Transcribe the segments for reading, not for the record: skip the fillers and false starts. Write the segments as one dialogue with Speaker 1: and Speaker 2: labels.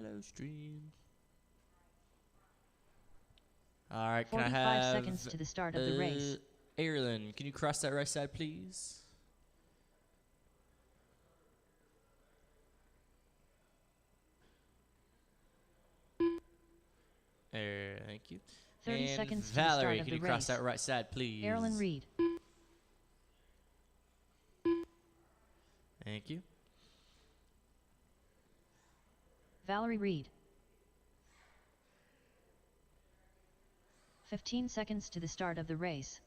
Speaker 1: Hello, stream. All right, can I
Speaker 2: 45
Speaker 1: have
Speaker 2: seconds to the start of the race.
Speaker 1: Aaron, can you cross that right side, please? Thank you.
Speaker 2: 30
Speaker 1: and
Speaker 2: seconds to
Speaker 1: Valerie,
Speaker 2: the start of
Speaker 1: can
Speaker 2: the
Speaker 1: you cross
Speaker 2: race.
Speaker 1: that right side, please?
Speaker 2: Carolyn Reed.
Speaker 1: Thank you.
Speaker 2: Valerie Reed. 15 seconds to the start of the race.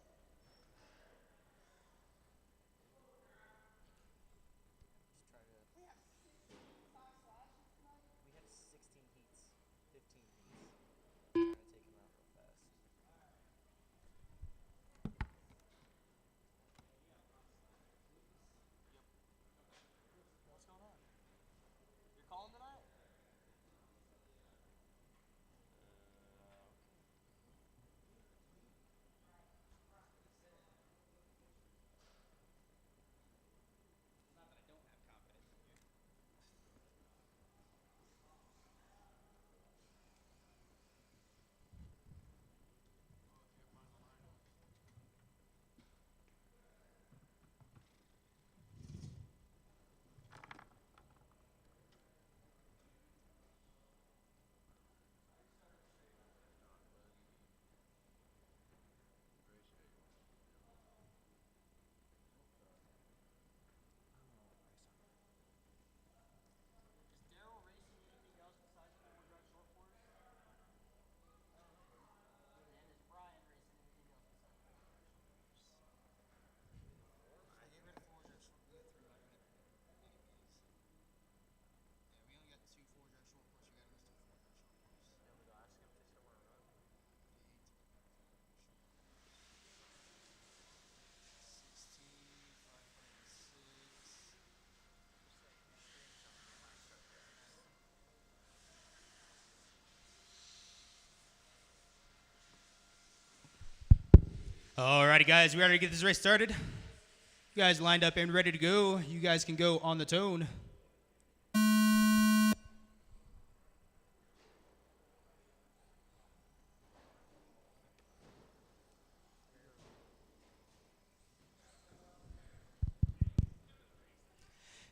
Speaker 3: Alrighty, guys, we ready to get this race started? You guys lined up and ready to go. You guys can go on the tone.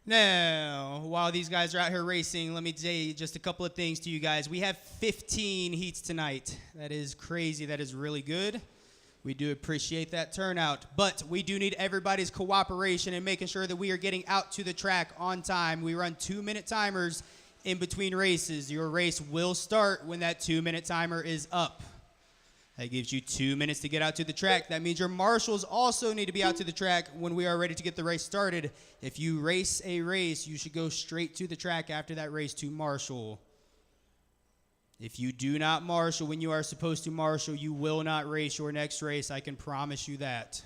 Speaker 3: Now, while these guys are out here racing, let me say just a couple of things to you guys. We have 15 heats tonight. That is crazy. That is really good. We do appreciate that turnout, but we do need everybody's cooperation in making sure that we are getting out to the track on time. We run 2-minute timers in between races. Your race will start when that 2-minute timer is up. That gives you 2 minutes to get out to the track. That means your marshals also need to be out to the track when we are ready to get the race started. If you race a race, you should go straight to the track after that race to marshal. If you do not marshal when you are supposed to marshal, you will not race your next race. I can promise you that.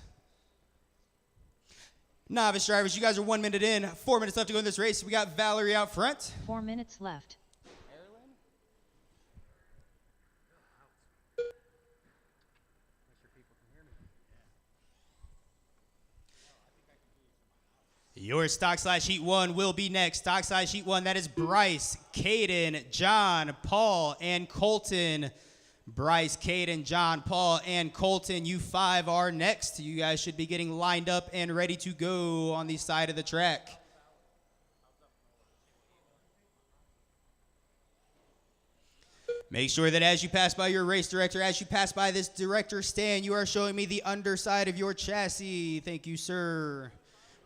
Speaker 3: Novice drivers, you guys are 1 minute in. 4 minutes left to go in this race. We got Valerie out front.
Speaker 2: 4 minutes left.
Speaker 3: Your stock/heat 1 will be next. Stock/heat 1, that is Bryce, Caden, John, Paul, and Colton. Bryce, Caden, John, Paul, and Colton, you 5 are next. You guys should be getting lined up and ready to go on the side of the track. Make sure that as you pass by your race director, as you pass by this director stand, you are showing me the underside of your chassis. Thank you, sir.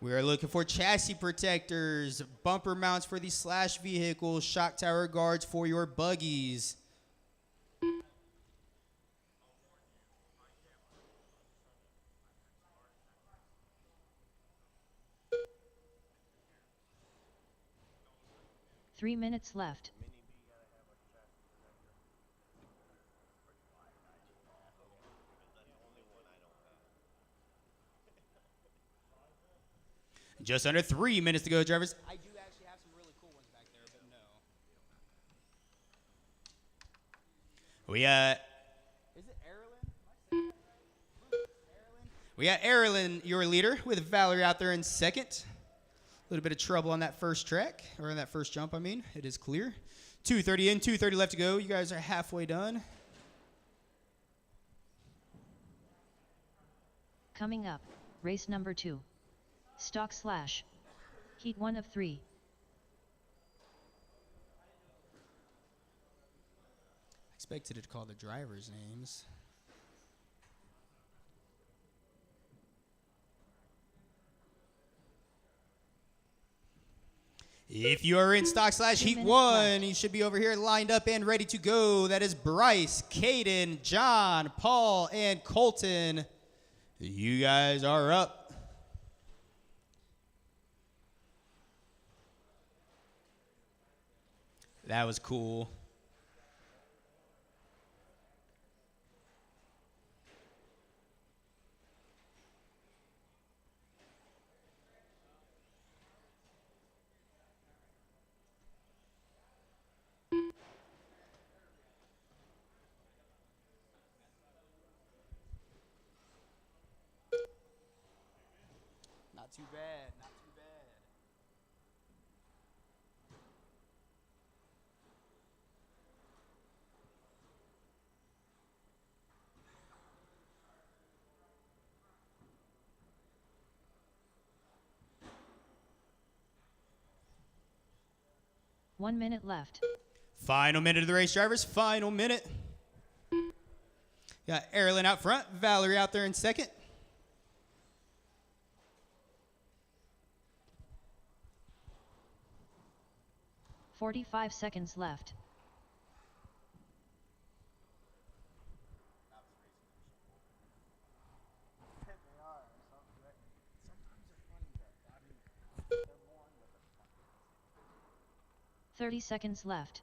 Speaker 3: We are looking for chassis protectors, bumper mounts for the slash vehicles, shock tower guards for your buggies.
Speaker 2: Three minutes left.
Speaker 3: Just under 3 minutes to go, drivers. I do actually have some really cool ones back there, but no. We is it Erilyn? We got Erilyn, your leader, with Valerie out there in second. A little bit of trouble on that first track, or on that first jump, I mean. It is clear. 2:30 in, 2:30 left to go. You guys are halfway done.
Speaker 2: Coming up, race number 2. Stock slash. Heat 1 of 3.
Speaker 3: Expected it to call the drivers' names. If you are in stock slash heat 1, you should be over here lined up and ready to go. That is Bryce, Caden, John, Paul, and Colton. You guys are up. That was cool. Not too bad, not too bad.
Speaker 2: One minute left.
Speaker 3: Final minute of the race, drivers. Final minute. Got Erilyn out front, Valerie out there in second.
Speaker 2: "45 seconds left. "30 seconds left.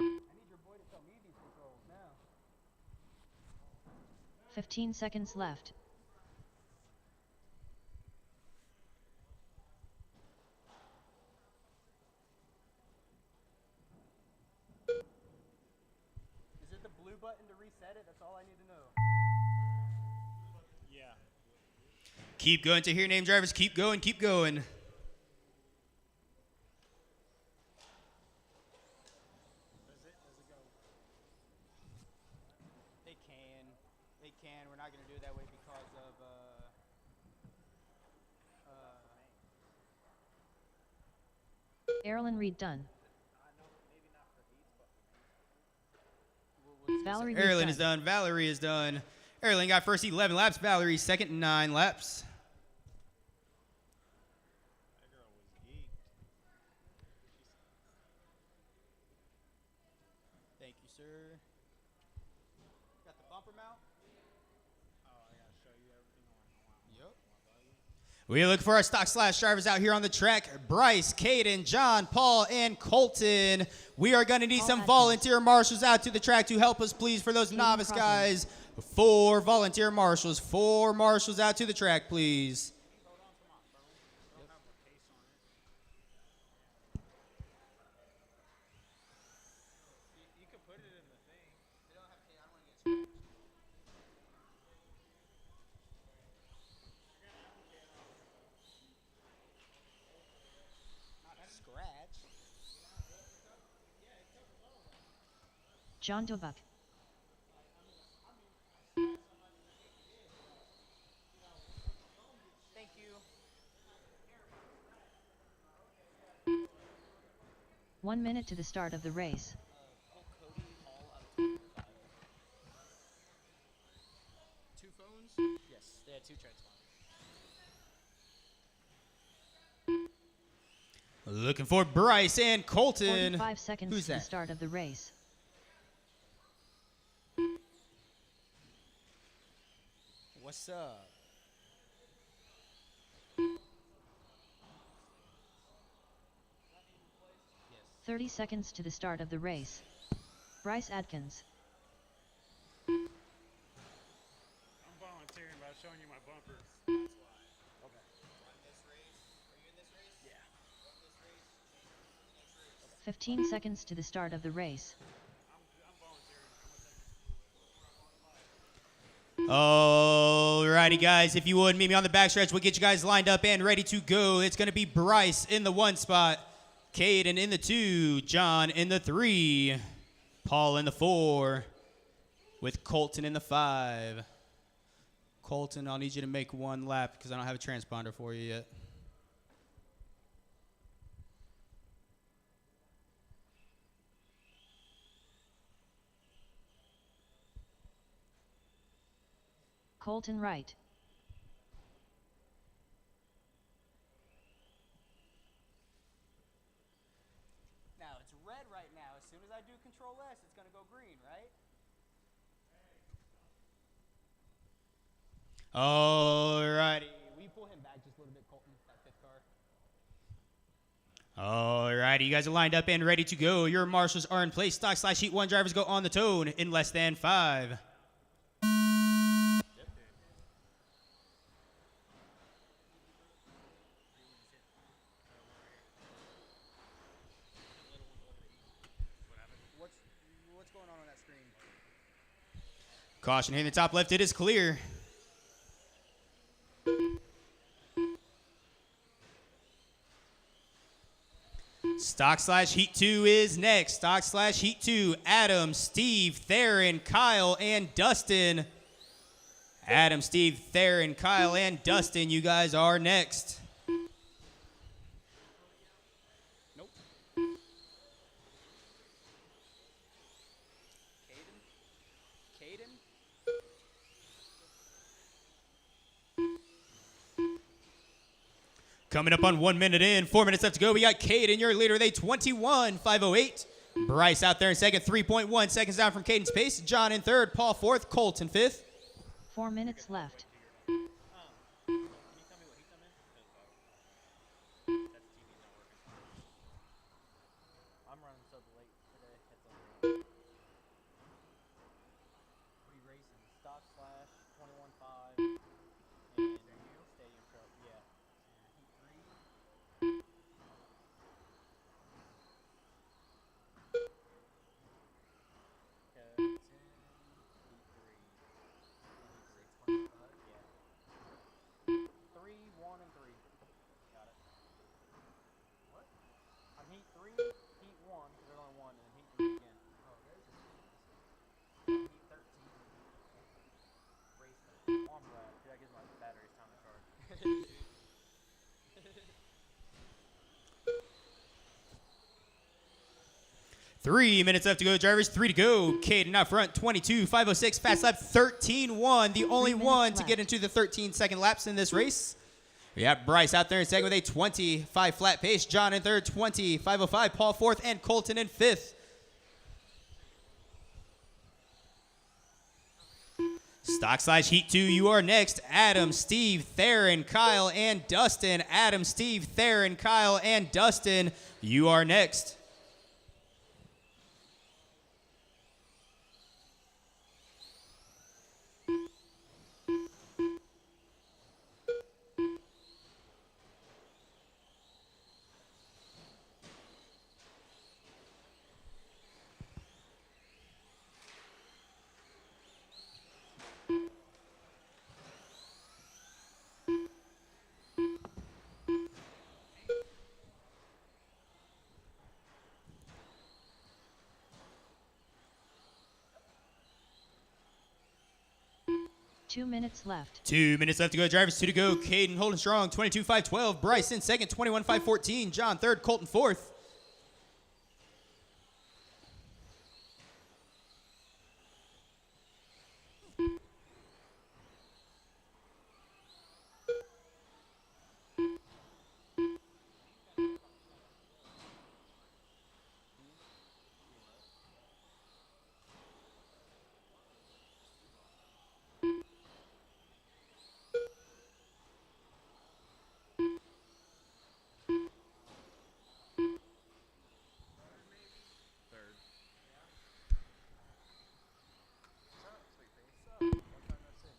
Speaker 3: I need your boy to tell me these controls now.
Speaker 2: 15 seconds left.
Speaker 3: Is it the blue button to reset it? That's all I need to know. Yeah. Keep going to hear name, drivers. Keep going, keep going. They can. We're not going to do it that way because of
Speaker 2: Erilyn Reed done. Valerie Reed
Speaker 3: Erilyn
Speaker 2: done.
Speaker 3: is done. Valerie is done. Erilyn got first 11 laps. Valerie second 9 laps. Thank you, sir. Got the bumper mount? Oh, I gotta show you everything on. Yep. We look for our stock slash drivers out here on the track. Bryce, Caden, John, Paul, and Colton. We are going to need
Speaker 2: Paul
Speaker 3: some
Speaker 2: Atkins.
Speaker 3: volunteer marshals out to the track to help us, please, for those
Speaker 2: Caden
Speaker 3: novice
Speaker 2: Crosby.
Speaker 3: guys. 4 volunteer marshals. 4 marshals out to the track, please.
Speaker 2: John Dobuck.
Speaker 3: Thank you.
Speaker 2: 1 minute to the start of the race.
Speaker 1: Two phones? Yes, they had 2 transponders.
Speaker 3: Looking for Bryce and Colton.
Speaker 2: 45 seconds
Speaker 3: Who's
Speaker 2: to the
Speaker 3: that?
Speaker 2: start of the race.
Speaker 3: What's up?
Speaker 2: 30 seconds to the start of the race. Bryce Atkins.
Speaker 4: I'm volunteering by showing you my bumpers. That's why. Okay. Run this race. Are you in this race? Yeah. Run this race. Change the next race.
Speaker 2: 15 seconds to the start of the race.
Speaker 4: I'm volunteering. I'm gonna take
Speaker 3: Alrighty, guys, if you would meet me on the backstretch, we'll get you guys lined up and ready to go. It's going to be Bryce in the 1 spot, Caden in the 2, John in the 3, Paul in the 4, with Colton in the 5. Colton, I'll need you to make 1 lap because I don't have a transponder for you yet.
Speaker 2: Colton right.
Speaker 1: Now it's red right now. As soon as I do Control S, it's gonna go green, right?
Speaker 3: Alrighty.
Speaker 1: Will you pull him back just a little bit, Colton? That 5th car.
Speaker 3: Alrighty, you guys are lined up and ready to go. Your marshals are in place. Stock/Heat 1 drivers go on the tone in less than 5.
Speaker 1: What's going on that screen?
Speaker 3: Caution here in the top left, it is clear. Stock/Heat 2 is next. Stock/Heat 2, Adam, Steve, Theron, Kyle, and Dustin. Adam, Steve, Theron, Kyle, and Dustin, you guys are next.
Speaker 1: Nope. Caden?
Speaker 3: Coming up on 1 minute in, 4 minutes left to go. We got Caden, your leader with a 21.508. Bryce out there in second, 3.1 seconds down from Caden's pace. John in third, Paul fourth, Colton fifth.
Speaker 2: 4 minutes left.
Speaker 4: Can you tell me what heat I'm in? That's TV's not working.
Speaker 1: I'm running so late today. It's over. What are you racing? Stock/21.5. And stadium truck. Yeah. Heat 3. Okay. 10. Heat 3. 26.5. Yeah. 3, 1, and 3. Got it. What? I'm heat 3, heat 1, because there's only 1, and then heat 3 again. Oh, there's heat 13. Race mode. Arm wrap. Dude, that gives my batteries time to charge.
Speaker 3: 3 minutes left to go, drivers. 3 to go. Caden out front, 22.506. Fast lap, 13.1. The only
Speaker 2: 3 minutes
Speaker 3: one to
Speaker 2: left.
Speaker 3: get into the 13-second laps in this race. We have Bryce out there in second with a 25 flat pace. John in third, 20.505. Paul fourth, and Colton in fifth. Stock/Heat 2, you are next. Adam, Steve, Theron, Kyle, and Dustin. Adam, Steve, Theron, Kyle, and Dustin, you are next.
Speaker 2: Two minutes left.
Speaker 3: 2 minutes left to go, drivers. 2 to go. Caden holding strong, 22.512. Bryce in second, 21.514. John third, Colton fourth.
Speaker 4: Third. What's up, sweet face? What's up? Long time no see.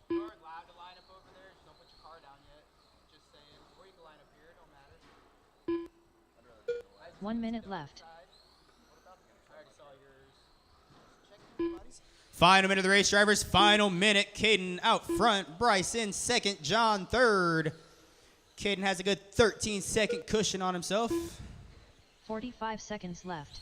Speaker 1: You are allowed to line up over there. Just don't put your car down yet. Just saying. Or you can line up here. It don't matter.
Speaker 4: I'd rather do the way.
Speaker 2: 1 minute left.
Speaker 1: Side.
Speaker 3: Final minute of the race, drivers. Final minute. Caden out front. Bryce in second. John third. Caden has a good 13-second cushion on himself.
Speaker 2: 45 seconds left.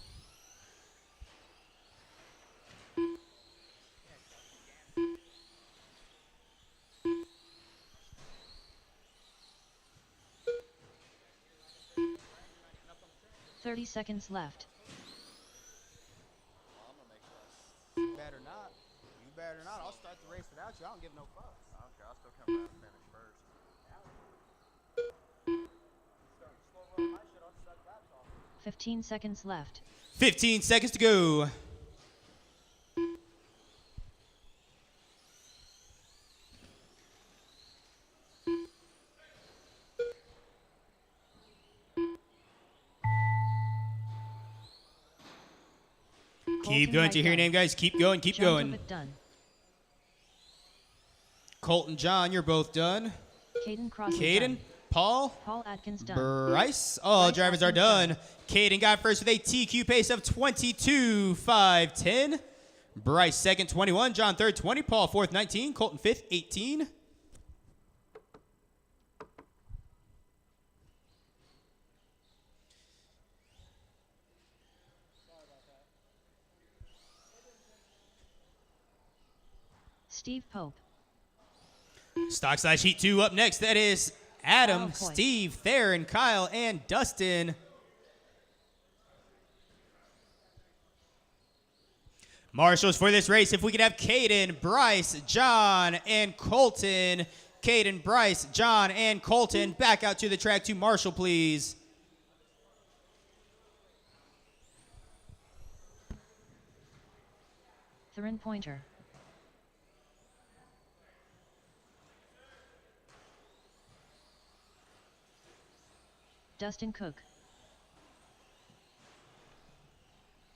Speaker 2: "30 seconds left.
Speaker 1: I'm gonna make this. You better not. You better not. I'll start the race without you. I don't give no fuck. I don't care. I'll still come back and finish first. Starting to slow roll my shit. I'll just suck laps off.
Speaker 2: 15 seconds left.
Speaker 3: 15 seconds to go. Keep going to hear your name, guys. Keep going, keep
Speaker 2: John
Speaker 3: going.
Speaker 2: Dovett done.
Speaker 3: Colton, John, you're both done.
Speaker 2: Caden Crosby
Speaker 3: Caden,
Speaker 2: done.
Speaker 3: Paul,
Speaker 2: Paul Atkins done.
Speaker 3: Bryce. All
Speaker 2: Bryce
Speaker 3: drivers are
Speaker 2: Atkins
Speaker 3: done. Caden got first with a TQ pace of 22.510. Bryce second, 21. John third, 20. Paul fourth, 19. Colton fifth, 18.
Speaker 2: Steve Pope.
Speaker 3: Stock slash heat 2 up next. That is Adam,
Speaker 2: Kyle Coy.
Speaker 3: Steve, Theron, Kyle, and Dustin. Marshals for this race. If we could have Caden, Bryce, John, and Colton. Caden, Bryce, John, and Colton back out to the track to marshal, please.
Speaker 2: Theron Pointer. Dustin Cook.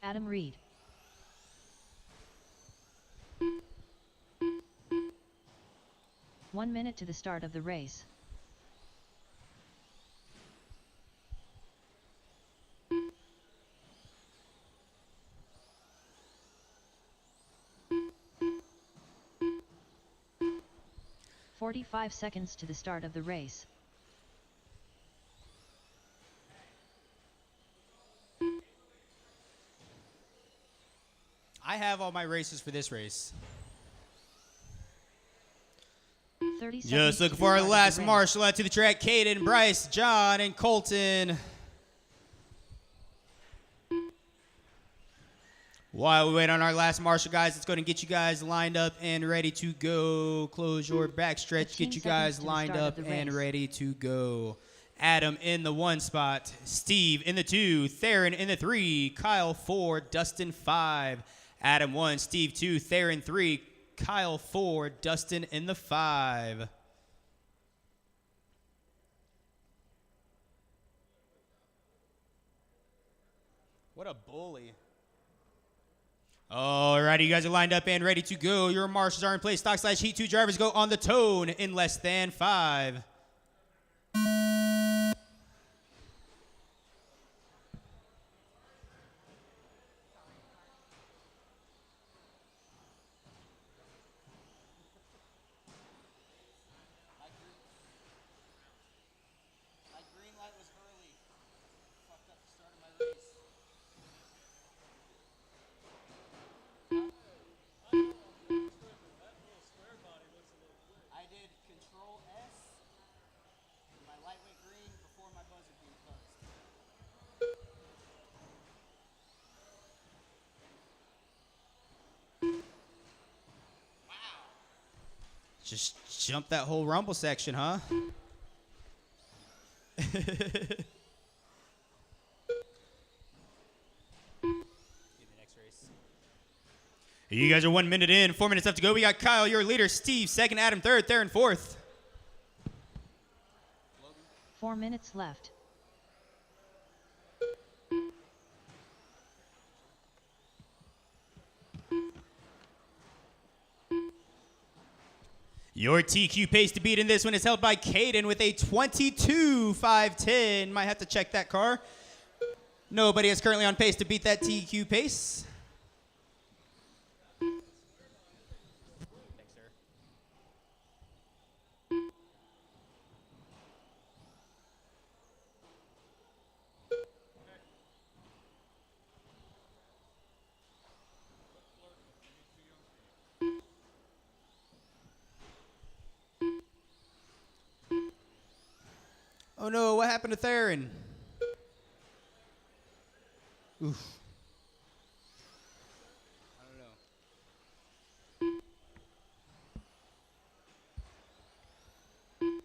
Speaker 2: Adam Reed. One minute to the start of the race. "45 seconds to the start of the race.
Speaker 3: I have all my races for this race.
Speaker 2: 30 seconds.
Speaker 3: Just
Speaker 2: to
Speaker 3: looking
Speaker 2: the
Speaker 3: for our
Speaker 2: start of the
Speaker 3: last
Speaker 2: race.
Speaker 3: marshal out to the track. Caden, Bryce, John, and Colton. While we wait on our last marshal, guys, let's go ahead and get you guys lined up and ready to go. Close your backstretch.
Speaker 2: 15
Speaker 3: Get you guys
Speaker 2: seconds to the
Speaker 3: lined
Speaker 2: start of
Speaker 3: up
Speaker 2: the
Speaker 3: and
Speaker 2: race.
Speaker 3: ready to go. Adam in the 1 spot. Steve in the 2. Theron in the 3. Kyle 4. Dustin 5. Adam 1. Steve 2. Theron 3. Kyle 4. Dustin in the 5. What a bully. Alrighty, you guys are lined up and ready to go. Your marshals are in place. Stock slash heat 2 drivers go on the tone in less than 5.
Speaker 1: My green light was early. Fucked up the start of my race. I did Control S, my lightweight green before my buzzer being buzzed.
Speaker 3: Just jump that whole rumble section, huh? You guys are 1 minute in, 4 minutes left to go. We got Kyle, your leader, Steve, second, Adam, third, Theron, fourth.
Speaker 2: 4 minutes left.
Speaker 3: Your TQ pace to beat in this one is held by Caden with a 22.510. Might have to check that car. Nobody is currently on pace to beat that TQ pace. Oh no, what happened to Theron? Oof. I don't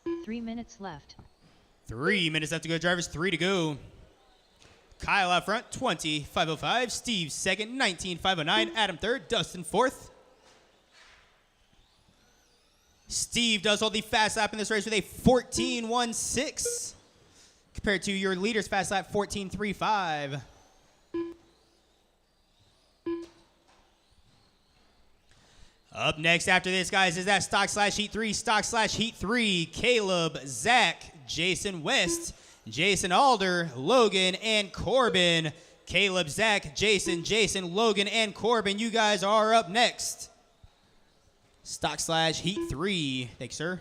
Speaker 3: know.
Speaker 2: 3 minutes left.
Speaker 3: 3 minutes left to go, drivers. 3 to go. Kyle out front, 20.505. Steve second, 19.509. Adam third. Dustin fourth. Steve does hold the fast lap in this race with a 14.16 compared to your leader's fast lap, 14.35. Up next after this, guys, is that stock slash heat 3, stock slash heat 3. Caleb, Zach, Jason West, Jason Alder, Logan, and Corbin. Caleb, Zach, Jason, Logan, and Corbin. You guys are up next. Stock slash heat 3. Thanks, sir.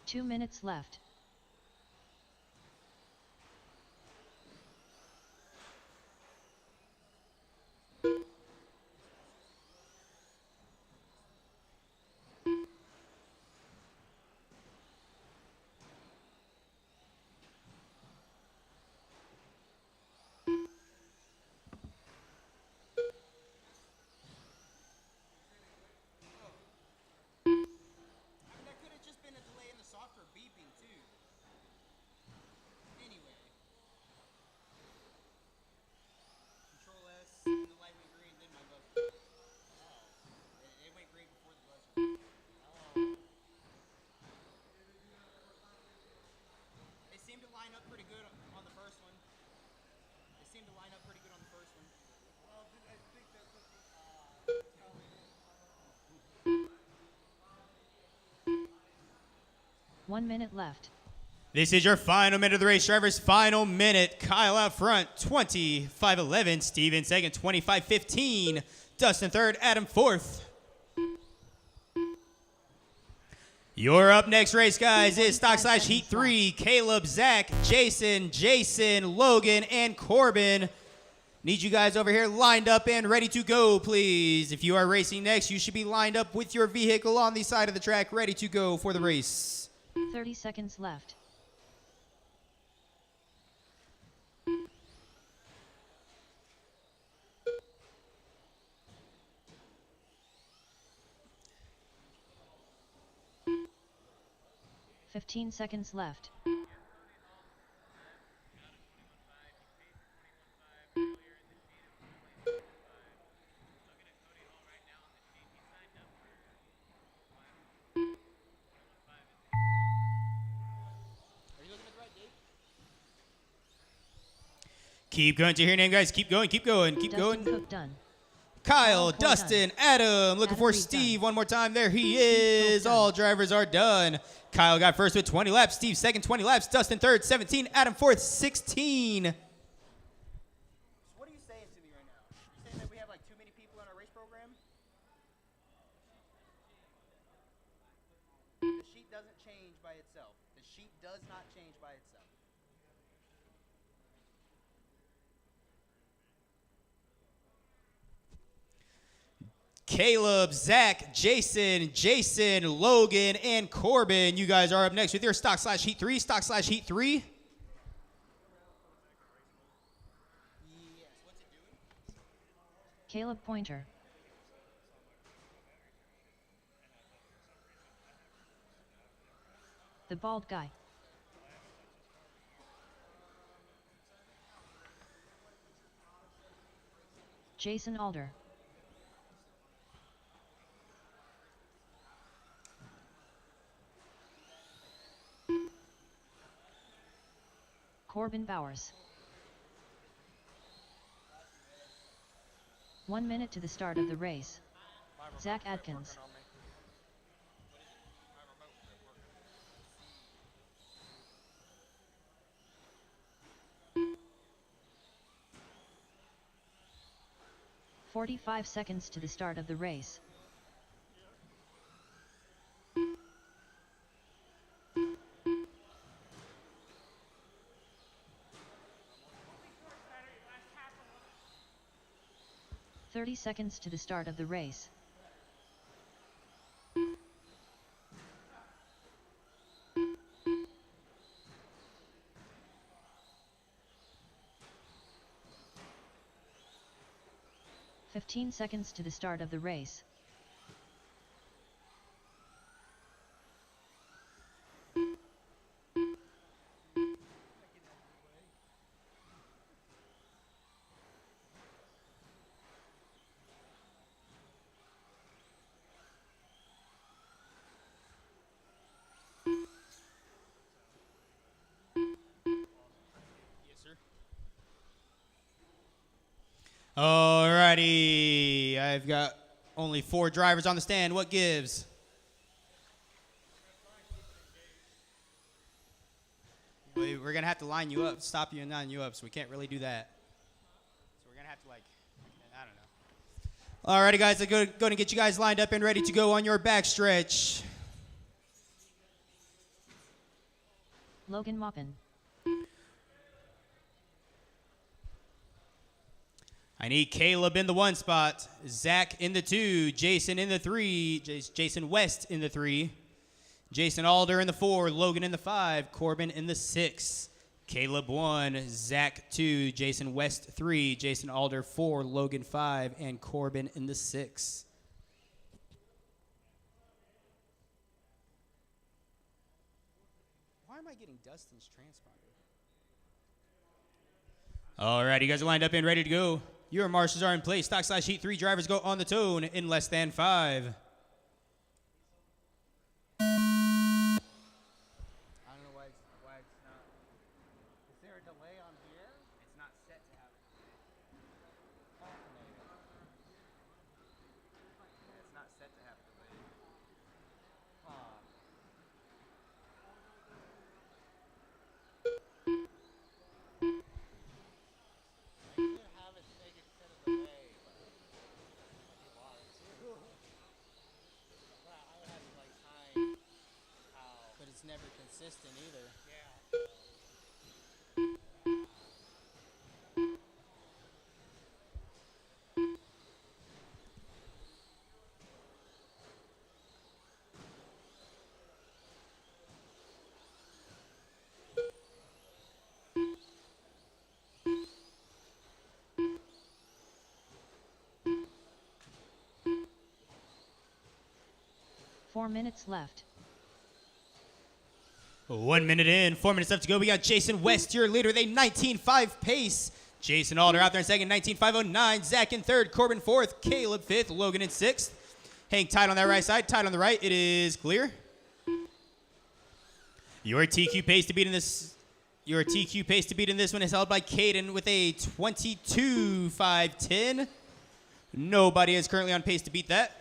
Speaker 2: Two minutes left.
Speaker 3: That could have just been a delay in the software beeping, too. Anyway. Control S, and the light went green, then my buzzer. Oh. It went green before the buzzer. Oh. They seemed to line up pretty good on the first one. They seemed to line up pretty good on the first one.
Speaker 4: Well, I think that's what the
Speaker 2: 1 minute left.
Speaker 3: This is your final minute of the race, drivers. Final minute. Kyle out front, 20.511. Steven second, 25.15. Dustin third, Adam fourth. Your up next race, guys, is stock slash heat 3. Caleb, Zach, Jason, Logan, and Corbin. Need you guys over here lined up and ready to go, please. If you are racing next, you should be lined up with your vehicle on the side of the track, ready to go for the race.
Speaker 2: 30 seconds left. Fifteen seconds left.
Speaker 3: Keep going to your name, guys. Keep going, keep going, keep
Speaker 2: Dustin
Speaker 3: going.
Speaker 2: Cook done.
Speaker 3: Kyle,
Speaker 2: Cole
Speaker 3: Dustin,
Speaker 2: done.
Speaker 3: Adam. Looking
Speaker 2: Adam
Speaker 3: for
Speaker 2: Reed
Speaker 3: Steve
Speaker 2: done.
Speaker 3: one more time. There he
Speaker 2: Steve
Speaker 3: is.
Speaker 2: Cook
Speaker 3: All
Speaker 2: done.
Speaker 3: drivers are done. Kyle got first with 20 laps. Steve second, 20 laps. Dustin third, 17. Adam fourth, 16.
Speaker 1: What are you saying to me right now? You're saying that we have like too many people in our race program? The sheet doesn't change by itself. The sheet does not change by itself.
Speaker 3: Caleb, Zach, Jason, Logan, and Corbin. You guys are up next with your stock slash heat 3. Stock slash heat 3.
Speaker 1: Yes. What's it doing?
Speaker 2: Caleb Pointer. The bald guy. Jason Alder. Corbin Bowers. 1 minute to the start of the race. Zach Adkins. 45 seconds to the start of the race. 30 seconds to the start of the race. "15 seconds to the start of the race.
Speaker 3: Alrighty, I've got only 4 drivers on the stand. What gives? We're gonna have to line you up, stop you and line you up, so we can't really do that. So we're gonna have to I don't know. Alrighty, guys, I'm going to get you guys lined up and ready to go on your backstretch.
Speaker 2: Logan Maupin.
Speaker 3: I need Caleb in the 1 spot, Zach in the 2, Jason in the 3, Jason West in the 3, Jason Alder in the 4, Logan in the 5, Corbin in the 6, Caleb 1, Zach 2, Jason West 3, Jason Alder 4, Logan 5, and Corbin in the 6. Why am I getting Dustin's transponder? All right, you guys are lined up and ready to go. Your marshals are in place. Stock/heat 3 drivers go on the tone in less than 5.
Speaker 1: I don't know why it's not. Is there a delay on here?
Speaker 3: It's not set to have it.
Speaker 1: It's not set to have a delay. Huh. They could have it make it set a delay, but if you wanted to. But I would have to time how.
Speaker 3: But it's never consistent either.
Speaker 1: Yeah.
Speaker 2: 4 minutes left.
Speaker 3: 1 minute in, 4 minutes left to go. We got Jason West, your leader, with a 19.5 pace. Jason Alder out there in second, 19.509. Zach in third, Corbin fourth, Caleb fifth, Logan in sixth. Hang tight on that right side, tight on the right. It is clear. Your TQ pace to beat in this. Your TQ pace to beat in this one is held by Caden with a 22.510. Nobody is currently on pace to beat that.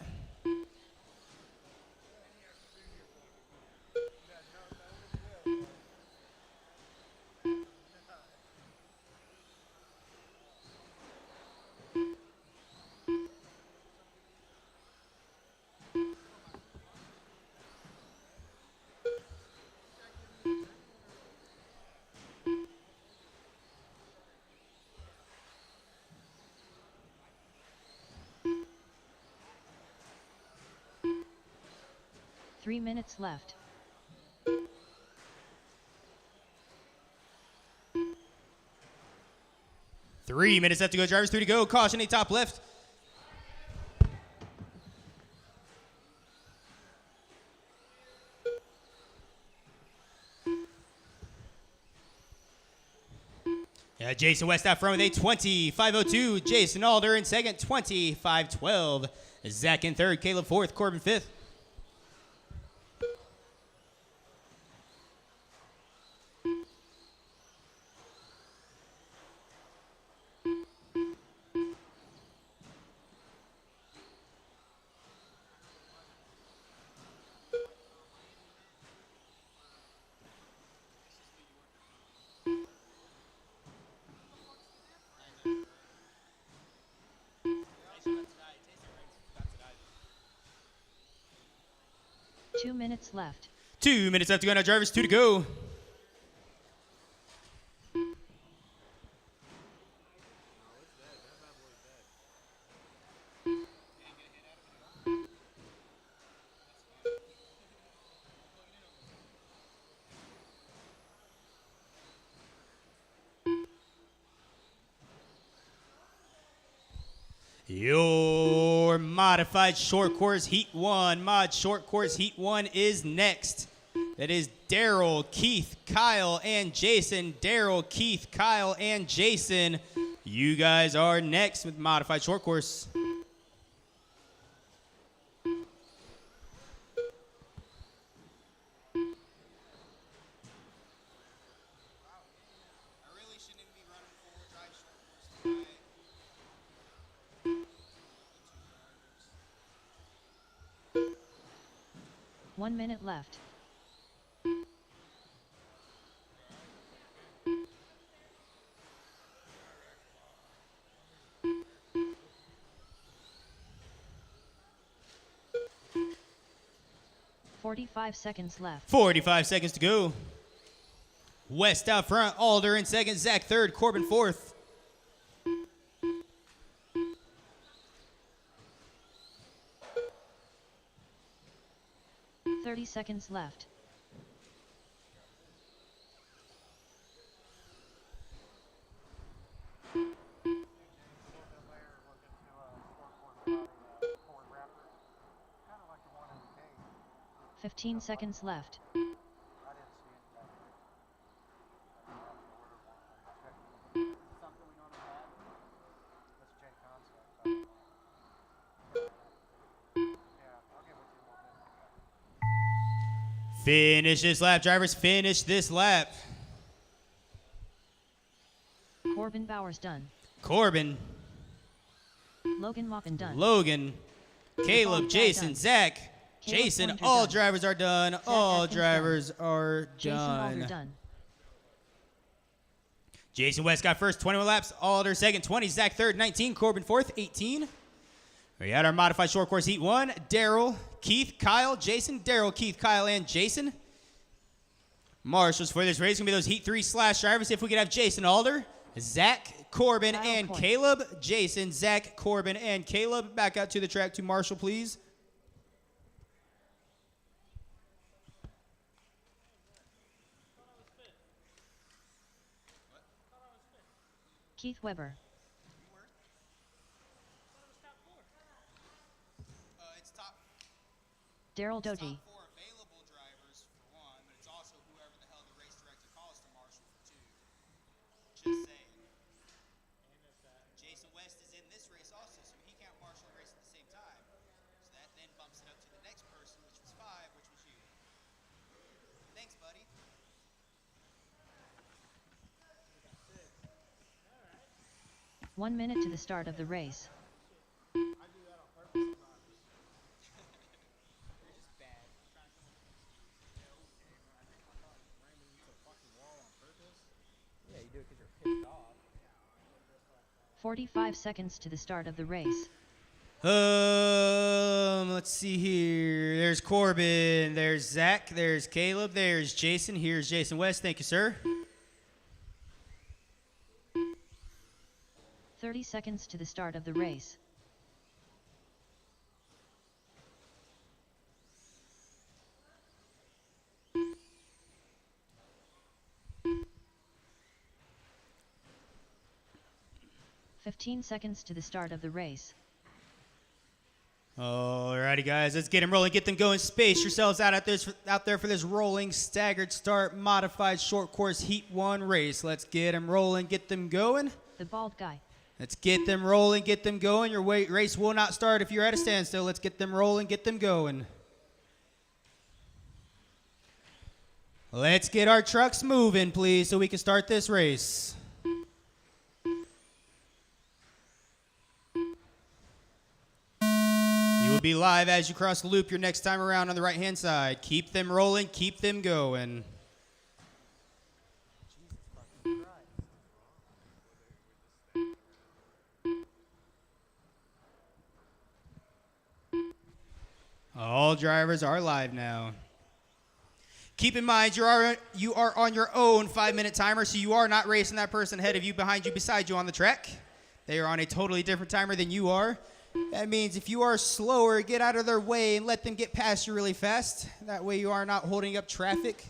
Speaker 2: Three minutes left.
Speaker 3: Three minutes left to go. Drivers, 3 to go. Caution, a top left. Yeah, Jason West out front with a 20.502. Jason Alder in second, 20.512. Zach in third, Caleb fourth, Corbin fifth.
Speaker 2: Two minutes left.
Speaker 3: 2 minutes left to go now, drivers, 2 to go. Your modified short course heat 1. Mod short course heat 1 is next. That is Daryl, Keith, Kyle, and Jason. Daryl, Keith, Kyle, and Jason. You guys are next with modified short course.
Speaker 2: One minute left. "45 seconds left.
Speaker 3: 45 seconds to go. West out front, Alder in second, Zach third, Corbin fourth.
Speaker 2: "30 seconds left.
Speaker 1: Ford Raptor. Kind of like the one in the cave.
Speaker 2: 15 seconds left.
Speaker 1: I didn't see it back there. Something we normally have. That's J Concept. Yeah, I'll get with you in a little bit.
Speaker 3: Finish this lap, drivers. Finish this lap.
Speaker 2: Corbin Bowers done.
Speaker 3: Corbin,
Speaker 2: Logan Maupin done.
Speaker 3: Logan, Caleb,
Speaker 2: Bald guy
Speaker 3: Jason,
Speaker 2: done.
Speaker 3: Zach,
Speaker 2: Caleb
Speaker 3: Jason.
Speaker 2: Pointer
Speaker 3: All
Speaker 2: done.
Speaker 3: drivers are done.
Speaker 2: Zach
Speaker 3: All
Speaker 2: Atkins
Speaker 3: drivers are
Speaker 2: Jason Alder
Speaker 3: done.
Speaker 2: done.
Speaker 3: Jason West got first, 21 laps. Alder second, 20. Zach third, 19. Corbin fourth, 18. We had our modified short course heat 1. Daryl, Keith, Kyle, Jason. Daryl, Keith, Kyle, and Jason. Marshals for this race going to be those heat 3 slash drivers. If we could have Jason Alder, Zach, Corbin,
Speaker 2: Kyle
Speaker 3: and
Speaker 2: Point.
Speaker 3: Caleb. Jason, Zach, Corbin, and Caleb. Back out to the track to Marshall, please.
Speaker 2: Keith Weber.
Speaker 3: It's top
Speaker 2: Daryl Doty.
Speaker 3: 4 available drivers for 1, but it's also whoever the hell the race director calls to Marshall for 2. Just saying. Jason West is in this race also, so he can't marshal and race at the same time. So that then bumps it up to the next person, which was 5, which was you. Thanks, buddy.
Speaker 2: "1 minute to the start of the race.
Speaker 1: Yeah, you do it because you're pissed off.
Speaker 2: 45 seconds to the start of the race.
Speaker 3: Let's see here. There's Corbin. There's Zach. There's Caleb. There's Jason. Here's Jason West. Thank you, sir.
Speaker 2: 30 seconds to the start of the race. "15 seconds to the start of the race.
Speaker 3: Alrighty, guys, let's get them rolling. Get them going. Space yourselves out there for this rolling, staggered start, modified short course Heat 1 race. Let's get them rolling. Get them going.
Speaker 2: The bald guy.
Speaker 3: Let's get them rolling. Get them going. Your race will not start if you're at a standstill. Let's get them rolling. Get them going. Let's get our trucks moving, please, so we can start this race. You will be live as you cross the loop your next time around on the right-hand side. Keep them rolling. Keep them going. All drivers are live now. Keep in mind, you are on your own 5-minute timer, so you are not racing that person ahead of you, behind you, beside you on the track. They are on a totally different timer than you are. That means if you are slower, get out of their way and let them get past you really fast. That way you are not holding up traffic.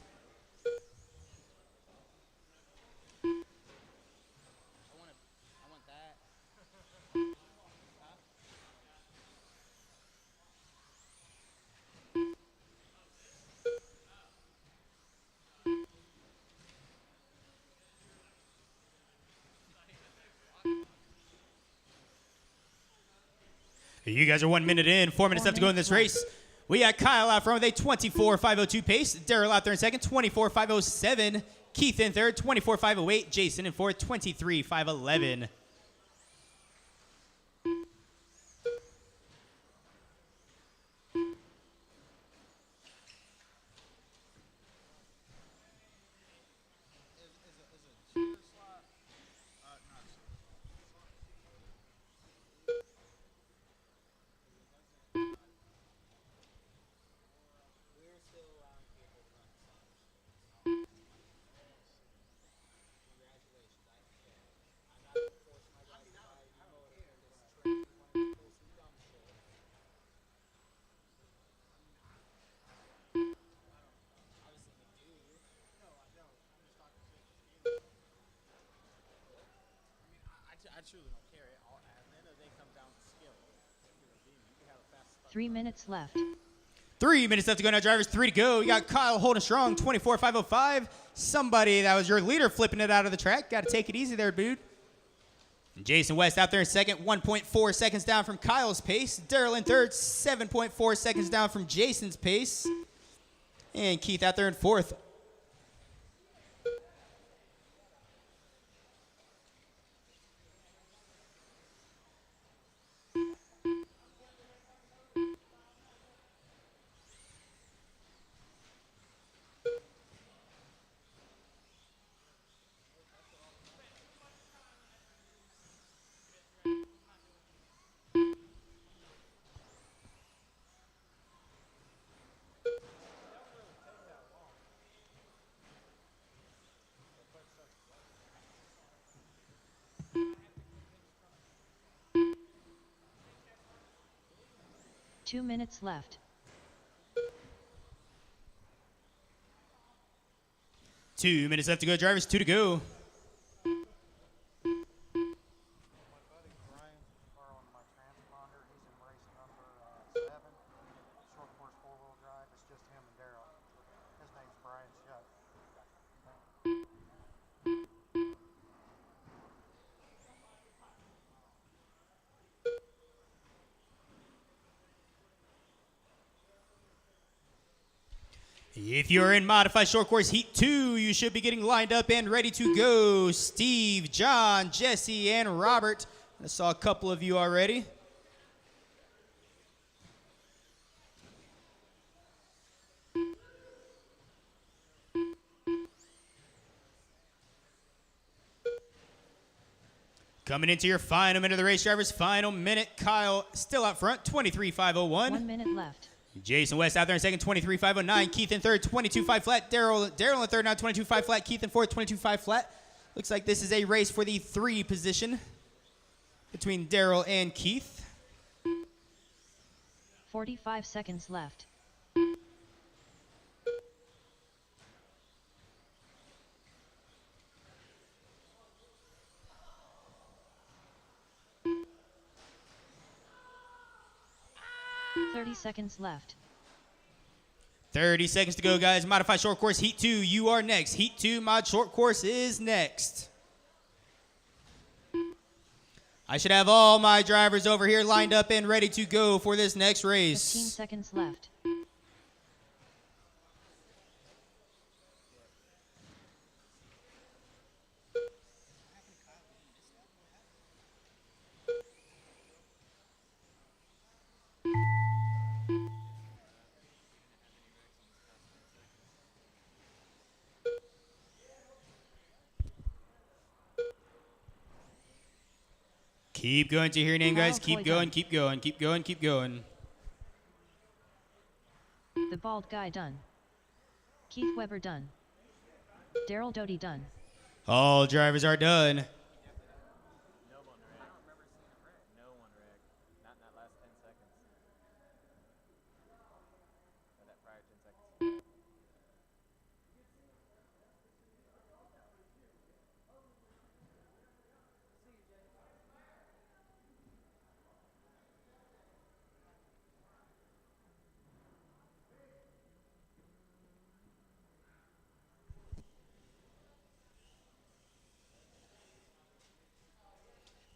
Speaker 1: I want that.
Speaker 3: You guys are 1 minute in, 4 minutes left to go in this race. We got Kyle out front with a 24.502 pace. Daryl out there in second, 24.507. Keith in third, 24.508. Jason in fourth, 23.511.
Speaker 4: I truly don't care. At the end of the day, it comes down to skill. You can have a fast start.
Speaker 2: 3 minutes left.
Speaker 3: 3 minutes left to go now, drivers. 3 to go. You got Kyle holding strong, 24.505. Somebody that was your leader flipping it out of the track. Got to take it easy there, dude. And Jason West out there in second, 1.4 seconds down from Kyle's pace. Daryl in third, 7.4 seconds down from Jason's pace. And Keith out there in fourth.
Speaker 2: Two minutes left.
Speaker 3: 2 minutes left to go, drivers. 2 to go.
Speaker 1: My buddy Brian borrowing my transponder. He's in race number 7. Short course 4-wheel drive. It's just him and Daryl. His name's Brian Shutt.
Speaker 3: If you're in modified short course heat 2, you should be getting lined up and ready to go. Steve, John, Jesse, and Robert. I saw a couple of you already. Coming into your final minute of the race, drivers. Final minute. Kyle still out front, 23.501.
Speaker 2: 1 minute left.
Speaker 3: Jason West out there in second, 23.509. Keith in third, 22.5 flat. Daryl in third now, 22.5 flat. Keith in fourth, 22.5 flat. Looks like this is a race for the 3 position between Daryl and Keith.
Speaker 2: 45 seconds left. $30 seconds left.
Speaker 3: 30 seconds to go, guys. Modified short course heat 2, you are next. Heat 2 mod short course is next. I should have all my drivers over here lined up and ready to go for this next
Speaker 2: 15
Speaker 3: race.
Speaker 2: seconds left.
Speaker 3: Keep going to hear your name, guys.
Speaker 2: Kyle
Speaker 3: Keep
Speaker 2: Toy
Speaker 3: going,
Speaker 2: done.
Speaker 3: keep going, keep going, keep going.
Speaker 2: The Bald Guy done. Keith Weber done. Daryl Doty done.
Speaker 3: All drivers are done.
Speaker 1: No one wrecked. I don't remember seeing a wreck. No one wrecked. Not in that last 10 seconds. Or that prior 10 seconds.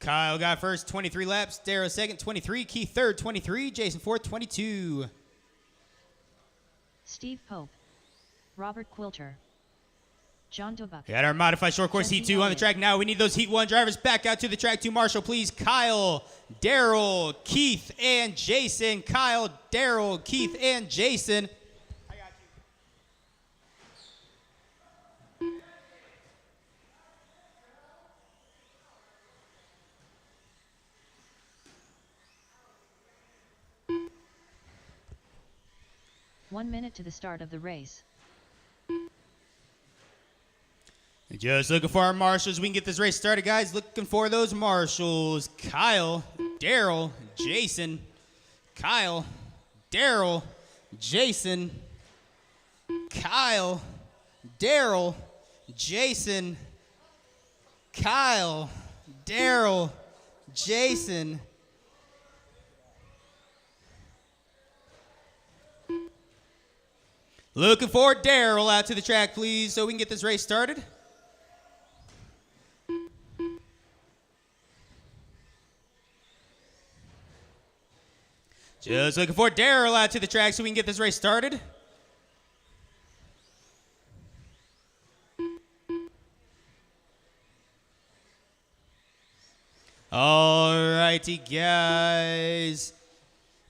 Speaker 3: Kyle got first, 23 laps. Darrow second, 23. Keith third, 23. Jason fourth, 22.
Speaker 2: Steve Pope, Robert Quilter, John Dubuck.
Speaker 3: We got our modified short course
Speaker 2: Jesse
Speaker 3: Heat 2 on the
Speaker 2: Elliott.
Speaker 3: track now. We need those Heat 1 drivers back out to the track 2. Marshall, please. Kyle, Daryl, Keith, and Jason. Kyle, Daryl, Keith, and Jason. I got you.
Speaker 2: 1 minute to the start of the race.
Speaker 3: Just looking for our marshals. We can get this race started, guys. Looking for those marshals. Kyle, Daryl, Jason. Kyle, Daryl, Jason. Kyle, Daryl, Jason. Kyle, Daryl, Jason. Looking for Daryl out to the track, please, so we can get this race started. Just looking for Daryl out to the track so we can get this race started. All righty, guys.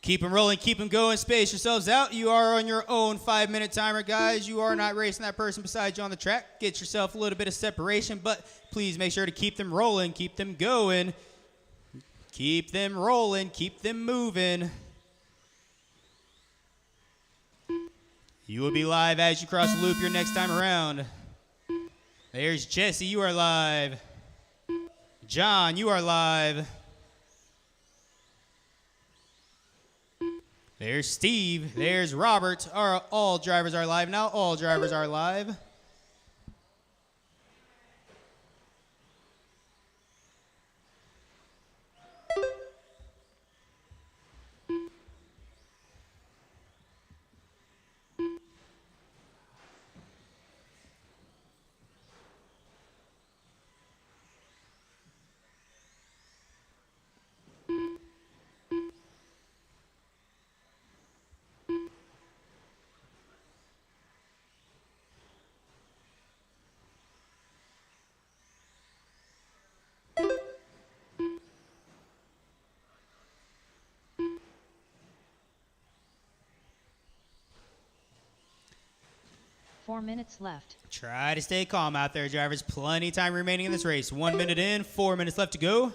Speaker 3: Keep them rolling, keep them going, space yourselves out. You are on your own 5-minute timer, guys. You are not racing that person beside you on the track. Get yourself a little bit of separation, but please make sure to keep them rolling, keep them going. Keep them rolling, keep them moving. You will be live as you cross the loop your next time around. There's Jesse, you are live. John, you are live. There's Steve. There's Robert. All drivers are live now. All drivers are live.
Speaker 2: Four minutes left.
Speaker 3: Try to stay calm out there, drivers. Plenty of time remaining in this race. 1 minute in, 4 minutes left to go.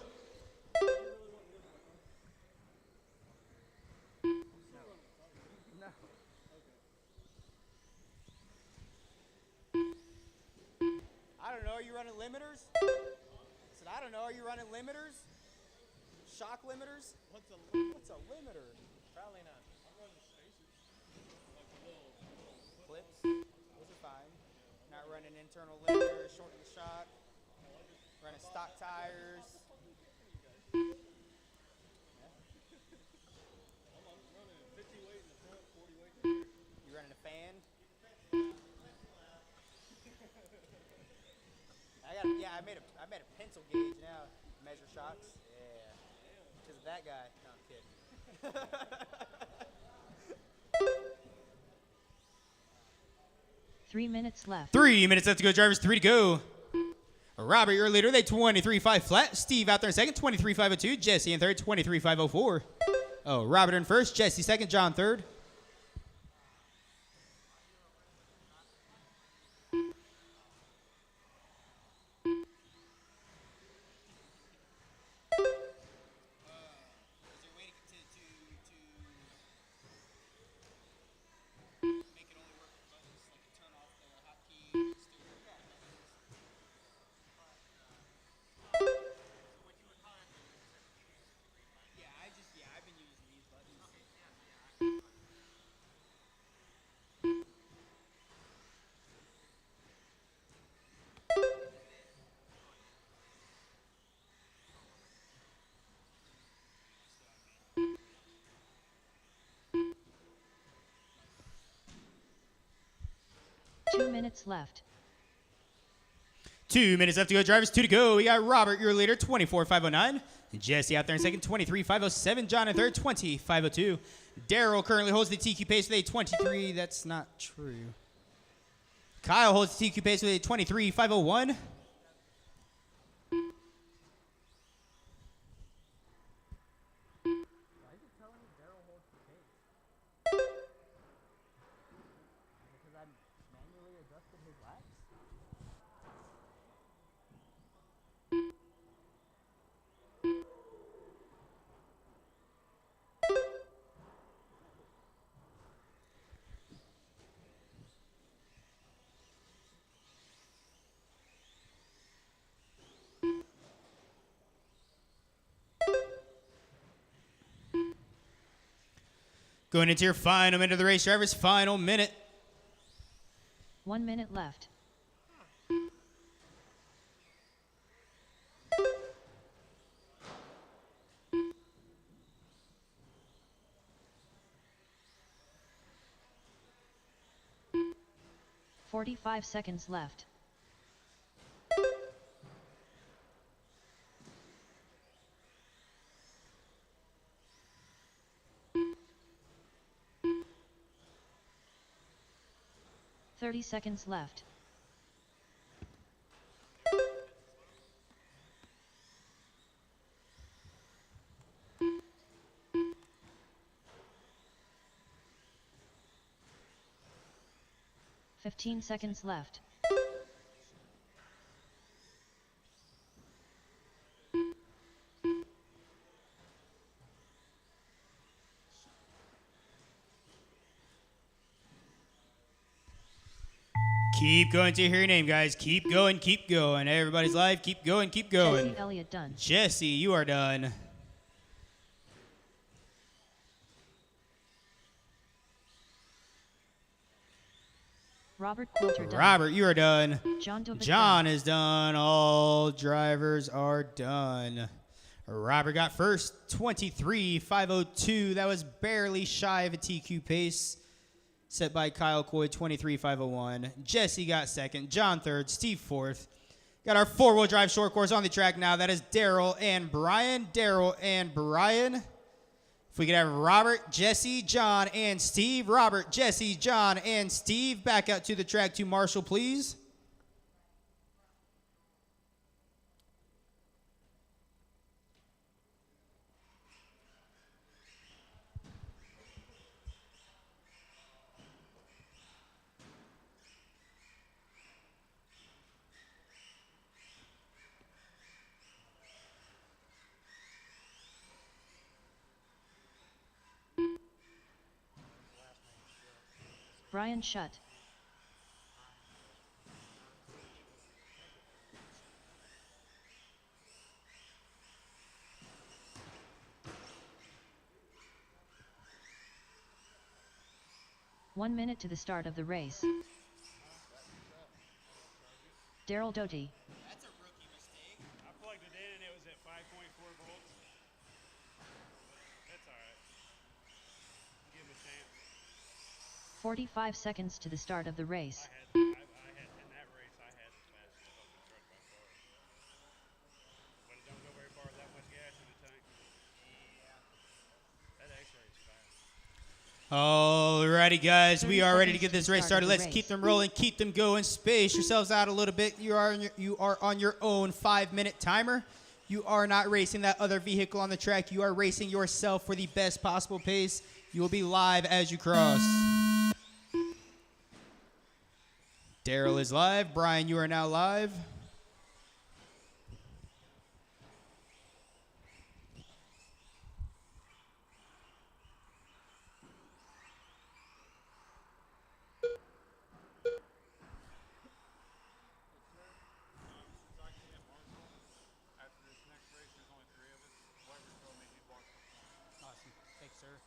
Speaker 3: I don't know, are you running limiters? I said, I don't know, are you running limiters? Shock limiters? What's a limiter?
Speaker 1: Probably not.
Speaker 3: Clips? Those are fine. Not running internal limiters, shorten the shock. Running stock tires. You running a fan? I made a pencil gauge now. Measure shocks. Yeah. Because of that guy. No, I'm kidding.
Speaker 2: 3 minutes left.
Speaker 3: 3 minutes left to go, drivers. 3 to go. Robert, your leader. They 23.5 flat. Steve out there in second. 23.502. Jesse in third. 23.504. Oh, Robert in first. Jesse second. John third. I've been using these buttons.
Speaker 2: 2 minutes left.
Speaker 3: 2 minutes left to go, drivers. 2 to go. We got Robert, your leader, 24.509. Jesse out there in second, 23.507. John in third, 20.502. Daryl currently holds the TQ pace with a 23. That's not true. Kyle holds the TQ pace with a 23.501.
Speaker 1: Why is it telling me Daryl holds the pace? Because I manually adjusted his laps?
Speaker 3: Going into your final minute of the race, drivers. Final minute.
Speaker 2: 1 minute left. "45 seconds left. "30 seconds left. "15 seconds left.
Speaker 3: Keep going to hear your name, guys. Keep going, keep going. Everybody's live. Keep going, keep going.
Speaker 2: Jesse Elliott done.
Speaker 3: Jesse, you are done.
Speaker 2: Robert Quilter done.
Speaker 3: Robert, you are done.
Speaker 2: John Dobit
Speaker 3: John
Speaker 2: done.
Speaker 3: is done. All drivers are done. Robert got first, 23.502. That was barely shy of a TQ pace set by Kyle Coy, 23.501. Jesse got second. John third. Steve fourth. Got our four-wheel drive short course on the track now. That is Daryl and Brian. Daryl and Brian. If we could have Robert, Jesse, John, and Steve. Robert, Jesse, John, and Steve back out to the track to Marshall, please.
Speaker 2: Brian Shutt. "1 minute to the start of the race. Daryl Doty.
Speaker 3: That's a rookie mistake.
Speaker 4: I plugged it in and it was at 5.4 volts. That's alright. Give him a chance.
Speaker 2: 45 seconds to the start of the race.
Speaker 4: I had in that race I had the fastest fucking truck by far. But it don't go very far with that much gas in the tank. Yeah. That X-ray is fast.
Speaker 3: Alrighty, guys, we
Speaker 2: 30
Speaker 3: are ready to
Speaker 2: seconds
Speaker 3: get
Speaker 2: to
Speaker 3: this
Speaker 2: the
Speaker 3: race
Speaker 2: start
Speaker 3: started.
Speaker 2: of the
Speaker 3: Let's
Speaker 2: race.
Speaker 3: keep them rolling, keep them going. Space yourselves out a little bit. You are on your own 5-minute timer. You are not racing that other vehicle on the track. You are racing yourself for the best possible pace. You will be live as you cross. Daryl is live. Brian, you are now live.
Speaker 4: After this next race, there's only 3 of us. Whoever told me he'd walk the point.
Speaker 1: Awesome. Thanks, sir.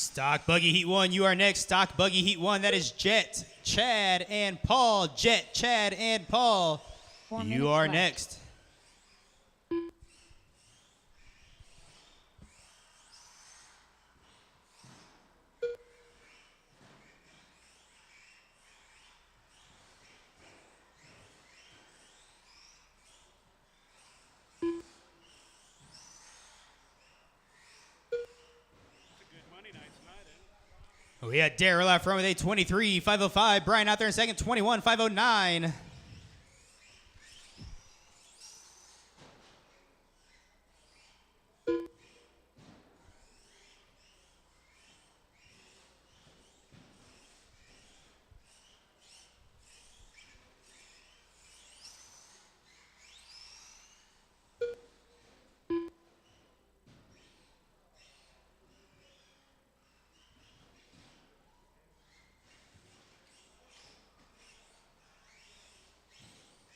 Speaker 3: Stock Buggy Heat 1, you are next. Stock Buggy Heat 1, that is Jet, Chad, and Paul. Jet, Chad, and Paul.
Speaker 2: 4
Speaker 3: You
Speaker 2: minutes
Speaker 3: are
Speaker 2: left.
Speaker 3: next.
Speaker 4: It's a good money night tonight, ain't it?
Speaker 3: We had Daryl out front with a 23.505. Brian out there in second, 21.509.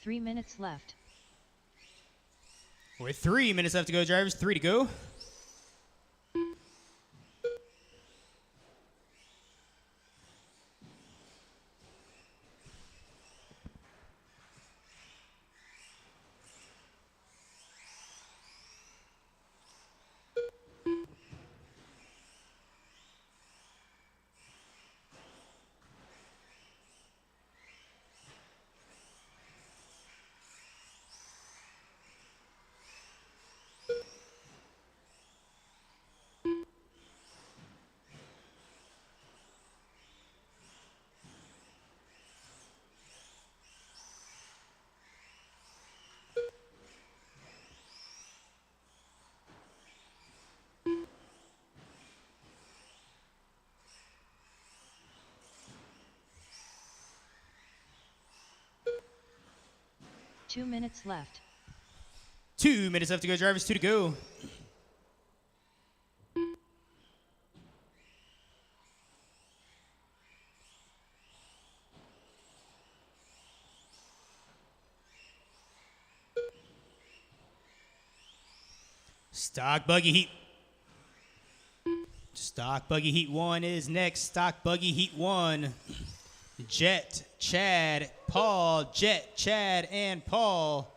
Speaker 2: Three minutes left.
Speaker 3: With 3 minutes left to go, drivers. 3 to go.
Speaker 2: Two minutes left.
Speaker 3: 2 minutes left to go, drivers. 2 to go. Stock Buggy Heat. Stock Buggy Heat 1 is next. Stock Buggy Heat 1. Jet, Chad, Paul. Jet, Chad, and Paul.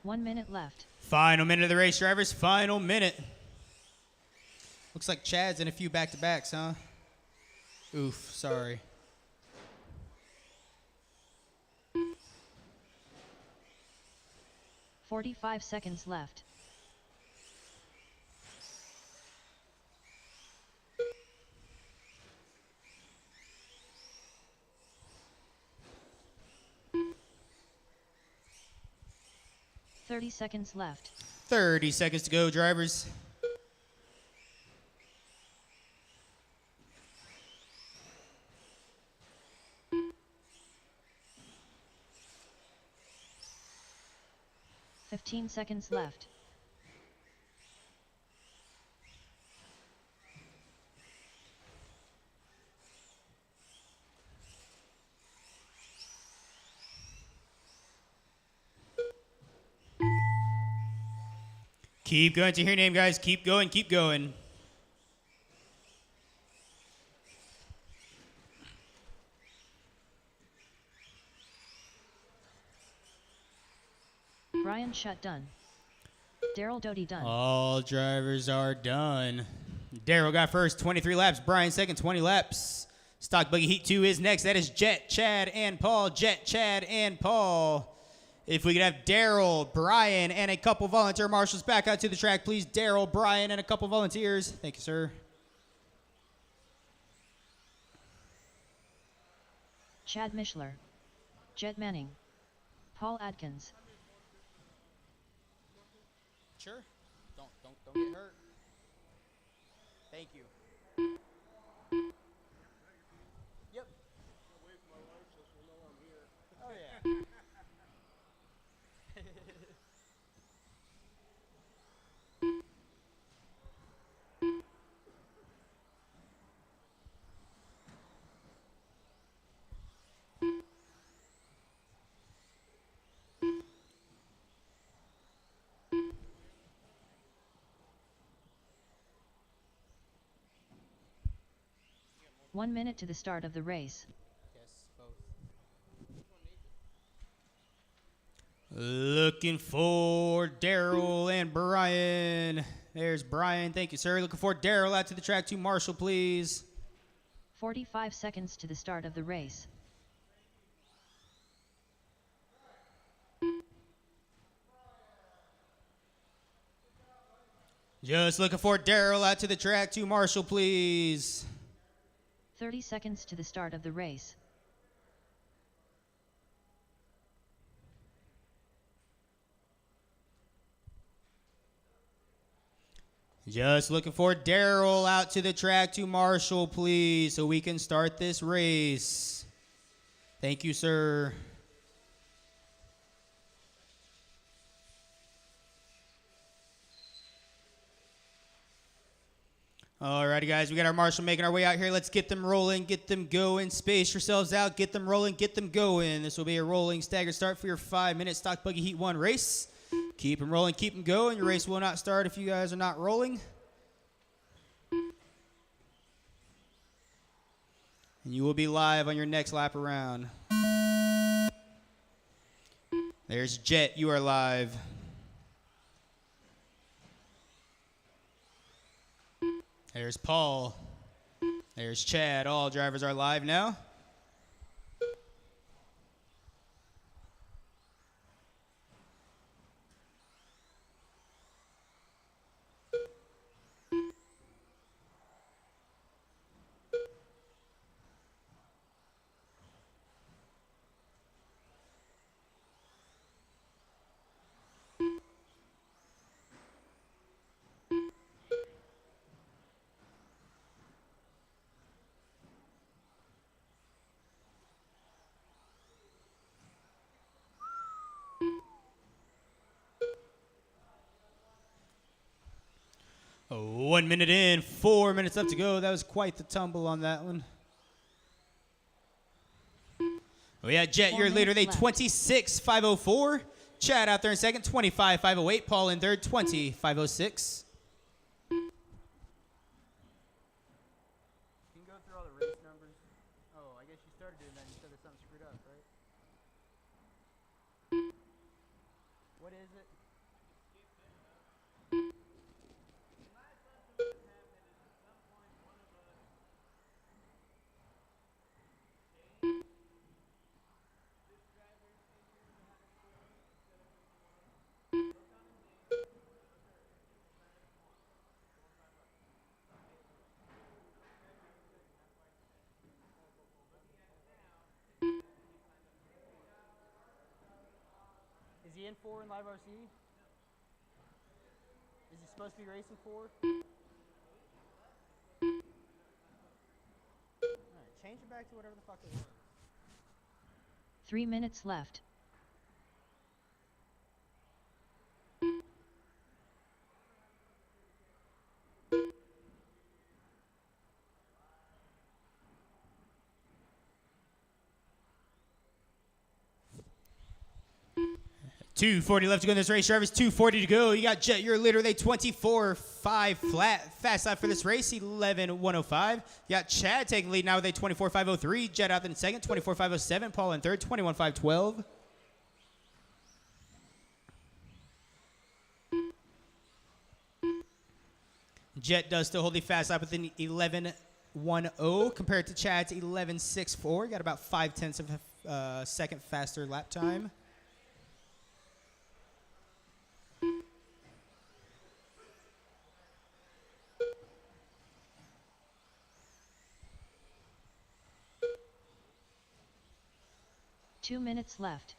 Speaker 2: One minute left.
Speaker 3: Final minute of the race, drivers. Final minute. Looks like Chad's in a few back-to-backs, huh? Oof, sorry.
Speaker 2: $45 seconds left. $30 seconds left.
Speaker 3: 30 seconds to go, drivers.
Speaker 2: $15 seconds left.
Speaker 3: Keep going to your name, guys. Keep going, keep going.
Speaker 2: Brian Shutt done. Daryl Doty done.
Speaker 3: All drivers are done. Daryl got first, 23 laps. Brian second, 20 laps. Stock Buggy Heat 2 is next. That is Jet, Chad, and Paul. Jet, Chad, and Paul. If we could have Daryl, Brian, and a couple volunteer marshals back out to the track, please. Daryl, Brian, and a couple volunteers. Thank you, sir.
Speaker 2: Chad Mishler. Jet Manning. Paul Adkins.
Speaker 3: Sure. Don't get hurt. Thank you.
Speaker 2: 1 minute to the start of the race.
Speaker 3: Yes, both. Looking for Daryl and Brian. There's Brian. Thank you, sir. Looking for Daryl out to the track to Marshall, please.
Speaker 2: 45 seconds to the start of the race.
Speaker 3: Just looking for Daryl out to the track to Marshall, please.
Speaker 2: 30 seconds to the start of the race.
Speaker 3: Just looking for Daryl out to the track to Marshall, please, so we can start this race. Thank you, sir. Alrighty, guys, we got our Marshall making our way out here. Let's get them rolling, get them going. Space yourselves out, get them rolling, get them going. This will be a rolling staggered start for your 5-minute Stock Buggy Heat 1 race. Keep them rolling, keep them going. Your race will not start if you guys are not rolling. And you will be live on your next lap around. There's Jet, you are live. There's Paul. There's Chad. All drivers are live now. Oh, 1 minute in, 4 minutes left to go. That was quite the tumble on that one. Oh yeah, Jet,
Speaker 2: 4
Speaker 3: your leader. They
Speaker 2: minutes left.
Speaker 3: 26.504. Chad out there in second, 25.508. Paul in third, 20.506.
Speaker 1: You can go through all the race numbers. Oh, I guess you started doing that and you said there's something screwed up, right? What is it? Is he in 4 in Live RC? Is he supposed to be racing 4? Alright, change it back to whatever the fuck it was.
Speaker 2: 3 minutes left.
Speaker 3: .240 left to go in this race, drivers. 2:40 to go. You got Jet, your leader. They 24.5 flat. Fast lap for this race, 11.105. You got Chad taking lead now with a 24.503. Jet out in second, 24.507. Paul in third, 21.512. Jet does still hold the fast lap with an 11.10 compared to Chad's 11.64. Got about 0.5 of a second faster lap time.
Speaker 2: Two minutes left.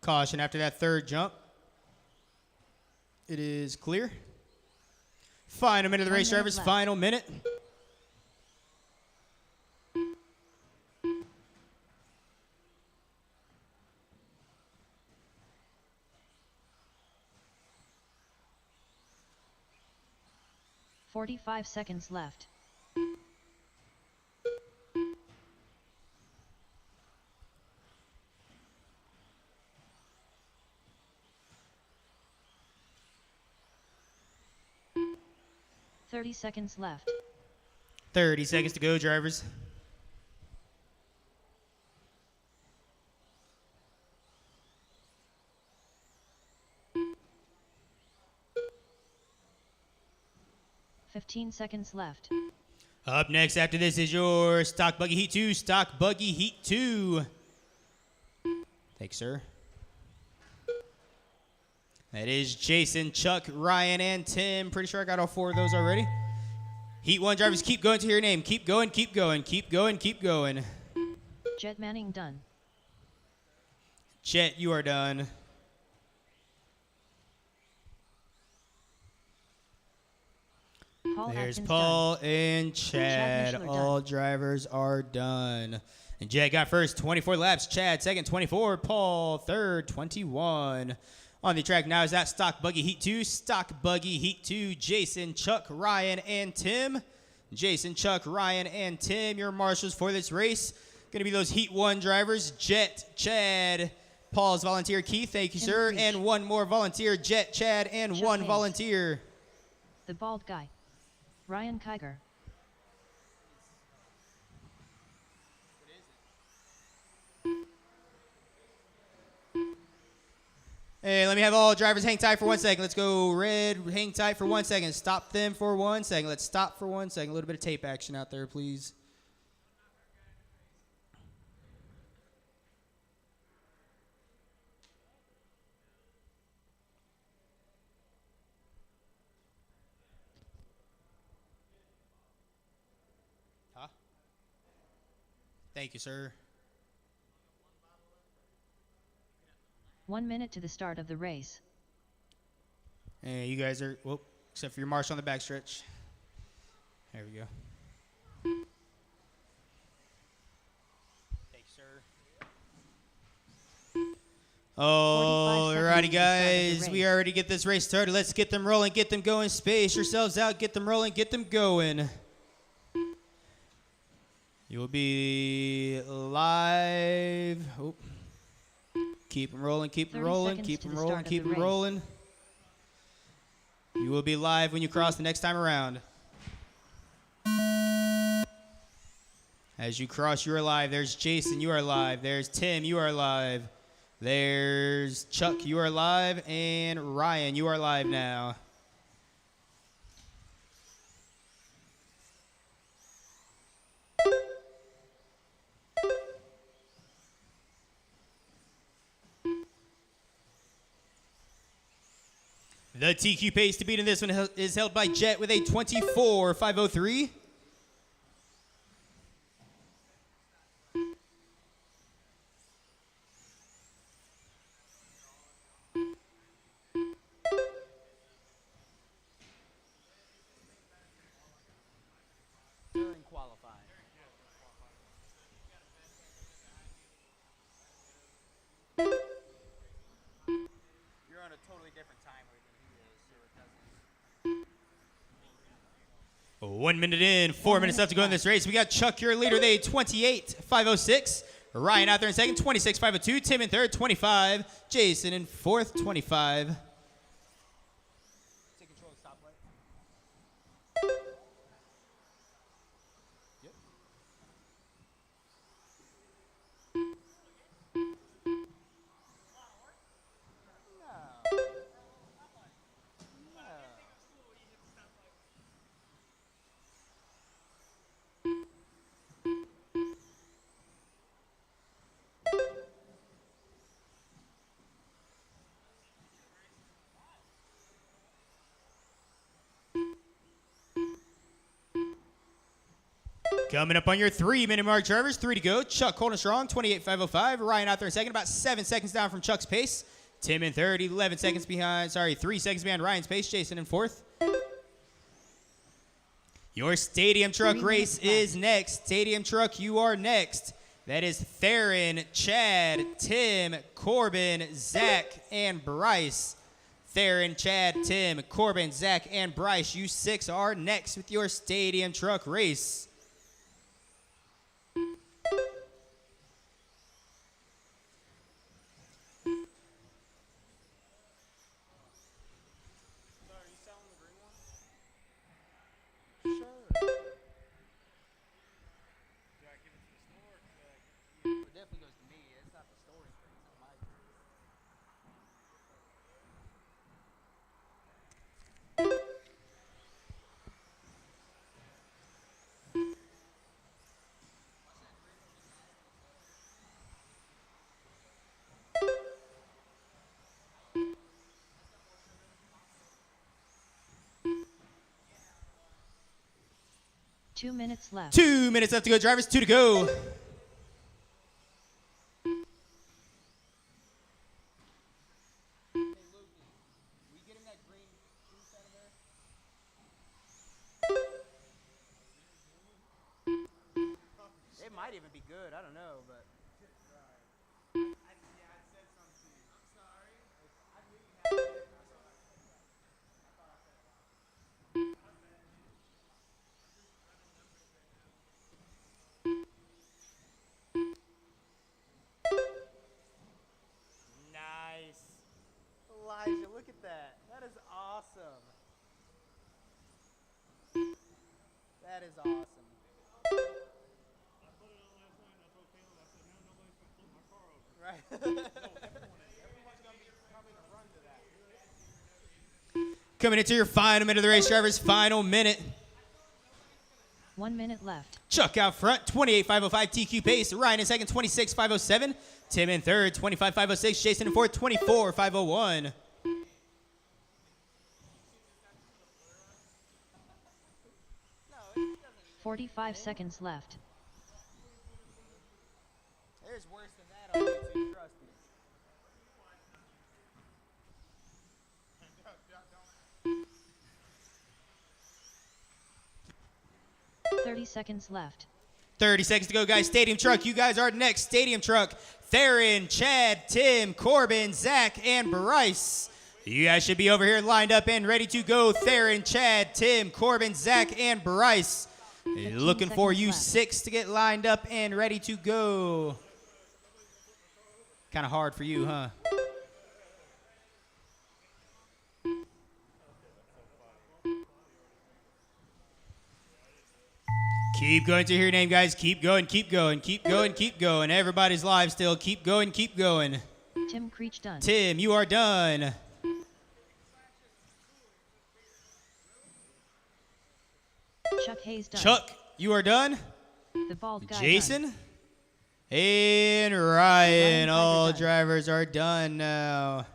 Speaker 3: caution after that third jump. It is clear. Final minute of the
Speaker 2: 1
Speaker 3: race,
Speaker 2: minute
Speaker 3: drivers.
Speaker 2: left.
Speaker 3: Final minute.
Speaker 2: "45 seconds left. "30 seconds left.
Speaker 3: 30 seconds to go, drivers.
Speaker 2: "15 seconds left.
Speaker 3: Up next after this is your Stock Buggy Heat 2. Stock Buggy Heat 2. Thanks, sir. That is Jason, Chuck, Ryan, and Tim. Pretty sure I got all 4 of those already. Heat 1 drivers, keep going to your name. Keep going, keep going, keep going, keep going.
Speaker 2: Jet Manning done.
Speaker 3: Jet, you are done.
Speaker 2: Paul
Speaker 3: There's
Speaker 2: Atkins
Speaker 3: Paul
Speaker 2: done.
Speaker 3: and Chad.
Speaker 2: Chad Mishler
Speaker 3: All
Speaker 2: done.
Speaker 3: drivers are done. And Jet got first, 24 laps. Chad second, 24. Paul third, 21. On the track now is that Stock Buggy Heat 2. Stock Buggy Heat 2. Jason, Chuck, Ryan, and Tim. Jason, Chuck, Ryan, and Tim, your marshals for this race. Going to be those Heat 1 drivers. Jet, Chad, Paul's volunteer, Keith. Thank you, sir.
Speaker 2: Reach.
Speaker 3: And one more volunteer. Jet, Chad, and
Speaker 2: Chuck
Speaker 3: one
Speaker 2: Hayes.
Speaker 3: volunteer.
Speaker 2: The bald guy. Ryan Kiger.
Speaker 3: Hey, let me have all drivers hang tight for 1 second. Let's go red, hang tight for 1 second. Stop them for 1 second. Let's stop for 1 second. A little bit of tape action out there, please. Huh? Thank you, sir.
Speaker 2: 1 minute to the start of the race.
Speaker 3: And you guys are, whoop, except for your marshal on the backstretch. There we go. Thank you, sir.
Speaker 2: 45
Speaker 3: Alrighty,
Speaker 2: seconds to the start of the
Speaker 3: guys. We
Speaker 2: race.
Speaker 3: already get this race started. Let's get them rolling, get them going. Space yourselves out, get them rolling, get them going. You will be live. Oh. Keep them rolling, keep them
Speaker 2: 30
Speaker 3: rolling,
Speaker 2: seconds
Speaker 3: keep
Speaker 2: to
Speaker 3: them
Speaker 2: the
Speaker 3: rolling,
Speaker 2: start of
Speaker 3: keep
Speaker 2: the
Speaker 3: them
Speaker 2: race.
Speaker 3: rolling. You will be live when you cross the next time around. As you cross, you are live. There's Jason, you are live. There's Tim, you are live. There's Chuck, you are live. And Ryan, you are live now. The TQ pace to beat in this one is held by Jet with a 24.503.
Speaker 1: During qualifying. You're on a totally different timer than he is, so it doesn't.
Speaker 3: 1 minute in, 4 minutes left to go in this race. We got Chuck, your leader, they 28.506. Ryan out there in second, 26.502. Tim in third, 25. Jason in fourth, 25.
Speaker 1: Take control of the stoplight. Yep. No. No.
Speaker 3: Coming up on your 3-minute mark, drivers. 3 to go. Chuck holding strong, 28.505. Ryan out there in second, about 7 seconds down from Chuck's pace. Tim in third, 11 seconds behind. Sorry, 3 seconds behind Ryan's pace. Jason in fourth. Your stadium truck race is next. Stadium truck, you are next. That is Theron, Chad, Tim, Corbin, Zach, and Bryce. Theron, Chad, Tim, Corbin, Zach, and Bryce. You 6 are next with your stadium truck race.
Speaker 2: Two minutes left.
Speaker 3: 2 minutes left to go, drivers. 2 to go.
Speaker 1: It might even be good. I don't know, but. Nice. Elijah, look at that. That is awesome. That is awesome. Right. Everyone's going to be coming to run to that.
Speaker 3: Coming into your final minute of the race, drivers. Final minute.
Speaker 2: 1 minute left.
Speaker 3: Chuck out front, 28.505 TQ pace. Ryan in second, 26.507. Tim in third, 25.506. Jason in fourth, 24.501.
Speaker 2: 45 seconds left.
Speaker 1: There's worse than that on YouTube, trust me.
Speaker 2: 30 seconds left.
Speaker 3: 30 seconds to go, guys. Stadium truck, you guys are next. Stadium truck, Theron, Chad, Tim, Corbin, Zach, and Bryce. You guys should be over here lined up and ready to go. Theron, Chad, Tim, Corbin, Zach, and Bryce. Looking for you
Speaker 2: left.
Speaker 3: 6 to get lined up and ready to go. Kind of hard for you, huh? Keep going to your name, guys. Keep going, keep going, keep going, keep going. Everybody's live still. Keep going, keep going.
Speaker 2: Tim Creech done.
Speaker 3: Tim, you are done.
Speaker 2: Chuck Hayes done.
Speaker 3: Chuck, you are done.
Speaker 2: The bald guy
Speaker 3: Jason
Speaker 2: done.
Speaker 3: and Ryan.
Speaker 2: Ryan
Speaker 3: All
Speaker 2: done.
Speaker 3: drivers are done now.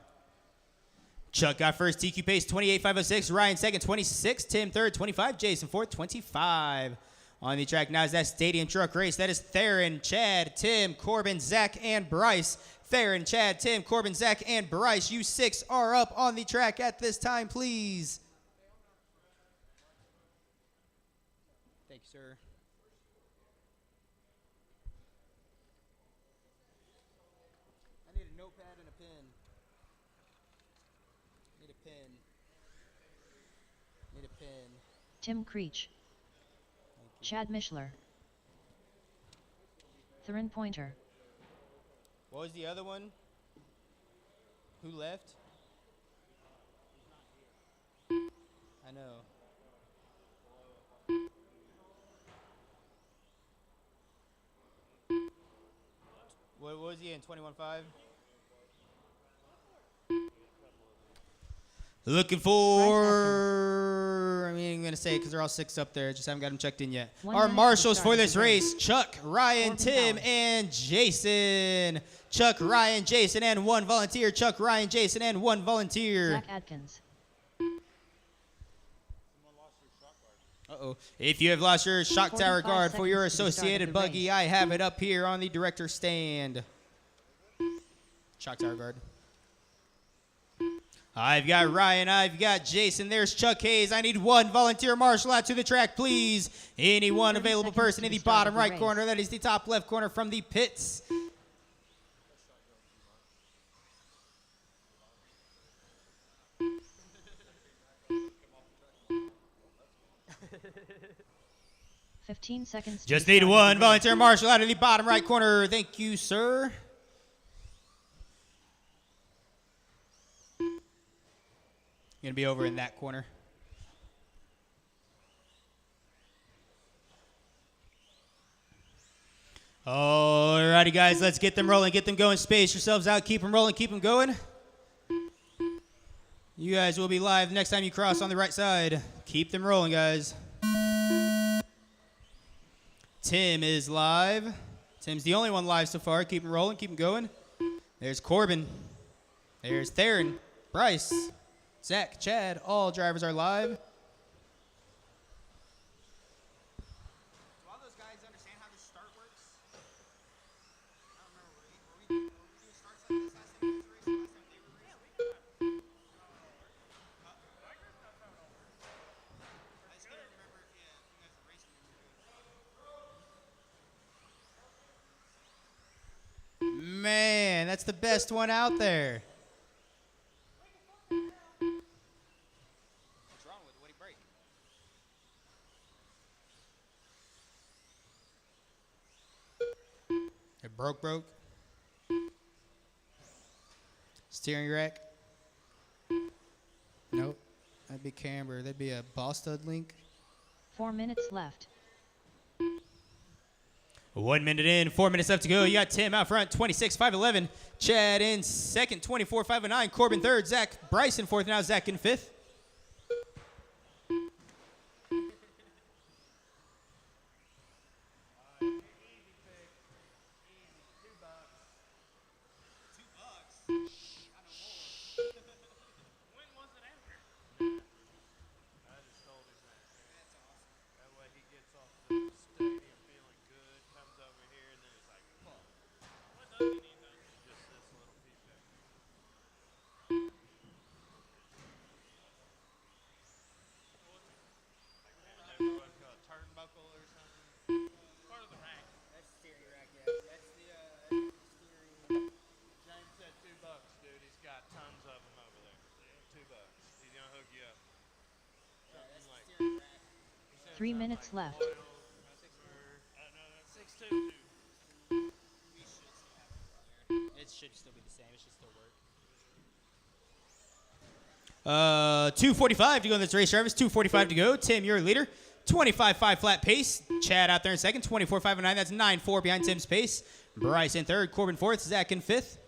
Speaker 3: Chuck got first, TQ pace 28.506. Ryan second, 26. Tim third, 25. Jason fourth, 25. On the track now is that stadium truck race. That is Theron, Chad, Tim, Corbin, Zach, and Bryce. Theron, Chad, Tim, Corbin, Zach, and Bryce. You 6 are up on the track at this time, please. Thank you, sir.
Speaker 1: I need a notepad and a pen. Need a pen. Need a pen.
Speaker 2: Tim Creech. Chad Mishler. Theron Pointer.
Speaker 3: What was the other one? Who left? I know. What was he in 21.5? Looking for, I'm going to say it because they're all 6 up there. Just haven't got them checked in yet.
Speaker 2: 1
Speaker 3: Our
Speaker 2: minute to
Speaker 3: marshals
Speaker 2: start
Speaker 3: for
Speaker 2: the
Speaker 3: this
Speaker 2: race.
Speaker 3: race, Chuck, Ryan,
Speaker 2: Corbin
Speaker 3: Tim,
Speaker 2: Bauer.
Speaker 3: and Jason. Chuck, Ryan, Jason, and 1 volunteer. Chuck, Ryan, Jason, and 1 volunteer.
Speaker 2: Zach Adkins.
Speaker 3: Uh-oh. If you have lost your shock tower
Speaker 2: 45
Speaker 3: guard for your
Speaker 2: seconds to the start of
Speaker 3: associated
Speaker 2: the
Speaker 3: buggy,
Speaker 2: race.
Speaker 3: I have it up here on the director stand. Shock tower guard. I've got Ryan. I've got Jason. There's Chuck Hayes. I need one volunteer marshal out to the track, please. Any one
Speaker 2: 30
Speaker 3: available
Speaker 2: seconds
Speaker 3: person
Speaker 2: to
Speaker 3: in
Speaker 2: the
Speaker 3: the
Speaker 2: start
Speaker 3: bottom
Speaker 2: of the
Speaker 3: right
Speaker 2: race.
Speaker 3: corner. That is the top left corner from the pits.
Speaker 2: Fifteen seconds. to
Speaker 3: Just
Speaker 2: the
Speaker 3: need
Speaker 2: start of
Speaker 3: one
Speaker 2: the race.
Speaker 3: volunteer marshal out of the bottom right corner. Thank you, sir. Gonna be over in that corner. Alrighty, guys, let's get them rolling, get them going. Space yourselves out, keep them rolling, keep them going. You guys will be live next time you cross on the right side. Keep them rolling, guys. Tim is live. Tim's the only one live so far. Keep them rolling, keep them going. There's Corbin. There's Theron, Bryce, Zach, Chad. All drivers are live. Do all those guys understand how this start works? I don't remember. Were we doing starts like this last time we were racing? Last time they were racing? I just couldn't remember if you guys were racing when we were doing it. Man, that's the best one out there. What's wrong with it? What'd he break? It broke. Steering rack. Nope. That'd be camber. That'd be a ball stud link.
Speaker 2: 4 minutes left.
Speaker 3: 1 minute in, 4 minutes left to go. You got Tim out front, 26.511. Chad in second, 24.509. Corbin third. Zach Bryson fourth. Now Zach in fifth.
Speaker 4: When was it after? I just told him that. That's awesome. That way he gets off the stadium feeling good, comes over here, and then it's like, fuck. What doesn't he know? Just this little piece back. Never what it's called, turnbuckle or something. Part of the rack.
Speaker 1: That's the steering rack, yeah. That's the steering.
Speaker 4: James said $2, dude. He's got tons of them over there. $2. He's gonna hook you up.
Speaker 1: Yeah, that's
Speaker 4: Something
Speaker 1: the
Speaker 4: like
Speaker 1: steering rack.
Speaker 4: he said
Speaker 2: 3
Speaker 4: something
Speaker 2: minutes
Speaker 4: like
Speaker 2: left.
Speaker 4: oil, customer. No, that's 622.
Speaker 1: We should still have it on there.
Speaker 3: It should still be the same. It should still work. 2:45 to go in this race, Travis. 2:45 to go. Tim, you're leader. 25.5 flat pace. Chad out there in second. 24.509. That's 9.4 behind Tim's pace. Bryce in third. Corbin fourth. Zach in fifth.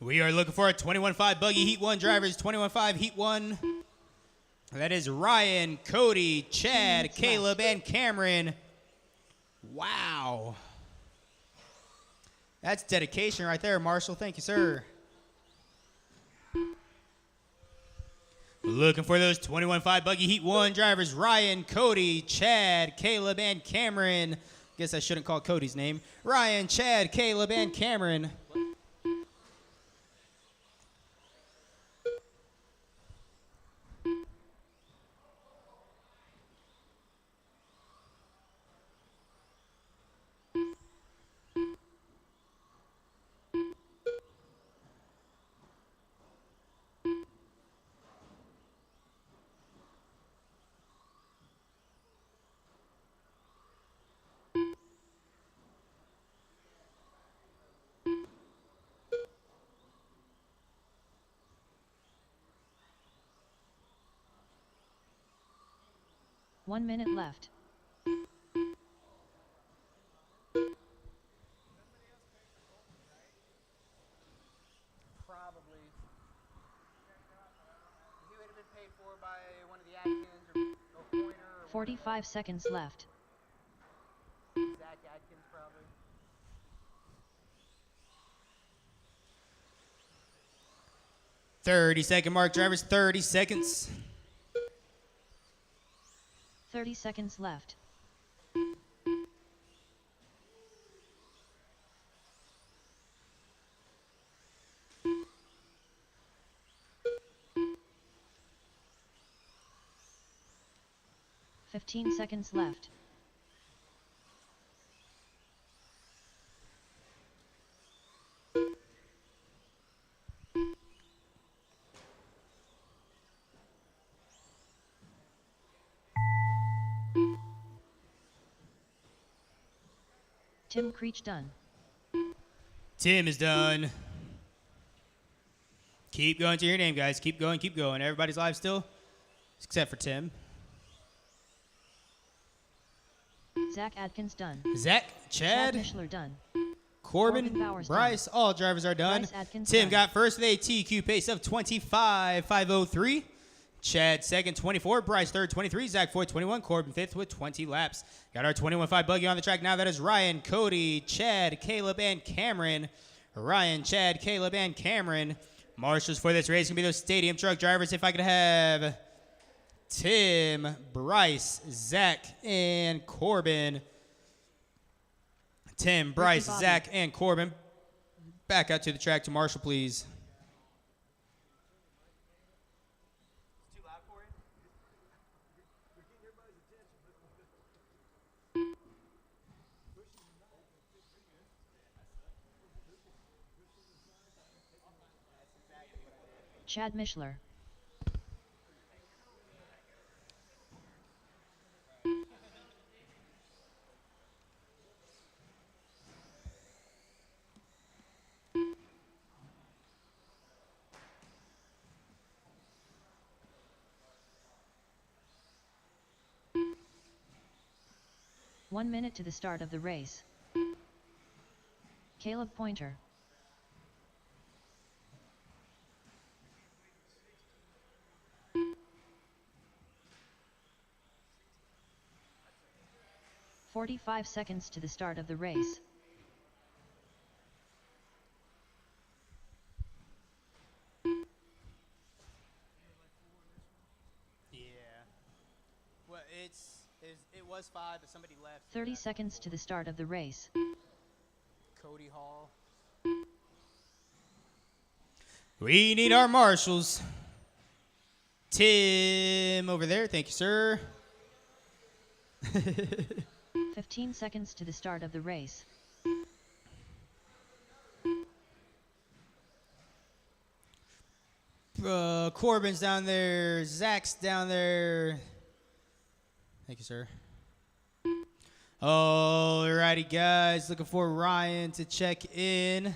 Speaker 3: We are looking for a 21.5 buggy Heat 1 drivers. 21.5 Heat 1. That is Ryan, Cody, Chad, Caleb, and Cameron. Wow. That's dedication right there, Marshall. Thank you, sir. Looking for those 21.5 buggy Heat 1 drivers. Ryan, Cody, Chad, Caleb, and Cameron. Guess I shouldn't call Cody's name. Ryan, Chad, Caleb, and Cameron.
Speaker 2: 1 minute left.
Speaker 1: Probably. He would have been paid for by one of the Atkins or Pointer or
Speaker 2: 45 seconds left.
Speaker 1: Zach Atkins probably.
Speaker 3: Thirty-second mark, drivers. 30 seconds.
Speaker 2: 30 seconds left. Fifteen seconds left. Tim Creech done.
Speaker 3: Tim is done. Keep going to your name, guys. Keep going, keep going. Everybody's live still, except for Tim.
Speaker 2: Zach Adkins done.
Speaker 3: Zach, Chad,
Speaker 2: Mishler done.
Speaker 3: Corbin,
Speaker 2: Bowers
Speaker 3: Bryce,
Speaker 2: done.
Speaker 3: all drivers are done.
Speaker 2: Bryce Adkins
Speaker 3: Tim
Speaker 2: done.
Speaker 3: got first with a TQ pace of 25.503. Chad second, 24. Bryce third, 23. Zach fourth, 21. Corbin fifth with 20 laps. Got our 21.5 buggy on the track now. That is Ryan, Cody, Chad, Caleb, and Cameron. Ryan, Chad, Caleb, and Cameron. Marshals for this race can be those stadium truck drivers. If I could have Tim, Bryce, Zach, and Corbin. Tim, Bryce,
Speaker 2: Bobby.
Speaker 3: Zach, and Corbin. Back out to the track to Marshall, please.
Speaker 1: Too loud for you?
Speaker 2: Chad Mishler. One minute to the start of the race. Caleb Pointer. "45 seconds to the start of the race.
Speaker 3: Yeah. Well, it was 5, but somebody left.
Speaker 2: 30 seconds to the start of the race.
Speaker 3: Cody Hall. We need our marshals. Tim over there. Thank you, sir.
Speaker 2: 15 seconds to the start of the race.
Speaker 3: Corbin's down there. Zach's down there. Thank you, sir. Alrighty, guys. Looking for Ryan to check in.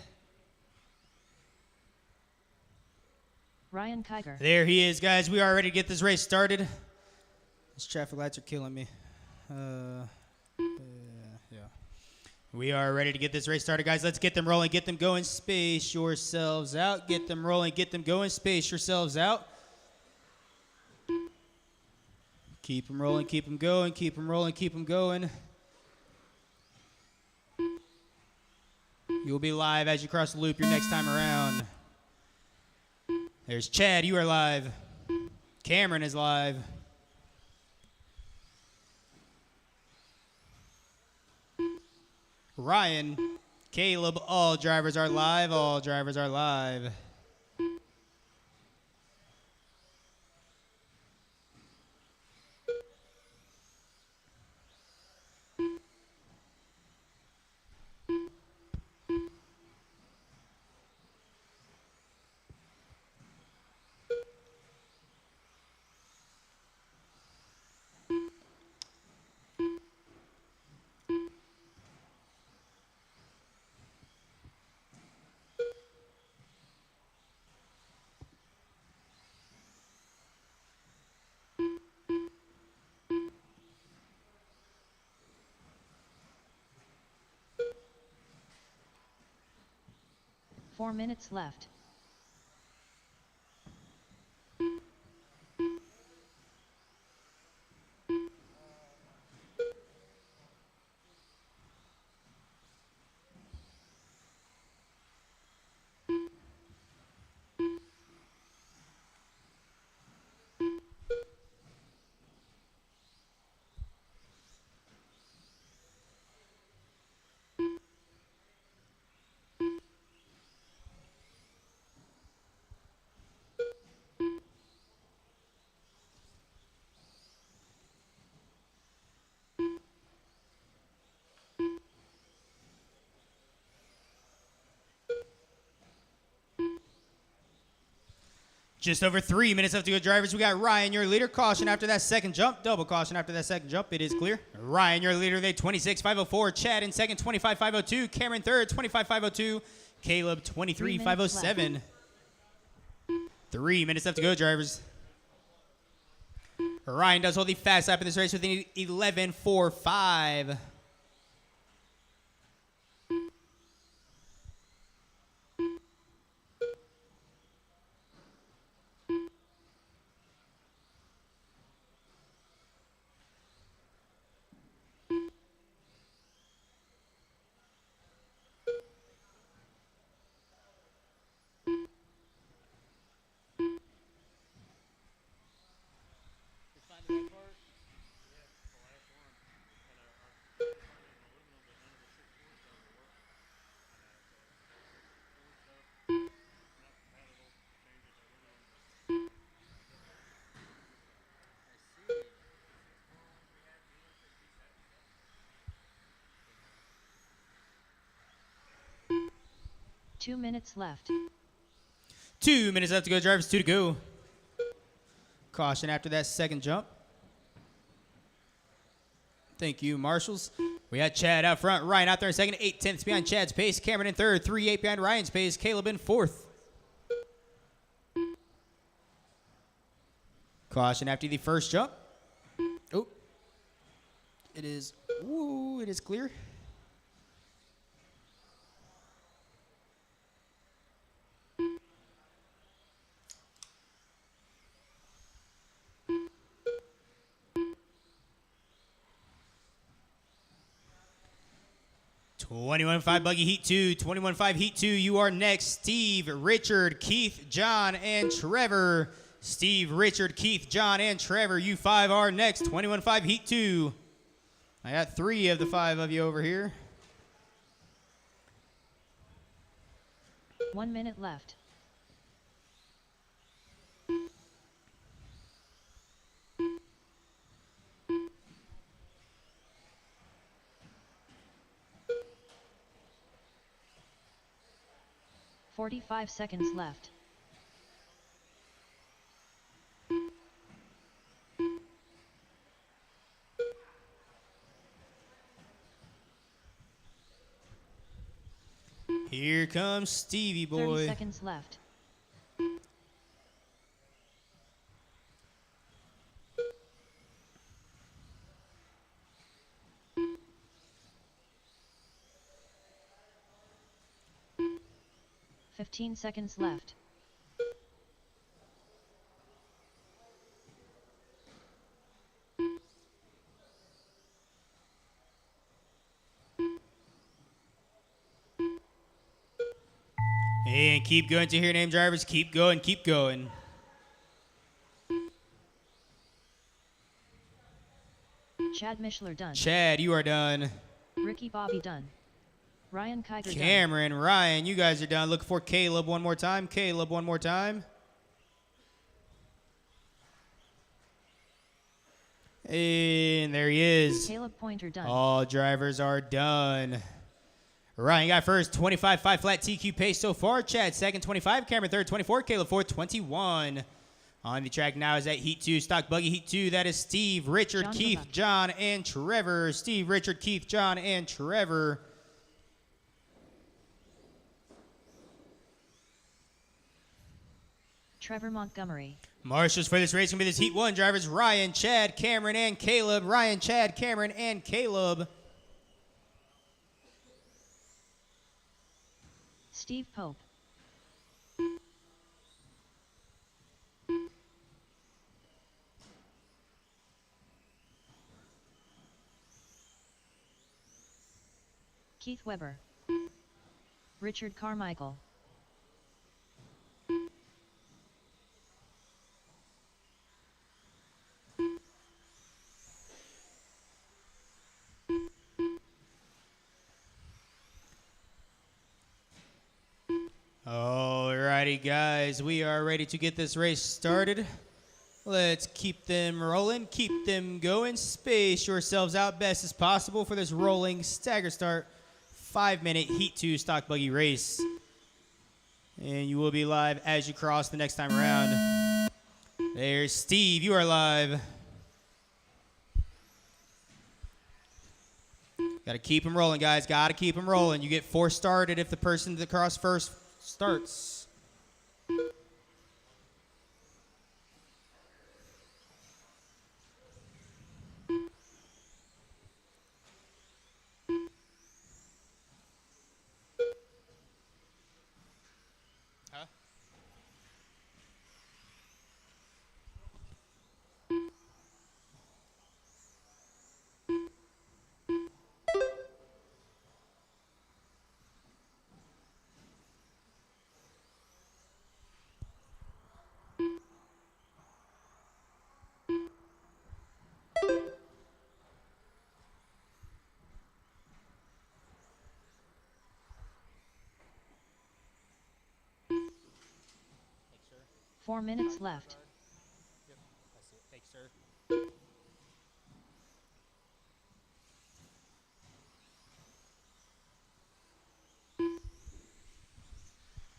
Speaker 2: Ryan Kiger.
Speaker 3: There he is, guys. We are ready to get this race started. These traffic lights are killing me. Yeah. We are ready to get this race started, guys. Let's get them rolling, get them going. Space yourselves out. Get them rolling, get them going. Space yourselves out. Keep them rolling, keep them going. Keep them rolling, keep them going. You'll be live as you cross the loop your next time around. There's Chad, you are live. Cameron is live. Ryan, Caleb, all drivers are live. All drivers are live.
Speaker 2: 4 minutes left.
Speaker 3: Just over 3 minutes left to go, drivers. We got Ryan, your leader. Caution after that second jump. Double caution after that second jump. It is clear. Ryan, your leader. They 26.504. Chad in second, 25.502. Cameron third, 25.502. Caleb, 23.507. 3 minutes left to go, drivers. Ryan does hold the fast lap in this race with an 11.45.
Speaker 2: Two minutes left.
Speaker 3: 2 minutes left to go, drivers. 2 to go. Caution after that second jump. Thank you, marshals. We had Chad out front, Ryan out there in second, 8/10 behind Chad's pace. Cameron in third, 3/8 behind Ryan's pace. Caleb in fourth. Caution after the first jump. Oh, it is clear. (21.5) Buggy Heat 2, 21.5 Heat 2. You are next. Steve, Richard, Keith, John, and Trevor. Steve, Richard, Keith, John, and Trevor. You 5 are next. 21.5 Heat 2. I got 3 of the 5 of you over here.
Speaker 2: 1 minute left. .45 seconds left.
Speaker 3: Here comes Stevie
Speaker 2: 30
Speaker 3: boy.
Speaker 2: seconds left. .15 seconds left.
Speaker 3: And keep going to your name, drivers. Keep going, keep going.
Speaker 2: Chad Mishler done.
Speaker 3: Chad, you are done.
Speaker 2: Ricky Bobby done. Ryan Kiger done.
Speaker 3: Cameron, Ryan, you guys are done. Look for Caleb one more time. Caleb one more time. And there he is.
Speaker 2: Caleb Pointer done.
Speaker 3: All drivers are done. Ryan got first, 25.5 flat TQ pace so far. Chad second, 25. Cameron third, 24. Caleb fourth, 21. On the track now is that Heat 2, Stock Buggy Heat 2. That is Steve, Richard,
Speaker 2: John
Speaker 3: Keith,
Speaker 2: Novak.
Speaker 3: John, and Trevor. Steve, Richard, Keith, John, and Trevor.
Speaker 2: Trevor Montgomery.
Speaker 3: Marshals for this race going to be this Heat 1 drivers. Ryan, Chad, Cameron, and Caleb. Ryan, Chad, Cameron, and Caleb.
Speaker 2: Steve Pope. Keith Weber, Richard Carmichael,
Speaker 3: Alrighty, guys, we are ready to get this race started. Let's keep them rolling, keep them going. Space yourselves out best as possible for this rolling stagger start 5-minute Heat 2 stock buggy race. And you will be live as you cross the next time around. There's Steve, you are live. Got to keep them rolling, guys. Got to keep them rolling. You get force started if the person that cross first starts. Huh?
Speaker 1: Thanks, sir.
Speaker 2: 4 minutes left.
Speaker 1: Yep, that's it. Thanks, sir.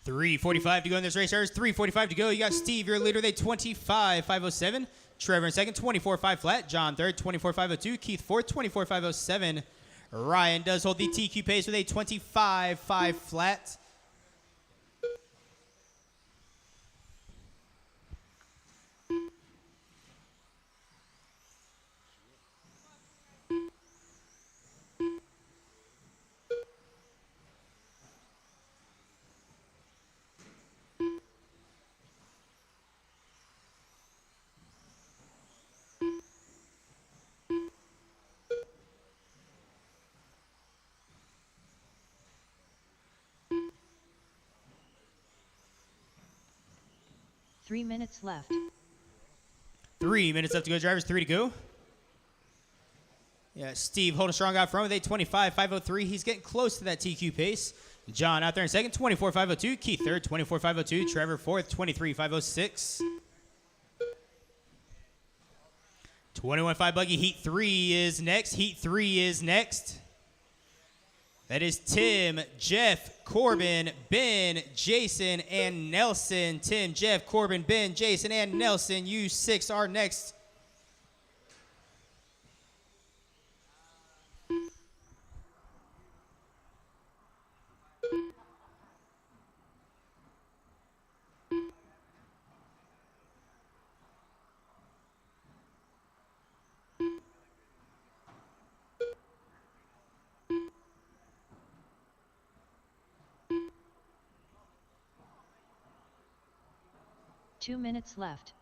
Speaker 3: 3:45 to go in this race. There's 3:45 to go. You got Steve, your leader, with a 25.507. Trevor in second, 24.5 flat. John third, 24.502. Keith fourth, 24.507. Ryan does hold the TQ pace with a 25.5 flat.
Speaker 2: Three minutes left.
Speaker 3: 3 minutes left to go, drivers. 3 to go. Yeah, Steve holding strong out front with a 25.503. He's getting close to that TQ pace. John out there in second, 24.502. Keith third, 24.502. Trevor fourth, 23.506. 21.5 buggy. Heat 3 is next. Heat 3 is next. That is Tim, Jeff, Corbin, Ben, Jason, and Nelson. Tim, Jeff, Corbin, Ben, Jason, and Nelson. You 6 are next.
Speaker 2: Two minutes left.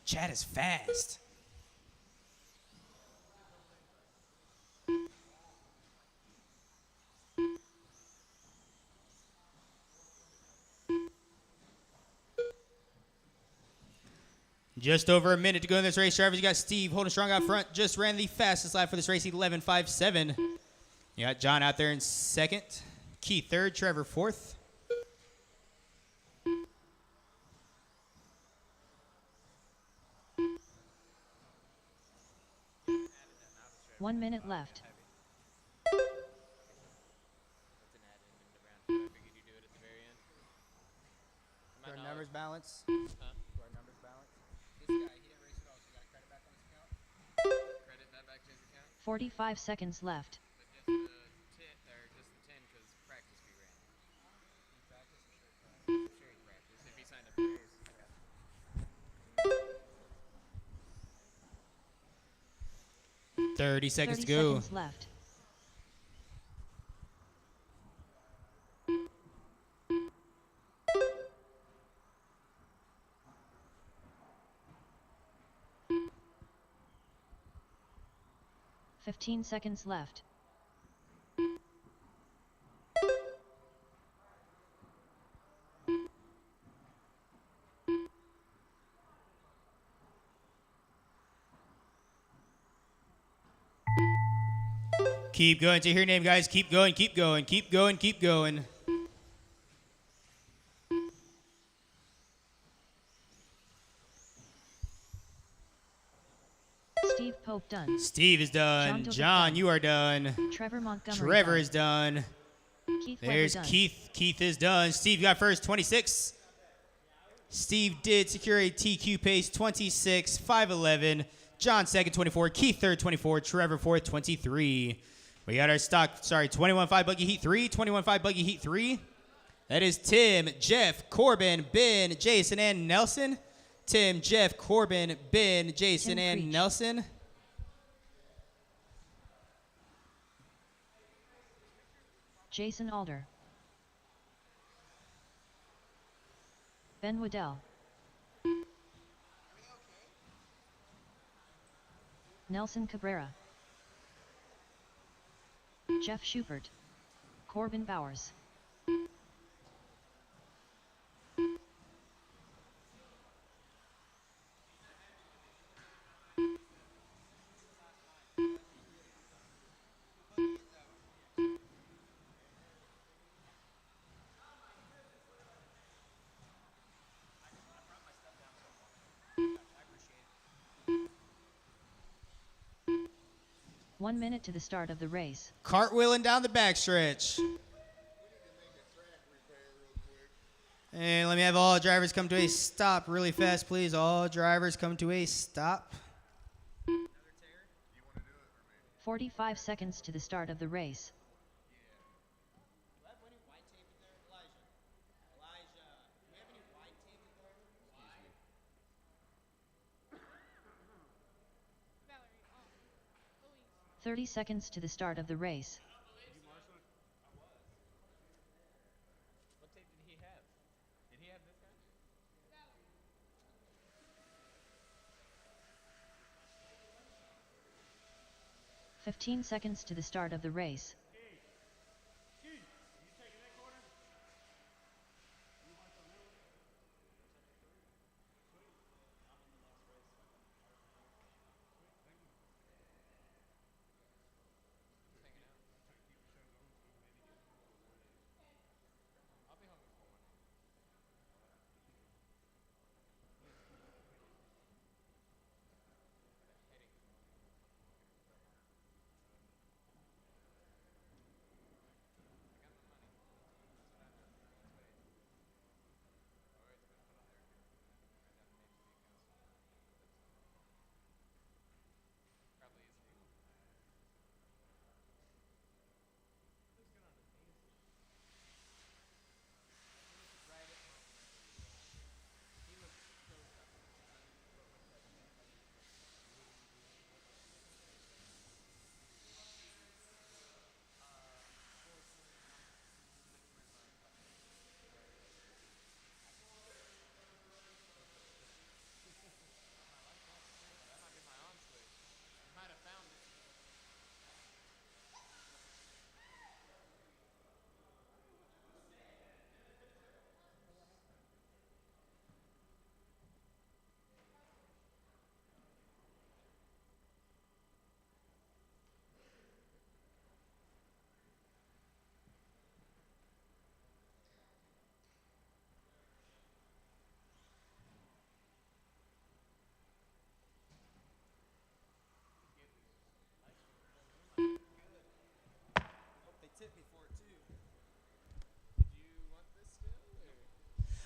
Speaker 3: Chad is fast. Just over a minute to go in this race, drivers. You got Steve holding strong out front. Just ran the fastest lap for this race, 11.57. You got John out there in second. Keith third. Trevor fourth.
Speaker 2: One minute left.
Speaker 1: Do our numbers balance?
Speaker 4: Huh?
Speaker 1: Do our numbers balance?
Speaker 4: This guy, he didn't race at all, so you got credit back on his account? Credit that back to his account?
Speaker 2: 45 seconds left.
Speaker 4: But just the 10, or just the 10 because practice we ran.
Speaker 1: You practice or straight practice?
Speaker 4: Sure he practiced. If he signed up for race.
Speaker 3: 30 seconds
Speaker 2: 30
Speaker 3: to go.
Speaker 2: seconds left. Fifteen seconds left.
Speaker 3: Keep going to your name, guys. Keep going, keep going, keep going, keep going.
Speaker 2: Steve Pope done.
Speaker 3: Steve is done.
Speaker 2: John
Speaker 3: John,
Speaker 2: done.
Speaker 3: you are done.
Speaker 2: Trevor Montgomery
Speaker 3: Trevor
Speaker 2: done.
Speaker 3: is done.
Speaker 2: Keith
Speaker 3: There's
Speaker 2: Weber done.
Speaker 3: Keith. Keith is done. Steve got first, 26. Steve did secure a TQ pace, 26, 5'11". John second, 24. Keith third, 24. Trevor fourth, 23. We got our stock, 21.5 buggy heat 3, 21.5 buggy heat 3. That is Tim, Jeff, Corbin, Ben, Jason, and Nelson. Tim, Jeff, Corbin, Ben, Jason,
Speaker 2: Tim
Speaker 3: and
Speaker 2: Creech.
Speaker 3: Nelson.
Speaker 2: Jason Alder. Ben Waddell. Nelson Cabrera. Jeff Schubert. Corbin Bowers. One minute to the start of the race.
Speaker 3: Cartwheeling down the backstretch. And let me have all drivers come to a stop really fast, please. All drivers come to a stop.
Speaker 2: 45 seconds to the start of the race.
Speaker 5: Valerie,
Speaker 2: 30 seconds to the start of the race.
Speaker 1: What tape did he have? Did he have this guy?
Speaker 2: 15 seconds to the start of the race.
Speaker 1: Might have found it.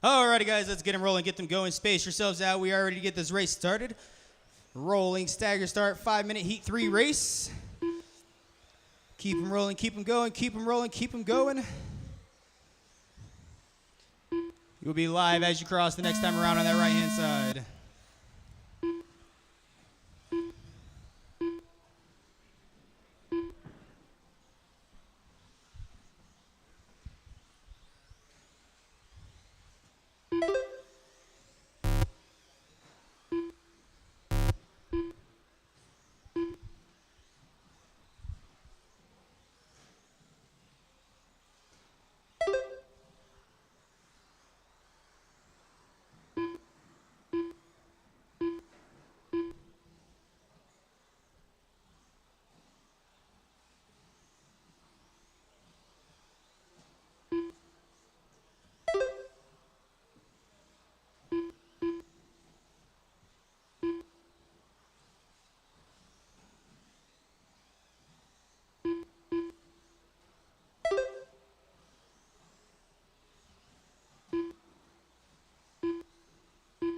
Speaker 3: Alrighty, guys, let's get them rolling, get them going. Space yourselves out. We are ready to get this race started. Rolling, stagger start, 5-minute heat 3 race. Keep them rolling, keep them going, keep them rolling, keep them going. You'll be live as you cross the next time around on that right-hand side.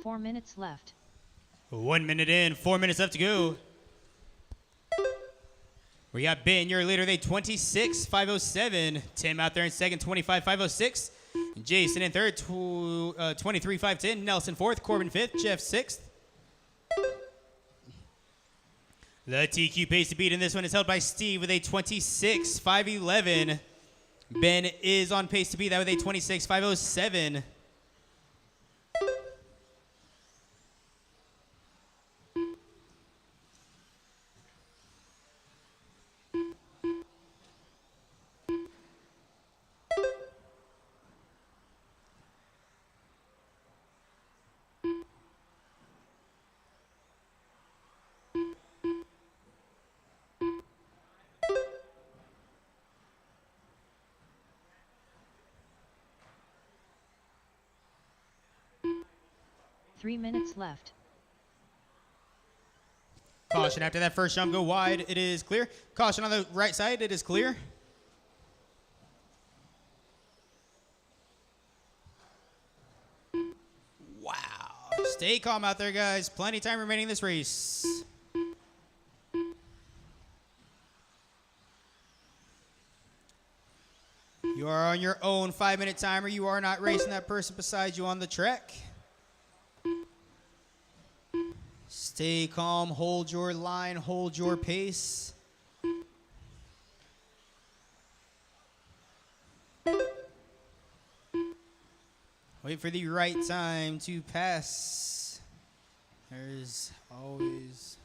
Speaker 2: 4 minutes left.
Speaker 3: 1 minute in, 4 minutes left to go. We got Ben, your leader, with a 26.507. Tim out there in second, 25.506. Jason in third, 23.510. Nelson fourth, Corbin fifth, Jeff sixth. The TQ pace to beat in this one is held by Steve with a 26.511. Ben is on pace to beat that with a 26.507.
Speaker 2: Three minutes left.
Speaker 3: Caution after that first jump, go wide, it is clear. Caution on the right side, it is clear. Wow. Stay calm out there, guys. Plenty of time remaining in this race. You are on your own 5-minute timer. You are not racing that person beside you on the track. Stay calm, hold your line, hold your pace. Wait for the right time to pass. There's always...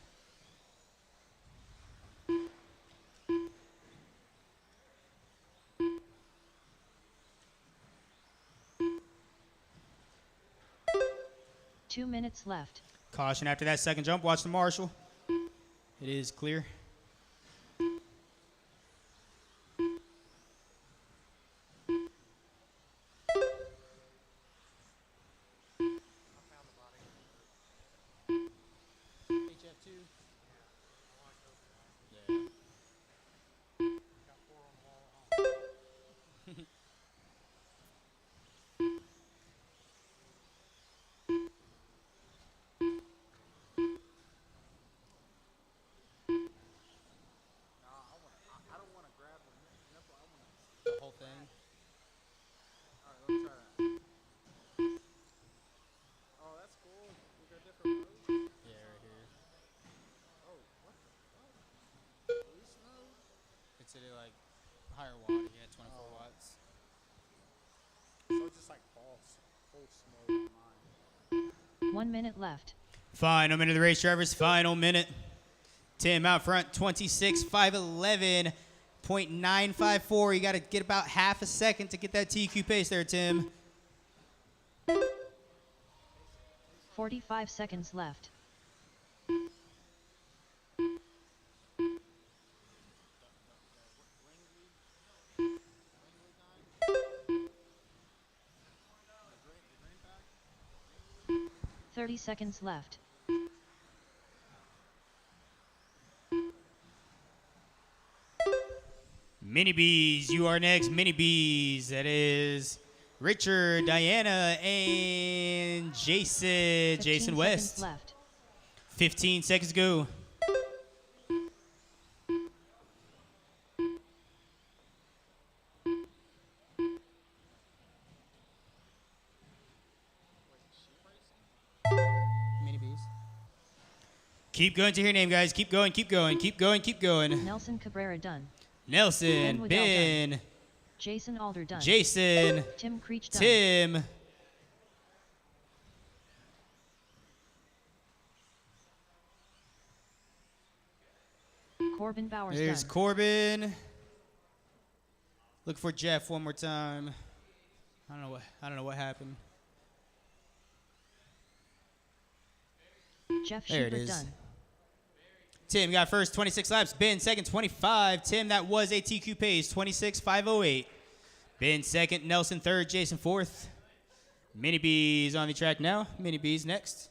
Speaker 2: Two minutes left.
Speaker 3: Caution after that second jump. Watch the marshal. It is clear. The whole thing.
Speaker 1: Alright, let's try that. Oh, that's cool. We got different modes.
Speaker 3: Yeah, right here.
Speaker 1: Oh, what the fuck? Boost mode?
Speaker 3: It's at like higher watt. Yeah, 24 watts.
Speaker 1: So it's just like full mode on mine.
Speaker 2: 1 minute left.
Speaker 3: Final minute of the race, drivers. Final minute. Tim out front, 26.511.954. You got to get about half a second to get that TQ pace there, Tim.
Speaker 2: 45 seconds left.
Speaker 1: The
Speaker 2: 30 seconds left.
Speaker 3: Mini Bees, you are next. Mini Bees. That is Richard, Diana, and Jason.
Speaker 2: 15
Speaker 3: Jason West.
Speaker 2: seconds left.
Speaker 3: 15 seconds to go. Mini Bees. Keep going to your name, guys. Keep going, keep going, keep going, keep going.
Speaker 2: Nelson Cabrera done.
Speaker 3: Nelson,
Speaker 2: Waddell
Speaker 3: Ben,
Speaker 2: Jason Alder done.
Speaker 3: Jason,
Speaker 2: Tim Creech done.
Speaker 3: Tim.
Speaker 2: Corbin Bowers
Speaker 3: There's
Speaker 2: done.
Speaker 3: Corbin. Look for Jeff one more time. I don't know what happened.
Speaker 2: Jeff
Speaker 3: There it
Speaker 2: Schubert
Speaker 3: is.
Speaker 2: done.
Speaker 3: Tim got first, 26 laps. Ben second, 25. Tim, that was a TQ pace, 26.508. Ben second, Nelson third, Jason fourth. Mini Bees on the track now. Mini Bees next.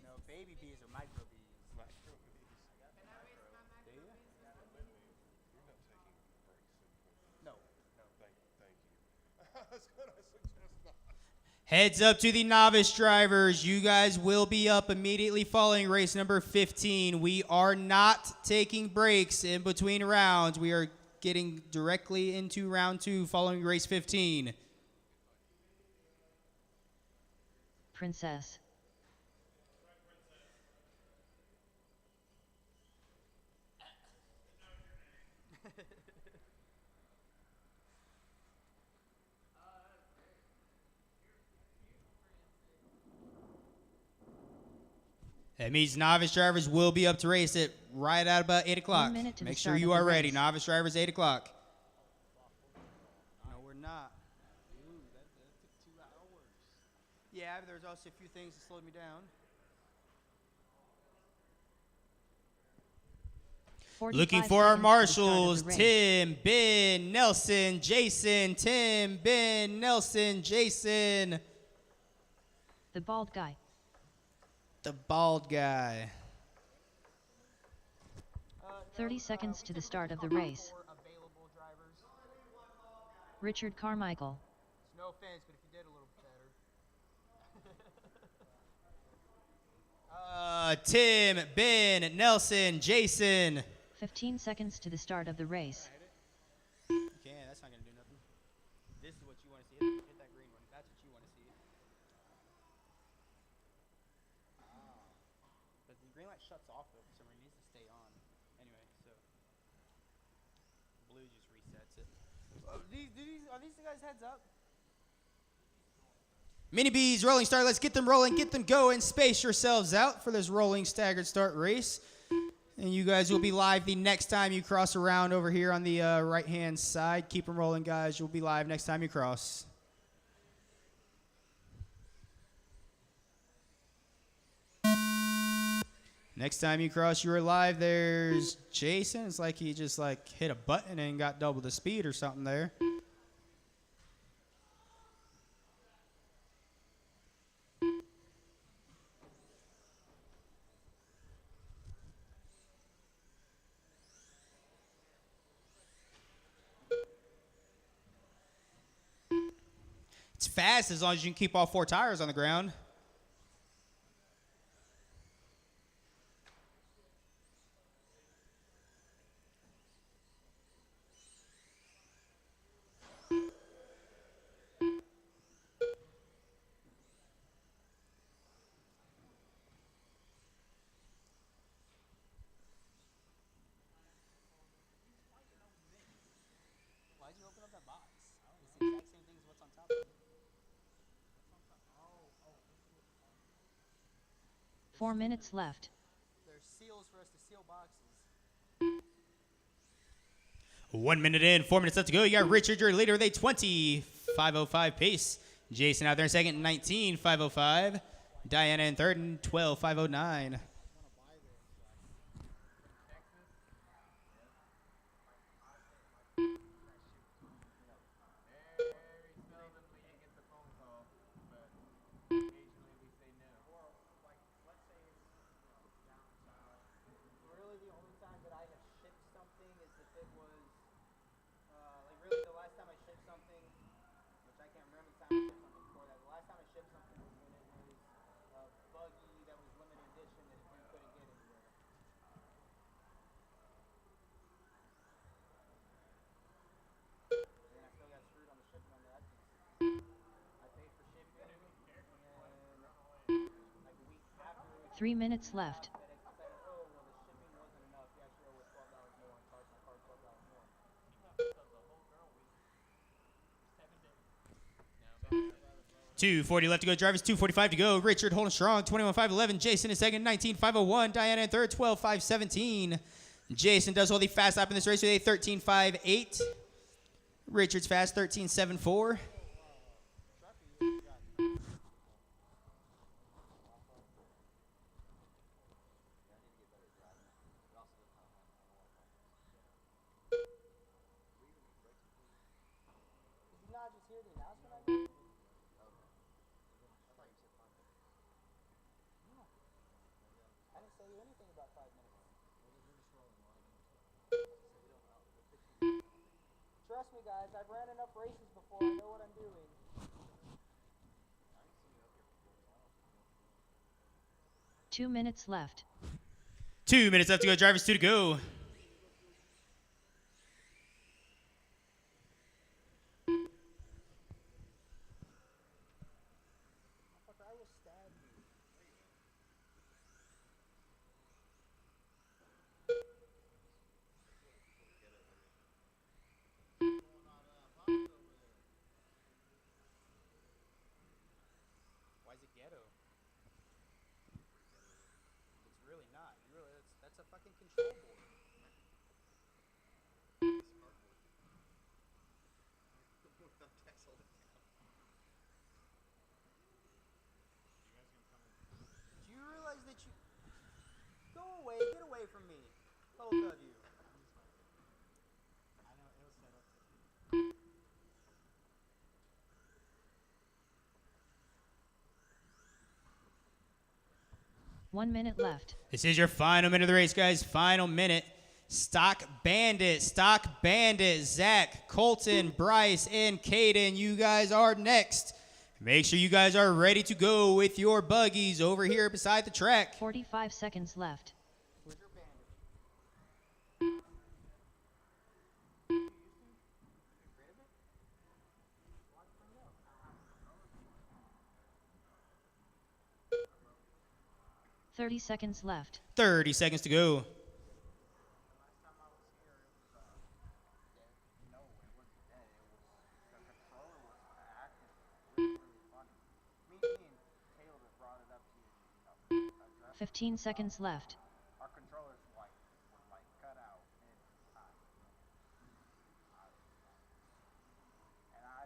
Speaker 1: No, baby bees are micro bees.
Speaker 3: Heads up to the novice drivers. You guys will be up immediately following race number 15. We are not taking breaks in between rounds. We are getting directly into round 2 following race 15.
Speaker 2: Princess.
Speaker 3: That means novice drivers will be up to race it right at about 8 o'clock.
Speaker 2: 1 minute to the
Speaker 3: Make sure
Speaker 2: start
Speaker 3: you
Speaker 2: of
Speaker 3: are
Speaker 2: the
Speaker 3: ready.
Speaker 2: race.
Speaker 3: Novice drivers, 8 o'clock. No, we're not.
Speaker 1: Ooh, that took 2 hours.
Speaker 3: Yeah, but there's also a few things that slowed me down.
Speaker 2: 45
Speaker 3: Looking for our
Speaker 2: seconds to the start of
Speaker 3: marshals,
Speaker 2: the race.
Speaker 3: Tim, Ben, Nelson, Jason. Tim, Ben, Nelson, Jason.
Speaker 2: The bald guy.
Speaker 3: The bald guy.
Speaker 2: 30 seconds to the start of the race.
Speaker 1: Available drivers.
Speaker 2: Richard Carmichael.
Speaker 1: No offense, but if you did a little better.
Speaker 3: Tim, Ben, Nelson, Jason.
Speaker 2: 15 seconds to the start of the race.
Speaker 3: You can, that's not going to do nothing. This is what you want to see. Hit that green one. That's what you want to see. But the green light shuts off though for some reason. It needs to stay on. Anyway, so blue just resets it. Are these guys heads up? Mini B's rolling start. Let's get them rolling, get them going. Space yourselves out for this rolling staggered start race. And you guys will be live the next time you cross around over here on the right-hand side. Keep them rolling, guys. You'll be live next time you cross. Next time you cross, you are live. There's Jason. It's like he just hit a button and got double the speed or something there. It's fast as long as you can keep all 4 tires on the ground.
Speaker 1: Why'd you open up that box? It's the exact same thing as what's on top of it.
Speaker 2: 4 minutes left.
Speaker 1: There's seals for us to seal boxes.
Speaker 3: 1 minute in, 4 minutes left to go. You got Richard, your leader, with a 20.505 pace. Jason out there in second, 19.505. Diana in third, and 12.509.
Speaker 1: Really, the only time that I have shipped something is if it was, really the last time I shipped something, which I can't remember the time I shipped something before that. The last time I shipped something was when it was a buggy that was limited edition that you couldn't get anywhere. And I still got screwed on the shipping on that. I paid for shipping, and then like a week after
Speaker 2: 3 minutes left.
Speaker 1: FedEx decided, oh, well, the shipping wasn't enough. You actually owe us $12 more and charge my card $12 more.
Speaker 3: 2:40 left to go, drivers. 2:45 to go. Richard holding strong. 21.511. Jason in second. 19.501. Diana in third. 12.517. Jason does hold the fast lap in this race with a 13.58. Richard's fast 13.74.
Speaker 1: Did you not just hear the announcement I made? I didn't tell you anything about 5 minutes. It's Trust me, guys. I've ran enough races before. I know what I'm doing.
Speaker 2: 2 minutes left.
Speaker 3: 2 minutes left to go. Drivers 2 to go.
Speaker 1: Motherfucker, I will stab you. Why is it ghetto? It's really not. You really, that's a fucking control board. Do you realize that you... Go away. Get away from me. Both of you. I know, it was set up to...
Speaker 2: 1 minute left.
Speaker 3: This is your final minute of the race, guys. Final minute. Stock Bandit, Zach, Colton, Bryce, and Caden. You guys are next. Make sure you guys are ready to go with your buggies over here beside the track.
Speaker 2: 45 seconds left.
Speaker 1: Where's your bandit?
Speaker 2: 30 seconds left.
Speaker 3: 30 seconds to go.
Speaker 1: Last time I was here, it was dead. No, it wasn't dead. It was the controller was acting really, really funny. Me and Caleb have brought it up to you. Address
Speaker 2: 15 seconds left.
Speaker 1: our controllers was cut out in time. And I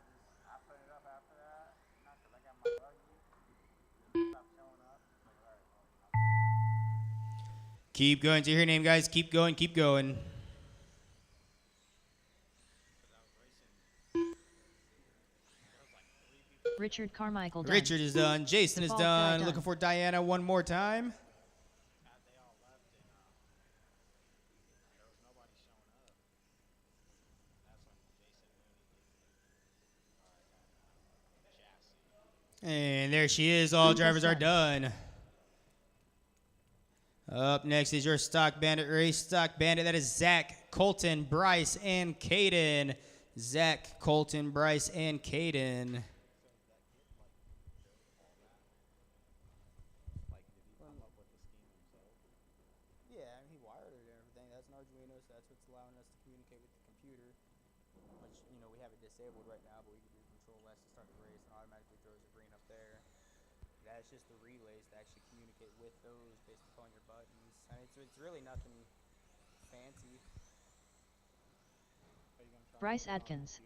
Speaker 1: put it up after that, not because I got my buggy. Stopped showing up. It's like, all right, well,
Speaker 3: Keep going to your name, guys. Keep going, keep going.
Speaker 2: Richard Carmichael done.
Speaker 3: Richard is done. Jason is
Speaker 2: Ball
Speaker 3: done.
Speaker 2: guy
Speaker 3: Looking
Speaker 2: done.
Speaker 3: for Diana one more time.
Speaker 1: they all left and there was nobody showing up. That's when Jason Mooney did
Speaker 3: And there she is. All drivers are
Speaker 2: done.
Speaker 3: done. Up next is your Stock Bandit race. Stock Bandit, that is Zach, Colton, Bryce, and Caden. Zach, Colton, Bryce, and Caden.
Speaker 1: Yeah, I mean, he wired it and everything. That's an Arduino, so that's what's allowing us to communicate with the computer. Which, you know, we have it disabled right now, but we can do control S to start the race and automatically throws a green up there. That's just the relays to actually communicate with those based upon your buttons. I mean, it's really nothing fancy.
Speaker 2: Bryce Adkins.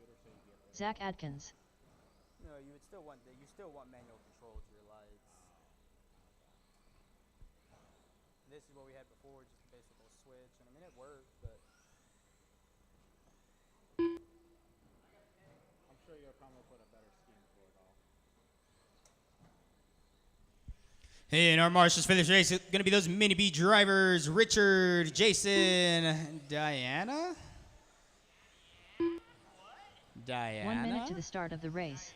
Speaker 2: Zach Adkins.
Speaker 1: You know, you still want manual control to your lights. This is what we had before, just a basic little switch, and I mean it worked, but I'm sure you'll come up with a better scheme for it all.
Speaker 3: And our marshals for this race are going to be those Mini B drivers, Richard, Jason, Diana?
Speaker 2: 1 minute to the start of the race.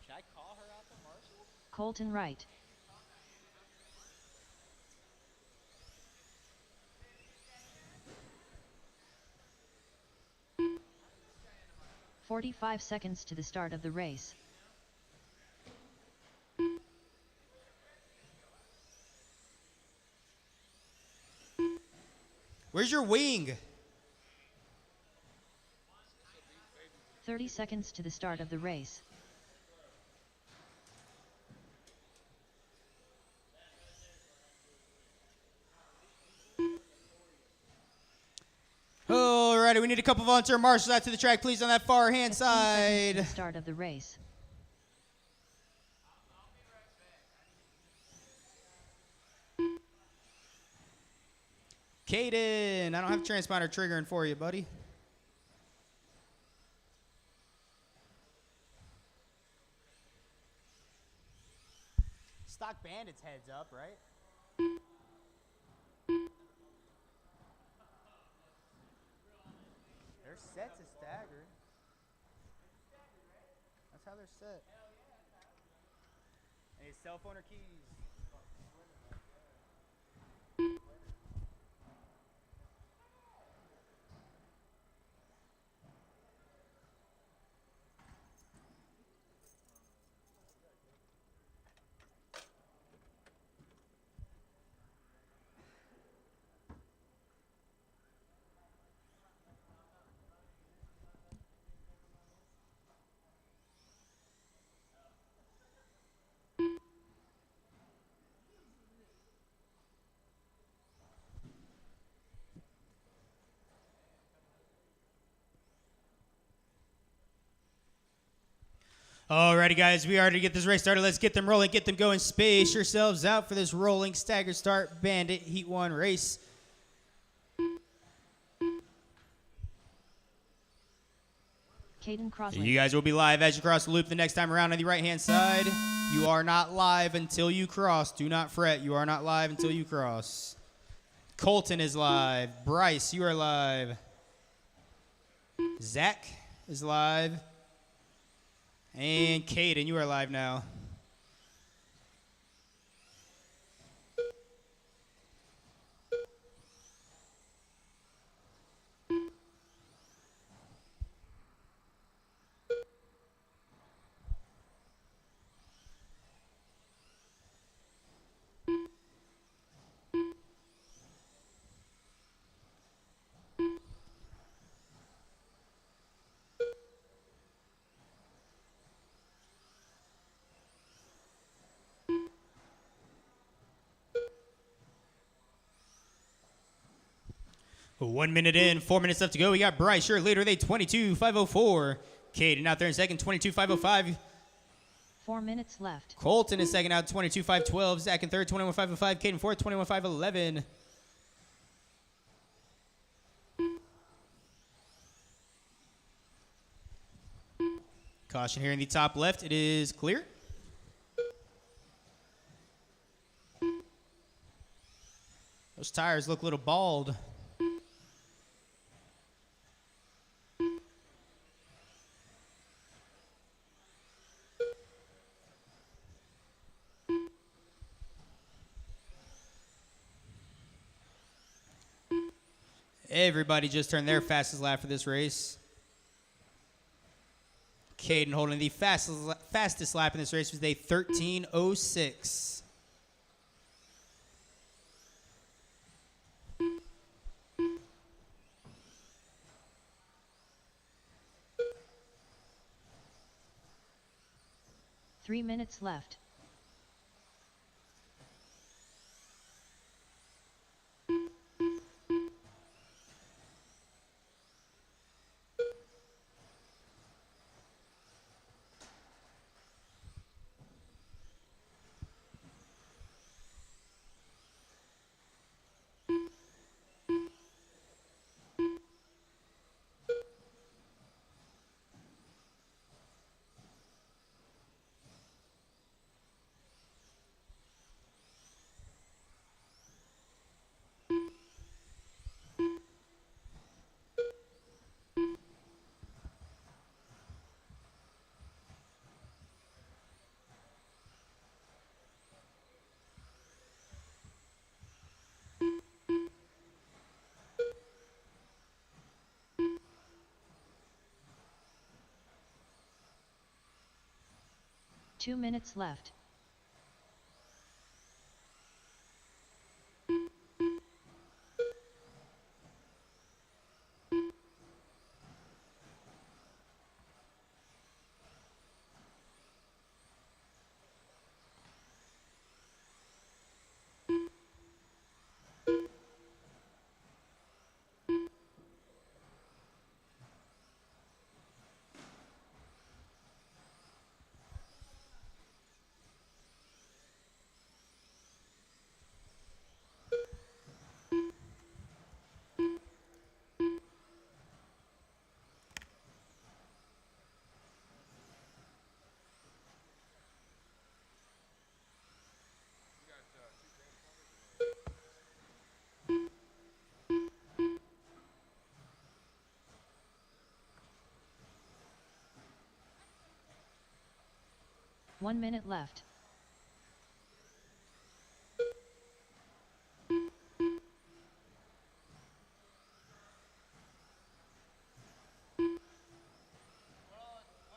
Speaker 1: Should I call her out the marshal?
Speaker 2: Colton Wright. "45 seconds to the start of the race.
Speaker 3: Where's your wing?
Speaker 2: 30 seconds to the start of the race.
Speaker 3: Alrighty, we need a couple volunteer marshals out to the track, please, on that far hand
Speaker 2: 15 seconds to
Speaker 3: side.
Speaker 2: the start of the race.
Speaker 3: Caden, I don't have a transponder triggering for you, buddy.
Speaker 1: Stock Bandit's heads up, right? They're
Speaker 3: set to staggered. That's how they're set. Any cell phone or keys? Alrighty, guys, we are to get this race started. Let's get them rolling, get them going. Space yourselves out for this rolling stagger start bandit Heat 1 race.
Speaker 2: Caden Crossley.
Speaker 3: You guys will be live as you cross the loop the next time around on the right-hand side. You are not live until you cross. Do not fret. You are not live until you cross. Colton is live. Bryce, you are live. Zach is live. And Caden, you are live now. One minute in, 4 minutes left to go. We got Bryce, your leader, they 22.504. Caden out there in second, 22.505.
Speaker 2: 4 minutes left.
Speaker 3: Colton is second out, 22.512. Zach in third, 21.505. Caden fourth, 21.511. Caution here in the top left. It is clear. Those tires look a little bald. Everybody just turned their fastest lap for this race. Caden holding the fastest lap in this race was a 13.06.
Speaker 2: Three minutes left. Two minutes left. 1 minute left.
Speaker 3: Would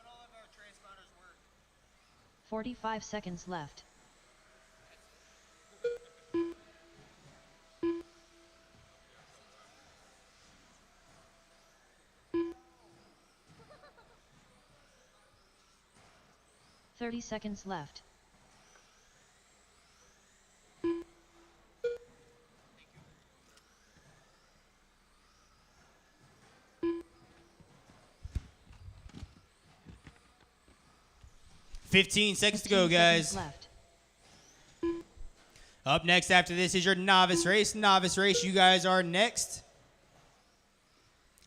Speaker 3: all of our transponders work?
Speaker 2: 45 seconds left. Thirty seconds left.
Speaker 3: Fifteen seconds to go,
Speaker 2: 15 seconds
Speaker 3: guys.
Speaker 2: left.
Speaker 3: Up next after this is your novice race. Novice race, you guys are next.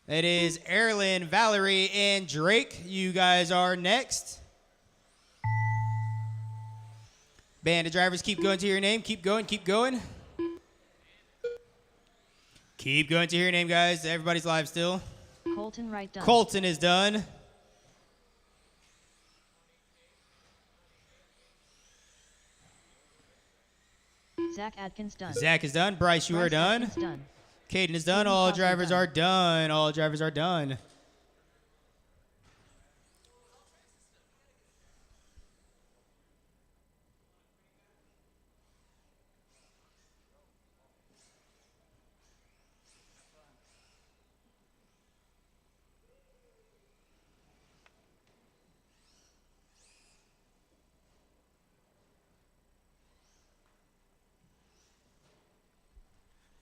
Speaker 3: It is Erlen, Valerie, and Drake. You guys are next. Bandit drivers, keep going to your name. Keep going, keep going. Keep going to your name, guys. Everybody's live still.
Speaker 2: Colton Wright done.
Speaker 3: Colton is done.
Speaker 2: Zach Adkins done.
Speaker 3: Zach is done. Bryce, you are
Speaker 2: Bryce
Speaker 3: done.
Speaker 2: Adkins done.
Speaker 3: Caden is done.
Speaker 2: Caden
Speaker 3: All
Speaker 2: Coffey
Speaker 3: drivers
Speaker 2: done.
Speaker 3: are done. All drivers are done.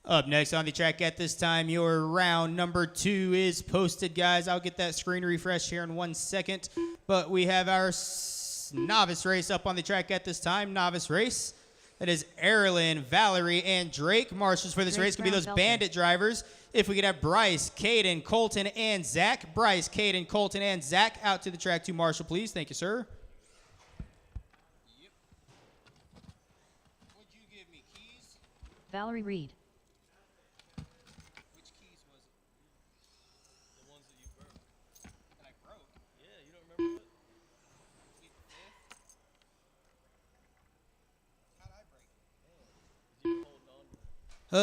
Speaker 3: Up next on the track at this time, your round number 2 is posted, guys. I'll get that screen refreshed here in 1 second. But we have our novice race up on the track at this time. Novice race. That is Erlen, Valerie, and Drake. Marshals for this
Speaker 2: Drake
Speaker 3: race can be those
Speaker 2: Brown
Speaker 3: bandit drivers. If we could have Bryce, Caden, Colton, and Zach. Bryce, Caden, Colton, and Zach out to the track to Marshall, please. Thank you, sir. Yep. Would you give me keys?
Speaker 2: Valerie Reed.
Speaker 3: Which keys was it?
Speaker 4: The ones that you broke.
Speaker 3: That I broke?
Speaker 4: Yeah, you don't remember it?
Speaker 3: Plead the fifth? How'd I break it?
Speaker 4: You were holding on to it.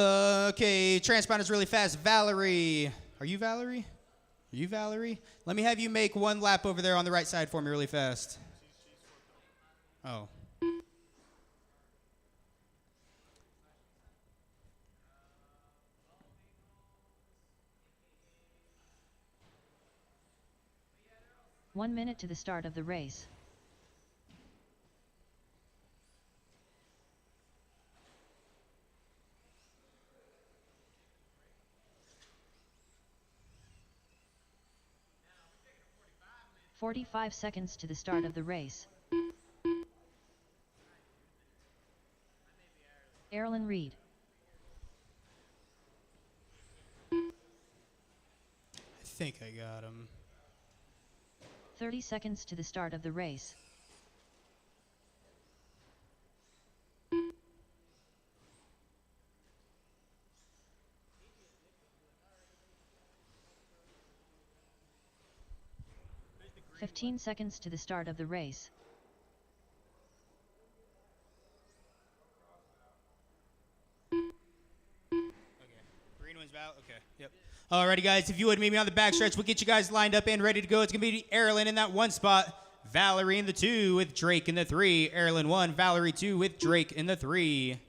Speaker 3: Okay, transponders really fast. Valerie. Are you Valerie? Are you Valerie? Let me have you make one lap over there on the right side for me really fast. Oh.
Speaker 2: One minute to the start of the race. "45 seconds to the start of the race. Erlen Reed.
Speaker 3: I think I got him.
Speaker 2: 30 seconds to the start of the race. "15 seconds to the start of the race.
Speaker 3: Green one's Val. Okay. Yep. Alrighty, guys. If you would meet me on the backstretch, we'll get you guys lined up and ready to go. It's gonna be Erlen in that 1 spot, Valerie in the 2 with Drake in the 3. Erlen 1, Valerie 2 with Drake in the 3.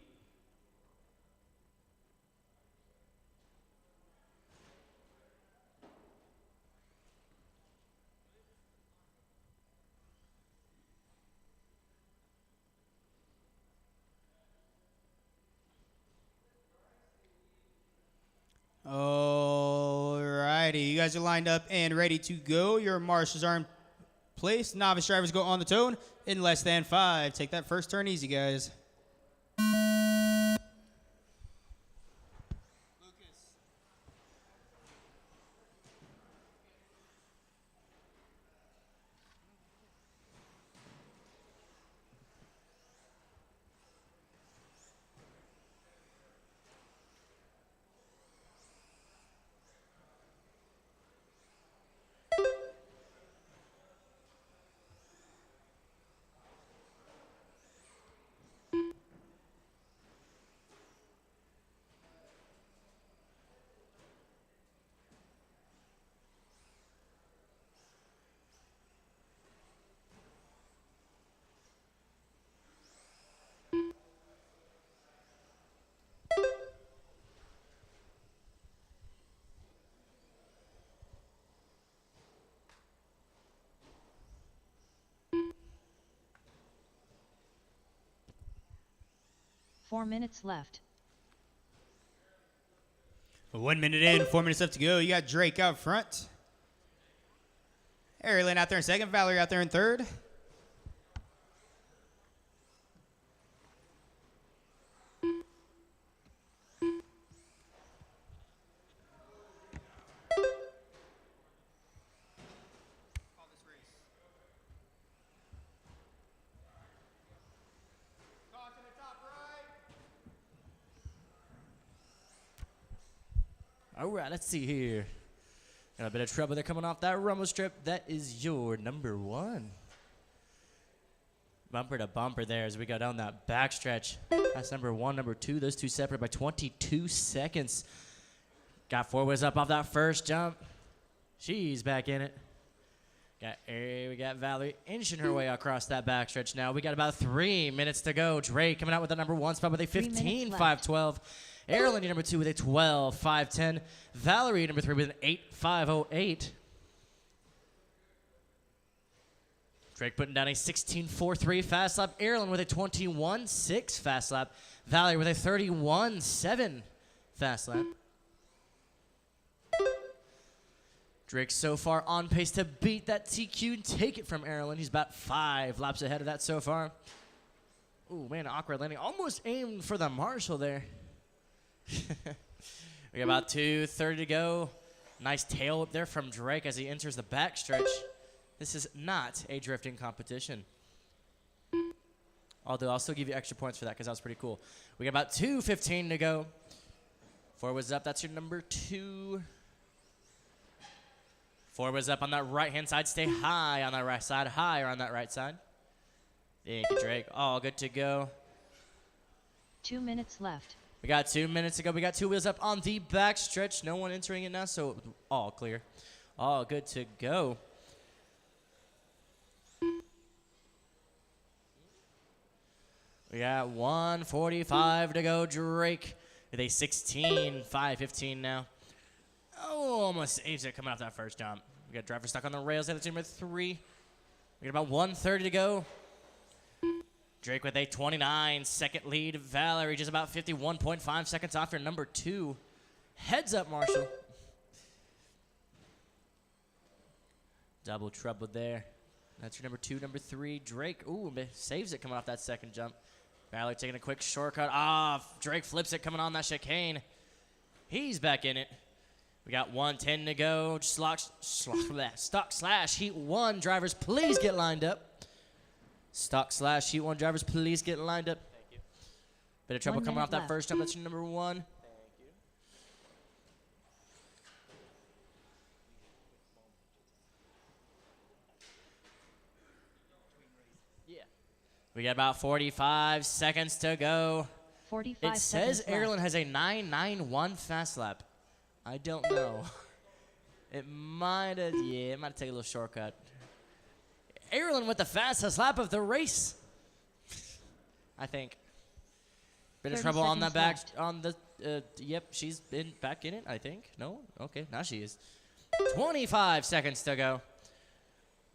Speaker 3: Alrighty, you guys are lined up and ready to go. Your marshals are in place. Novice drivers go on the tone in less than 5. Take that first turn easy, guys.
Speaker 2: 4 minutes left.
Speaker 3: 1 minute in, 4 minutes left to go. You got Drake out front. Erin out there in second. Valerie out there in third.
Speaker 5: All right, let's see here. Got a bit of trouble there coming off that rumble strip. That is your number 1. Bumper to bumper there as we go down that backstretch. That's number 1, number 2. Those two separate by 22 seconds. Got 4 wheels up off that first jump. She's back in it. We got Valerie inching her way across that backstretch now. We got about 3 minutes to go. Drake coming out with the number 1 spot with a 15.512. Erin, number 2 with a 12.510. Valerie, number 3 with an 8.508. Drake putting down a 16.43 fast lap. Erin with a 21.6 fast lap. Valerie with a 31.7 fast lap. Drake so far on pace to beat that TQ and take it from Erin. He's about 5 laps ahead of that so far. Ooh, man, awkward landing. Almost aimed for the Marshall there. We got about 2:30 to go. Nice tail whip there from Drake as he enters the backstretch. This is not a drifting competition. Although I'll still give you extra points for that because that was pretty cool. We got about 2:15 to go. 4 was up. That's your number 2. 4 was up on that right-hand side. Stay high on that right side. Higher on that right side. Thank you, Drake. All good to go.
Speaker 2: 2 minutes left.
Speaker 5: We got 2 minutes to go. We got 2 wheels up on the back stretch. No one entering it now, so all clear. All good to go. We got 1:45 to go. Drake with a 16.515 now. Oh, almost saves it coming off that first jump. We got driver stuck on the rails. That's number 3. We got about 1:30 to go. Drake with a 29-second lead. Valerie just about 51.5 seconds off your number 2. Heads up, Marshall. Double trouble there. That's your number 2, number 3. Drake, ooh, saves it coming off that second jump. Valerie taking a quick shortcut off. Drake flips it coming on that chicane. He's back in it. We got 1:10 to go. Stock slash heat 1 drivers, please get lined up. Stock slash heat 1 drivers, please get lined up.
Speaker 1: Thank you.
Speaker 5: Bit of trouble
Speaker 2: 1
Speaker 5: coming off
Speaker 2: minute
Speaker 5: that first jump. That's your number 1.
Speaker 1: Thank you. Yeah.
Speaker 5: We got about 45 seconds to go.
Speaker 2: 45
Speaker 5: It
Speaker 2: seconds
Speaker 5: says
Speaker 2: left.
Speaker 5: Erin has a 9.91 fast lap. I don't know. It might have taken a little shortcut. Erin with the fastest lap of the race. I think. Bit of
Speaker 2: 30
Speaker 5: trouble on the back.
Speaker 2: seconds
Speaker 5: On the. Yep, she's been back in it, I think. No? Okay, now she is. 25 seconds to go.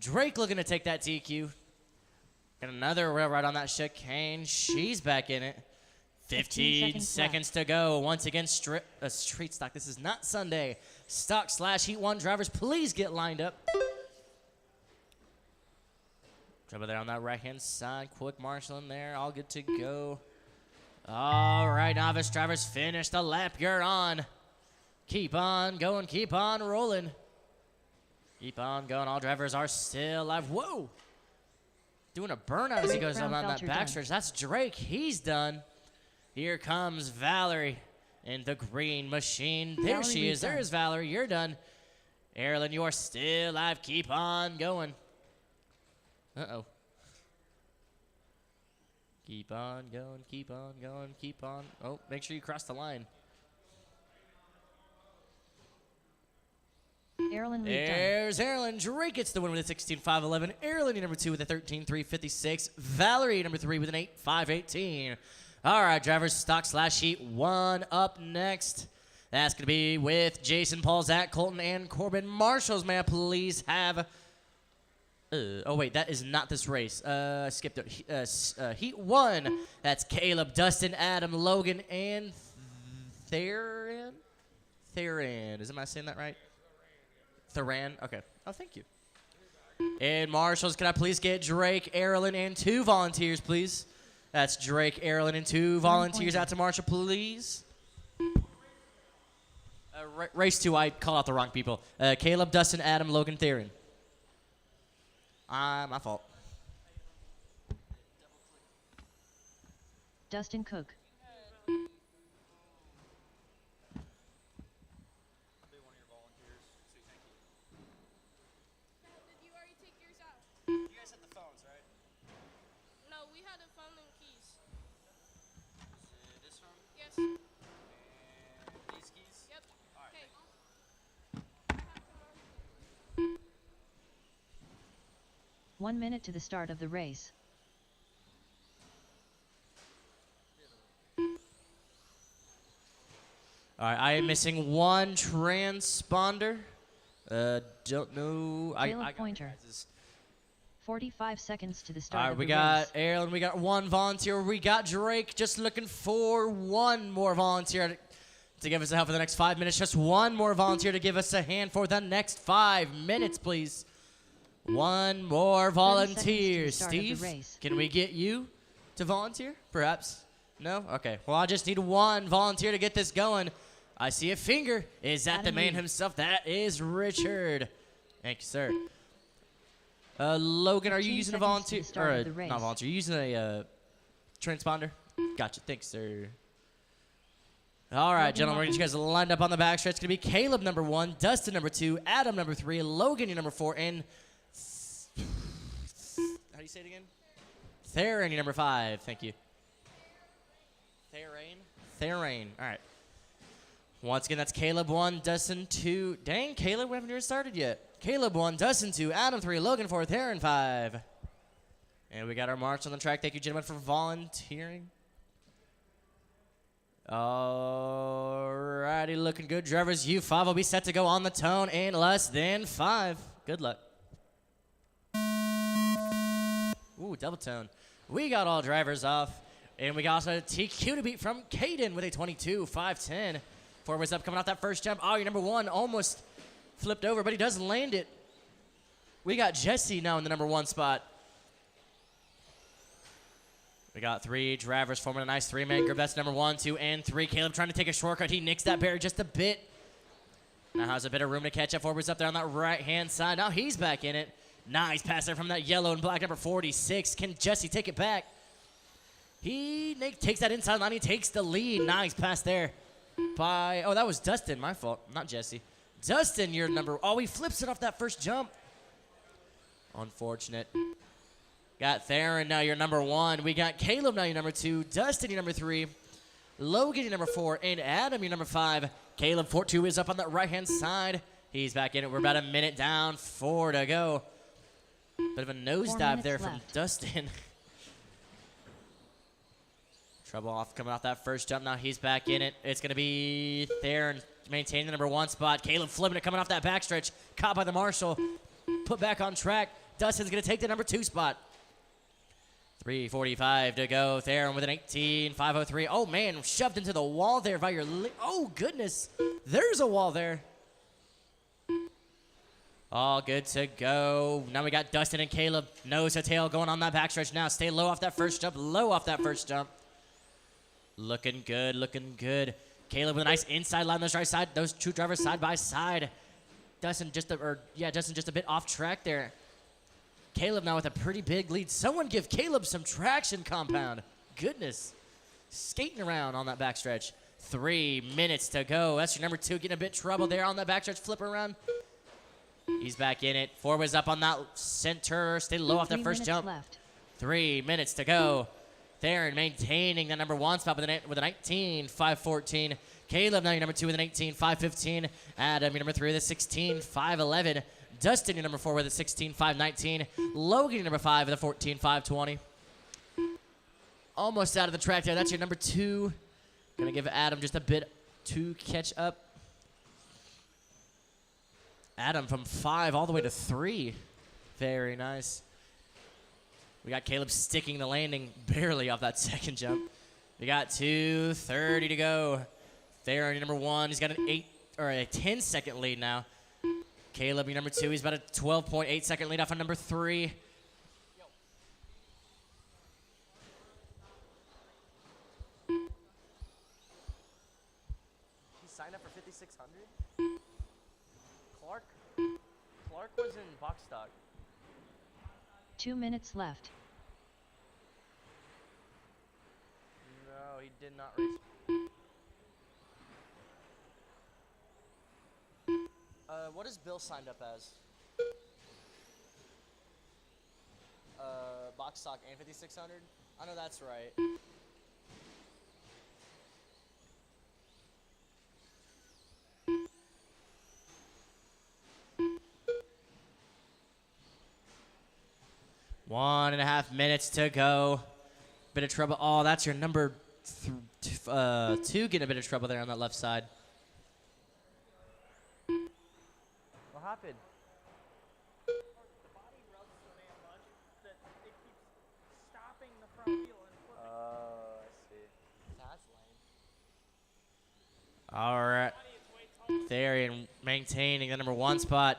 Speaker 5: Drake looking to take that TQ. Got another rail right on that chicane. She's back in it. 15 seconds to go. Once again, street stock. This is not Sunday. Stock slash heat 1 drivers, please get lined up. Trouble there on that right-hand side. Quick marshal in there. All good to go. All right, novice drivers, finish the lap you're on. Keep on going. Keep on rolling. Keep on going. All drivers are still alive. Whoa. Doing a burnout as he goes on that backstretch. That's Drake. He's done. Here comes Valerie in the green machine. There
Speaker 2: Valerie,
Speaker 5: she is.
Speaker 2: done.
Speaker 5: There's Valerie. You're done. Erin, you are still alive. Keep on going. Uh-oh. Keep on going. Keep on going. Keep on. Oh, make sure you cross the line.
Speaker 2: Erin lead time.
Speaker 5: There's Erin. Drake gets the win with a 16.511. Erin, number 2 with a 13.356. Valerie, number 3 with an 8.518. All right, drivers, stock slash heat 1 up next. That's going to be with Jason, Paul, Zach, Colton, and Corbin. Marshals, may I please have Oh wait, that is not this race. Skipped it. Heat 1. That's Caleb, Dustin, Adam, Logan, and Theron. Am I saying that right? Theron. Okay. Oh, thank you. And marshals, can I please get Drake, Erlen, and 2 volunteers, please? That's Drake, Erlen, and 2 volunteers out to marshal, please. Race 2, I call out the wrong people. Caleb, Dustin, Adam, Logan, Theron. My fault.
Speaker 2: Dustin Cook.
Speaker 1: I'll be one of your volunteers. Say thank you.
Speaker 6: Did you already take yours out?
Speaker 3: You guys have the phones, right?
Speaker 6: No, we had a phone and keys.
Speaker 3: This phone
Speaker 6: Yes.
Speaker 3: and these keys.
Speaker 6: Yep.
Speaker 3: All right.
Speaker 6: Okay.
Speaker 3: thank you.
Speaker 2: 1 minute to the start of the race.
Speaker 5: All right, I am missing 1 transponder. Don't know.
Speaker 2: Caleb Pointer. 45 seconds to the
Speaker 5: All
Speaker 2: start
Speaker 5: right,
Speaker 2: of
Speaker 5: we
Speaker 2: the
Speaker 5: got
Speaker 2: race.
Speaker 5: Aaron. We got 1 volunteer. We got Drake. Just looking for 1 more volunteer to give us a help for the next 5 minutes. Just 1 more volunteer to give us a hand for the next 5 minutes, please. 1 more
Speaker 2: 30 seconds to the
Speaker 5: volunteer.
Speaker 2: start of the
Speaker 5: Steve,
Speaker 2: race.
Speaker 5: can we get you to volunteer? Perhaps? No? Okay. Well, I just need 1 volunteer to get this going. I see a finger. Is that the
Speaker 2: Adam
Speaker 5: man
Speaker 2: Reed.
Speaker 5: himself? That is Richard. Thank you, sir. Logan, are you
Speaker 2: 15
Speaker 5: using a
Speaker 2: seconds to the
Speaker 5: volunteer?
Speaker 2: start
Speaker 5: Or
Speaker 2: of the race.
Speaker 5: not volunteer. You're using a transponder? Gotcha. Thanks, sir. All right,
Speaker 2: Logan
Speaker 5: gentlemen, we're
Speaker 2: Martin.
Speaker 5: going to get you guys lined up on the backstretch. It's going to be Caleb number 1, Dustin number 2, Adam number 3, Logan your number 4, and how do you say it again? Theron your number 5. Thank you. Theron. All right. Once again, that's Caleb 1, Dustin 2. Dang, Caleb, we haven't even started yet. Caleb 1, Dustin 2, Adam 3, Logan 4, Theron 5. And we got our march on the track. Thank you, gentlemen, for volunteering. Alrighty, looking good. Drivers, U5 will be set to go on the tone in less than 5. Good luck. Ooh, double tone. We got all drivers off. And we got also a TQ to beat from Caden with a 22.510. 4 ways up, coming off that first jump. Oh, your number 1 almost flipped over, but he does land it. We got Jesse now in the number 1 spot. We got 3 drivers forming a nice 3-man group. That's number 1, 2, and 3. Caleb trying to take a shortcut. He nicks that barrier just a bit. Now has a bit of room to catch up. 4 ways up there on that right-hand side. Now he's back in it. Nice pass there from that yellow and black number 46. Can Jesse take it back? He takes that inside line. He takes the lead. Nice pass there by, oh, that was Dustin. My fault, not Jesse. Dustin, your number, oh, he flips it off that first jump. Unfortunate. Got Theron now your number 1. We got Caleb now your number 2. Dustin your number 3. Logan your number 4. And Adam your number 5. Caleb 4-2 is up on that right-hand side. He's back in it. We're about a minute down. 4 to go. Bit of a nosedive there from
Speaker 2: left.
Speaker 5: Dustin. Trouble off coming off that first jump. Now he's back in it. It's going to be Theron maintaining the number 1 spot. Caleb flipping it coming off that backstretch. Caught by the marshal. Put back on track. Dustin's going to take the number 2 spot. 3:45 to go. Theron with an 18.503. Oh, man, shoved into the wall there by your... Oh, goodness. There's a wall there. All good to go. Now we got Dustin and Caleb. Nose to tail going on that backstretch now. Stay low off that first jump. Low off that first jump. Looking good, looking good. Caleb with a nice inside line on the right side. Those 2 drivers side by side. Dustin just a bit off track there. Caleb now with a pretty big lead. Someone give Caleb some traction compound. Goodness. Skating around on that backstretch. 3 minutes to go. That's your number 2 getting a bit trouble there on that backstretch. Flipping around. He's back in it. 4 ways up on that center. Stay low off that
Speaker 2: 3
Speaker 5: first
Speaker 2: minutes
Speaker 5: jump.
Speaker 2: left.
Speaker 5: 3 minutes to go. Theron maintaining the number 1 spot with a 19.514. Caleb now your number 2 with an 18.515. Adam your number 3 with a 16.511. Dustin your number 4 with a 16.519. Logan your number 5 with a 14.520. Almost out of the track there. That's your number 2. Gonna give Adam just a bit to catch up. Adam from 5 all the way to 3. Very nice. We got Caleb sticking the landing barely off that second jump. We got 2:30 to go. Theron, your number 1. He's got a 10-second lead now. Caleb, your number 2. He's about a 12.8-second lead off on number 3.
Speaker 1: He signed up for 5,600. Clark was in box stock.
Speaker 2: 2 minutes left.
Speaker 1: No, he did not race. What is Bill signed up as? Box stock and 5,600? I know that's right.
Speaker 5: One and a half minutes to go. Bit of trouble. Oh, that's your number 2 getting a bit of trouble there on that left side.
Speaker 1: What happened?
Speaker 7: The body rubs so damn much that it keeps stopping the front wheel and flipping.
Speaker 1: Oh, I see. That's lame.
Speaker 5: All right. Therian maintaining the number 1 spot.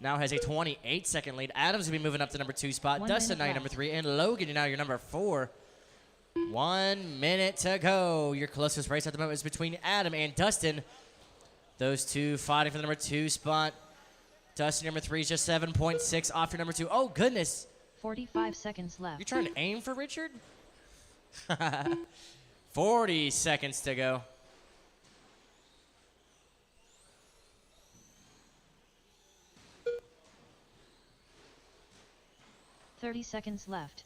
Speaker 5: Now has a 28-second lead. Adam's going to be moving up to number 2 spot.
Speaker 2: 1
Speaker 5: Dustin now
Speaker 2: minute
Speaker 5: your number
Speaker 2: left.
Speaker 5: 3. And Logan, you're now your number 4. 1 minute to go. Your closest race at the moment is between Adam and Dustin. Those two fighting for the number 2 spot. Dustin, number 3 is just 7.6 off your number 2. Oh, goodness.
Speaker 2: 45 seconds left.
Speaker 5: You're trying to aim for Richard? 40 seconds to go.
Speaker 2: $30 seconds left.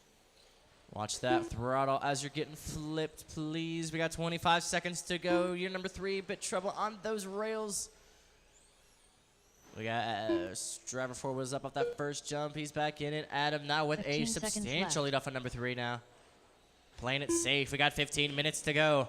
Speaker 5: Watch that throttle as you're getting flipped, please. We got 25 seconds to go. You're number 3, bit trouble on those rails. We got driver 4 was up off that first jump. He's back in it. Adam now with a
Speaker 2: 15 seconds
Speaker 5: substantial
Speaker 2: left.
Speaker 5: lead off on number 3 now. Playing it safe. We got 15 minutes to go.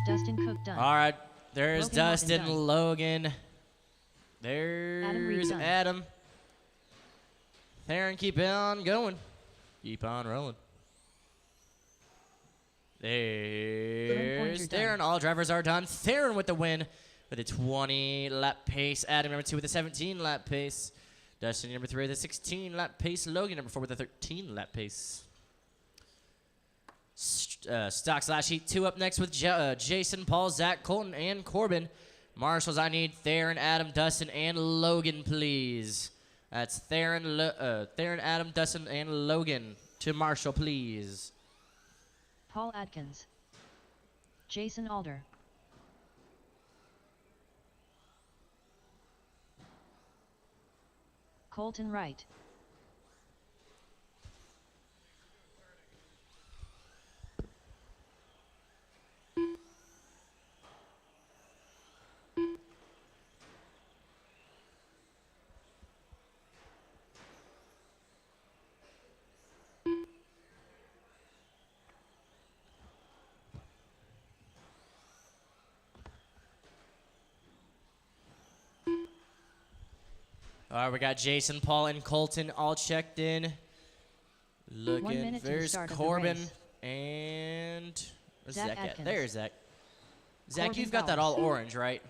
Speaker 2: Dustin Cook done.
Speaker 5: All right, there's
Speaker 2: Logan Martin
Speaker 5: Dustin,
Speaker 2: done.
Speaker 5: Logan. There's
Speaker 2: done.
Speaker 5: Adam. Theron, keep on going. Keep on rolling. There's
Speaker 2: points are done.
Speaker 5: Theron. All drivers are done. Theron with the win with a 20-lap pace. Adam, number 2, with a 17-lap pace. Dustin, number 3, with a 16-lap pace. Logan, number 4, with a 13-lap pace. Stock slash heat 2 up next with Jason, Paul, Zach, Colton, and Corbin. Marshals, I need Theron, Adam, Dustin, and Logan, please. That's Theron, Adam, Dustin, and Logan to Marshall, please.
Speaker 2: Paul Adkins. Jason Alder. Colton Wright.
Speaker 5: All right, we got Jason, Paul, and Colton all checked in.
Speaker 2: 1
Speaker 5: Looking,
Speaker 2: minute to the
Speaker 5: there's
Speaker 2: start of the
Speaker 5: Corbin
Speaker 2: race.
Speaker 5: and where's
Speaker 2: Zach
Speaker 5: Zach at?
Speaker 2: Atkins.
Speaker 5: There's Zach. Zach,
Speaker 2: Corbin
Speaker 5: you've got that all
Speaker 2: Bowers.
Speaker 5: orange, right?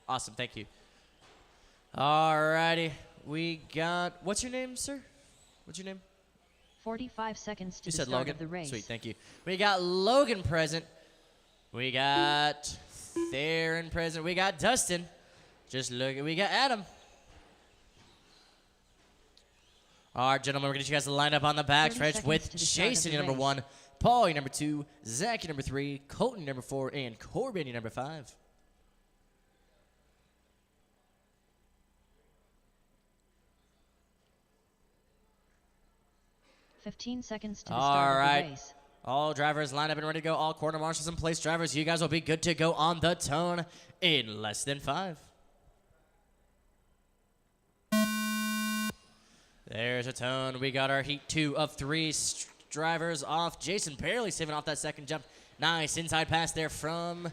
Speaker 5: Awesome, thank you. All righty, we got, what's your name, sir? What's your name?
Speaker 2: 45 seconds to
Speaker 5: You
Speaker 2: the
Speaker 5: said
Speaker 2: start
Speaker 5: Logan?
Speaker 2: of the race.
Speaker 5: Sweet, thank you. We got Logan present. We got Theron present. We got Dustin. Just look, we got Adam. All right, gentlemen, we're going to get you guys to line up on the
Speaker 2: 30
Speaker 5: backstretch
Speaker 2: seconds
Speaker 5: with
Speaker 2: to the start of
Speaker 5: Jason,
Speaker 2: the
Speaker 5: your number
Speaker 2: race.
Speaker 5: 1, Paul, your number 2, Zach, your number 3, Colton, your number 4, and Corbin, your number 5.
Speaker 2: $15 seconds to the
Speaker 5: All
Speaker 2: start
Speaker 5: right.
Speaker 2: of the race.
Speaker 5: All drivers line up and ready to go. All corner marshals and place drivers. You guys will be good to go on the tone in less than 5. There's a tone. We got our heat 2 of 3 drivers off. Jason barely saving off that second jump. Nice inside pass there from,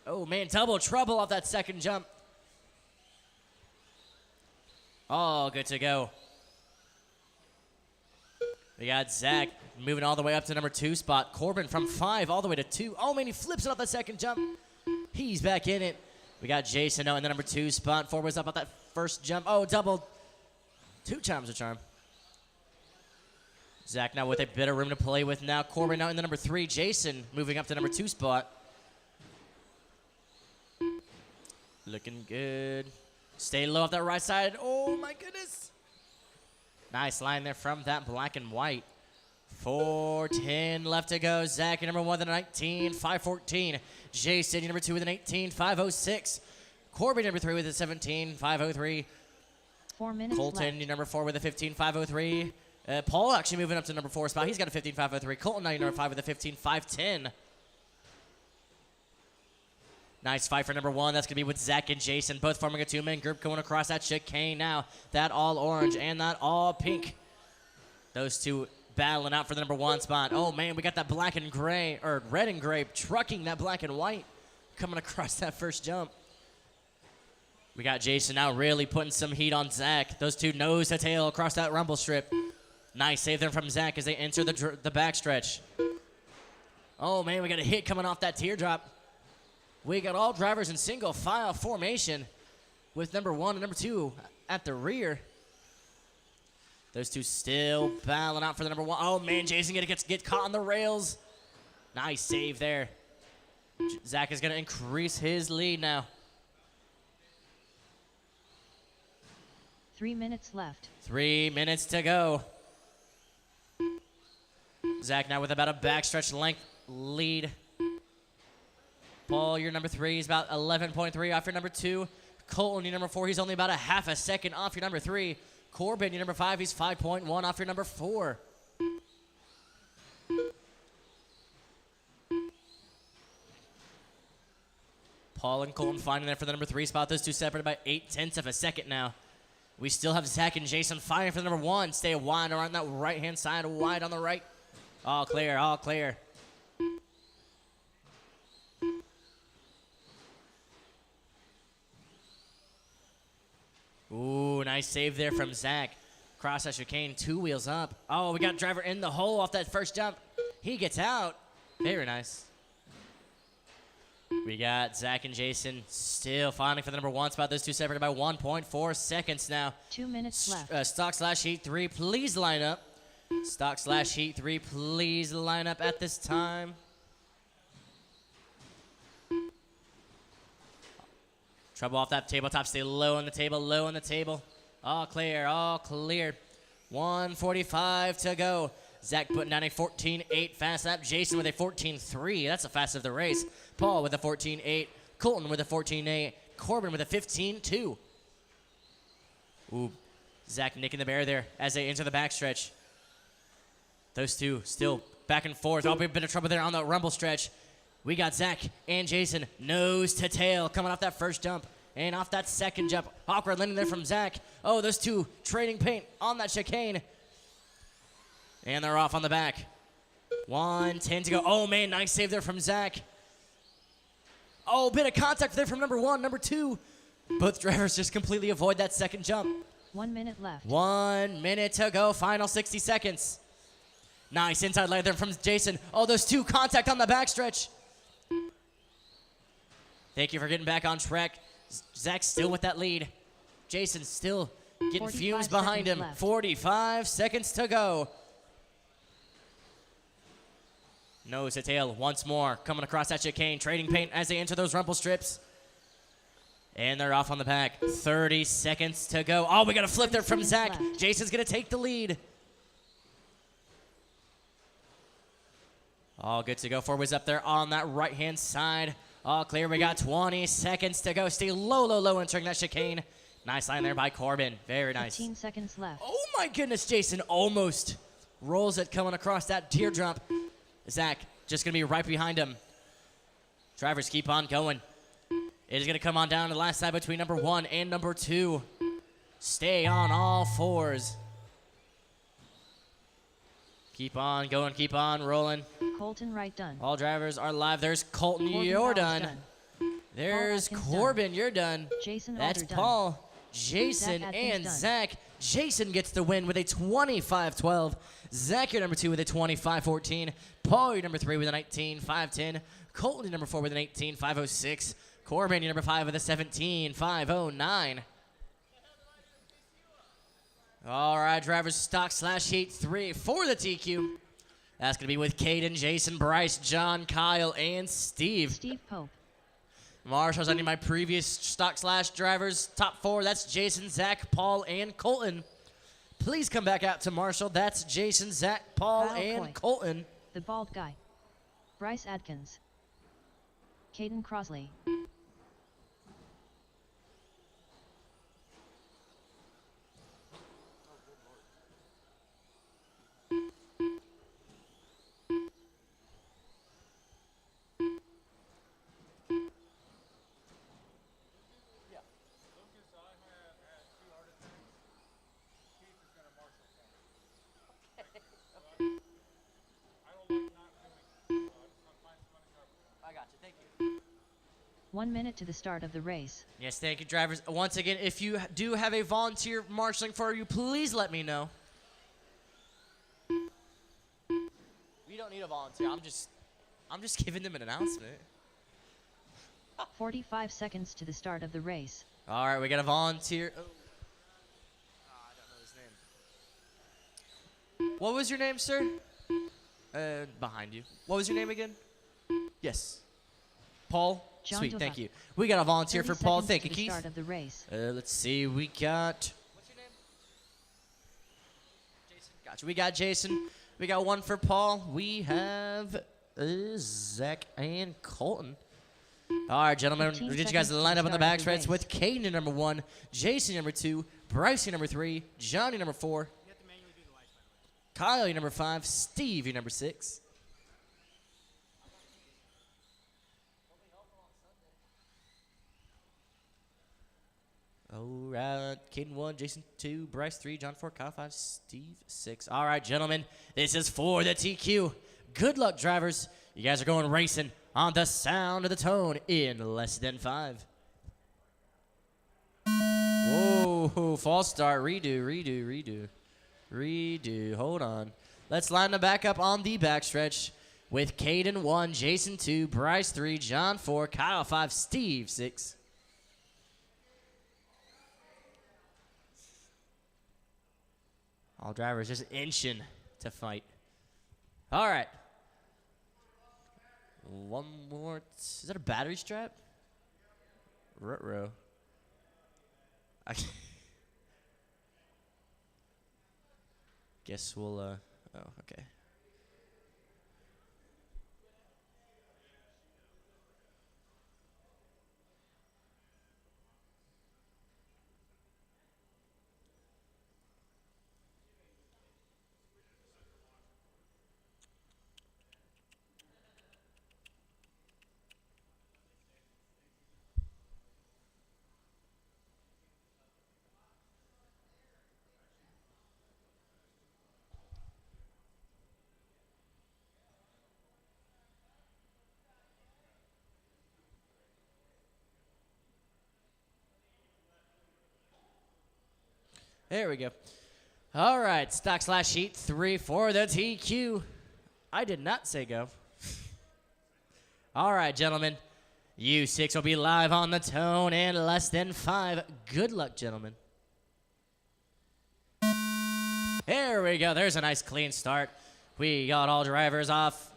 Speaker 5: oh man, double trouble off that second jump. All good to go. We got Zach moving all the way up to number 2 spot. Corbin from 5 all the way to 2. Oh man, he flips it off that second jump. He's back in it. We got Jason now in the number 2 spot. Forwards up on that first jump. Oh, double. 2 times the charm. Zach now with a bit of room to play with now. Corbin now in the number 3. Jason moving up to number 2 spot. Looking good. Stay low off that right side. Oh my goodness. Nice line there from that black and white. 4:10 left to go. Zach in number 1 with a 19, 5:14. Jason in number 2 with an 18, 5:06. Corbin number 3 with a 17, 5:03.
Speaker 2: 4 minutes
Speaker 5: Colton
Speaker 2: left.
Speaker 5: number 4 with a 15, 5:03. Paul actually moving up to number 4 spot. He's got a 15, 5:03. Colton now number 5 with a 15, 5:10. Nice fight for number 1. That's going to be with Zach and Jason, both forming a 2-man group going across that chicane now. That all orange and that all pink. Those two battling out for the number 1 spot. Oh, man, we got that black and gray, or red and gray, trucking that black and white coming across that first jump. We got Jason now really putting some heat on Zach. Those two nose to tail across that rumble strip. Nice save there from Zach as they enter the backstretch. Oh, man, we got a hit coming off that teardrop. We got all drivers in single file formation with number 1 and number 2 at the rear. Those two still battling out for the number 1. Oh, man, Jason gonna get caught on the rails. Nice save there. Zach is going to increase his lead now.
Speaker 2: 3 minutes left.
Speaker 5: 3 minutes to go. Zach now with about a backstretch length lead. Paul, your number 3 is about 11.3 off your number 2. Colton, your number 4, he's only about a half a second off your number 3. Corbin, your number 5, he's 5.1 off your number 4. Paul and Colton fighting there for the number 3 spot. Those two separated by 0.8 of a second now. We still have Zach and Jason fighting for the number 1. Stay wide around that right-hand side, wide on the right. All clear, all clear. Ooh, nice save there from Zach. Cross that chicane, 2 wheels up. Oh, we got driver in the hole off that first jump. He gets out. Very nice. We got Zach and Jason still fighting for the number 1 spot. Those two separated by 1.4 seconds now.
Speaker 2: 2 minutes left.
Speaker 5: Stock/heat 3, please line up. Stock/heat 3, please line up at this time. Trouble off that tabletop. Stay low on the table, low on the table. All clear, all clear. 1:45 to go. Zach putting down a 14.8 fast lap. Jason with a 14.3. That's the fastest of the race. Paul with a 14.8. Colton with a 14.8. Corbin with a 15.2. Ooh, Zach nicking the bear there as they enter the backstretch. Those two still back and forth. Oh, a bit of trouble there on the rumble stretch. We got Zach and Jason nose to tail coming off that first jump and off that second jump. Awkward landing there from Zach. Oh, those two trading paint on that chicane. And they're off on the back. 1:10 to go. Oh, man, nice save there from Zach. Oh, bit of contact there from number 1, number 2. Both drivers just completely avoid that second jump.
Speaker 2: 1 minute left.
Speaker 5: 1 minute to go. Final 60 seconds. Nice inside leg there from Jason. Oh, those two contact on the backstretch. Thank you for getting back on track. Zach's still with that lead. Jason's still getting fumes behind him.
Speaker 2: Left.
Speaker 5: 45 seconds to go. Nose to tail once more. Coming across that chicane. Trading paint as they enter those rumble strips. And they're off on the back. 30 seconds to go. Oh, we got a flip there from Zach.
Speaker 2: Left.
Speaker 5: Jason's going to take the lead. All good to go. Forwards up there on that right-hand side. All clear. We got 20 seconds to go. Stay low, low, low entering that chicane. Nice line there by Corbin. Very nice.
Speaker 2: 15 seconds left.
Speaker 5: Oh, my goodness. Jason almost rolls it coming across that teardrop. Zach just going to be right behind him. Drivers keep on going. It is going to come on down to the last side between number 1 and number 2. Stay on all fours. Keep on going, keep on rolling.
Speaker 2: Colton Wright done.
Speaker 5: All drivers are live. There's Colton,
Speaker 2: Corbin
Speaker 5: you're
Speaker 2: Bowers
Speaker 5: done. There's
Speaker 2: Paul Atkins
Speaker 5: Corbin, you're done.
Speaker 2: Jason
Speaker 5: That's
Speaker 2: Alder done.
Speaker 5: Paul, Jason,
Speaker 2: Zach Atkins
Speaker 5: and
Speaker 2: done.
Speaker 5: Zach. Jason gets the win with a 25-12. Zach, you're number 2 with a 25-14. Paul, you're number 3 with a 19-510. Colton, you're number 4 with an 18-506. Corbin, you're number 5 with a 17-509. All right, drivers, stock/heat 3 for the TQ. That's going to be with Caden, Jason, Bryce, John, Kyle, and Steve.
Speaker 2: Steve Pope.
Speaker 5: Marshall's ending my previous stock/drivers. Top 4, that's Jason, Zach, Paul, and Colton. Please come back out to Marshall. That's Jason, Zach, Paul,
Speaker 2: Kyle
Speaker 5: and
Speaker 2: Coy.
Speaker 5: Colton.
Speaker 2: The bald guy. Bryce Adkins. Caden Crosley.
Speaker 1: Lucas, I have had 2 heart attacks. Keith is going to marshal for me. I don't like not doing it. So I'm just going to find somebody to cover.
Speaker 5: I got you. Thank you.
Speaker 2: 1 minute to the start of the race.
Speaker 5: Yes, thank you, drivers. Once again, if you do have a volunteer marshaling for you, please let me know. We don't need a volunteer. I'm just giving them an announcement.
Speaker 2: 45 seconds to the start of the race.
Speaker 5: All right, we got a volunteer. Oh. I don't know his name. What was your name, sir? Behind you. What was your name again? Yes. Paul?
Speaker 2: John
Speaker 5: Sweet,
Speaker 2: Dova.
Speaker 5: thank you. We got a volunteer
Speaker 2: 30
Speaker 5: for Paul.
Speaker 2: seconds
Speaker 5: Thank
Speaker 2: to
Speaker 5: you,
Speaker 2: the
Speaker 5: Keith.
Speaker 2: start of the race.
Speaker 5: Let's see. We got. What's your name? Jason. Gotcha. We got Jason. We got one for Paul. We have Zach and Colton. All right, gentlemen.
Speaker 2: 15
Speaker 5: We did you guys
Speaker 2: seconds to
Speaker 5: line up on the
Speaker 2: start
Speaker 5: back
Speaker 2: of the
Speaker 5: stretch
Speaker 2: race.
Speaker 5: with Caden number 1, Jason number 2, Bryce number 3, Johnny number 4,
Speaker 3: You have to manually do the lights, by the way.
Speaker 5: Kyle your number 5, Steve your number 6. All right, Caden 1, Jason 2, Bryce 3, John 4, Kyle 5, Steve 6. All right, gentlemen, this is for the TQ. Good luck, drivers. You guys are going racing on the sound of the tone in less than 5. Whoa, false start. Redo. Hold on. Let's line them back up on the backstretch with Caden 1, Jason 2, Bryce 3, John 4, Kyle 5, Steve 6. All drivers just inching to fight. All right. One more. Is that a battery strap? Ruh-roh. Guess we'll, oh, okay. There we go. All right, stock/heat 3 for the TQ. I did not say go. All right, gentlemen. U6 will be live on the tone in less than 5. Good luck, gentlemen. There we go. There's a nice clean start. We got all drivers off.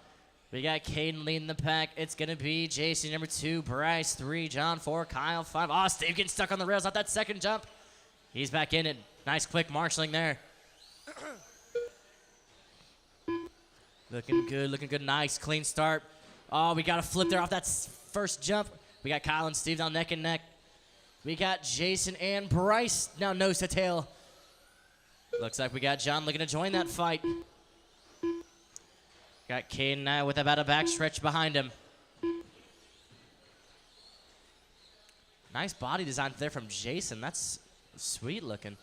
Speaker 5: We got Caden leading the pack. It's going to be Jason, number 2, Bryce, 3, John, 4, Kyle, 5. Oh, Steve getting stuck on the rails off that second jump. He's back in it. Nice quick marshalling there. Looking good. Nice clean start. Oh, we got a flip there off that first jump. We got Kyle and Steve down neck and neck. We got Jason and Bryce now nose to tail. Looks like we got John looking to join that fight. Got Caden now with about a backstretch behind him. Nice body design there from Jason. That's sweet looking.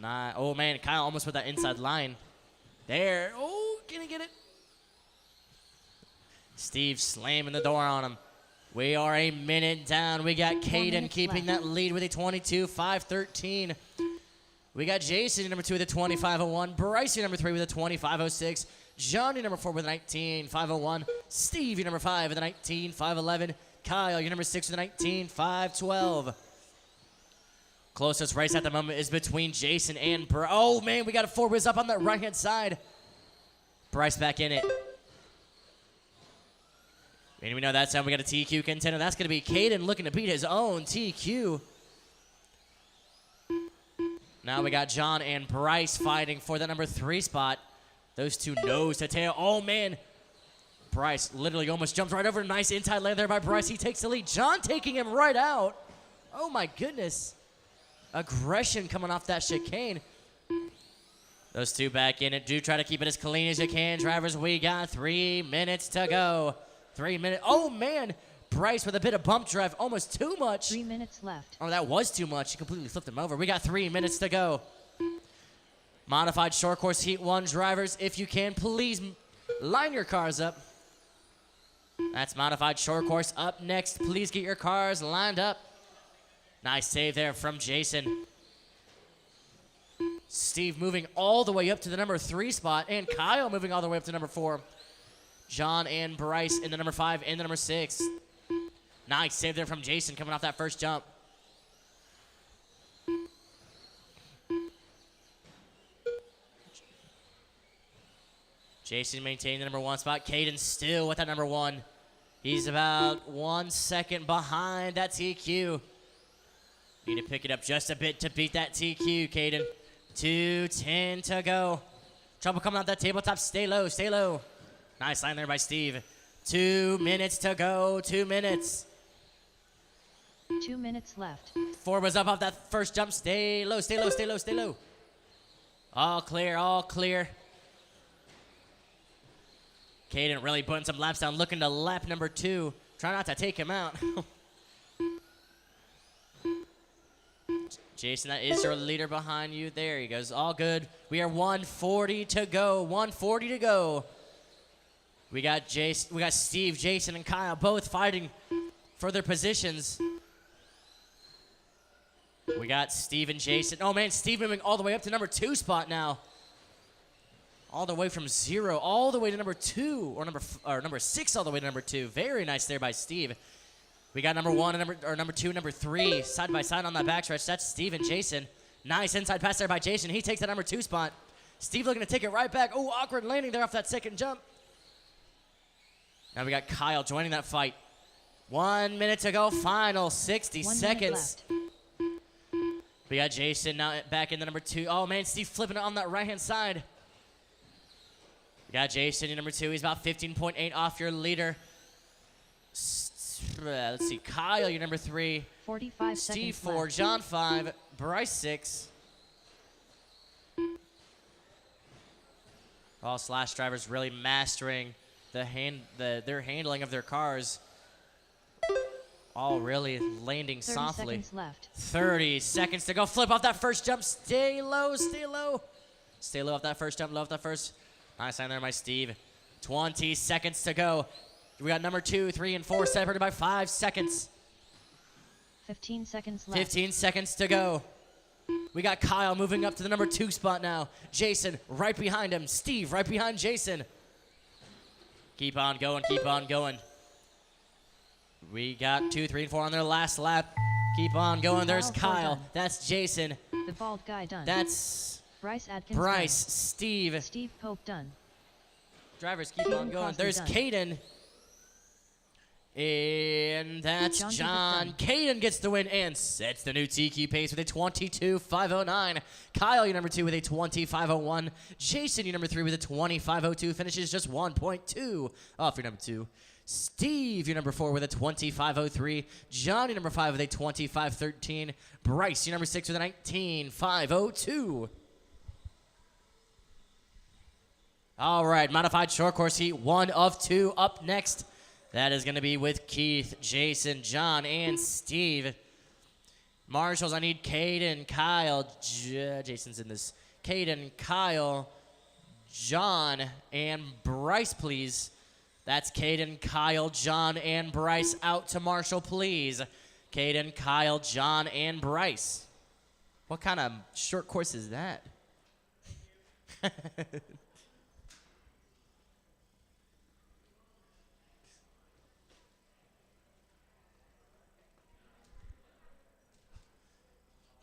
Speaker 5: Nah. Oh, man. Kyle almost put that inside line. There. Oh, can he get it? Steve slamming the door on him. We are a minute down. We got Caden
Speaker 2: minutes
Speaker 5: keeping
Speaker 2: left.
Speaker 5: that lead with a 22.513. We got Jason, number 2, with a 25.01. Bryce, number 3, with a 25.06. Johnny, number 4, with a 19.501. Steve, number 5, with a 19.511. Kyle, your number 6, with a 19.512. Closest race at the moment is between Jason and Bryce. Oh, man, we got a 4-whiz up on that right-hand side. Bryce back in it. And we know that time we got a TQ contender. That's going to be Caden looking to beat his own TQ. Now we got John and Bryce fighting for the number 3 spot. Those two nose to tail. Oh, man. Bryce literally almost jumped right over. Nice inside land there by Bryce. He takes the lead. John taking him right out. Oh, my goodness. Aggression coming off that chicane. Those two back in it. Do try to keep it as clean as you can. Drivers, we got 3 minutes to go. 3 minutes. Oh, man. Bryce with a bit of bump drive. Almost too much.
Speaker 2: 3 minutes left.
Speaker 5: Oh, that was too much. He completely flipped him over. We got 3 minutes to go. Modified short course Heat 1 drivers, if you can, please line your cars up. That's modified short course up next. Please get your cars lined up. Nice save there from Jason. Steve moving all the way up to the number 3 spot, and Kyle moving all the way up to number 4. John and Bryce in the number 5 and the number 6. Nice save there from Jason coming off that first jump. Jason maintaining the number 1 spot. Caden still with that number 1. He's about 1 second behind that TQ. Need to pick it up just a bit to beat that TQ, Caden. 2:10 to go. Trouble coming out that tabletop. Stay low, stay low. Nice line there by Steve. 2 minutes to go, 2 minutes.
Speaker 2: 2 minutes left.
Speaker 5: 4 was up off that first jump. Stay low, stay low, stay low, stay low. All clear, all clear. Caden really putting some laps down, looking to lap number 2. Try not to take him out. Jason, that is your leader behind you. There he goes. All good. We are 1:40 to go. 1:40 to go. We got Steve, Jason, and Kyle both fighting for their positions. We got Steve and Jason. Oh, man, Steve moving all the way up to number 2 spot now. All the way from 0 all the way to number 2, or number 6 all the way to number 2. Very nice there by Steve. We got number 1 and number 2, number 3 side by side on that backstretch. That's Steve and Jason. Nice inside pass there by Jason. He takes the number 2 spot. Steve looking to take it right back. Oh, awkward landing there off that second jump. Now we got Kyle joining that fight. 1 minute to go. Final 60
Speaker 2: 1 minute
Speaker 5: seconds.
Speaker 2: left.
Speaker 5: We got Jason now back in the number 2. Oh, man, Steve flipping it on that right-hand side. We got Jason in number 2. He's about 15.8 off your leader. Let's see. Kyle, your number 3.
Speaker 2: 45
Speaker 5: Steve
Speaker 2: seconds
Speaker 5: 4.
Speaker 2: left.
Speaker 5: John 5. Bryce 6. All Slash drivers really mastering their handling of their cars. All really landing
Speaker 2: 30
Speaker 5: softly.
Speaker 2: seconds left.
Speaker 5: 30 seconds to go. Flip off that first jump. Stay low, stay low. Stay low off that first jump, low off that first. Nice line there by Steve. 20 seconds to go. We got number 2, 3, and 4 separated by 5 seconds.
Speaker 2: 15 seconds left.
Speaker 5: 15 seconds to go. We got Kyle moving up to the number 2 spot now. Jason right behind him. Steve right behind Jason. Keep on going, keep on going. We got 2, 3, and 4 on their last lap. Keep on going. There's
Speaker 2: Kyle
Speaker 5: Kyle.
Speaker 2: done.
Speaker 5: That's Jason.
Speaker 2: The bald guy done.
Speaker 5: That's
Speaker 2: Bryce Atkins
Speaker 5: Bryce,
Speaker 2: done.
Speaker 5: Steve.
Speaker 2: Steve Pope done.
Speaker 5: Drivers keep
Speaker 2: Caden
Speaker 5: on going.
Speaker 2: Crosby
Speaker 5: There's
Speaker 2: done.
Speaker 5: Caden. And that's
Speaker 2: John
Speaker 5: John.
Speaker 2: Jacobs
Speaker 5: Caden gets the win and sets the new TQ pace with a 22.509. Kyle, your number 2, with a 25.01. Jason, your number 3, with a 25.02. Finishes just 1.2 off your number 2. Steve, your number 4, with a 25.03. John, your number 5, with a 25.13. Bryce, your number 6, with a 19.502. All right, modified short course heat 1 of 2 up next. That is going to be with Keith, Jason, John, and Steve. Marshals, I need Caden, Kyle, Jason's in this. Caden, Kyle, John, and Bryce, please. That's Caden, Kyle, John, and Bryce out to Marshall, please. Caden, Kyle, John, and Bryce. What kind of short course is that?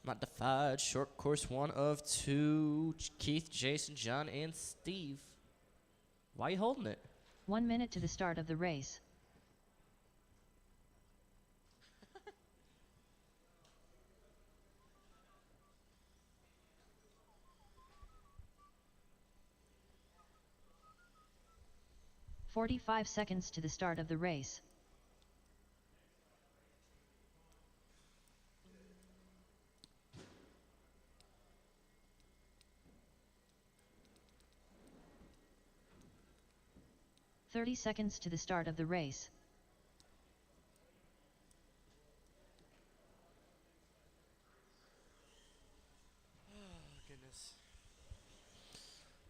Speaker 5: Modified short course 1 of 2. Keith, Jason, John, and Steve. Why are you holding it?
Speaker 2: 1 minute to the start of the race. "45 seconds to the start of the race. "30 seconds to the start of the race.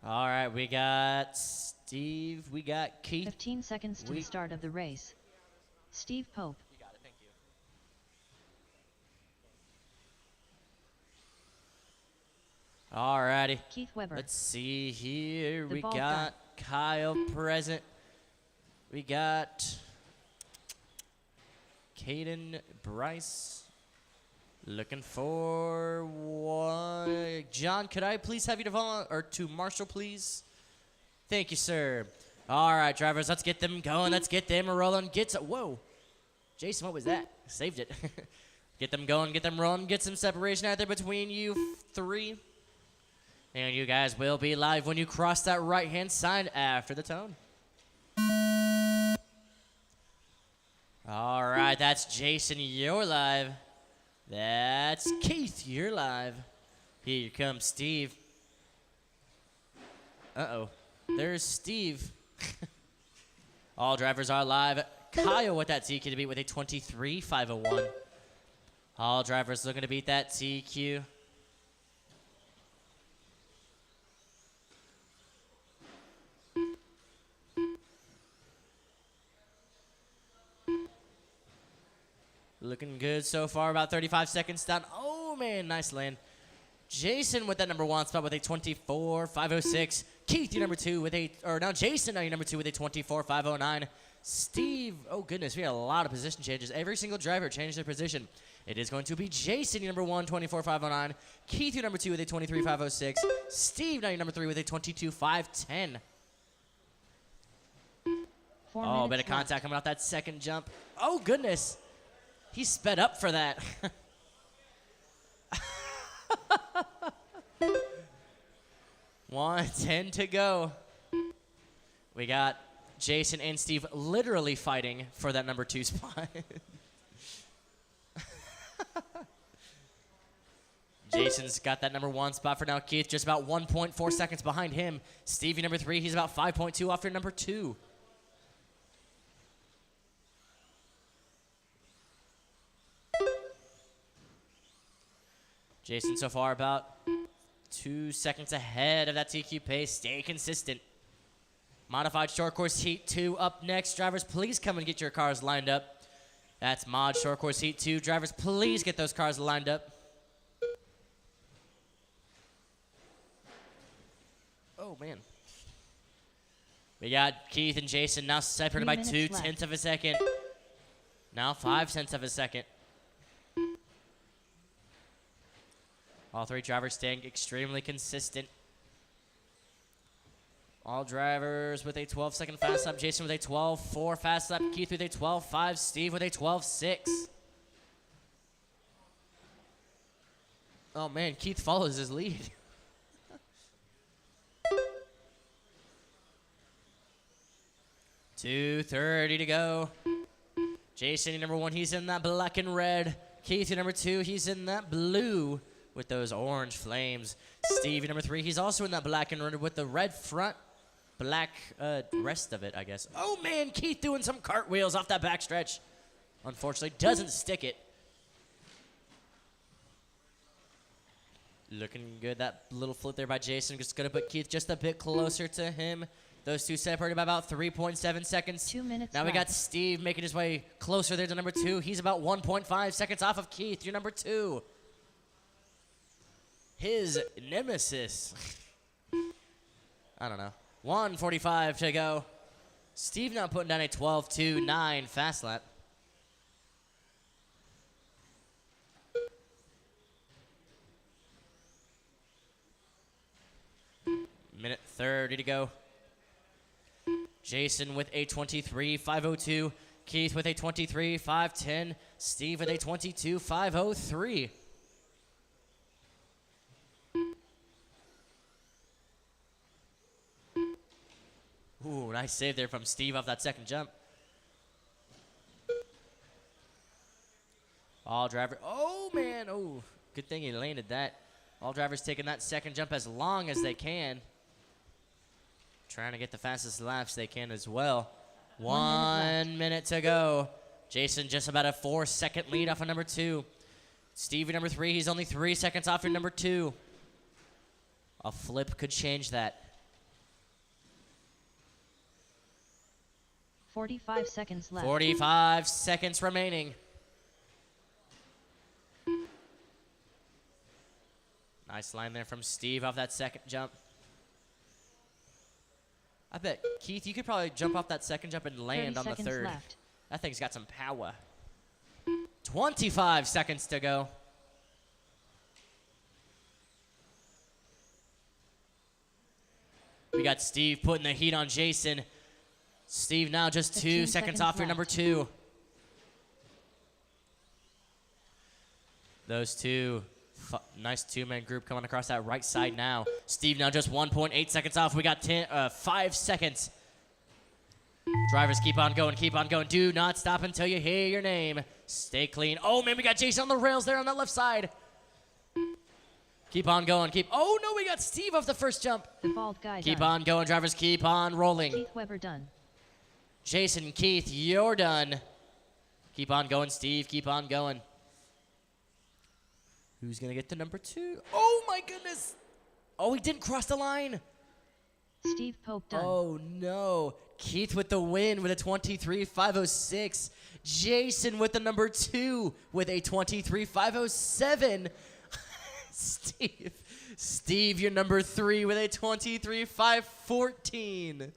Speaker 5: All right, we got Steve, we got Keith.
Speaker 2: 15 seconds to the start of the race. Steve Pope.
Speaker 5: You got it, thank you. All righty.
Speaker 2: Keith Weber.
Speaker 5: Let's see here.
Speaker 2: The
Speaker 5: We
Speaker 2: ball
Speaker 5: got Kyle present. We got Caden, Bryce. Looking for one. John, could I please have you to Marshall, please? Thank you, sir. All right, drivers, let's get them going. Let's get them rolling. Whoa. Jason, what was that? Saved it. Get them going, get them rolling, get some separation out there between you three. And you guys will be live when you cross that right-hand side after the tone. All right, that's Jason, you're live. That's Keith, you're live. Here comes Steve. Uh-oh, there's Steve. All drivers are live. Kyle with that TQ to beat with a 23.501. All drivers looking to beat that TQ. Looking good so far, about 35 seconds down. Oh, man, nice land. Jason with that number 1 spot with a 24.506. Keith, your number 2 with a, or now Jason, now your number 2 with a 24.509. Steve, oh goodness, we had a lot of position changes. Every single driver changed their position. It is going to be Jason, your number 1, 24.509. Keith, your number 2 with a 23.506. Steve, now your number 3 with a 22.510.
Speaker 2: 4
Speaker 5: Oh, bit
Speaker 2: minutes
Speaker 5: of contact coming off that second jump. Oh, goodness. He sped up for that. 1:10 to go. We got Jason and Steve literally fighting for that number 2 spot. Jason's got that number 1 spot for now. Keith just about 1.4 seconds behind him. Stevie number 3, he's about 5.2 off your number 2. Jason so far about 2 seconds ahead of that TQ pace. Stay consistent. Modified short course heat 2 up next. Drivers, please come and get your cars lined up. That's mod short course heat 2. Drivers, please get those cars lined up. Oh, man. We got Keith and Jason now separated by 0.2 of a second. Now 0.5 of a second. All 3 drivers staying extremely consistent. All drivers with a 12-second fast lap. Jason with a 12.4 fast lap. Keith with a 12.5. Steve with a 12.6. Oh, man, Keith follows his lead. $2:30 to go. Jason, number 1, he's in that black and red. Keith, number 2, he's in that blue with those orange flames. Steve, number 3, he's also in that black and red with the red front, black rest of it, I guess. Oh, man, Keith doing some cartwheels off that backstretch. Unfortunately, doesn't stick it. Looking good. That little flip there by Jason. Just going to put Keith just a bit closer to him. Those two separated by about 3.7 seconds.
Speaker 2: 2 minutes
Speaker 5: Now we got
Speaker 2: left.
Speaker 5: Steve making his way closer there to number 2. He's about 1.5 seconds off of Keith. You're number 2. His nemesis. I don't know. 1:45 to go. Steve now putting down a 12.29 fast lap. Minute 30 to go. Jason with a 23.502. Keith with a 23.510. Steve with a 22.503. Ooh, nice save there from Steve off that second jump. All driver. Oh, man. Oh, good thing he landed that. All drivers taking that second jump as long as they can. Trying to get the fastest laps they can as well. 1 minute to go. Jason just about a 4-second lead off of number 2. Stevie number 3, he's only 3 seconds off your number 2. A flip could change that.
Speaker 2: 45 seconds left.
Speaker 5: 45 seconds remaining. Nice line there from Steve off that second jump. I bet, Keith, you could probably jump off that second jump and land
Speaker 2: 30
Speaker 5: on the
Speaker 2: seconds
Speaker 5: third.
Speaker 2: left.
Speaker 5: That thing's got some power. 25 seconds to go. We got Steve putting the heat on Jason. Steve now just 2
Speaker 2: 15
Speaker 5: seconds off your number
Speaker 2: left.
Speaker 5: 2. Those two, nice two-man group coming across that right side now. Steve now just 1.8 seconds off. We got 5 seconds. Drivers keep on going, keep on going. Do not stop until you hear your name. Stay clean. Oh, man, we got Jason on the rails there on that left side. Keep on going, oh, no, we got Steve off the first jump.
Speaker 2: The bald guy
Speaker 5: Keep
Speaker 2: done.
Speaker 5: on going, drivers, keep on rolling.
Speaker 2: Keith Weber done.
Speaker 5: Jason, Keith, you're done. Keep on going, Steve, keep on going. Who's going to get to number 2? Oh, my goodness. Oh, he didn't cross the line.
Speaker 2: Steve Pope done.
Speaker 5: Oh, no. Keith with the win with a 23.506. Jason with the number 2 with a 23.507. Steve, your number 3 with a 23.514.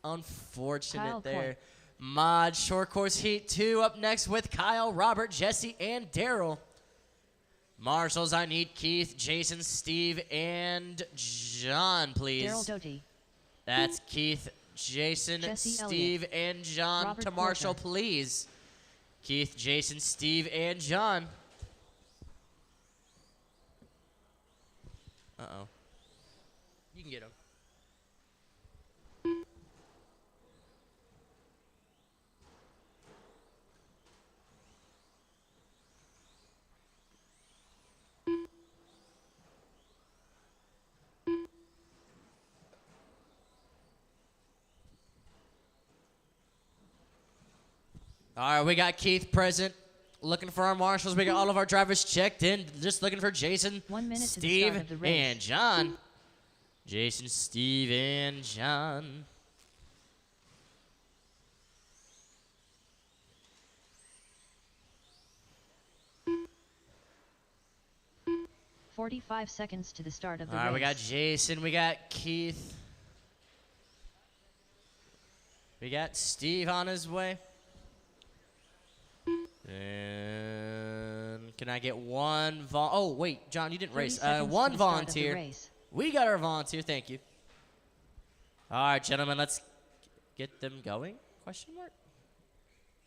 Speaker 5: Unfortunate
Speaker 2: Kyle
Speaker 5: there.
Speaker 2: Court.
Speaker 5: Mod Short Course Heat 2 up next with Kyle, Robert, Jesse, and Daryl. Marshals, I need Keith, Jason, Steve, and John, please.
Speaker 2: Daryl Doty.
Speaker 5: That's Keith, Jason,
Speaker 2: Jesse
Speaker 5: Steve, and John
Speaker 2: Robert
Speaker 5: to Marshall,
Speaker 2: Porter.
Speaker 5: please. Keith, Jason, Steve, and John. Uh-oh. You can get him. All right, we got Keith present, looking for our marshals. We got all of our drivers checked in, just looking for Jason,
Speaker 2: 1 minute to the
Speaker 5: Steve,
Speaker 2: start of the race.
Speaker 5: and John. Jason, Steve, and John.
Speaker 2: "45 seconds to the start of the
Speaker 5: All right,
Speaker 2: race.
Speaker 5: we got Jason, we got Keith. We got Steve on his way. And can I get one oh, wait, John, you didn't
Speaker 2: 30
Speaker 5: race.
Speaker 2: seconds to
Speaker 5: One
Speaker 2: the start of the
Speaker 5: volunteer.
Speaker 2: race.
Speaker 5: We got our volunteer, thank you. All right, gentlemen, let's get them going, question mark?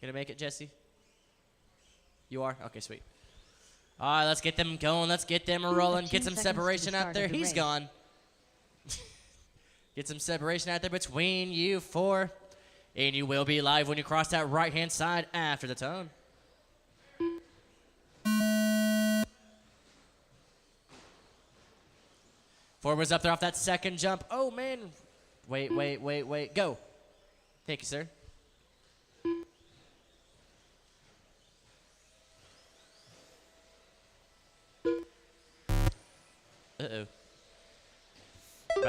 Speaker 5: Gonna make it, Jesse? You are? Okay, sweet. All right, let's get them going. Let's get them rolling.
Speaker 2: 15
Speaker 5: Get some
Speaker 2: seconds to the
Speaker 5: separation out
Speaker 2: start of
Speaker 5: there.
Speaker 2: the
Speaker 5: He's
Speaker 2: race.
Speaker 5: gone. Get some separation out there between you four. And you will be live when you cross that right-hand side after the tone. Forward's up there off that second jump. Oh, man. Wait. Go. Thank you, sir.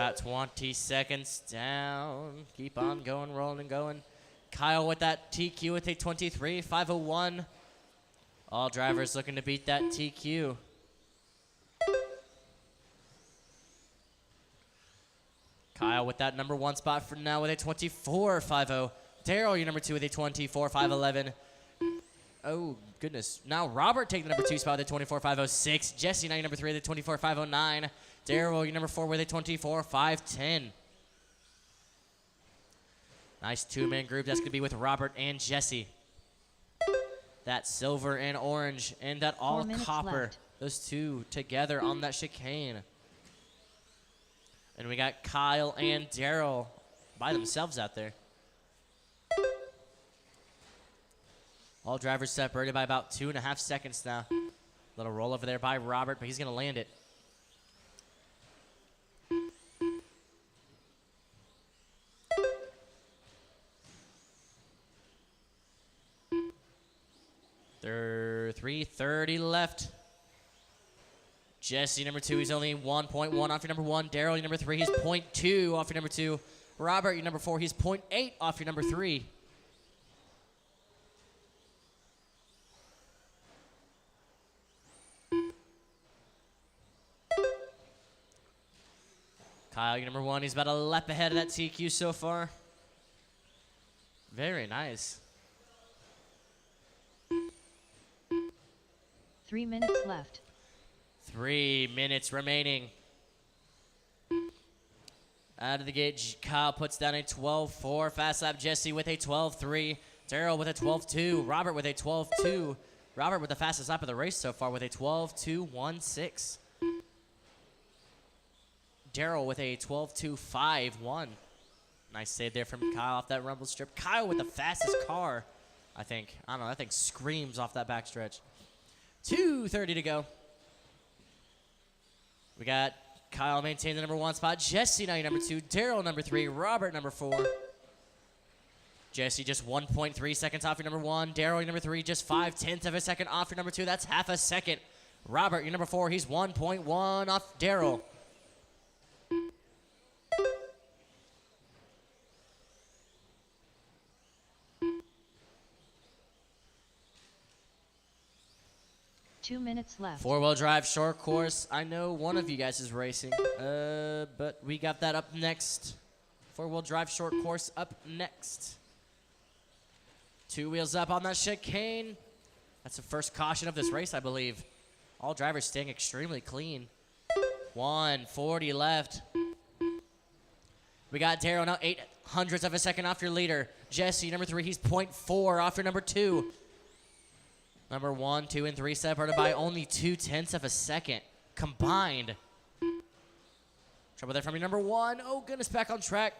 Speaker 5: about 20 seconds down. Keep on going, rolling and going. Kyle with that TQ with a 23.501. All drivers looking to beat that TQ. Kyle with that number 1 spot for now with a 24.50. Daryl, your number 2 with a 24.511. Oh, goodness. Now Robert taking the number 2 spot with a 24.506. Jesse, now your number 3 with a 24.509. Daryl, your number 4 with a 24.510. Nice 2-man group. That's going to be with Robert and Jesse. That silver and orange and that all
Speaker 2: 4 minutes
Speaker 5: copper.
Speaker 2: left.
Speaker 5: Those two together on that chicane. And we got Kyle and Daryl by themselves out there. All drivers separated by about 2.5 seconds now. Little roll over there by Robert, but he's going to land it. There 3:30 left. Jesse, number 2, he's only 1.1 off your number 1. Daryl, your number 3, he's 0.2 off your number 2. Robert, your number 4, he's 0.8 off your number 3. Kyle, your number 1, he's about a lap ahead of that TQ so far. Very nice.
Speaker 2: 3 minutes left.
Speaker 5: 3 minutes remaining. Out of the gate, Kyle puts down a 12.4 fast lap. Jesse with a 12.3. Daryl with a 12.2. Robert with a 12.2. Robert with the fastest lap of the race so far with a 12.216. Daryl with a 12.251. Nice save there from Kyle off that rumble strip. Kyle with the fastest car, I think. I don't know, that thing screams off that backstretch. 2:30 to go. We got Kyle maintaining the number 1 spot. Jesse now your number 2. Daryl number 3. Robert number 4. Jesse just 1.3 seconds off your number 1. Daryl your number 3. Just 0.5 of a second off your number 2. That's half a second. Robert your number 4. He's 1.1 off Daryl.
Speaker 2: Two minutes left.
Speaker 5: 4-wheel drive short course. I know one of you guys is racing, but we got that up next. 4-wheel drive short course up next. 2 wheels up on that chicane. That's the first caution of this race, I believe. All drivers staying extremely clean. 1:40 left. We got Daryl now 0.08 of a second off your leader. Jesse, number 3, he's 0.4 off your number 2. Number 1, 2, and 3 separated by only 0.2 of a second combined. Trouble there from your number 1. Oh, goodness, back on track.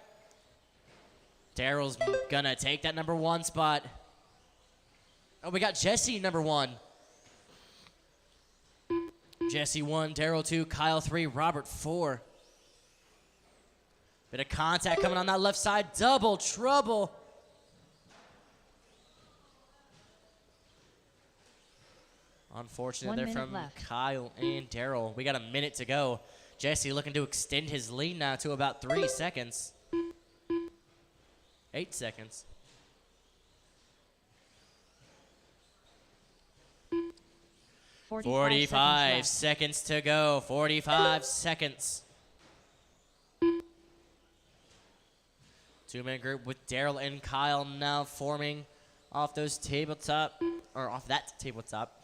Speaker 5: Daryl's gonna take that number 1 spot. Oh, we got Jesse, number 1. Jesse 1, Daryl 2, Kyle 3, Robert 4. Bit of contact coming on that left side. Double trouble. Unfortunate
Speaker 2: 1
Speaker 5: there
Speaker 2: minute
Speaker 5: from
Speaker 2: left.
Speaker 5: Kyle and Daryl. We got a minute to go. Jesse looking to extend his lead now to about 3 seconds. 8 seconds. 45 seconds to go. 45 seconds. 2-man group with Daryl and Kyle now forming off those tabletop, or off that tabletop.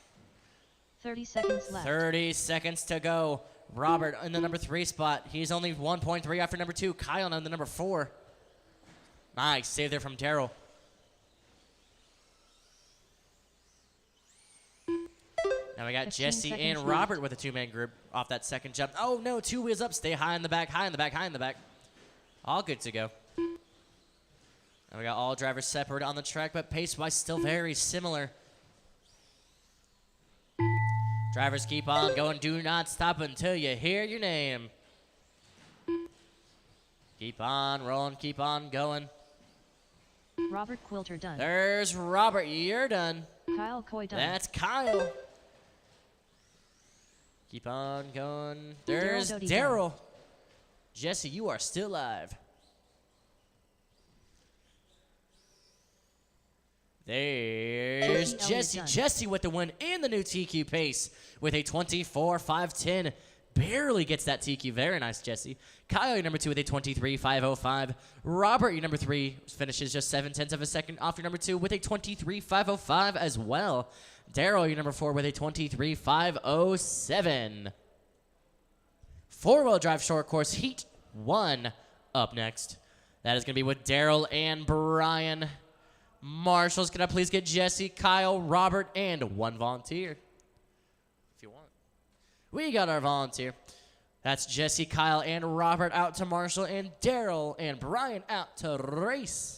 Speaker 2: 30 seconds left.
Speaker 5: 30 seconds to go. Robert in the number 3 spot. He's only 1.3 after number 2. Kyle on the number 4. Nice save there from Daryl. Now we got Jesse and Robert with a 2-man group off that second jump. Oh no, 2 wheels up. Stay high in the back, high in the back, high in the back. All good to go. And we got all drivers separated on the track, but pace-wise still very similar. Drivers keep on going. Do not stop until you hear your name. Keep on rolling. Keep on going.
Speaker 2: Robert Quilter done.
Speaker 5: There's Robert. You're done.
Speaker 2: Kyle Coy done.
Speaker 5: That's Kyle. Keep on going. There's
Speaker 2: Daryl Doty
Speaker 5: Daryl. Jesse, you are still live. There's
Speaker 2: Jesse Elliott
Speaker 5: Jesse with the win in the new TQ pace with a 24.510. Barely gets that TQ. Very nice, Jesse. Kyle, your number 2 with a 23.505. Robert, your number 3, finishes just 0.7 of a second off your number 2 with a 23.505 as well. Daryl, your number 4 with a 23.507. Four-wheel drive short course heat 1 up next. That is going to be with Daryl and Brian. Marshals, can I please get Jesse, Kyle, Robert, and 1 volunteer? If you want. We got our volunteer. That's Jesse, Kyle, and Robert out to Marshall, and Daryl and Brian out to race.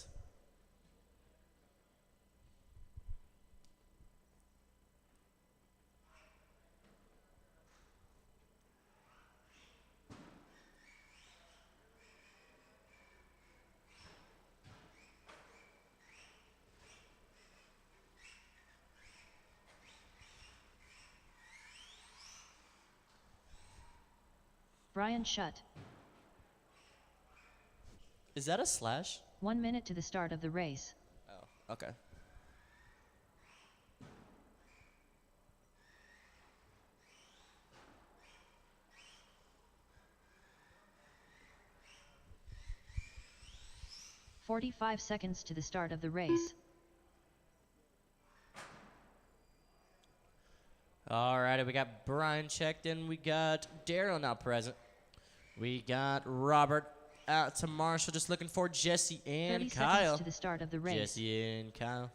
Speaker 2: Brian Shutt.
Speaker 5: Is that a slash?
Speaker 2: 1 minute to the start of the race.
Speaker 5: Oh, okay.
Speaker 2: "45 seconds to the start of the race.
Speaker 5: Alrighty, we got Brian checked in. We got Daryl now present. We got Robert out to Marshall, just looking for Jesse
Speaker 2: 30
Speaker 5: and
Speaker 2: seconds
Speaker 5: Kyle.
Speaker 2: to the start of the race.
Speaker 5: Jesse and Kyle.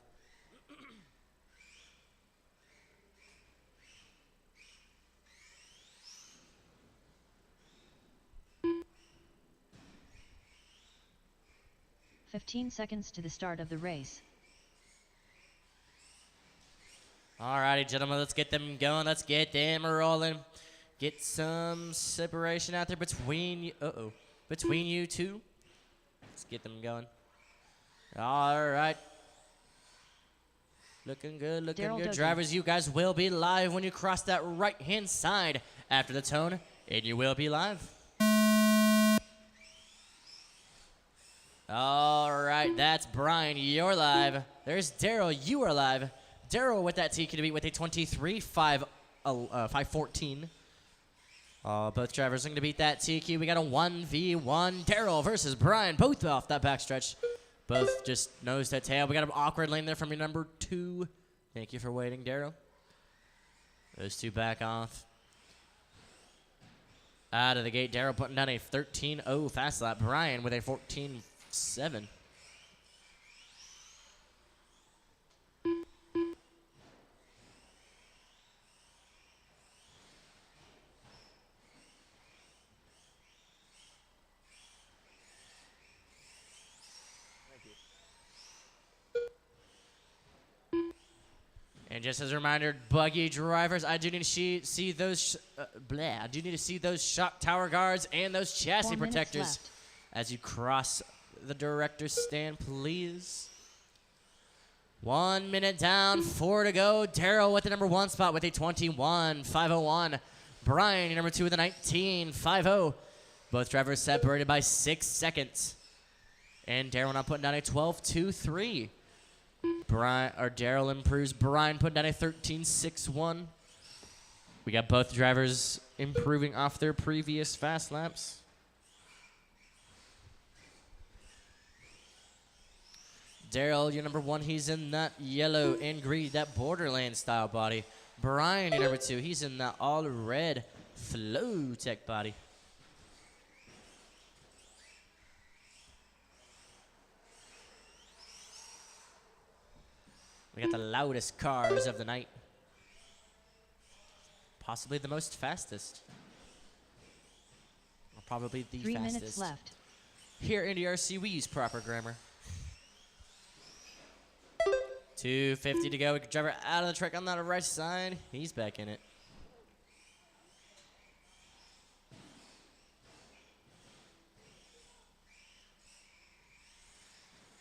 Speaker 2: "15 seconds to the start of the race.
Speaker 5: Alrighty, gentlemen, let's get them going. Let's get them rolling. Get some separation out there between you. Between you two. Let's get them going. Alright. Looking good, looking
Speaker 2: Daryl
Speaker 5: good.
Speaker 2: Duggan.
Speaker 5: Drivers, you guys will be live when you cross that right-hand side after the tone, and you will be live. Alright, that's Brian. You're live. There's Daryl. You are live. Daryl with that TQ to beat with a 23.514. Both drivers looking to beat that TQ. We got a 1v1. Daryl versus Brian, both off that backstretch. Both just nose to tail. We got an awkward lane there from your number 2. Thank you for waiting, Daryl. Those two back off. Out of the gate, Daryl putting down a 13.0 fast lap. Brian with a 14.7. And just as a reminder, buggy drivers, I do need to see those. I do need to see those shock tower guards and those chassis
Speaker 2: 4 minutes
Speaker 5: protectors
Speaker 2: left.
Speaker 5: as you cross the director's stand, please. 1 minute down, 4 to go. Daryl with the number 1 spot with a 21.501. Brian, your number 2 with a 19.50. Both drivers separated by 6 seconds. And Daryl now putting down a 12.23. Daryl improves. Brian putting down a 13.61. We got both drivers improving off their previous fast laps. Daryl, your number 1, he's in that yellow and green, that Borderland style body. Brian, your number 2, he's in that all red Flow Tech body. We got the loudest cars of the night. Possibly the most fastest. Or probably the
Speaker 2: 3
Speaker 5: fastest.
Speaker 2: minutes left.
Speaker 5: Here at Indy RC, we use proper grammar. 2:50 to go. We can drive her out of the track on that right side. He's back in it.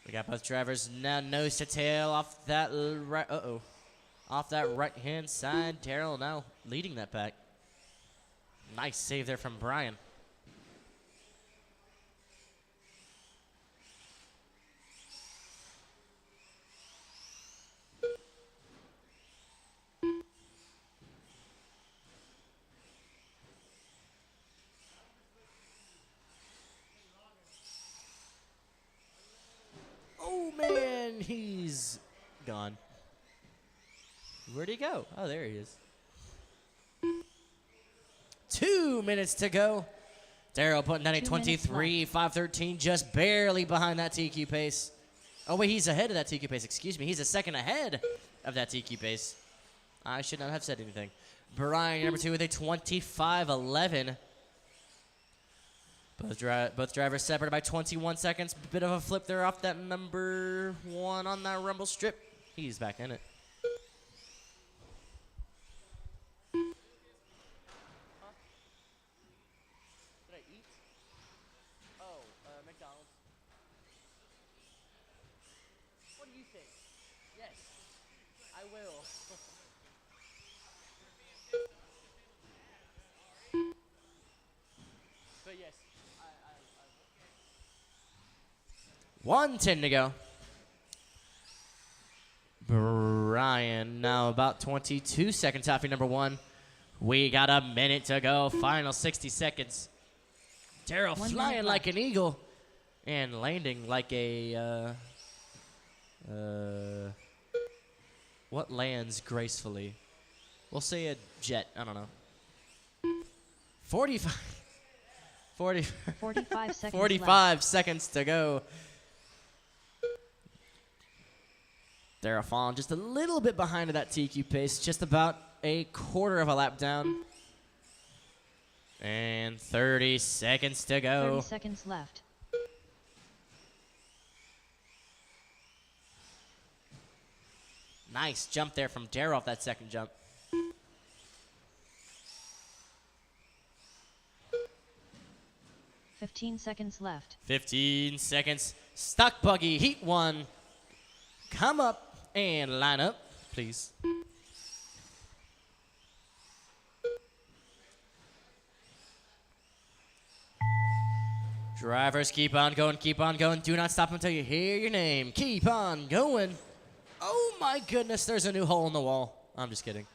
Speaker 5: We got both drivers now nose to tail off that right. Off that right-hand side. Daryl now leading that back. Nice save there from Brian. he's gone. Where'd he go? Oh, there he is. 2 minutes to go. Daryl putting down a 23.513, just barely behind that TQ pace. Oh, wait, he's ahead of that TQ pace. Excuse me. He's a second ahead of that TQ pace. I should not have said anything. Brian, number 2, with a 25.11. Both drivers separated by 21 seconds. Bit of a flip there off that number 1 on that rumble strip. He's back in it.
Speaker 7: Did I eat? Oh, McDonald's. What do you think? Yes, I will. But yes, I
Speaker 5: 1:10 to go. Brian now about 22 seconds off your number 1. We got a minute to go. Final 60 seconds. Daryl
Speaker 2: 1
Speaker 5: flying
Speaker 2: minute
Speaker 5: like
Speaker 2: left.
Speaker 5: an eagle and landing like a what lands gracefully? We'll say a jet. I don't know. 45
Speaker 2: 45 seconds
Speaker 5: 45 seconds to go. Daryl falling just a little bit behind of that TQ pace, just about a quarter of a lap down. And 30 seconds to
Speaker 2: left.
Speaker 5: go.
Speaker 2: 30 seconds left.
Speaker 5: Nice jump there from Daryl off that second jump.
Speaker 2: 15 seconds left.
Speaker 5: 15 seconds. Stock buggy, heat 1. Come up and line up, please. Drivers, keep on going, keep on going. Do not stop until you hear your name. Keep on going. Oh my goodness, there's a new hole in the wall. I'm just kidding.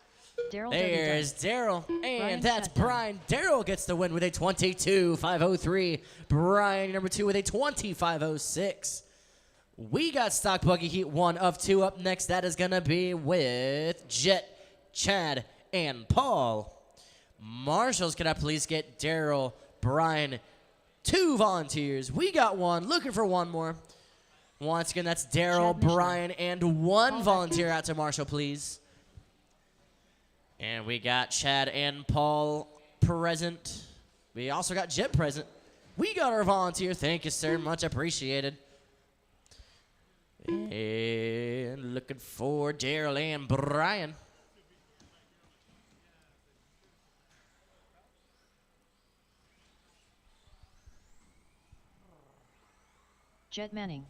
Speaker 2: Daryl
Speaker 5: There's Daryl, and
Speaker 2: Brian
Speaker 5: that's
Speaker 2: shut down.
Speaker 5: Brian. Daryl gets the win with a 22.503. Brian, number 2, with a 25.06. We got Stock Buggy Heat 1 of 2 up next. That is going to be with Jet, Chad, and Paul. Marshals, can I please get Daryl, Brian, 2 volunteers? We got 1. Looking for 1 more. Once again, that's Daryl,
Speaker 2: Chad Michelin.
Speaker 5: Brian, and 1
Speaker 2: Paul
Speaker 5: volunteer out to Marshall, please. And we got Chad and Paul present. We also got Jet present. We got our volunteer. Thank you, sir. Much appreciated. And looking for Daryl and Brian.
Speaker 2: Jet Manning.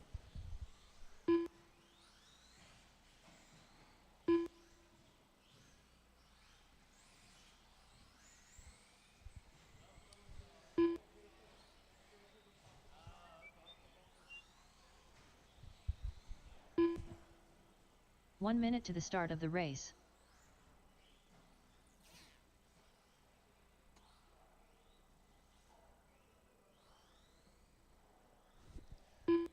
Speaker 2: One minute to the start of the race.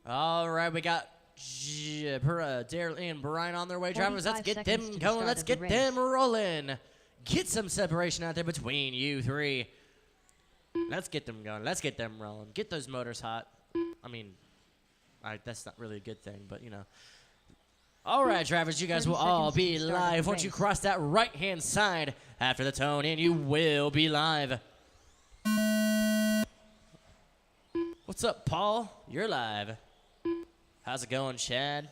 Speaker 5: All right, we got Daryl and Brian on their way. Drivers, let's
Speaker 2: 45
Speaker 5: get
Speaker 2: seconds
Speaker 5: them
Speaker 2: to the
Speaker 5: going.
Speaker 2: start
Speaker 5: Let's
Speaker 2: of the
Speaker 5: get
Speaker 2: race.
Speaker 5: them rolling. Get some separation out there between you 3. Let's get them going. Let's get them rolling. Get those motors hot. I mean, that's not really a good thing, but you know. All right, drivers, you guys
Speaker 2: 30
Speaker 5: will all
Speaker 2: seconds to
Speaker 5: be
Speaker 2: the start of
Speaker 5: live
Speaker 2: the
Speaker 5: once you
Speaker 2: race.
Speaker 5: cross that right-hand side after the tone, and you will be live. What's up, Paul? You're live. How's it going, Chad?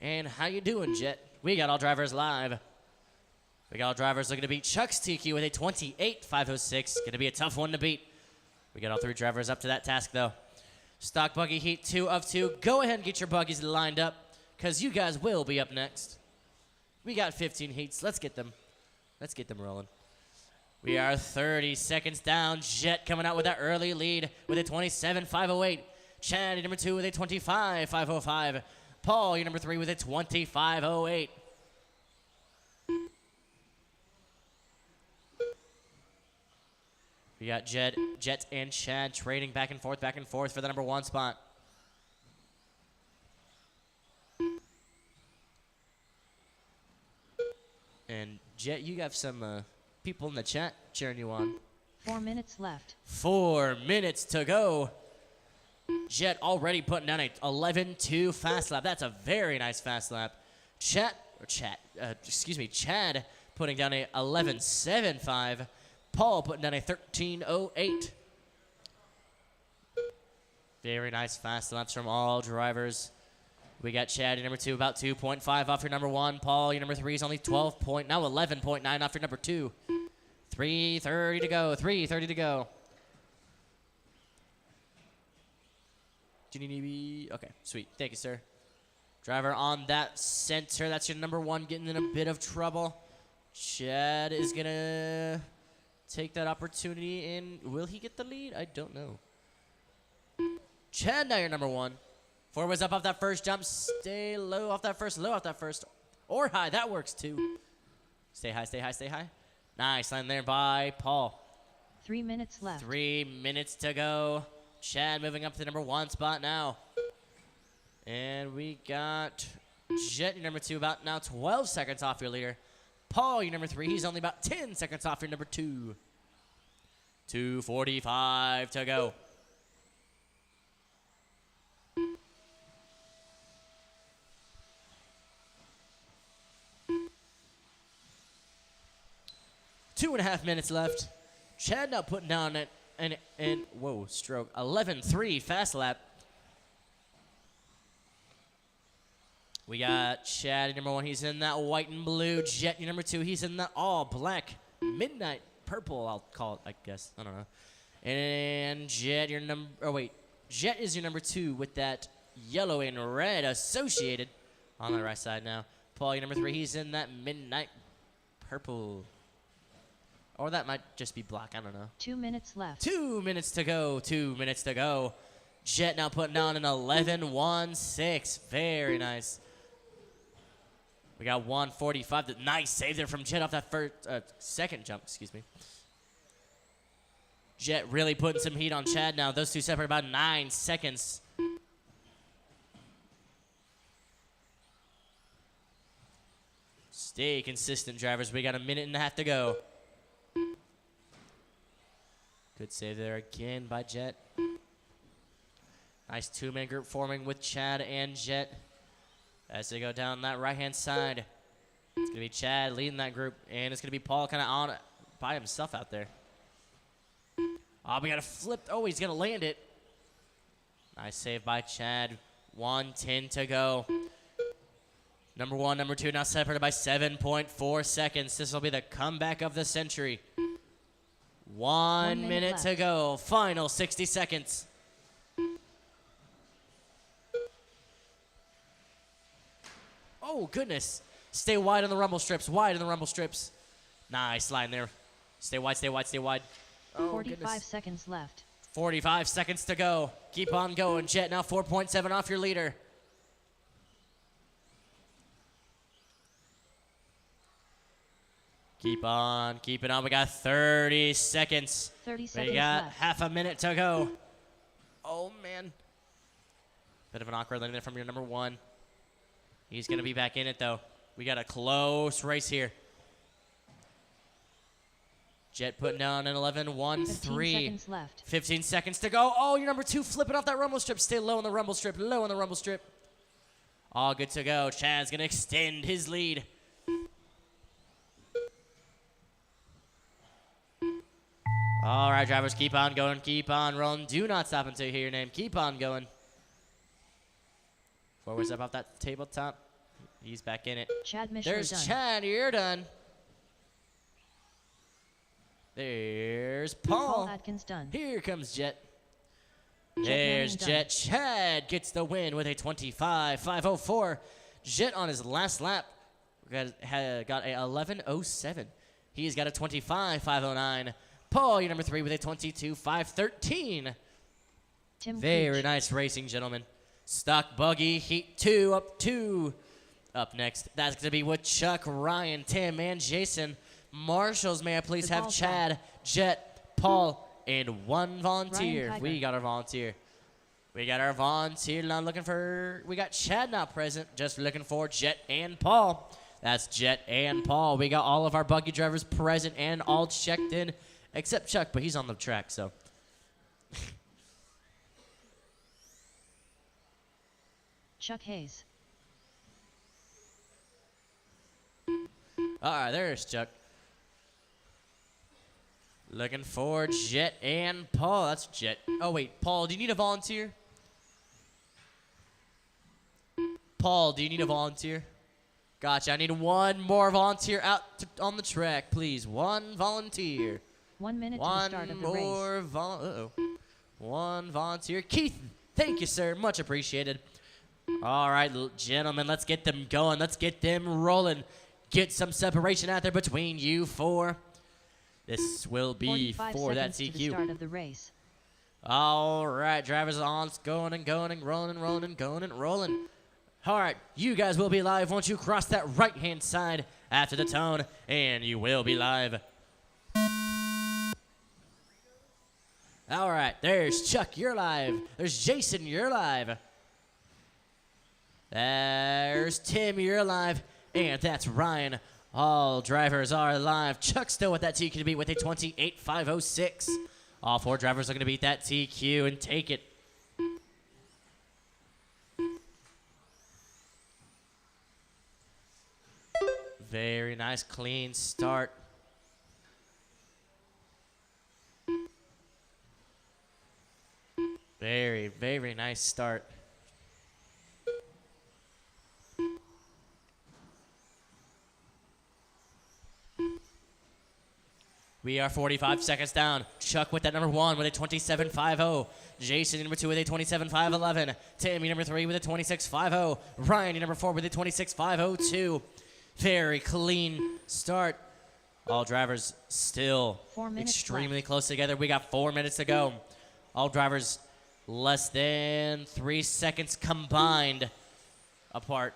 Speaker 5: And how you doing, Jet? We got all drivers live. We got all drivers looking to beat Chuck's TQ with a 28.506. Going to be a tough one to beat. We got all 3 drivers up to that task, though. Stock Buggy Heat 2 of 2. Go ahead and get your buggies lined up, because you guys will be up next. We got 15 heats. Let's get them. Let's get them rolling. We are 30 seconds down. Jet coming out with that early lead with a 27.508. Chad, your number 2, with a 25.505. Paul, your number 3, with a 25.08. We got Jet and Chad trading back and forth for the number 1 spot. Jet, you have some people in the chat cheering you on.
Speaker 2: 4 minutes left.
Speaker 5: 4 minutes to go. Jet already putting down a 11.2 fast lap. That's a very nice fast lap. Chad putting down a 11.75. Paul putting down a 13.08. Very nice fast laps from all drivers. We got Chad, your number 2, about 2.5 off your number 1. Paul, your number 3 is only 11.9 off your number 2. 3:30 to go. 3:30 to go. Okay, sweet. Thank you, sir. Driver on that center. That's your number 1 getting in a bit of trouble. Chad is going to take that opportunity, and will he get the lead? I don't know. Chad, now your number 1. 4 was up off that first jump. Stay low off that first, low off that first. Or high. That works, too. Stay high, stay high, stay high. Nice line there by Paul.
Speaker 2: 3 minutes left.
Speaker 5: 3 minutes to go. Chad moving up to the number 1 spot now. And we got Jet, your number 2, about now 12 seconds off your leader. Paul, your number 3, he's only about 10 seconds off your number 2. 2:45 to go. Two and a half minutes left. Chad now putting down an 11.3 fast lap. We got Chad, number 1. He's in that white and blue. Jet, your number 2. He's in that all black midnight purple, I'll call it, I guess. I don't know. And Jet, your number. Oh, wait. Jet is your number 2 with that yellow and red associated on the right side now. Paul, your number 3. He's in that midnight purple. Or that might just be black. I don't know.
Speaker 2: 2 minutes left.
Speaker 5: 2 minutes to go. 2 minutes to go. Jet now putting down an 11.16. Very nice. We got 1:45. Nice save there from Jet off that first, second jump. Excuse me. Jet really putting some heat on Chad now. Those two separate about 9 seconds. Stay consistent, drivers. We got a minute and a half to go. Good save there again by Jet. Nice 2-man group forming with Chad and Jet as they go down that right-hand side. It's going to be Chad leading that group, and it's going to be Paul kind of on by himself out there. Oh, we got to flip. Oh, he's going to land it. Nice save by Chad. 1:10 to go. Number 1, number 2 now separated by 7.4 seconds. This will be the comeback of the century. 1 minute to go. Final 60 seconds. Oh, goodness. Stay wide on the rumble strips. Wide on the rumble strips. Nice line there. Stay wide, stay wide, stay wide. Oh,
Speaker 2: 45
Speaker 5: goodness.
Speaker 2: seconds left.
Speaker 5: 45 seconds to go. Keep on going. Jet now 4.7 off your leader. Keep on keeping on. We got 30 seconds.
Speaker 2: 30 seconds
Speaker 5: We got
Speaker 2: left.
Speaker 5: half a minute to go. Oh, man. Bit of an awkward landing there from your number 1. He's going to be back in it, though. We got a close race here. Jet putting down an 11.13.
Speaker 2: 15 seconds left.
Speaker 5: 15 seconds to go. Oh, your number 2 flipping off that rumble strip. Stay low on the rumble strip. Low on the rumble strip. All good to go. Chad's going to extend his lead. All right, drivers, keep on going. Keep on rolling. Do not stop until you hear your name. Keep on going. Forwards up off that tabletop. He's back in it.
Speaker 2: Chad Michelin
Speaker 5: There's
Speaker 2: done.
Speaker 5: Chad. You're done. There's Paul.
Speaker 2: Atkins done.
Speaker 5: Here comes Jet.
Speaker 2: Jet
Speaker 5: There's
Speaker 2: Manning done.
Speaker 5: Jet. Chad gets the win with a 25.504. Jet on his last lap got a 11.07. He's got a 25.509. Paul, your number 3, with a 22.513.
Speaker 2: Tim
Speaker 5: Very
Speaker 2: Creech.
Speaker 5: nice racing, gentlemen. Stock Buggy Heat 2 up 2. Up next, that's going to be with Chuck, Ryan, Tim, and Jason. Marshals, may I please
Speaker 2: The
Speaker 5: have
Speaker 2: ball
Speaker 5: Chad, Jet, Paul, and 1 volunteer.
Speaker 2: Ryan
Speaker 5: We
Speaker 2: Kiger.
Speaker 5: got our volunteer. We got our volunteer. Not looking for. We got Chad not present. Just looking for Jet and Paul. That's Jet and Paul. We got all of our buggy drivers present and all checked in, except Chuck, but he's on the track, so.
Speaker 2: Chuck Hayes.
Speaker 5: All right, there's Chuck. Looking for Jet and Paul. That's Jet. Oh, wait, Paul, do you need a volunteer? Paul, do you need a volunteer? Gotcha. I need one more volunteer out on the track, please. One volunteer.
Speaker 2: 1 minute to the start of the race.
Speaker 5: One volunteer. Keith, thank you, sir. Much appreciated. All right, gentlemen, let's get them going. Let's get them rolling. Get some separation out there between you four. This will be
Speaker 2: 45
Speaker 5: for that
Speaker 2: seconds to the
Speaker 5: TQ.
Speaker 2: start of the race.
Speaker 5: All right, drivers on. It's going and going and rolling and rolling and going and rolling. All right, you guys will be live once you cross that right-hand side after the tone, and you will be live. All right, there's Chuck, you're live. There's Jason, you're live. There's Tim, you're live. And that's Ryan. All drivers are live. Chuck's still with that TQ to beat with a 28.506. All four drivers are going to beat that TQ and take it. Very nice, clean start. Very, very nice start. We are 45 seconds down. Chuck with that number 1 with a 27.50. Jason, number 2 with a 27.511. Tim, number 3 with a 26.50. Ryan, number 4 with a 26.502. Very clean start. All drivers still
Speaker 2: 4 minutes
Speaker 5: extremely
Speaker 2: left.
Speaker 5: close together. We got 4 minutes to go. All drivers less than 3 seconds combined apart.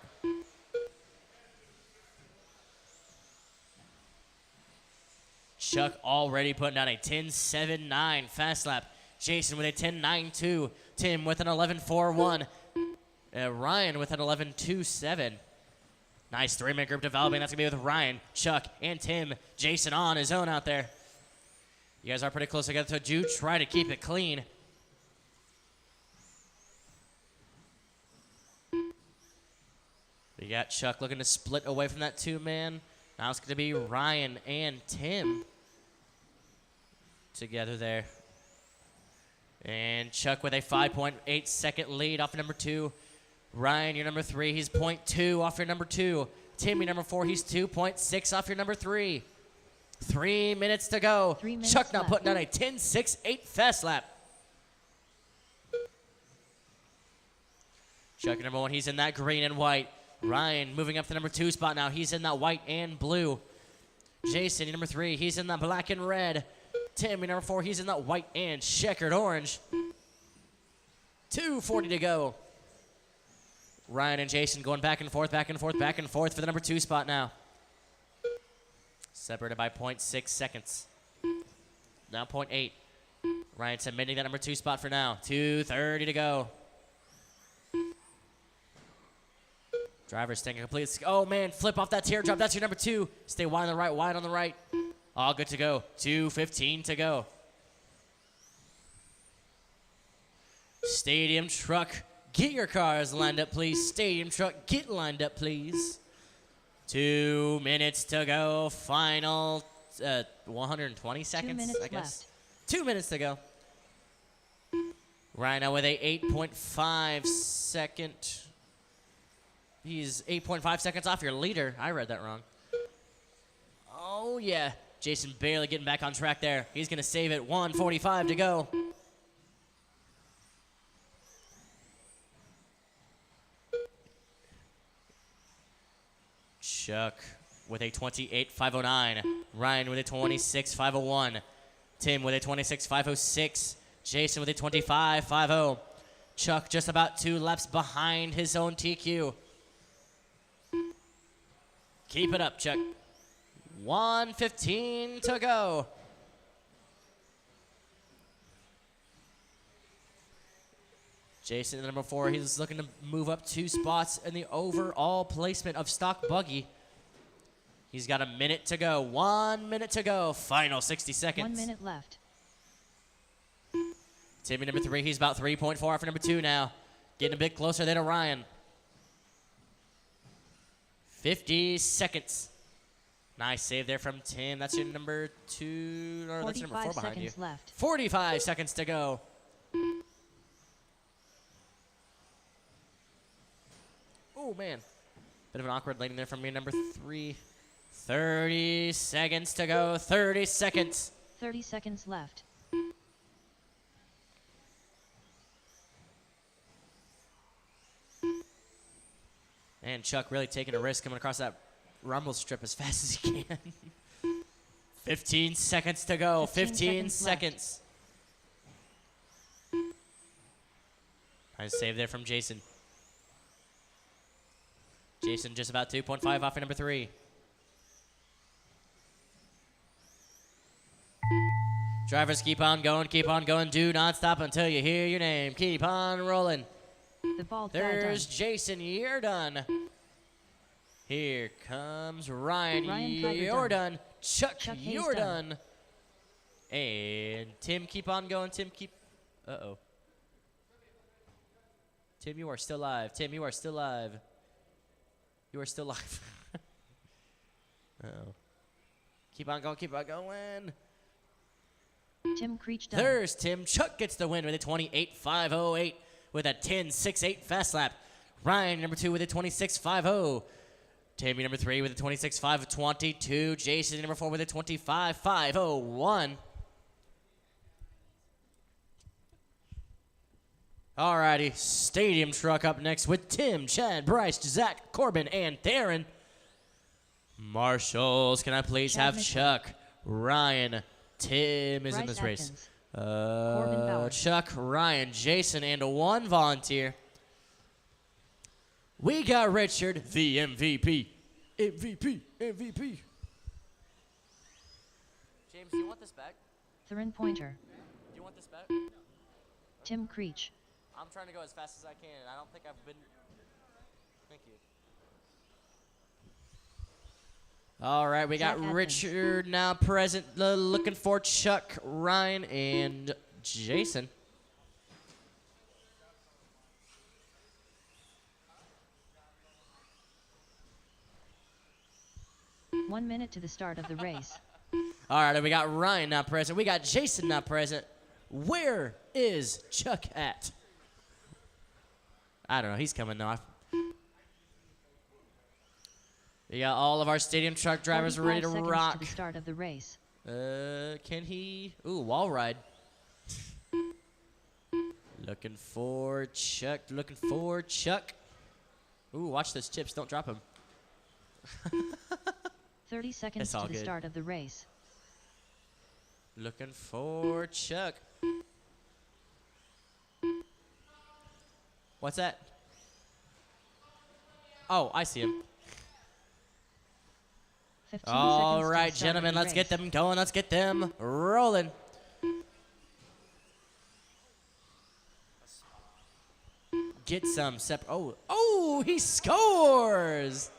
Speaker 5: Chuck already putting down a 10.79 fast lap. Jason with a 10.92. Tim with an 11.41. Ryan with an 11.27. Nice 3-minute group developing. That's going to be with Ryan, Chuck, and Tim. Jason on his own out there. You guys are pretty close together, so do try to keep it clean. We got Chuck looking to split away from that 2-man. Now it's going to be Ryan and Tim together there. And Chuck with a 5.8 second lead off of number 2. Ryan, your number 3, he's 0.2 off your number 2. Tim, your number 4, he's 2.6 off your number 3. 3 minutes to go.
Speaker 2: 3 minutes
Speaker 5: Chuck now
Speaker 2: left.
Speaker 5: putting down a 10.68 fast lap. Chuck, your number 1, he's in that green and white. Ryan moving up to number 2 spot now. He's in that white and blue. Jason, your number 3, he's in that black and red. Tim, your number 4, he's in that white and checkered orange. 2:40 to go. Ryan and Jason going back and forth, back and forth, back and forth for the number 2 spot now. Separated by 0.6 seconds. Now 0.8. Ryan submitting that number 2 spot for now. 2:30 to go. Driver's taking a complete. Oh, man, flip off that teardrop. That's your number 2. Stay wide on the right, wide on the right. All good to go. 2:15 to go. Stadium truck, get your cars lined up, please. Stadium truck, get lined up, please. 2 minutes to go. Final 120 seconds,
Speaker 2: minutes
Speaker 5: I guess.
Speaker 2: left.
Speaker 5: 2 minutes to go. Rhino with a 8.5 second. He's 8.5 seconds off your leader. I read that wrong. Oh, yeah. Jason barely getting back on track there. He's going to save it. 1:45 to go. Chuck with a 28.509. Ryan with a 26.501. Tim with a 26.506. Jason with a 25.50. Chuck just about 2 laps behind his own TQ. Keep it up, Chuck. 1:15 to go. Jason, number 4, he's looking to move up 2 spots in the overall placement of stock buggy. He's got a minute to go. 1 minute to go. Final 60 seconds.
Speaker 2: 1 minute left.
Speaker 5: Timmy number 3, he's about 3.4 off for number 2 now. Getting a bit closer than Orion. 50 seconds. Nice save there from Tim. That's your number 2, or that's your number 4 behind you.
Speaker 2: 45 seconds left.
Speaker 5: 45 seconds to go. Oh, man. Bit of an awkward landing there from your number 3. 30 seconds to go. 30 seconds.
Speaker 2: 30 seconds left.
Speaker 5: And Chuck really taking a risk coming across that rumble strip as fast as he can. 15 seconds to go. 15 seconds. Nice save there from Jason. Jason just about 2.5 off of number 3. Drivers, keep on going, keep on going. Do not stop until you hear your name. Keep on rolling.
Speaker 2: The bald guy
Speaker 5: There's
Speaker 2: done.
Speaker 5: Jason, you're done. Here comes Ryan,
Speaker 2: Ryan,
Speaker 5: you're done. Chuck,
Speaker 2: Chuck Hayes
Speaker 5: you're
Speaker 2: done.
Speaker 5: done. And Tim, keep on going. Tim, keep. Uh-oh. Tim, you are still live. Tim, you are still live. You are still live. Uh-oh. Keep on going, keep on going.
Speaker 2: Tim Creech done.
Speaker 5: There's Tim. Chuck gets the win with a 28.508 with a 10.68 fast lap. Ryan, number 2, with a 26.50. Tammy, number 3, with a 26.522. Jason, number 4, with a 25.501. Alrighty, Stadium Truck up next with Tim, Chad, Bryce, Zach, Corbin, and Darren. Marshals, can I please
Speaker 2: Chad
Speaker 5: have
Speaker 2: Mitchell.
Speaker 5: Chuck, Ryan, Tim is in
Speaker 2: Bryce
Speaker 5: this race.
Speaker 2: Atkins. Corbin Bauer.
Speaker 5: Chuck, Ryan, Jason, and 1 volunteer. We got Richard, the MVP. MVP. James, do you want this back?
Speaker 2: Theron Pointer.
Speaker 5: Do you want this back?
Speaker 2: Tim Creech.
Speaker 5: I'm trying to go as fast as I can, and I don't think I've been... Thank you. All right, we got
Speaker 2: Zach Atkins.
Speaker 5: Richard now present, looking for Chuck, Ryan, and Jason.
Speaker 2: One minute to the start of the race.
Speaker 5: All right, we got Ryan not present. We got Jason not present. Where is Chuck at? I don't know. He's coming now. We got all of our stadium truck drivers ready to
Speaker 2: 45 seconds
Speaker 5: rock.
Speaker 2: to the start of the race.
Speaker 5: Can he? Ooh, wall ride. Looking for Chuck. Looking for Chuck. Ooh, watch those chips. Don't drop them.
Speaker 2: 30 seconds
Speaker 5: It's all
Speaker 2: to the
Speaker 5: good.
Speaker 2: start of the race.
Speaker 5: Looking for Chuck. What's that? Oh, I see him.
Speaker 2: 15
Speaker 5: All
Speaker 2: seconds to
Speaker 5: right,
Speaker 2: the start
Speaker 5: gentlemen,
Speaker 2: of the
Speaker 5: let's get
Speaker 2: race.
Speaker 5: them going. Let's get them rolling. Get some Oh, he scores!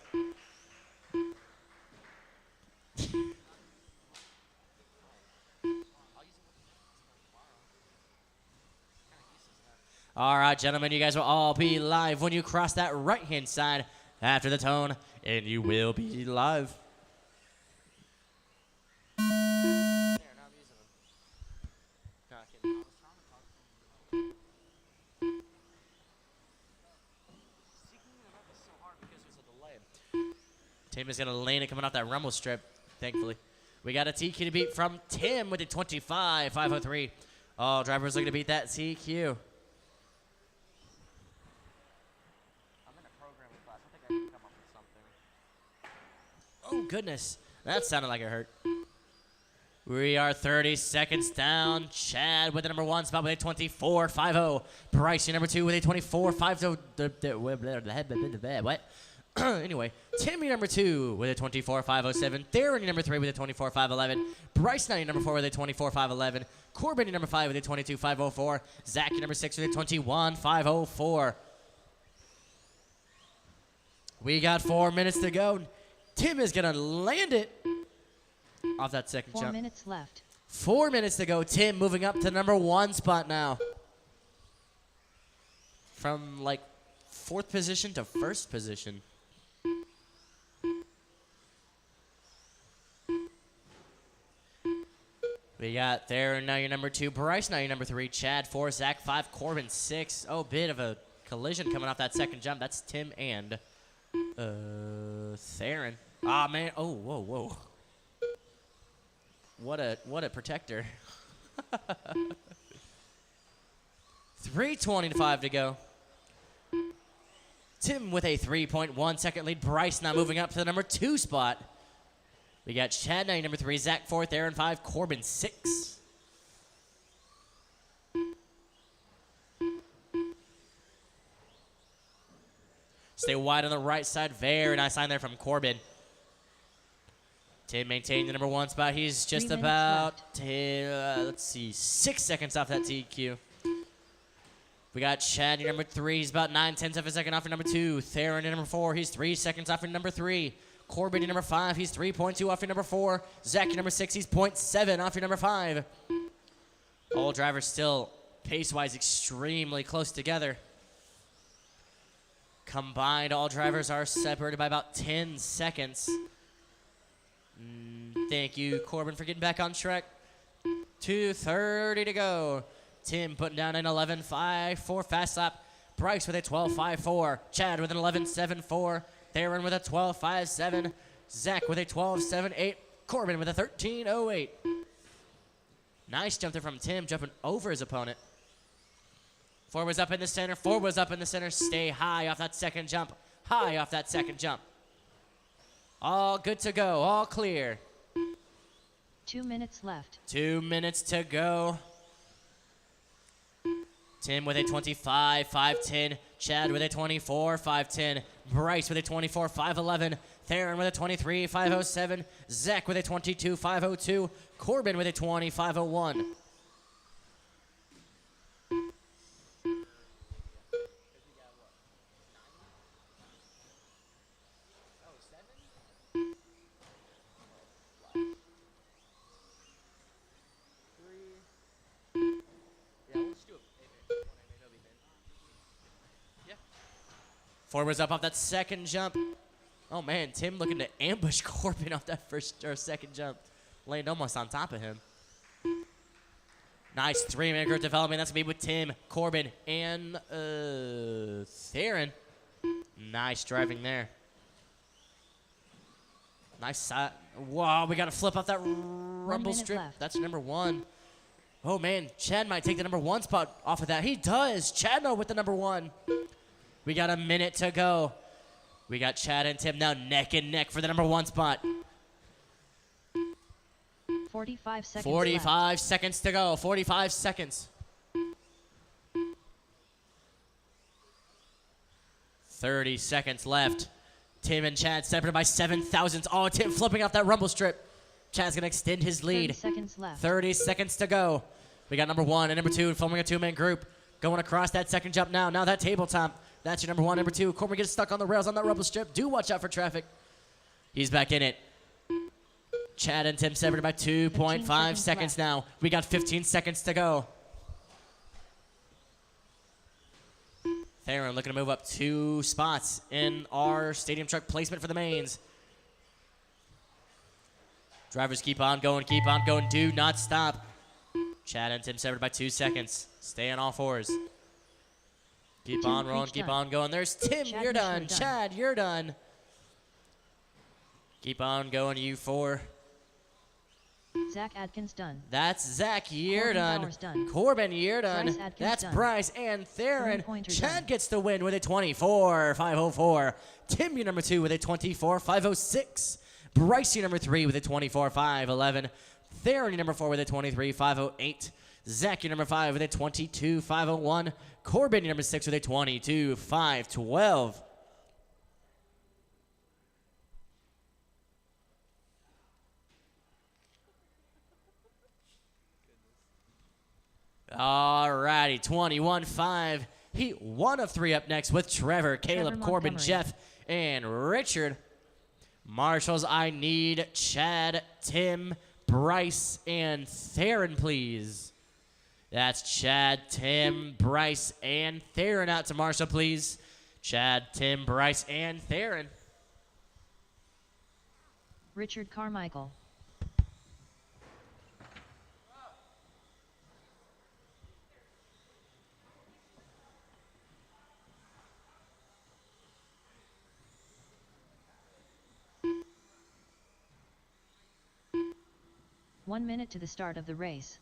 Speaker 5: All right, gentlemen, you guys will all be live when you cross that right-hand side after the tone, and you will be live. Tim is going to lane it coming off that rumble strip, thankfully. We got a TQ to beat from Tim with a 25.503. All drivers looking to beat that TQ. Oh, goodness. That sounded like it hurt. We are 30 seconds down. Chad with the number 1 spot with a 24.50. Bryce, your number 2 with a 24.50. What? Anyway, Timmy number 2 with a 24.507. Darren, your number 3 with a 24.511. Bryce, now your number 4 with a 24.511. Corbin, your number 5 with a 22.504. Zach, your number 6 with a 21.504. We got 4 minutes to go. Tim is going to land it off that second
Speaker 2: 4
Speaker 5: jump.
Speaker 2: minutes left.
Speaker 5: 4 minutes to go. Tim moving up to the number 1 spot now. From like 4th position to 1st position. We got there now your number 2, Bryce now your number 3, Chad 4, Zach 5, Corbin 6. Oh, bit of a collision coming off that second jump. That's Tim and Theron. Ah, man. Oh, whoa, whoa. What a protector. 3:25 to go. Tim with a 3.1 second lead. Bryce now moving up to the number 2 spot. We got Chad now number 3, Zach 4th, Aaron 5, Corbin 6. Stay wide on the right side. Very nice line there from Corbin. Tim maintaining the number 1 spot. He's just about, let's see, 6 seconds off that TQ. We got Chad, your number 3. He's about 9/10 of a second off your number 2. Theron, your number 4. He's 3 seconds off your number 3. Corbin, your number 5. He's 3.2 off your number 4. Zach, your number 6. He's 0.7 off your number 5. All drivers still, pace-wise, extremely close together. Combined, all drivers are separated by about 10 seconds. Thank you, Corbin, for getting back on track. 2:30 to go. Tim putting down an 11.54 fast lap. Bryce with a 12.54. Chad with an 11.74. Theron with a 12.57. Zach with a 12.78. Corbin with a 13.08. Nice jump there from Tim, jumping over his opponent. 4 was up in the center. 4 was up in the center. Stay high off that second jump. High off that second jump. All good to go. All clear.
Speaker 2: 2 minutes left.
Speaker 5: 2 minutes to go. Tim with a 25.510. Chad with a 24.510. Bryce with a 24.511. Theron with a 23.507. Zach with a 22.502. Corbin with a 20.501. Ford was up off that second jump. Oh man, Tim looking to ambush Corbin off that first or second jump. Landed almost on top of him. Nice 3-minute group development. That's gonna be with Tim, Corbin, and Theron. Nice driving there. Nice side. Wow, we gotta flip off that rumble strip.
Speaker 2: Left.
Speaker 5: That's number 1. Oh man, Chad might take the number 1 spot off of that. He does. Chadno with the number 1. We got a minute to go. We got Chad and Tim now neck and neck for the number 1 spot.
Speaker 2: 45 seconds
Speaker 5: 45
Speaker 2: left.
Speaker 5: seconds to go. 45 seconds. 30 seconds left. Tim and Chad separated by 7 thousandths. Oh, Tim flipping off that rumble strip. Chad's going to extend his lead.
Speaker 2: 30 seconds left.
Speaker 5: 30 seconds to go. We got number 1 and number 2 forming a 2-man group. Going across that second jump now. Now that tabletop. That's your number 1, number 2. Corbin gets stuck on the rails on that rumble strip. Do watch out for traffic. He's back in it. Chad and Tim separated by 2.5 seconds now. We got 15 seconds to go. Theron looking to move up 2 spots in our stadium truck placement for the mains. Drivers keep on going, do not stop. Chad and Tim separated by 2 seconds. Stay on all 4s. Keep on rolling, keep on going. There's Tim, you're done. Chad, you're done. Keep on going, you 4.
Speaker 2: Zach Adkins done.
Speaker 5: That's Zach, you're
Speaker 2: Corbin
Speaker 5: done.
Speaker 2: Bowers done.
Speaker 5: Corbin, you're done.
Speaker 2: Bryce Adkins
Speaker 5: That's
Speaker 2: done.
Speaker 5: Bryce and Theron.
Speaker 2: Three-pointer
Speaker 5: Chad
Speaker 2: done.
Speaker 5: gets the win with a 24.504. Tim, your number 2, with a 24.506. Bryce, your number 3, with a 24.511. Theron, your number 4, with a 23.508. Zach, your number 5, with a 22.501. Corbin, your number 6, with a 22.512. All righty, 21.5. Heat 1 of 3 up next with Trevor, Caleb, Corbin,
Speaker 2: Montgomery.
Speaker 5: Jeff, and Richard. Marshals, I need Chad, Tim, Bryce, and Theron, please. That's Chad, Tim, Bryce, and Theron out to Marshall, please. Chad, Tim, Bryce, and Theron.
Speaker 2: Richard Carmichael. One minute to the start of the race.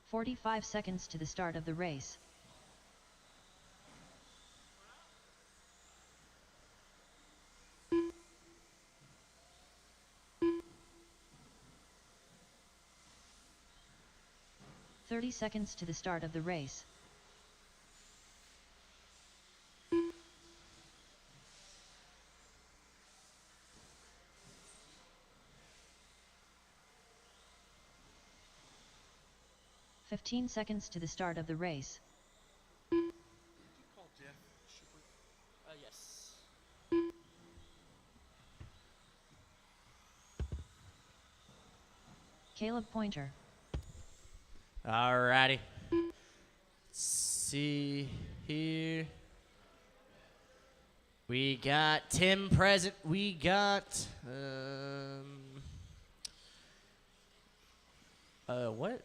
Speaker 2: "45 seconds to the start of the race. "30 seconds to the start of the race. "15 seconds to the start of the race.
Speaker 5: Yes.
Speaker 2: Caleb Pointer.
Speaker 5: Alrighty. Let's see here. We got Tim present. We got what?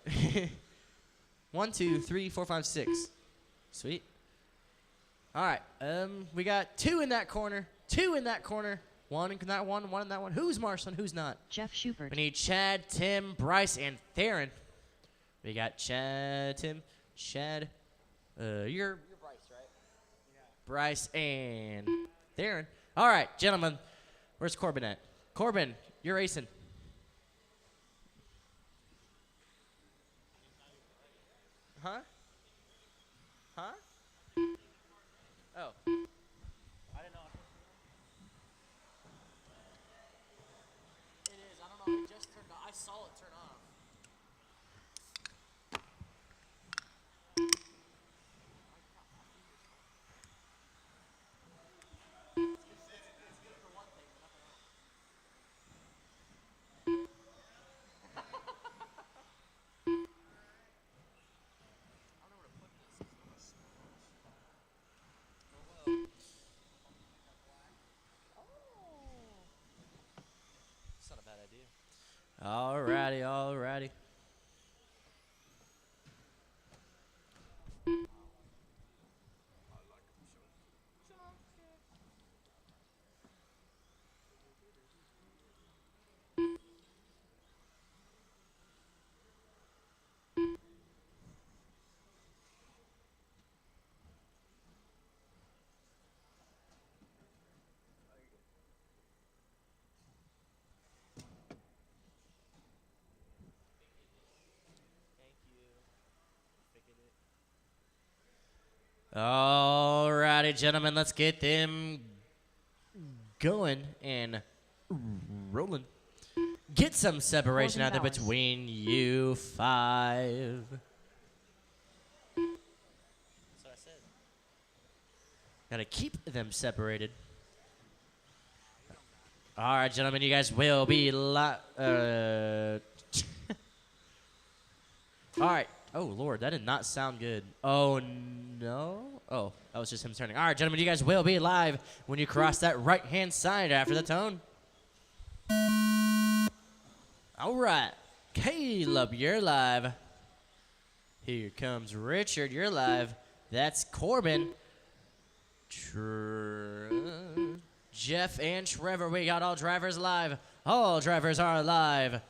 Speaker 5: 1, 2, 3, 4, 5, 6. Sweet. All right. We got 2 in that corner. 2 in that corner. 1 in that one. 1 in that one. Who's Marshall and who's not?
Speaker 2: Jeff Schubert.
Speaker 5: We need Chad, Tim, Bryce, and Theron. We got Chad, Tim, Chad. You're Bryce, right? Yeah. Bryce and Theron. All right, gentlemen. Where's Corbin at? Corbin, you're racing. Huh? Huh? Oh. I didn't know. It is. I don't know. It just turned off. I saw it turn off. It's not a bad idea. Alrighty, alrighty. Alrighty, gentlemen, let's get them going and rolling. Get some separation out there
Speaker 2: Morgan Bowers.
Speaker 5: between you 5. That's what I said. Gotta keep them separated. All right, gentlemen, you guys will be All right. Oh, Lord, that did not sound good. Oh, no. Oh, that was just him turning. All right, gentlemen, you guys will be live when you cross that right-hand side after the tone. All right. Caleb, you're live. Here comes Richard, you're live. That's Corbin. Jeff and Trevor, we got all drivers live. All drivers are live.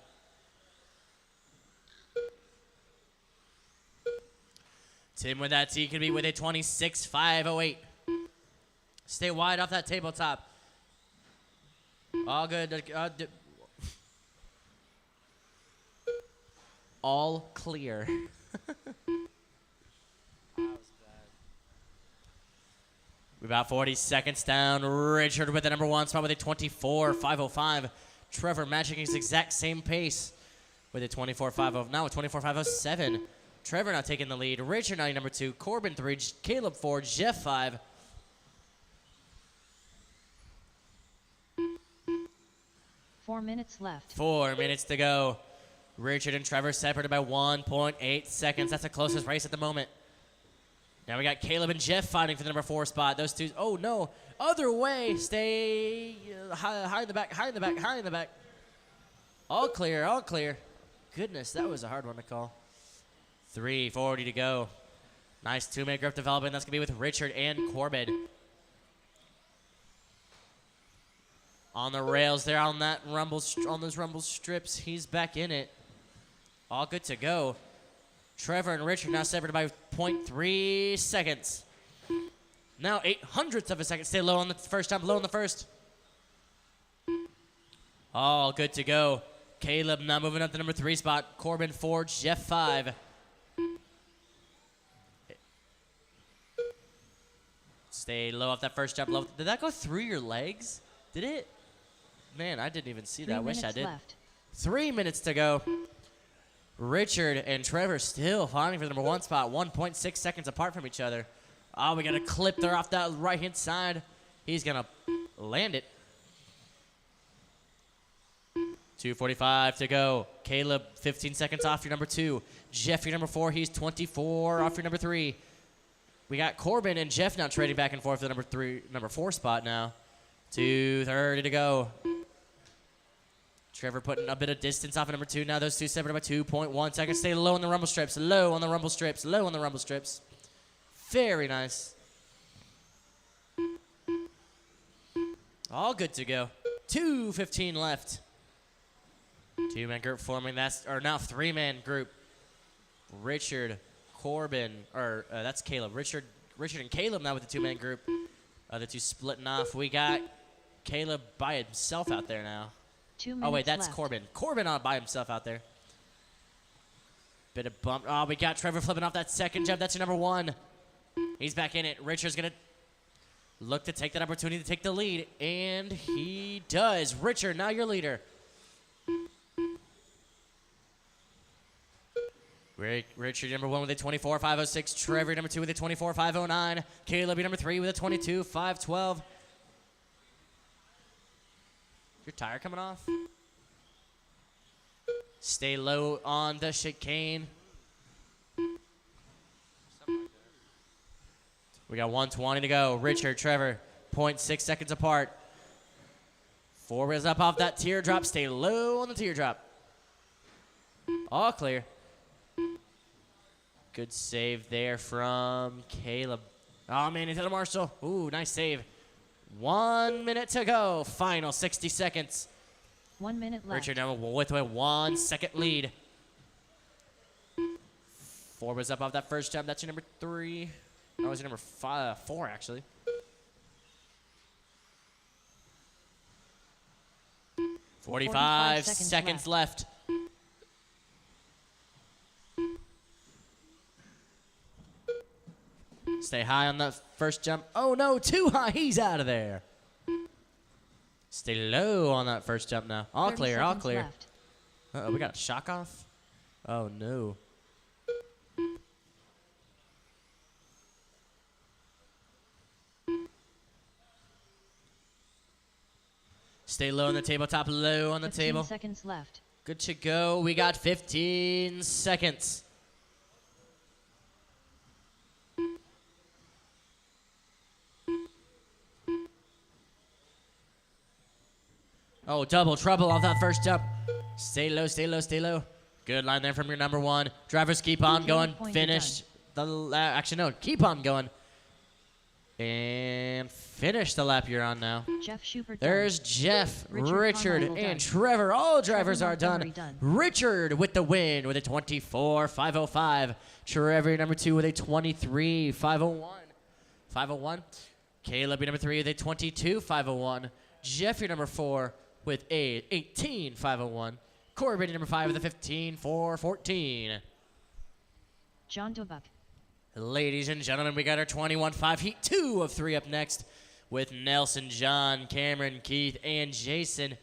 Speaker 5: Tim with that T could be with a 26.508. Stay wide off that tabletop. All good. All clear. We're about 40 seconds down. Richard with the number 1 spot with a 24.505. Trevor matching his exact same pace with a 24.50. Now with 24.507. Trevor now taking the lead. Richard now number 2. Corbin 3. Caleb 4. Jeff 5.
Speaker 2: Four minutes left.
Speaker 5: 4 minutes to go. Richard and Trevor separated by 1.8 seconds. That's the closest race at the moment. Now we got Caleb and Jeff fighting for the number 4 spot. Those two, oh no, other way. Stay high in the back, high in the back, high in the back. All clear, all clear. Goodness, that was a hard one to call. 3:40 to go. Nice 2-minute grip development. That's going to be with Richard and Corbin. On the rails there on that rumble, on those rumble strips. He's back in it. All good to go. Trevor and Richard now separated by 0.3 seconds. Now 0.08 of a second. Stay low on the first jump, low on the first. All good to go. Caleb now moving up the number 3 spot. Corbin 4, Jeff 5. Stay low off that first jump. Low. Did that go through your legs? Did it? Man, I didn't even see that. I wish I did.
Speaker 2: Left.
Speaker 5: 3 minutes to go. Richard and Trevor still fighting for the number 1 spot. 1.6 seconds apart from each other. Oh, we got a clip there off that right-hand side. He's going to land it. 2:45 to go. Caleb, 15 seconds off your number 2. Jeff, your number 4. He's 24 off your number 3. We got Corbin and Jeff now trading back and forth for the number 4 spot now. 2:30 to go. Trevor putting a bit of distance off of number 2. Now those two separated by 2.1 seconds. Stay low on the rumble strips. Low on the rumble strips. Low on the rumble strips. Very nice. All good to go. 2:15 left. 2-man group forming. That's, or now 3-man group. Richard, Corbin, or that's Caleb. Richard and Caleb now with the 2-man group. The two splitting off. We got Caleb by himself out there now.
Speaker 2: 2 minutes
Speaker 5: Oh, wait, that's
Speaker 2: left.
Speaker 5: Corbin. Corbin on by himself out there. Bit of bump. Oh, we got Trevor flipping off that second jump. That's your number 1. He's back in it. Richard's going to look to take that opportunity to take the lead, and he does. Richard, now your leader. Richard, number 1 with a 24.506. Trevor, number 2 with a 24.509. Caleb, number 3 with a 22.512. Your tire coming off? Stay low on the chicane. We got 1:20 to go. Richard, Trevor, 0.6 seconds apart. 4 wheels up off that teardrop. Stay low on the teardrop. All clear. Good save there from Caleb. Oh, man, he hit a Marshall. Ooh, nice save. 1 minute to go. Final 60 seconds.
Speaker 2: 1 minute left.
Speaker 5: Richard now with a 1 second lead. 4 was up off that first jump. That's your number 3. That was your number 4, actually. Forty-five seconds left. Stay high on that first jump. Oh, no, too high. He's out of there. Stay low on that first jump now. All
Speaker 2: 30
Speaker 5: clear, all
Speaker 2: seconds
Speaker 5: clear.
Speaker 2: left.
Speaker 5: Uh-oh, we got a shock off? Oh, no. Stay low on the tabletop, low on the
Speaker 2: 15
Speaker 5: table.
Speaker 2: seconds left.
Speaker 5: Good to go. We got 15 seconds. Oh, double trouble off that first jump. Stay low, stay low, stay low. Good line there from your number 1. Drivers keep on going. Finish the actually, no, keep on going. And finish the lap you're on now.
Speaker 2: Jeff Schubert
Speaker 5: There's Jeff, Richard,
Speaker 2: Carmichael
Speaker 5: and
Speaker 2: done.
Speaker 5: Trevor. All drivers
Speaker 2: Trevor
Speaker 5: are done.
Speaker 2: Montgomery done.
Speaker 5: Richard with the win with a 24.505. Trevor, number 2, with a 23.501. 501. Caleb, your number 3, with a 22.501. Jeff, your number 4, with a 18.501. Corbin, your number 5, with a 15.414.
Speaker 2: John Dobuck.
Speaker 5: Ladies and gentlemen, we got our 21.5 Heat 2 of 3 up next with Nelson, John, Cameron, Keith, and Jason.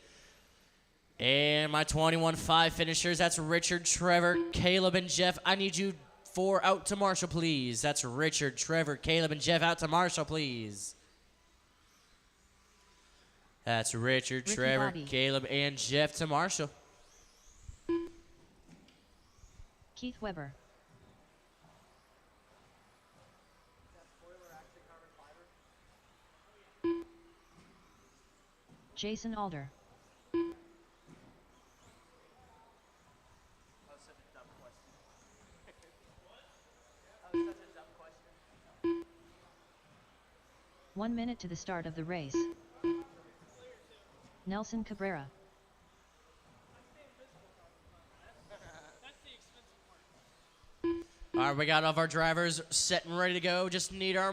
Speaker 5: And my 21.5 finishers, that's Richard, Trevor, Caleb, and Jeff. I need you 4 out to Marshall, please. That's Richard, Trevor, Caleb, and Jeff out to Marshall, please. That's Richard,
Speaker 2: Ricky
Speaker 5: Trevor,
Speaker 2: Bobby.
Speaker 5: Caleb, and Jeff to Marshall.
Speaker 2: Keith Weber. Jason Alder.
Speaker 7: That was such a dumb question. That was such a dumb question.
Speaker 2: 1 minute to the start of the race. Nelson Cabrera.
Speaker 5: All right, we got all of our drivers set and ready to go. Just need our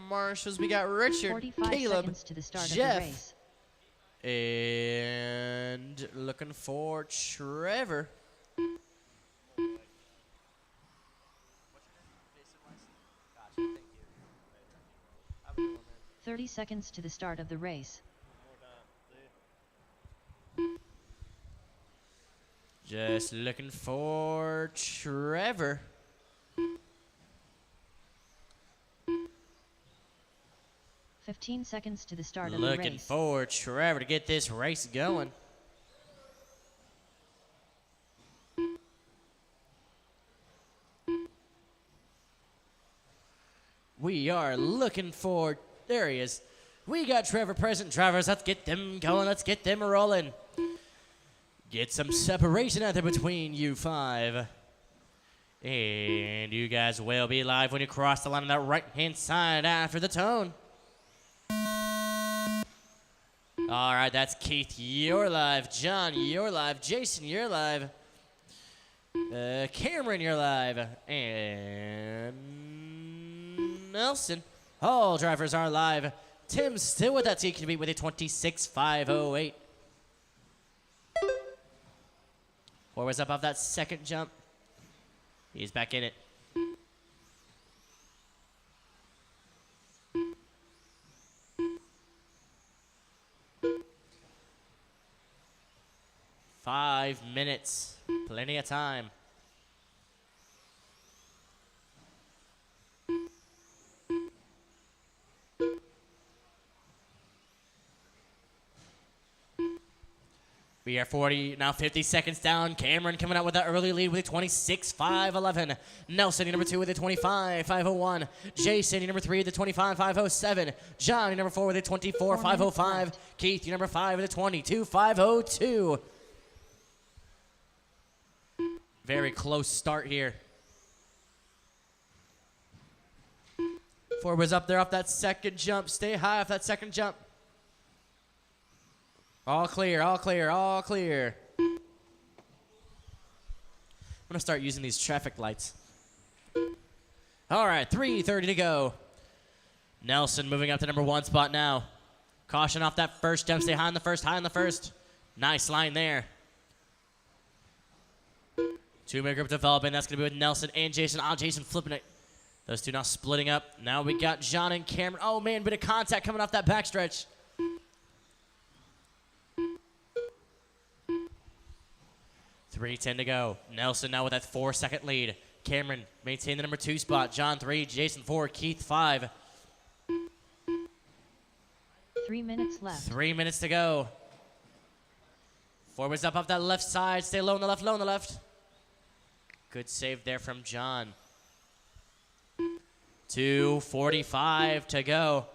Speaker 5: marshals. We got Richard,
Speaker 2: 45
Speaker 5: Caleb,
Speaker 2: seconds to the start
Speaker 5: Jeff,
Speaker 2: of the race.
Speaker 5: and looking for Trevor.
Speaker 2: 30 seconds to the start of the race.
Speaker 5: Just looking for Trevor.
Speaker 2: Fifteen seconds to the start of the
Speaker 5: Looking
Speaker 2: race.
Speaker 5: for Trevor to get this race going. We are looking for, there he is. We got Trevor present. Drivers, let's get them going. Let's get them rolling. Get some separation out there between you 5. And you guys will be live when you cross the line on that right-hand side after the tone. All right, that's Keith, you're live. John, you're live. Jason, you're live. Cameron, you're live. And Nelson. All drivers are live. Tim's still with that TQB with a 26.508. Forwards up off that second jump. He's back in it. Five minutes. Plenty of time. We are 50 seconds down. Cameron coming out with that early lead with a 26.511. Nelson, your number 2 with a 25.501. Jason, your number 3 with a 25.507. John, your number 4 with a 24.505. Keith, your number 5 with a 22.502. Very close start here. Forwards up there off that second jump. Stay high off that second jump. All clear, all clear, all clear. I'm gonna start using these traffic lights. All right, 3:30 to go. Nelson moving up to number 1 spot now. Caution off that first jump. Stay high on the first, high on the first. Nice line there. 2-man group developing. That's gonna be with Nelson and Jason. Oh, Jason flipping it. Those two now splitting up. Now we got John and Cameron. Oh man, bit of contact coming off that backstretch. 3:10 to go. Nelson now with that 4-second lead. Cameron maintained the number 2 spot. John 3, Jason 4, Keith 5.
Speaker 2: 3 minutes left.
Speaker 5: 3 minutes to go. Forwards up off that left side. Stay low on the left, low on the left. Good save there from John. 2:45 to go.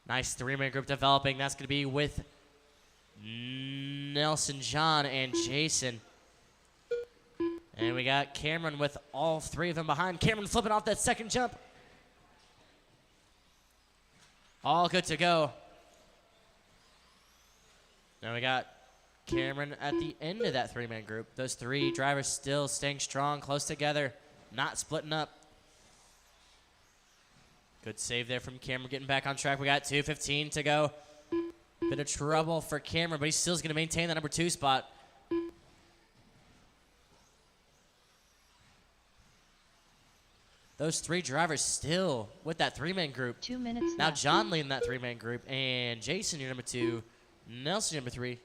Speaker 5: Nice 3-man group developing. That's going to be with Nelson, John, and Jason. And we got Cameron with all 3 of them behind. Cameron flipping off that second jump. All good to go. Now we got Cameron at the end of that 3-man group. Those 3 drivers still staying strong, close together, not splitting up. Good save there from Cameron getting back on track. We got 2:15 to go. Bit of trouble for Cameron, but he still's going to maintain that number 2 spot. Those 3 drivers still with that 3-man group.
Speaker 2: 2 minutes
Speaker 5: Now
Speaker 2: left.
Speaker 5: John leading that 3-man group, and Jason, your number 2, Nelson, number 3.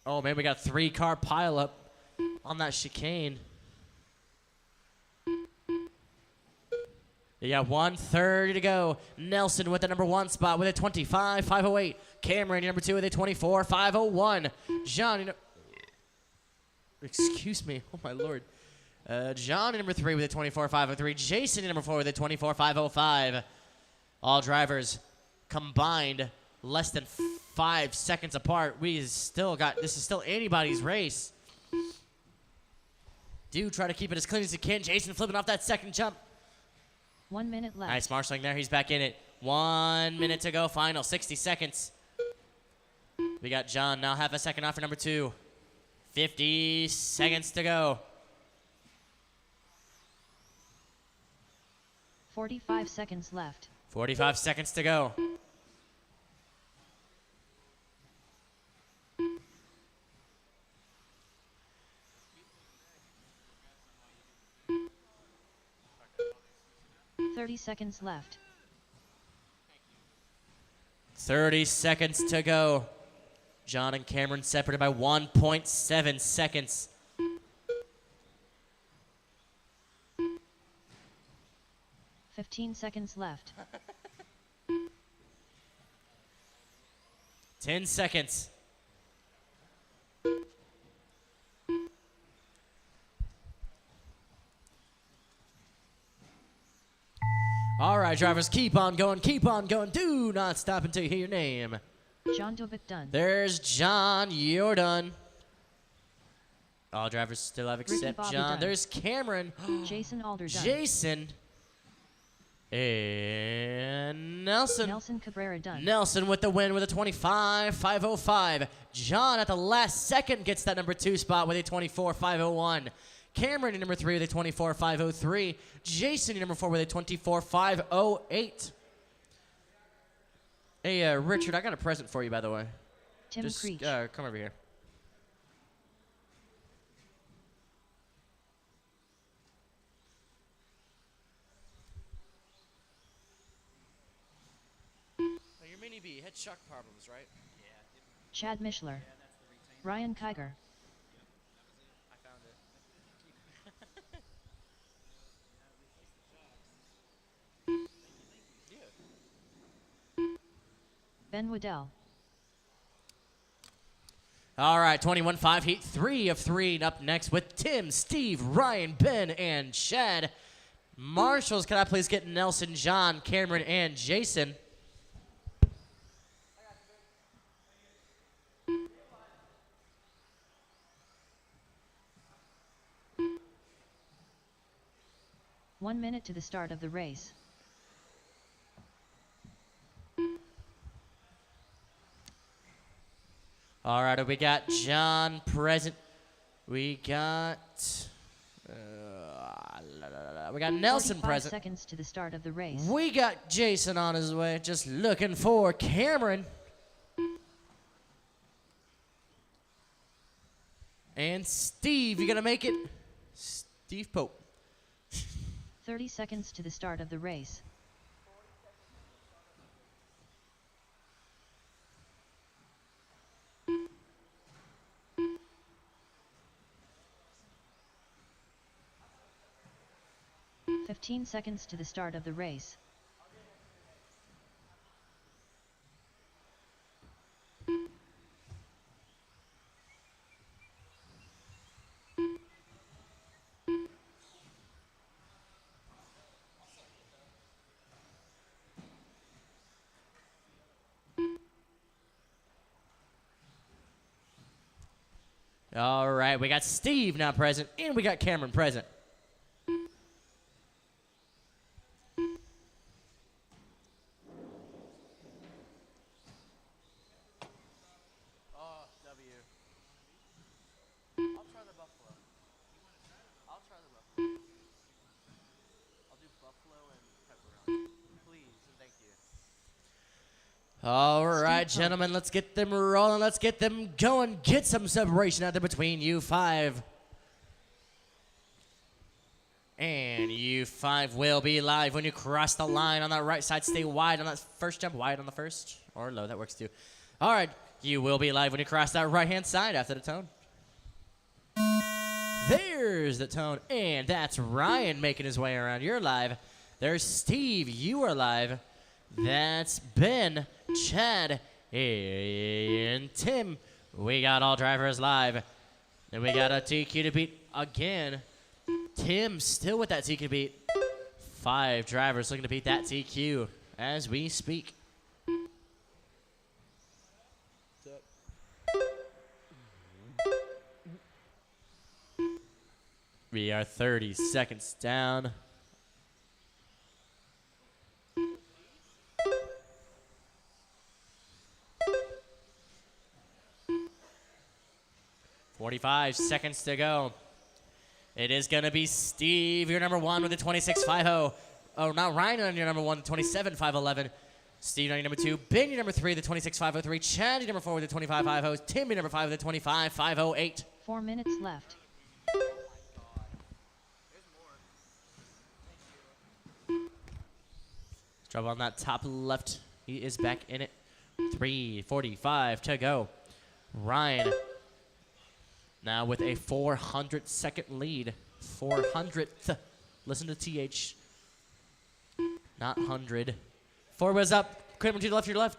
Speaker 5: Oh, man, we got 3-car pileup on that chicane. You got 1:30 to go. Nelson with the number 1 spot with a 25.508. Cameron, number 2 with a 24.501. John, excuse me. Oh, my Lord. John, number 3 with a 24.503. Jason, number 4 with a 24.505. All drivers combined less than 5 seconds apart. This is still anybody's race. Do try to keep it as clean as you can. Jason flipping off that second jump.
Speaker 2: 1 minute left.
Speaker 5: Nice marshalling there. He's back in it. 1 minute to go. Final 60 seconds. We got John now half a second off for number 2. 50 seconds to go.
Speaker 2: 45 seconds left.
Speaker 5: 45 seconds to go.
Speaker 2: Thirty seconds left.
Speaker 5: 30 seconds to go. John and Cameron separated by 1.7 seconds.
Speaker 2: $15 seconds left.
Speaker 5: 10 seconds. All right, drivers, keep on going, keep on going. Do not stop until you hear your name.
Speaker 2: John Dovick done.
Speaker 5: There's John, you're done. All drivers still have
Speaker 2: Ricky
Speaker 5: except
Speaker 2: Bobby
Speaker 5: John.
Speaker 2: done.
Speaker 5: There's Cameron.
Speaker 2: Jason Alder done.
Speaker 5: Jason. And Nelson.
Speaker 2: Nelson Cabrera done.
Speaker 5: Nelson with the win with a 25.505. John at the last second gets that number 2 spot with a 24.501. Cameron in number 3 with a 24.503. Jason in number 4 with a 24.508. Hey, Richard, I got a present for you, by the way.
Speaker 2: Tim
Speaker 5: Just
Speaker 2: Creech.
Speaker 5: come over here. So your Mini B had shock problems, right?
Speaker 2: Chad Mishler. Ryan Kiger.
Speaker 1: I found it.
Speaker 2: Ben Waddell.
Speaker 5: All right, 21.5 heat 3 of 3. And up next with Tim, Steve, Ryan, Ben, and Chad. Marshals, can I please get Nelson, John, Cameron, and Jason?
Speaker 2: One minute to the start of the race.
Speaker 5: All right, we got John present. We got Nelson
Speaker 2: 45
Speaker 5: present.
Speaker 2: seconds to the start of the race.
Speaker 5: We got Jason on his way, just looking for Cameron. And Steve, you gonna make it? Steve Pope.
Speaker 2: 30 seconds to the start of the race. $15 seconds to the start of the race.
Speaker 5: All right, we got Steve now present, and we got Cameron present.
Speaker 1: I'll try the buffalo. I'll try the buffalo. I'll do buffalo and pepperoni. Please and thank you.
Speaker 5: All right,
Speaker 2: Steve
Speaker 5: gentlemen, let's get them rolling. Let's get them going. Get some separation out there between you five. And you five will be live when you cross the line on that right side. Stay wide on that first jump. Wide on the first. Or low, that works too. All right, you will be live when you cross that right-hand side after the tone. There's the tone. And that's Ryan making his way around. You're live. There's Steve. You are live. That's Ben, Chad, and Tim. We got all drivers live. And we got a TQ to beat again. Tim still with that TQ to beat. 5 drivers looking to beat that TQ as we speak. We are 30 seconds down. "45 seconds to go. It is going to be Steve, your number 1 with the 26.50. Oh, not Ryan on your number 1, 27.511. Steve on your number 2. Ben, your number 3, the 26.503. Chad, your number 4 with the 25.50. Tim, your number 5 with the 25.508.
Speaker 2: 4 minutes left.
Speaker 5: Trouble on that top left. He is back in it. 3:45 to go. Ryan now with a 400-second lead. 400th. Listen to TH. Not 100. 4 was up. Quick, to the left, to your left.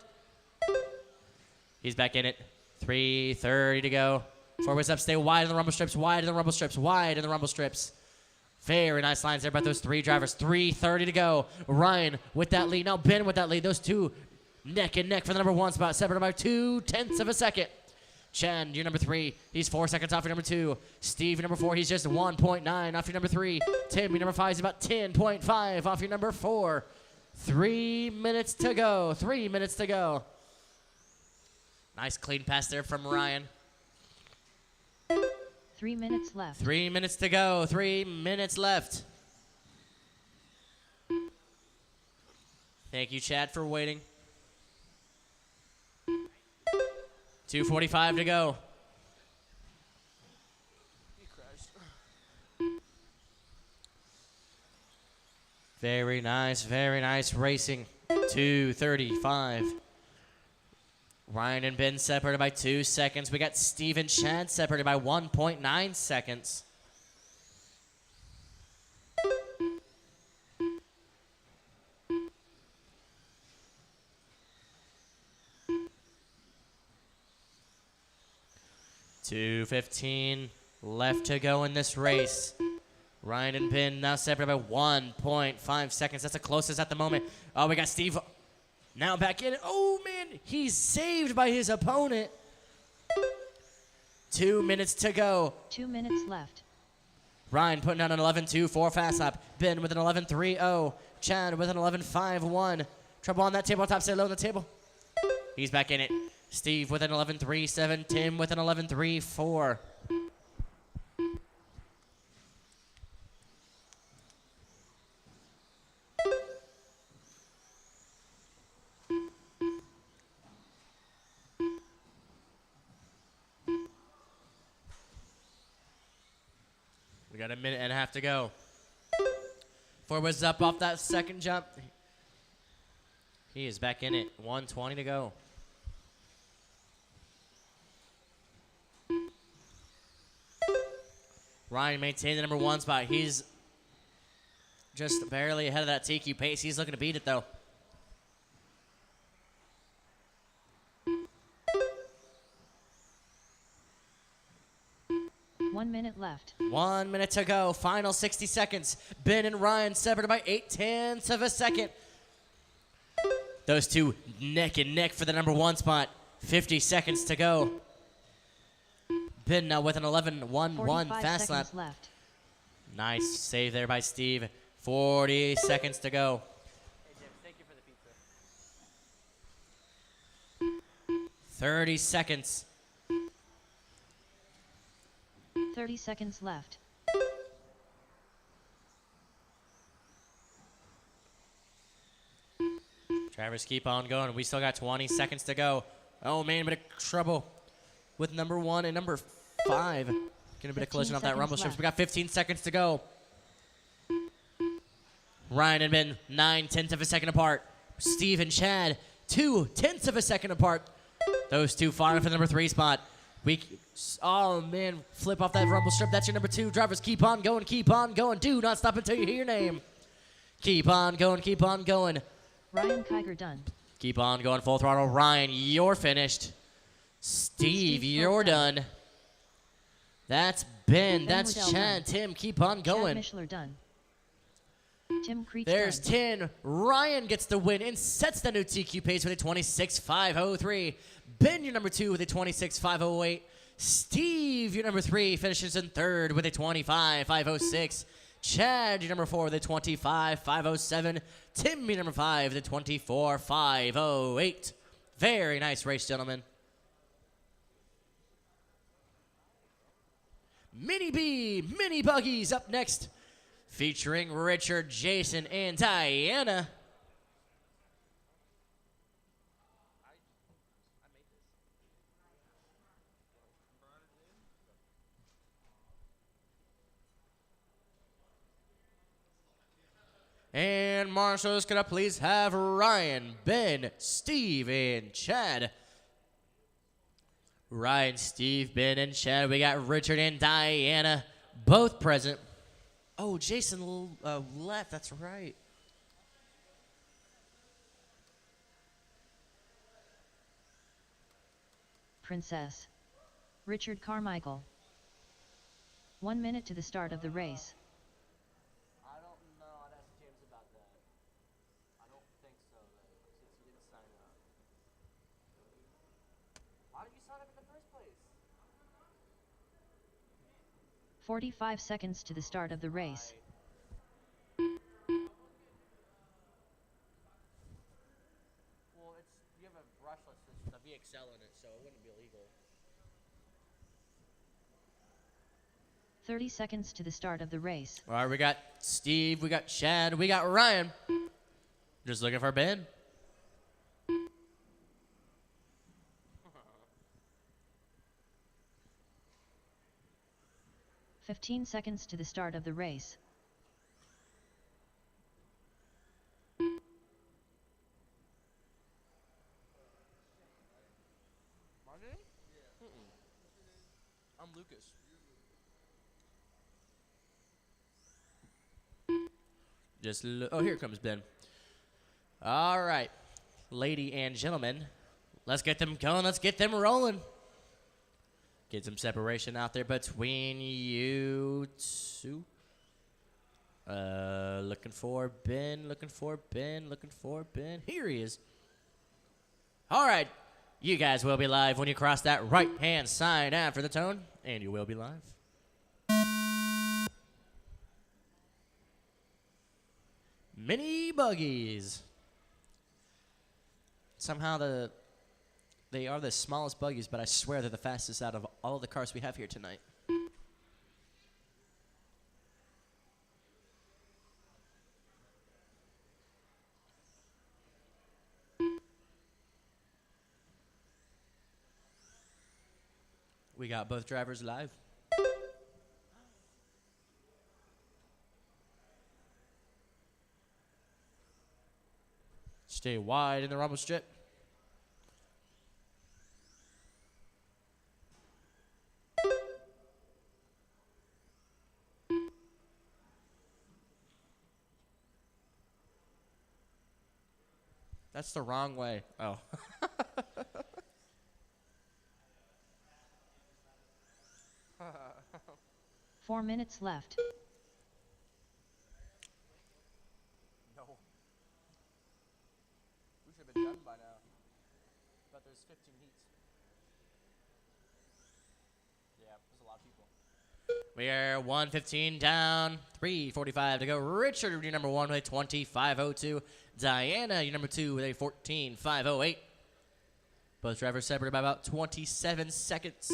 Speaker 5: He's back in it. 3:30 to go. 4 was up. Stay wide in the rumble strips. Wide in the rumble strips. Wide in the rumble strips. Very nice lines there about those 3 drivers. 3:30 to go. Ryan with that lead. Now Ben with that lead. Those 2 neck and neck for the number 1 spot. Separated by 0.2 of a second. Chen, your number 3. He's 4 seconds off your number 2. Steve, your number 4. He's just 1.9 off your number 3. Tim, your number 5 is about 10.5 off your number 4. 3 minutes to go. 3 minutes to go. Nice clean pass there from Ryan.
Speaker 2: 3 minutes left.
Speaker 5: 3 minutes to go. 3 minutes left. Thank you, Chad, for waiting. 2:45 to go. Very nice racing. 2:35. Ryan and Ben separated by 2 seconds. We got Steve and Chad separated by 1.9 seconds. $2:15 left to go in this race. Ryan and Ben now separated by 1.5 seconds. That's the closest at the moment. Oh, we got Steve now back in. Oh, man, he's saved by his opponent. 2 minutes to go.
Speaker 2: 2 minutes left.
Speaker 5: Ryan putting down an 11.24 fast lap. Ben with an 11.30. Chad with an 11.51. Trouble on that tabletop. Stay low on the table. He's back in it. Steve with an 11.37. Tim with an 11.34. We got a minute and a half to go. 4 was up off that second jump. He is back in it. 1:20 to go. Ryan maintained the number 1 spot. He's just barely ahead of that TQ pace. He's looking to beat it, though.
Speaker 2: One minute left.
Speaker 5: 1 minute to go. Final 60 seconds. Ben and Ryan separated by 0.8 of a second. Those 2 neck and neck for the number 1 spot. 50 seconds to go. Ben now with an 11.11 fast lap.
Speaker 2: Left.
Speaker 5: Nice save there by Steve. 40 seconds to go.
Speaker 1: Hey, Jim, thank you for the pizza.
Speaker 5: 30 seconds.
Speaker 2: 30 seconds left.
Speaker 5: Drivers keep on going. We still got 20 seconds to go. Oh, man, a bit of trouble with number 1 and number 5. Getting a bit of collision off that rumble strip.
Speaker 2: left.
Speaker 5: We got 15 seconds to go. Ryan and Ben, 9/10 of a second apart. Steve and Chad, 2/10 of a second apart. Those two fighting for the number 3 spot. Oh, man, flip off that rumble strip. That's your number 2. Drivers, keep on going, keep on going. Do not stop until you hear your name. Keep on going, keep on going.
Speaker 2: Ryan Kiger done.
Speaker 5: Keep on going full throttle. Ryan, you're finished. Steve, you're done. That's Ben. That's
Speaker 2: Waddell
Speaker 5: Chad.
Speaker 2: done.
Speaker 5: Tim, keep on going.
Speaker 2: Chad Mishler done. Tim Creech
Speaker 5: There's
Speaker 2: done.
Speaker 5: 10. Ryan gets the win and sets the new TQ pace with a 26.503. Ben, your number 2, with a 26.508. Steve, your number 3, finishes in 3rd with a 25.506. Chad, your number 4, with a 25.507. Tim, your number 5, with a 24.508. Very nice race, gentlemen. Mini B, Mini Buggies up next, featuring Richard, Jason, and Diana. And Marshall's gonna please have Ryan, Ben, Steve, and Chad. Ryan, Steve, Ben, and Chad. We got Richard and Diana both present. Oh, Jason left. That's right.
Speaker 2: Princess. Richard Carmichael. 1 minute to the start of the race.
Speaker 5: I don't know. I'd ask James about that. I don't think so, though, since he didn't sign up. Why did you sign up in the first place?
Speaker 2: 45 seconds to the start of the race.
Speaker 5: Well, you have a brushless system, a VXL in it, so it wouldn't be illegal.
Speaker 2: 30 seconds to the start of the race.
Speaker 5: All right, we got Steve, we got Chad, we got Ryan. Just looking for Ben.
Speaker 2: 15 seconds to the start of the race.
Speaker 5: My name? Yeah. I'm Lucas. Oh, here comes Ben. All right, lady and gentlemen, let's get them going. Let's get them rolling. Get some separation out there between you two. Looking for Ben, looking for Ben, looking for Ben. Here he is. All right, you guys will be live when you cross that right-hand side after the tone, and you will be live. Mini buggies. Somehow they are the smallest buggies, but I swear they're the fastest out of all of the cars we have here tonight. We got both drivers live. Stay wide in the rumble strip. That's the wrong way. Oh.
Speaker 2: 4 minutes left.
Speaker 5: No. We should have been done by now. But there's 15 heats. Yeah, there's a lot of people. We are 1:15 down, 3:45 to go. Richard, your number 1 with a 25.02. Diana, your number 2 with a 14.508. Both drivers separated by about 27 seconds.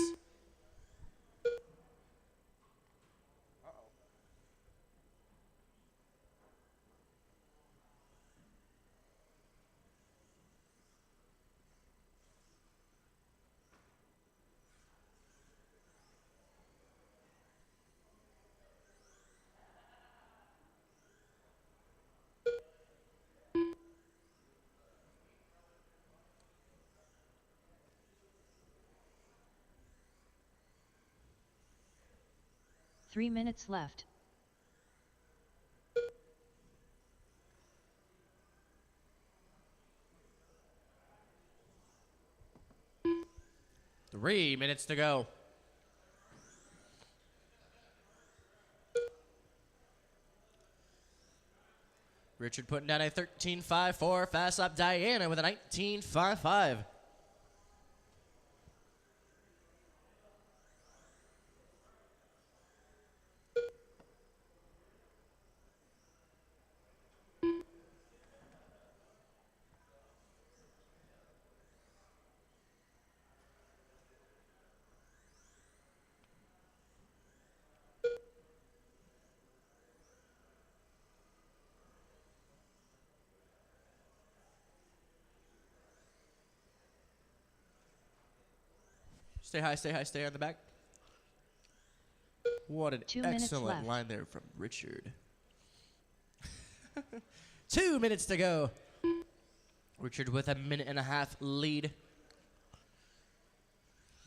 Speaker 2: 3 minutes left.
Speaker 5: Three minutes to go. Richard putting down a 13.54. Fast lap Diana with a 19.55. Stay high, stay high, stay on the back. What an
Speaker 2: 2 minutes
Speaker 5: excellent
Speaker 2: left.
Speaker 5: line there from Richard. 2 minutes to go. Richard with a 1.5-minute lead.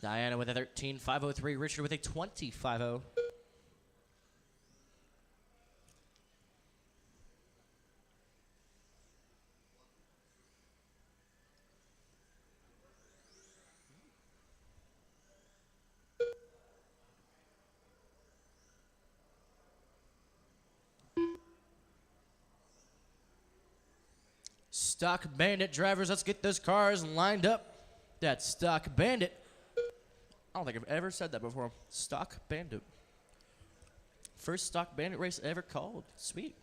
Speaker 5: Diana with a 13.503. Richard with a 20.50. Stock Bandit drivers, let's get those cars lined up. That's Stock Bandit. I don't think I've ever said that before. Stock Bandit. First Stock Bandit race ever called. Sweet.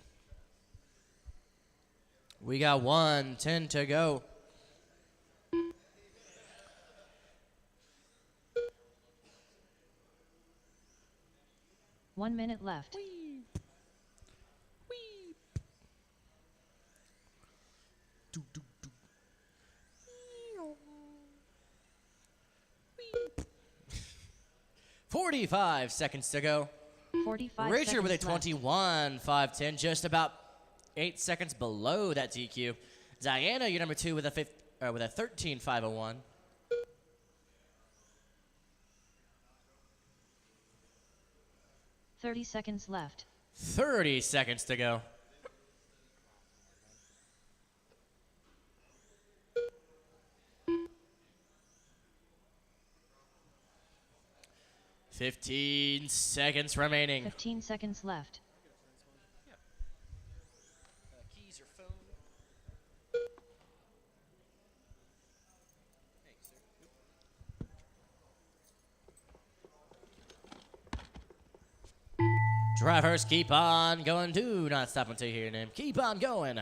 Speaker 5: We got 1:10 to go.
Speaker 2: One minute left.
Speaker 5: Do, do, do. 45 seconds to go.
Speaker 2: 45
Speaker 5: Richard
Speaker 2: seconds
Speaker 5: with a
Speaker 2: left.
Speaker 5: 21.510, just about 8 seconds below that DQ. Diana, you're number 2 with a 13.501.
Speaker 2: $30 seconds left.
Speaker 5: 30 seconds to go. Fifteen seconds remaining.
Speaker 2: 15 seconds left.
Speaker 5: Keys or phone? Drivers, keep on going. Do not stop until you hear your name. Keep on going.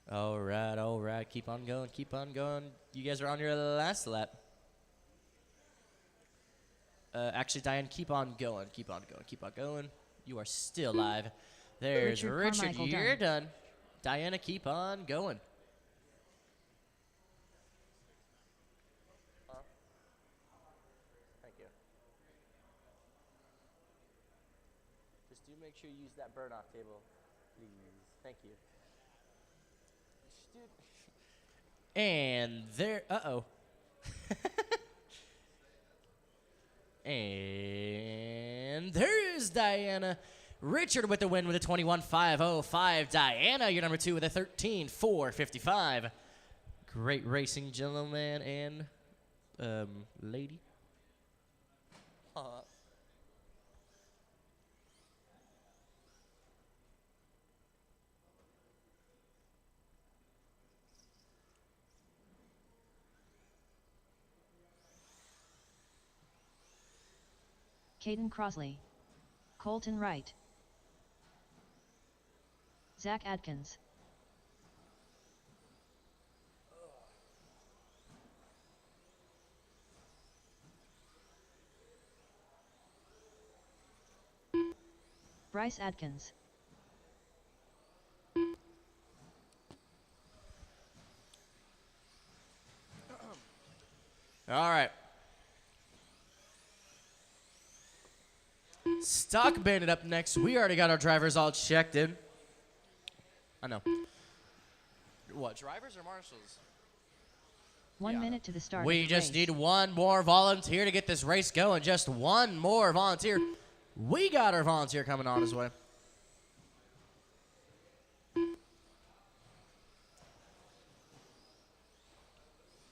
Speaker 5: All right. Keep on going. Keep on going. You guys are on your last lap. Actually, Diane, keep on going. Keep on going. Keep on going. You are still live. There's
Speaker 2: Richard
Speaker 5: Richard.
Speaker 2: Carmichael
Speaker 5: You're done. Diana, keep on going. Thank you. Just do make sure you use that burn off table, please. Thank you. And there. Uh-oh. And there's Diana. Richard with the win with a 21.505. Diana, you're number 2 with a 13.455. Great racing, gentleman and lady.
Speaker 2: Caden Crosley. Colton Wright. Zach Adkins. Bryce Adkins.
Speaker 5: All right. Stock Bandit up next. We already got our drivers all checked in. I know. What, drivers or marshals?
Speaker 2: 1 minute to the start
Speaker 5: We
Speaker 2: of the
Speaker 5: just
Speaker 2: race.
Speaker 5: need one more volunteer to get this race going. Just one more volunteer. We got our volunteer coming on his way.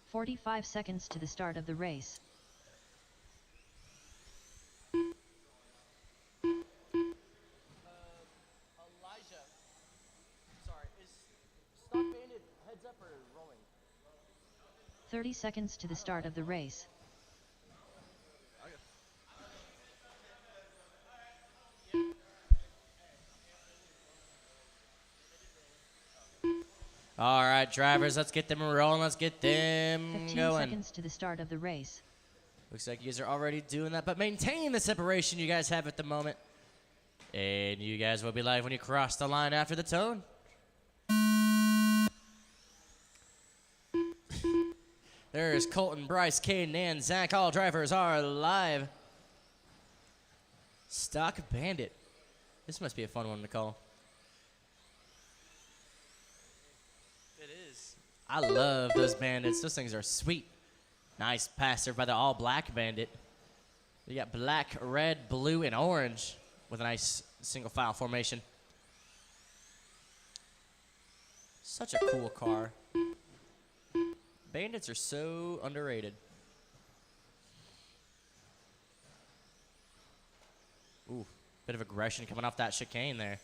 Speaker 2: 45 seconds to the start of the race.
Speaker 5: Elijah. Sorry, is Stock Bandit heads up or rolling?
Speaker 2: 30 seconds to the start of the race.
Speaker 5: All right, drivers, let's get them rolling. Let's get them
Speaker 2: 15
Speaker 5: going.
Speaker 2: seconds to the start of the race.
Speaker 5: Looks like you guys are already doing that, but maintain the separation you guys have at the moment. And you guys will be live when you cross the line after the tone. There's Colton, Bryce, Caden, and Zach. All drivers are live. Stock Bandit. This must be a fun one to call.
Speaker 4: It is.
Speaker 5: I love those bandits. Those things are sweet. Nice pass there by the all-black bandit. You got black, red, blue, and orange with a nice single file formation. Such a cool car. Bandits are so underrated. Ooh, bit of aggression coming off that chicane there.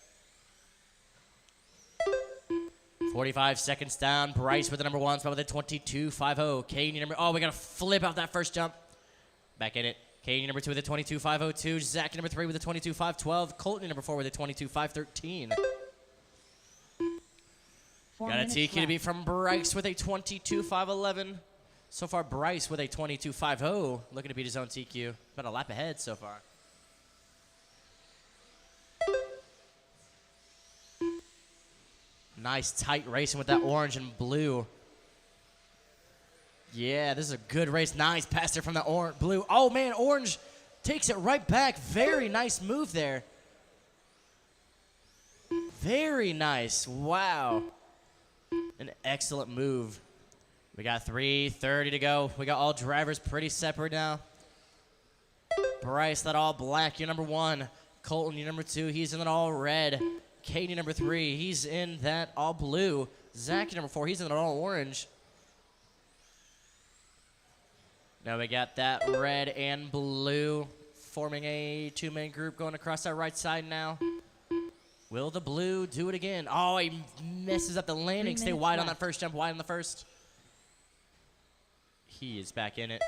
Speaker 5: 45 seconds down. Bryce with the number 1 spot with a 22.50. Katie number. Oh, we got to flip out that first jump. Back in it. Katie number 2 with a 22.502. Zach number 3 with a 22.512. Colton number 4 with a 22.513. Got a TQ to beat from Bryce with a 22.511. So far, Bryce with a 22.50. Looking to beat his own TQ. About a lap ahead so far. Nice tight racing with that orange and blue. Yeah, this is a good race. Nice pass there from the orange, blue. Oh man, orange takes it right back. Very nice move there. Very nice. Wow. An excellent move. We got 3:30 to go. We got all drivers pretty separate now. Bryce, that all black, you're number 1. Colton, you're number 2. He's in that all red. Katie, number 3. He's in that all blue. Zach, number 4. He's in that all orange. Now we got that red and blue forming a 2-man group going across that right side now. Will the blue do it again? Oh, he messes up the landing. Stay wide on that first jump, wide on the first. He is back in it.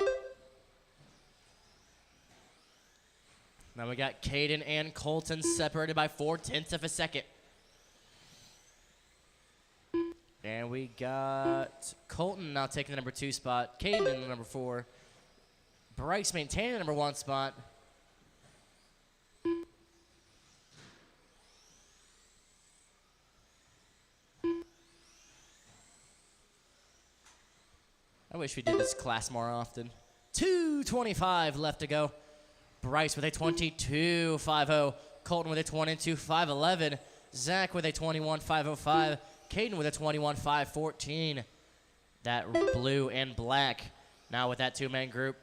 Speaker 5: Now we got Caden and Colton separated by 0.4 of a second. And we got Colton now taking the number 2 spot. Caden in the number 4. Bryce maintaining the number 1 spot. I wish we did this class more often. 2:25 left to go. Bryce with a 22.50. Colton with a 22.511. Zach with a 21.505. Caden with a 21.514. That blue and black. Now with that 2-man group.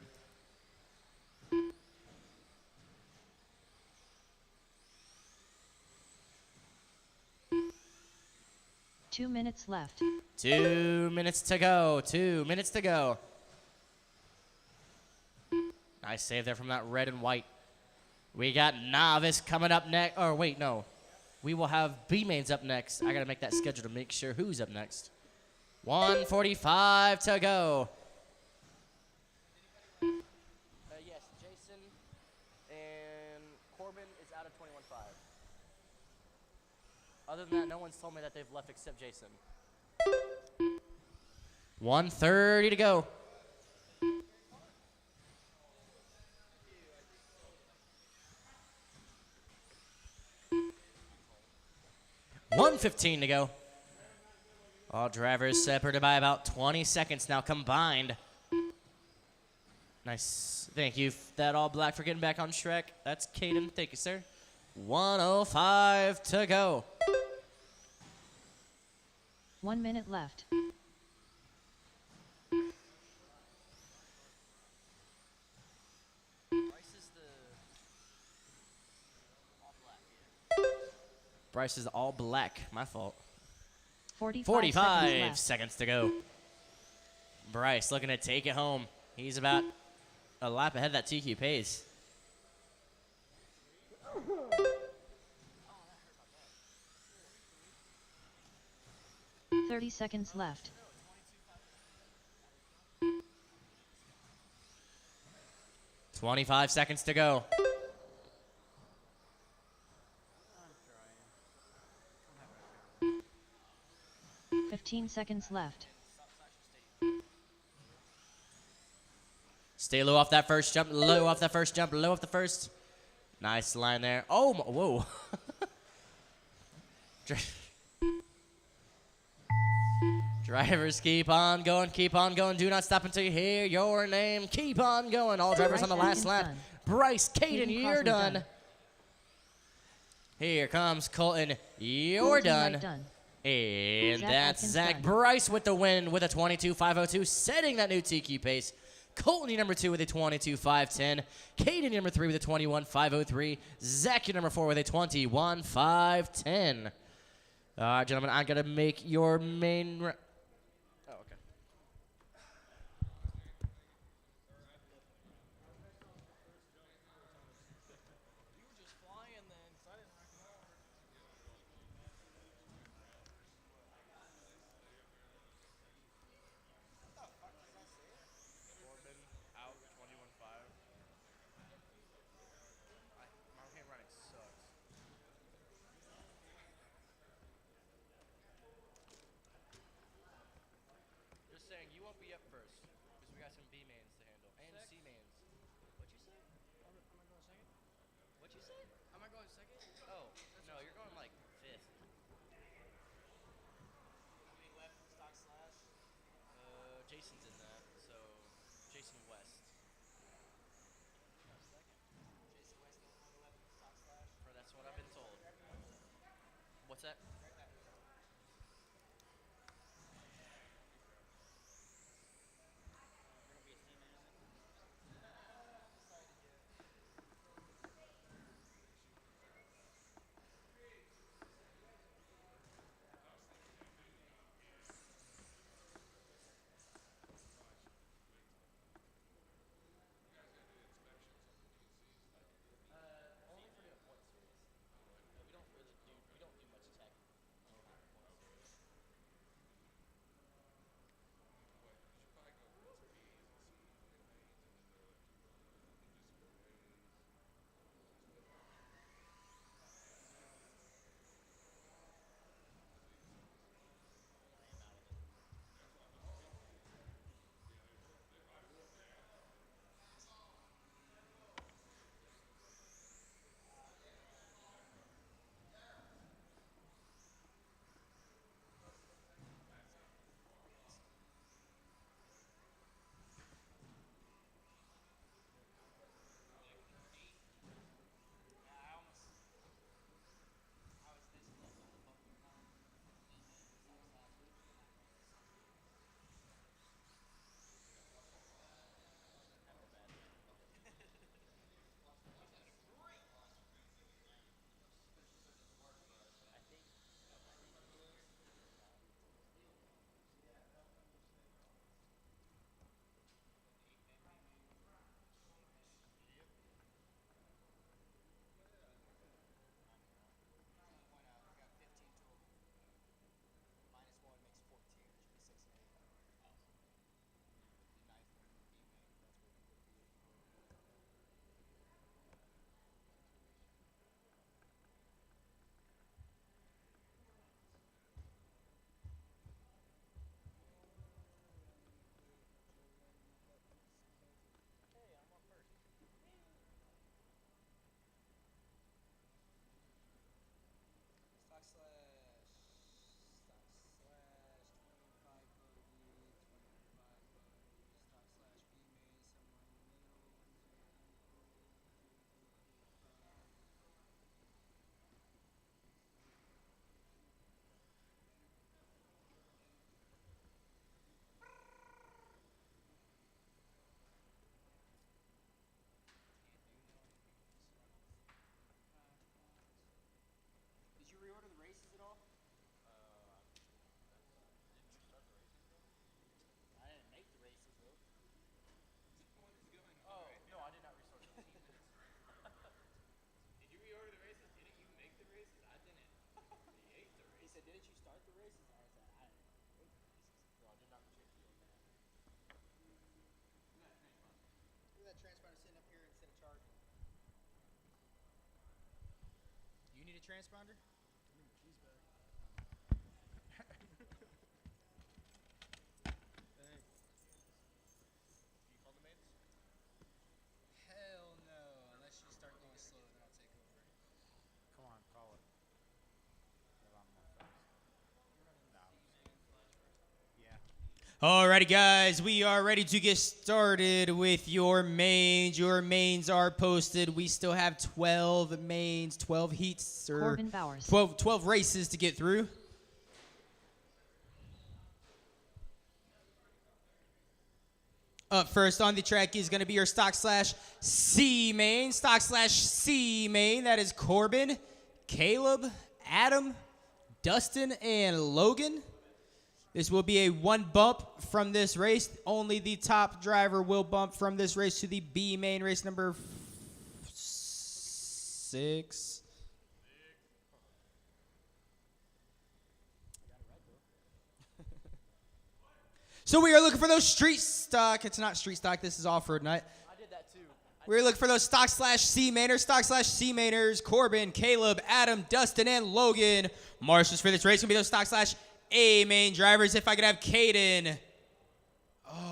Speaker 2: Two minutes left.
Speaker 5: 2 minutes to go. 2 minutes to go. Nice save there from that red and white. We got Novice coming up next. Or wait, no. We will have B-Mains up next. I got to make that schedule to make sure who's up next. 1:45 to go. Yes, Jason and Corbin is out of 21.5. Other than that, no one's told me that they've left except Jason. 1:30 to go. $1:15 to go. All drivers separated by about 20 seconds now combined. Nice. Thank you, that all black, for getting back on track. That's Caden. Thank you, sir. 1:05 to go.
Speaker 2: 1 minute left.
Speaker 5: Bryce is all black. My fault.
Speaker 2: 45 seconds
Speaker 5: 45
Speaker 2: left.
Speaker 5: seconds to go. Bryce looking to take it home. He's about a lap ahead of that TQ pace.
Speaker 2: 30 seconds left.
Speaker 5: 25 seconds to go.
Speaker 2: 15 seconds left.
Speaker 5: Stay low off that first jump. Low off that first jump. Low off the first. Nice line there. Oh, whoa. Drivers, keep on going, keep on going. Do not stop until you hear your name. Keep on going. All drivers on the last
Speaker 2: Atkins
Speaker 5: lap.
Speaker 2: done.
Speaker 5: Bryce, Caden,
Speaker 2: Hayden
Speaker 5: you're
Speaker 2: Crosby
Speaker 5: done.
Speaker 2: done.
Speaker 5: Here comes Colton. You're
Speaker 2: Colton
Speaker 5: done.
Speaker 2: Wright done.
Speaker 5: And
Speaker 2: Zach
Speaker 5: that's
Speaker 2: Atkins
Speaker 5: Zach
Speaker 2: done.
Speaker 5: Bryce with the win with a 22.502, setting that new TQ pace. Colton, your number 2 with a 22.510. Caden, your number 3 with a 21.503. Zach, your number 4 with a 21.510. All right, gentlemen, I'm going to make your main... Oh, okay.
Speaker 4: Corbin out 21.5. My handwriting sucks.
Speaker 5: Just saying, you won't be up first because we got some B mains to handle and C mains. What'd you say?
Speaker 1: Am I going second?
Speaker 5: What'd you say?
Speaker 1: Am I going second?
Speaker 5: Oh, no, you're going like 5th.
Speaker 1: How many left in stock slash?
Speaker 5: Jason's in that, so Jason West.
Speaker 1: Jason West, the only one left in stock slash.
Speaker 5: That's what I've been told. What's that? Only for the point series. We don't do much tech.
Speaker 3: said, didn't you start the races? I said, I didn't.
Speaker 5: No, I did not check you on that.
Speaker 3: Look at that transponder sitting up here instead of charging. You need a transponder?
Speaker 5: You call the mates?
Speaker 3: Hell no. Unless you start going slow, then I'll take over.
Speaker 1: Come on, call it. 'Cause I'm not fast. No. Yeah.
Speaker 3: Alrighty, guys, we are ready to get started with your mains. Your mains are posted. We still have 12 mains, 12 heats, or
Speaker 2: Corbin Bowers.
Speaker 3: 12 races to get through. Up first on the track is going to be your stock/C main. Stock/C main, that is Corbin, Caleb, Adam, Dustin, and Logan. This will be a one bump from this race. Only the top driver will bump from this race to the B main, race number 6. So we are looking for those street stock. It's not street stock. This is off-road night.
Speaker 5: I did that too.
Speaker 3: We're looking for those stock/C mainers. Stock/C mainers. Corbin, Caleb, Adam, Dustin, and Logan. Marshals for this race going to be those stock/A main drivers. If I could have Caden. Oh.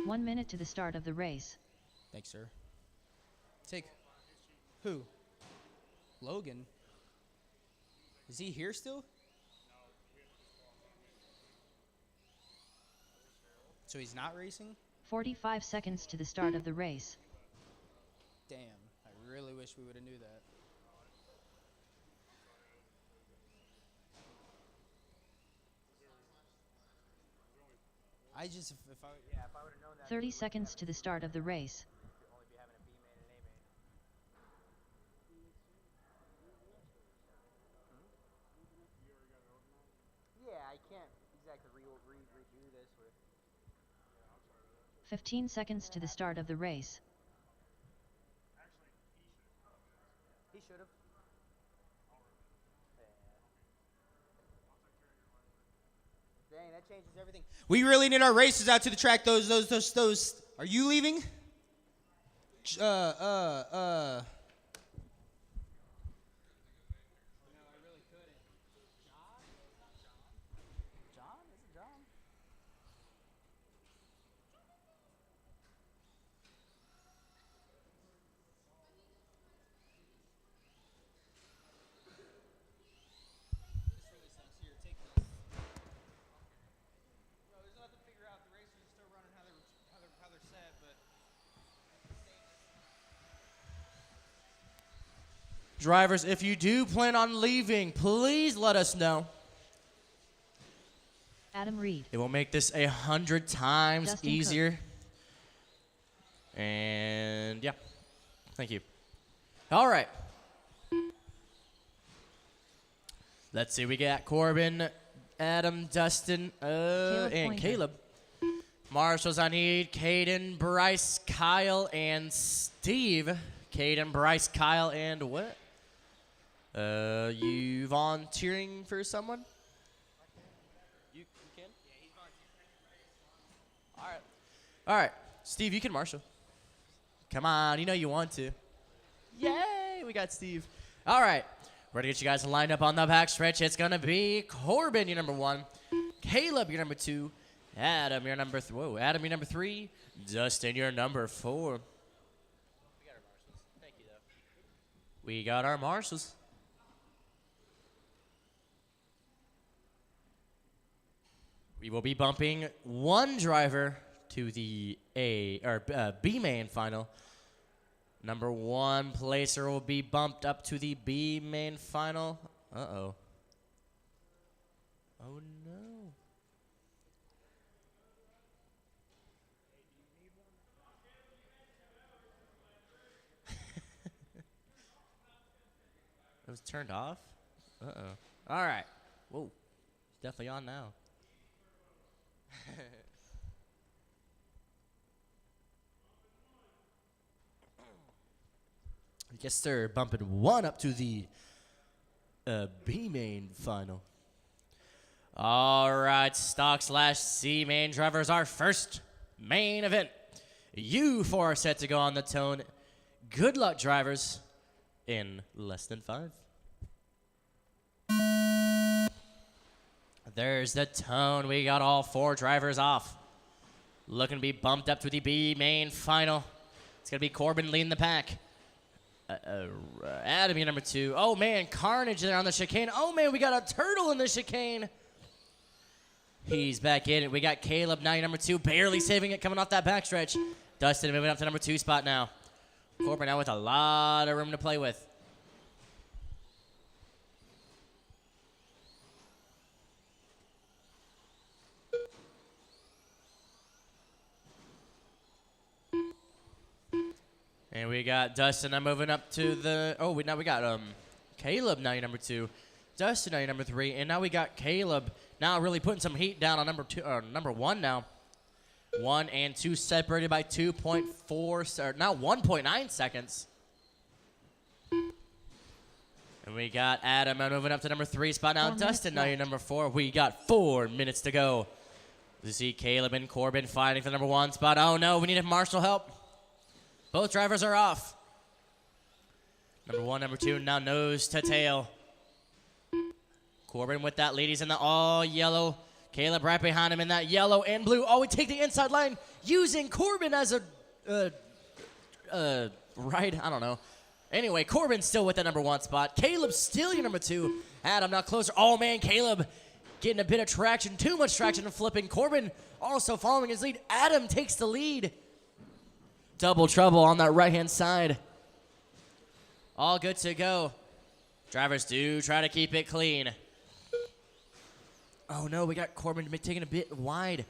Speaker 2: 1 minute to the start of the race.
Speaker 3: Thanks, sir. Take who? Logan. Is he here still? So he's not racing?
Speaker 2: 45 seconds to the start of the race.
Speaker 3: Damn, I really wish we would have knew that. I just, if I would have known that.
Speaker 2: 30 seconds to the start of the race.
Speaker 1: We'd only be having a B main and A main. Yeah, I can't exactly redo this with.
Speaker 2: 15 seconds to the start of the race.
Speaker 1: He should have. Dang, that changes everything.
Speaker 3: We really need our racers out to the track. Those. Are you leaving?
Speaker 1: John? Is it John?
Speaker 3: There's nothing to figure out. The racers are still running how they're set, but
Speaker 5: Drivers, if you do plan on leaving, please let us know.
Speaker 2: Adam Reed.
Speaker 5: It will make this 100 times
Speaker 2: Justin
Speaker 5: easier. And yeah, thank you. All right. Let's see, we got Corbin, Adam, Dustin, and
Speaker 2: Pointer.
Speaker 5: Caleb. Marshals, I need Caden, Bryce, Kyle, and Steve. Caden, Bryce, Kyle, and what? You volunteering for someone? You can? Yeah, he's volunteering. All right. All right. Steve, you can marshal. Come on, you know you want to. Yay, we got Steve. All right. We're going to get you guys lined up on the back stretch. It's going to be Corbin, your number 1. Caleb, your number 2. Adam, your number 3. Whoa, Adam, your number 3. Dustin, your number 4. We got our marshals. Thank you, though. We got our marshals. We will be bumping one driver to the B main final. Number 1 placer will be bumped up to the B main final. Uh-oh. Oh, no. It was turned off? Uh-oh. All right. Whoa. definitely on now. Yes, sir. Bumping one up to the B main final. All right, stock / C main drivers, our first main event. You four are set to go on the tone. Good luck, drivers, in less than 5. There's the tone. We got all 4 drivers off. Looking to be bumped up to the B main final. It's going to be Corbin leading the pack. Adam, number 2. Oh, man, carnage there on the chicane. Oh, man, we got a turtle in the chicane. He's back in it. We got Caleb, now number 2, barely saving it coming off that backstretch. Dustin moving up to number 2 spot now. Corbin now with a lot of room to play with. And we got Dustin now moving up to the, now we got Caleb now number 2. Dustin now number 3, and now we got Caleb now really putting some heat down on number 1 now. 1 and 2 separated by 2.4, now 1.9 seconds. And we got Adam moving up to number 3 spot now. Dustin now your number 4. We got 4 minutes to go. You see Caleb and Corbin fighting for the number 1 spot. Oh no, we need Marshall help. Both drivers are off. Number 1, number 2, now nose to tail. Corbin with that lead. He's in the all yellow. Caleb right behind him in that yellow and blue. Oh, we take the inside line using Corbin as a right. I don't know. Anyway, Corbin still with the number 1 spot. Caleb still your number 2. Adam now closer. Oh, man, Caleb getting a bit of traction. Too much traction and flipping. Corbin also following his lead. Adam takes the lead. Double trouble on that right-hand side. All good to go. Drivers do try to keep it clean. Oh, no, we got Corbin taking a bit wide.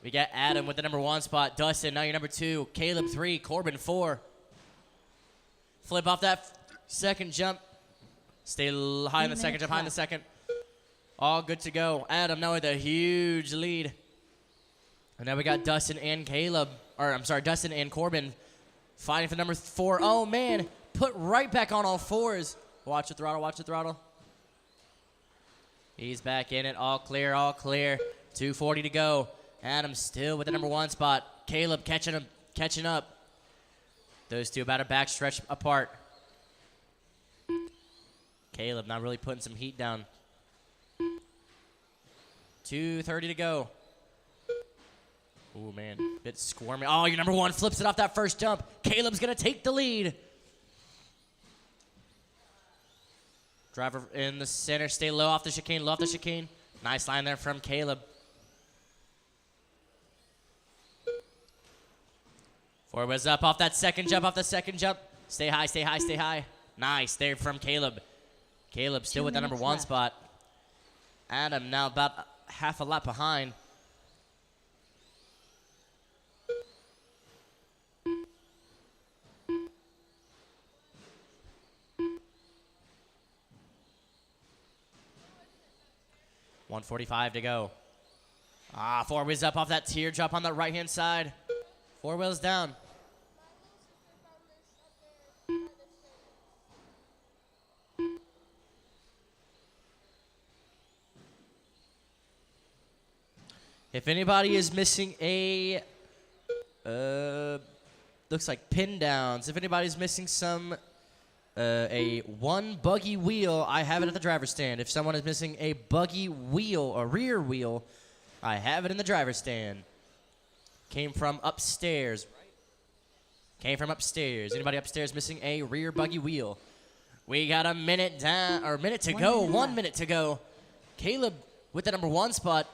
Speaker 5: We got Adam with the number 1 spot. Dustin, now your number 2. Caleb 3, Corbin 4. Flip off that second jump. Stay high in the second jump, high in the second. All good to go. Adam now with a huge lead. And now we got Dustin and Dustin and Corbin fighting for number 4. Oh, man, put right back on all 4s. Watch the throttle, watch the throttle. He's back in it, all clear, all clear. 2:40 to go. Adam still with the number 1 spot. Caleb catching up. Those two about a backstretch apart. Caleb now really putting some heat down. 2:30 to go. Oh, man, bit squirmy. Oh, your number 1 flips it off that first jump. Caleb's going to take the lead. Driver in the center, stay low off the chicane, low off the chicane. Nice line there from Caleb. Forward was up off that second jump, Stay high, stay high, stay high. Nice there from Caleb. Caleb still with the number 1 spot. Adam now about half a lap behind. $1:45 to go. 4 wheels up off that teardrop on the right-hand side. 4 wheels down. If anybody is missing a, looks like pin downs. If anybody's missing some, a 1 buggy wheel, I have it at the driver's stand. If someone is missing a buggy wheel, a rear wheel, I have it in the driver's stand. Came from upstairs. Came from upstairs. Anybody upstairs missing a rear buggy wheel? We got a minute down, or minute to go. 1 minute to go. Caleb with the number 1 spot.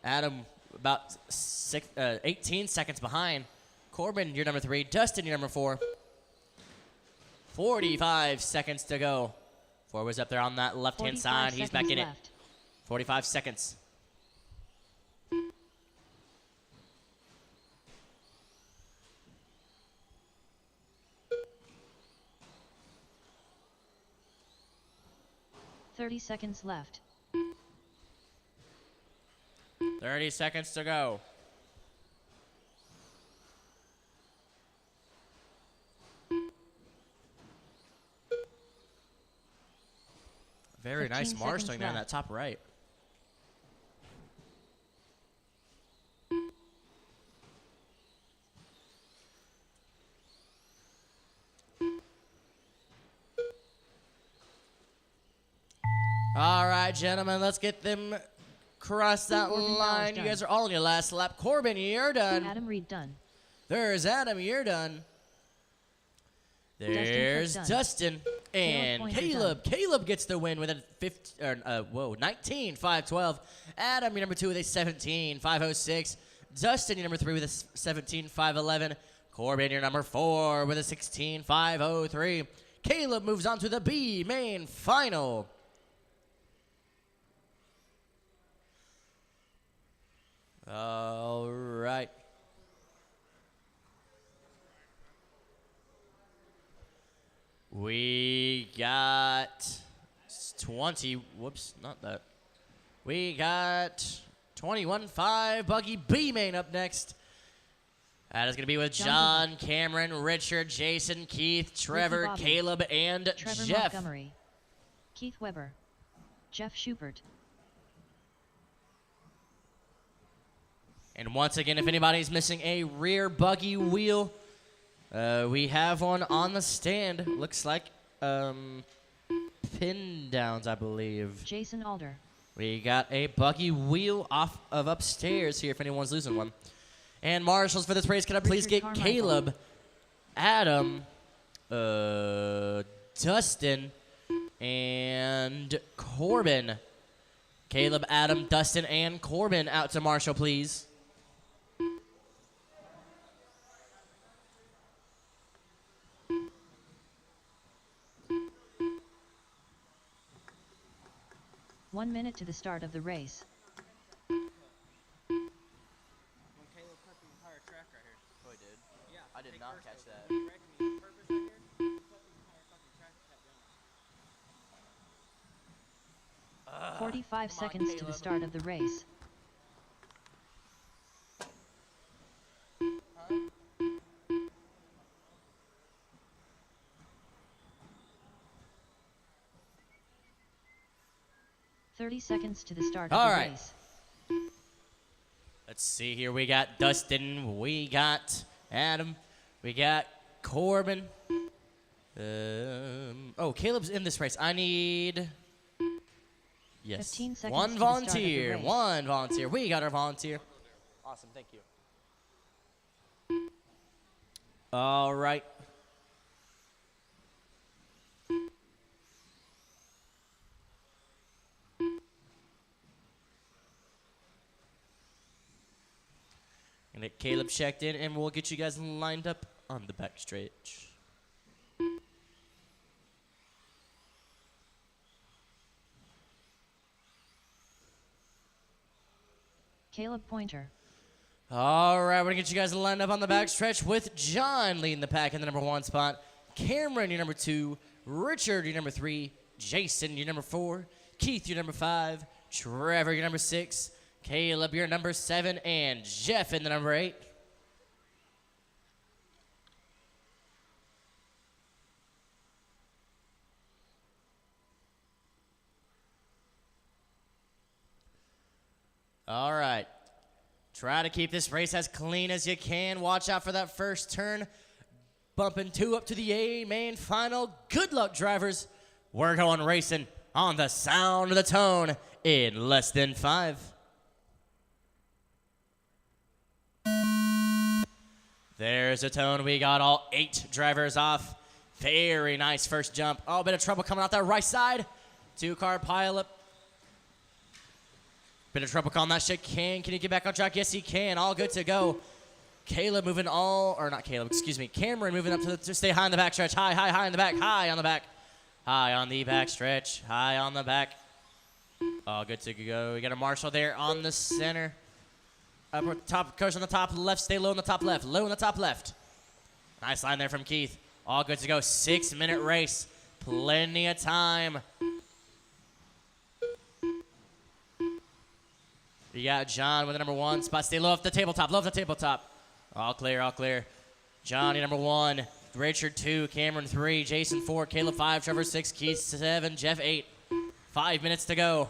Speaker 5: Adam about 18 seconds behind. Corbin, your number 3. Dustin, your number 4. 45 seconds to go. 4 was up there on that left-hand side. He's back in it. 45 seconds.
Speaker 2: $30 seconds left.
Speaker 5: 30 seconds to go. Very
Speaker 2: 15
Speaker 5: nice
Speaker 2: seconds
Speaker 5: marshalling there in that
Speaker 2: left.
Speaker 5: top right. All right, gentlemen, let's get them cross that
Speaker 2: Corbin now is
Speaker 5: line. You
Speaker 2: done.
Speaker 5: guys are all on your last lap. Corbin, you're done.
Speaker 2: Adam Reed done.
Speaker 5: There's Adam, you're done. There's
Speaker 2: Cook done.
Speaker 5: Dustin and
Speaker 2: Pointer
Speaker 5: Caleb. Caleb gets the win with a 19.512. Adam, your number 2 with a 17.506. Dustin, your number 3 with a 17.511. Corbin, your number 4 with a 16.503. Caleb moves on to the B main final. All right. We got 20. Whoops, not that. We got 21.5 Buggy B main up next. That is going to be with John, Cameron, Richard, Jason, Keith, Trevor,
Speaker 2: Bobby,
Speaker 5: Caleb, and
Speaker 2: Trevor
Speaker 5: Jeff.
Speaker 2: Montgomery, Keith Weber, Jeff Schubert.
Speaker 5: And once again, if anybody's missing a rear buggy wheel, we have one on the stand. Looks like pin downs, I believe.
Speaker 2: Jason Alder.
Speaker 5: We got a buggy wheel off of upstairs here if anyone's losing one. And marshals for this race, can I please
Speaker 2: Richard
Speaker 5: get
Speaker 2: Carmichael.
Speaker 5: Caleb, Adam, Dustin, and Corbin. Caleb, Adam, Dustin, and Corbin out to marshal, please.
Speaker 2: One minute to the start of the race.
Speaker 1: When Caleb cut the entire track right here.
Speaker 5: Oh, I did?
Speaker 1: Yeah.
Speaker 5: I did
Speaker 1: take
Speaker 5: not
Speaker 1: first
Speaker 5: catch
Speaker 1: though.
Speaker 5: that.
Speaker 1: When he wrecked me on purpose right here, he cut the entire fucking track and kept going.
Speaker 2: 45 seconds to the
Speaker 5: Caleb.
Speaker 2: start of the race.
Speaker 1: Huh?
Speaker 2: 30 seconds to the start
Speaker 5: All
Speaker 2: of the
Speaker 5: right.
Speaker 2: race.
Speaker 5: Let's see here. We got Dustin. We got Adam. We got Corbin. Oh, Caleb's in this race. I need... Yes.
Speaker 2: 15 seconds
Speaker 5: One
Speaker 2: to the start of the
Speaker 5: volunteer.
Speaker 2: race.
Speaker 5: One volunteer. We got our volunteer. Awesome. Thank you. All right. And get Caleb checked in, and we'll get you guys lined up on the backstretch.
Speaker 2: Caleb Pointer.
Speaker 5: All right, we're going to get you guys lined up on the backstretch with John leading the pack in the number 1 spot, Cameron, your number 2, Richard, your number 3, Jason, your number 4, Keith, your number 5, Trevor, your number 6, Caleb, your number 7, and Jeff in the number 8. All right. Try to keep this race as clean as you can. Watch out for that first turn. Bumping 2 up to the A main final. Good luck, drivers. We're going racing on the sound of the tone in less than 5. There's a tone. We got all 8 drivers off. Very nice first jump. Oh, bit of trouble coming out that right side. 2-car pileup. Bit of trouble calling that shit. Can you get back on track? Yes, he can. All good to go. Caleb moving Cameron moving up to stay high on the back stretch. High in the back. High on the back. High on the back stretch. High on the back. All good to go. We got a marshal there on the center. Upper top, coach on the top left. Stay low on the top left. Low on the top left. Nice line there from Keith. All good to go. 6-minute race. Plenty of time. We got John with the number 1 spot. Stay low off the tabletop. Low off the tabletop. All clear, all clear. Johnny number 1. Richard 2. Cameron 3. Jason 4. Caleb 5. Trevor 6. Keith 7. Jeff 8. 5 minutes to go.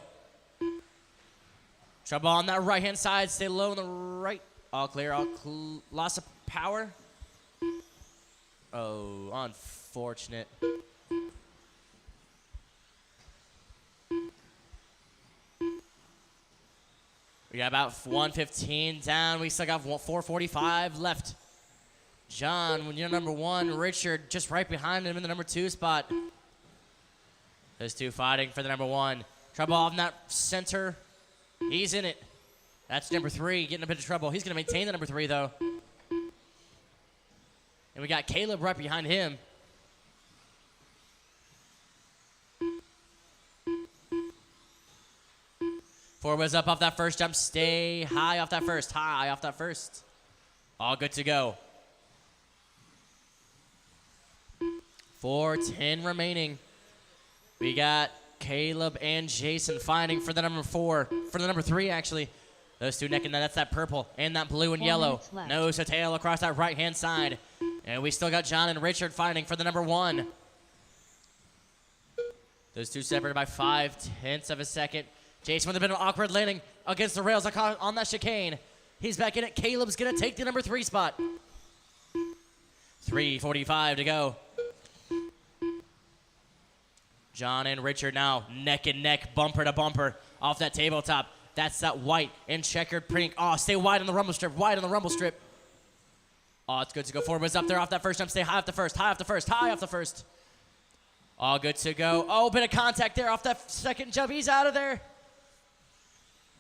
Speaker 5: Trouble on that right-hand side. Stay low on the right. All clear, all loss of power. Oh, unfortunate. We got about 115 down. We still got 445 left. John, when you're number 1, Richard just right behind him in the number 2 spot. Those two fighting for the number 1. Trouble on that center. He's in it. That's number 3 getting a bit of trouble. He's going to maintain the number 3, though. And we got Caleb right behind him. Four was up off that first jump. Stay high off that first. High off that first. All good to go. 4:10 remaining. We got Caleb and Jason fighting for the number 4. For the number 3, actually. Those two neck and neck. That's that purple and that blue and
Speaker 2: 4
Speaker 5: yellow.
Speaker 2: minutes left.
Speaker 5: Nose to tail across that right-hand side. And we still got John and Richard fighting for the number 1. Those two separated by 0.5 of a second. Jason with a bit of awkward landing against the rails on that chicane. He's back in it. Caleb's going to take the number 3 spot. 3:45 to go. John and Richard now neck and neck, bumper to bumper off that tabletop. That's that white and checkered pink. Oh, stay wide on the rumble strip, wide on the rumble strip. Oh, it's good to go. Forward was up there off that first jump. Stay high off the first, high off the first, high off the first. All good to go. Oh, bit of contact there off that second jump. He's out of there.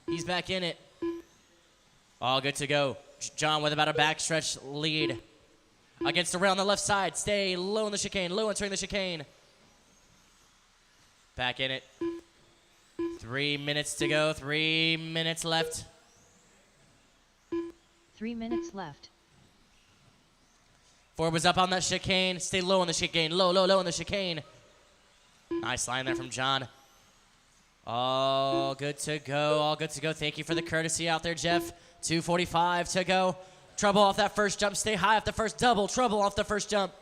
Speaker 5: He's back in it. All good to go. John with about a backstretch lead. Against the rail on the left side. Stay low in the chicane, low entering the chicane. Back in it. 3 minutes to go. 3 minutes left.
Speaker 2: 3 minutes left.
Speaker 5: Ford was up on that chicane. Stay low on the chicane. Low, low, low on the chicane. Nice line there from John. All good to go. All good to go. Thank you for the courtesy out there, Jeff. 2:45 to go. Trouble off that first jump. Stay high off the first. Double trouble off the first jump.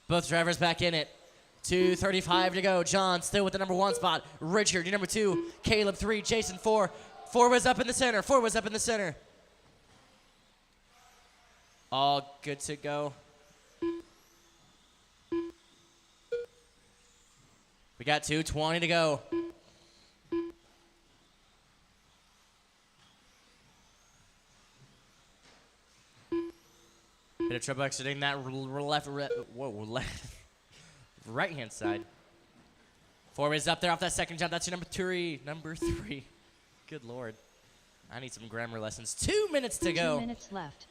Speaker 5: Both drivers back in it. 2:35 to go. John still with the number 1 spot. Richard, your number 2. Caleb 3. Jason 4. 4 was up in the center. 4 was up in the center. All good to go. We got 2:20 to go. Bit of trouble exiting that right-hand side. 4 is up there off that second jump. That's your number 3. Number 3. Good Lord. I need some grammar lessons. 2 minutes to go.
Speaker 2: 2 minutes left.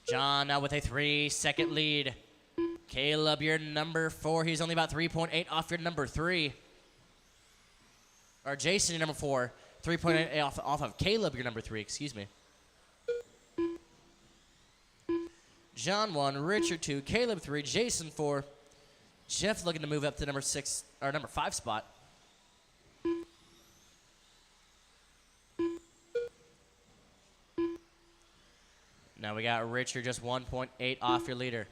Speaker 5: John now with a 3-second lead. Caleb, your number 4. He's only about 3.8 off your number 3. Or Jason, your number 4. 3.8 off of Caleb, your number 3. Excuse me. John 1, Richard 2, Caleb 3, Jason 4. Jeff looking to move up to number 6 or number 5 spot. Now we got Richard just 1.8 off your leader.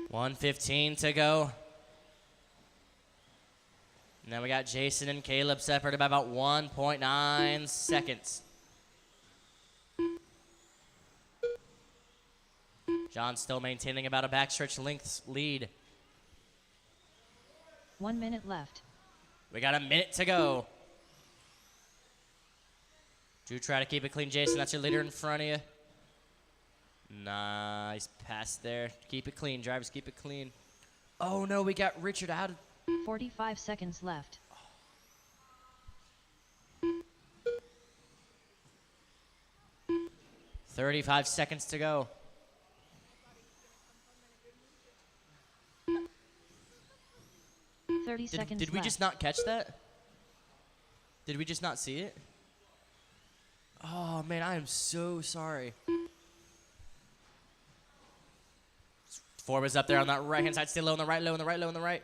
Speaker 5: $1:15 to go. Now we got Jason and Caleb separated by about 1.9 seconds. John still maintaining about a backstretch length lead.
Speaker 2: 1 minute left.
Speaker 5: We got a minute to go. Do try to keep it clean, Jason. That's your leader in front of you. Nice pass there. Keep it clean, drivers. Keep it clean. Oh, no, we got Richard out.
Speaker 2: 45 seconds left.
Speaker 5: $35 seconds to go.
Speaker 2: 30 seconds
Speaker 5: Did we
Speaker 2: left.
Speaker 5: just not catch that? Did we just not see it? Oh, man, I am so sorry. Four was up there on that right-hand side. Stay low on the right, low on the right, low on the right.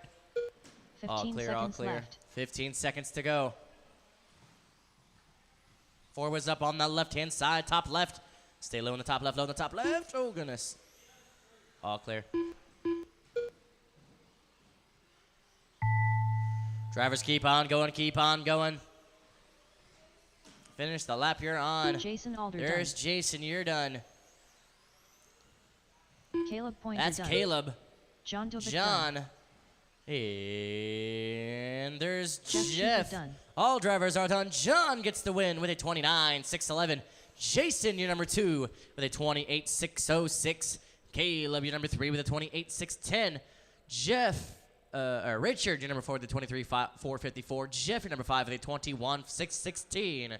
Speaker 2: 15
Speaker 5: All clear, all
Speaker 2: seconds
Speaker 5: clear.
Speaker 2: left.
Speaker 5: 15 seconds to go. Four was up on the left-hand side, top left. Stay low on the top left, low on the top left. Oh, goodness. All clear. Drivers keep on going, keep on going. Finish the lap you're on.
Speaker 2: Jason Alder
Speaker 5: There's
Speaker 2: done.
Speaker 5: Jason, you're done.
Speaker 2: Caleb Pointer
Speaker 5: That's
Speaker 2: done.
Speaker 5: Caleb.
Speaker 2: John Dovic done.
Speaker 5: John. And there's
Speaker 2: Jeff
Speaker 5: Jeff.
Speaker 2: Schubert done.
Speaker 5: All drivers are done. John gets the win with a 29.611. Jason, you're number 2 with a 28.606. Caleb, you're number 3 with a 28.610. Richard, you're number 4 with a 23.454. Jeff, you're number 5 with a 21.616.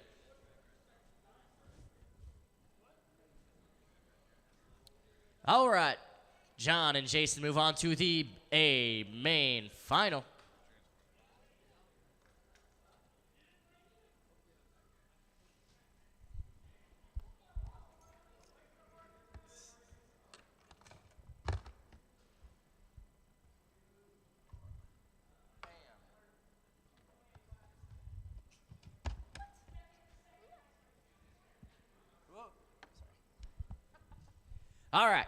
Speaker 5: All right. John and Jason move on to the A main final. All right.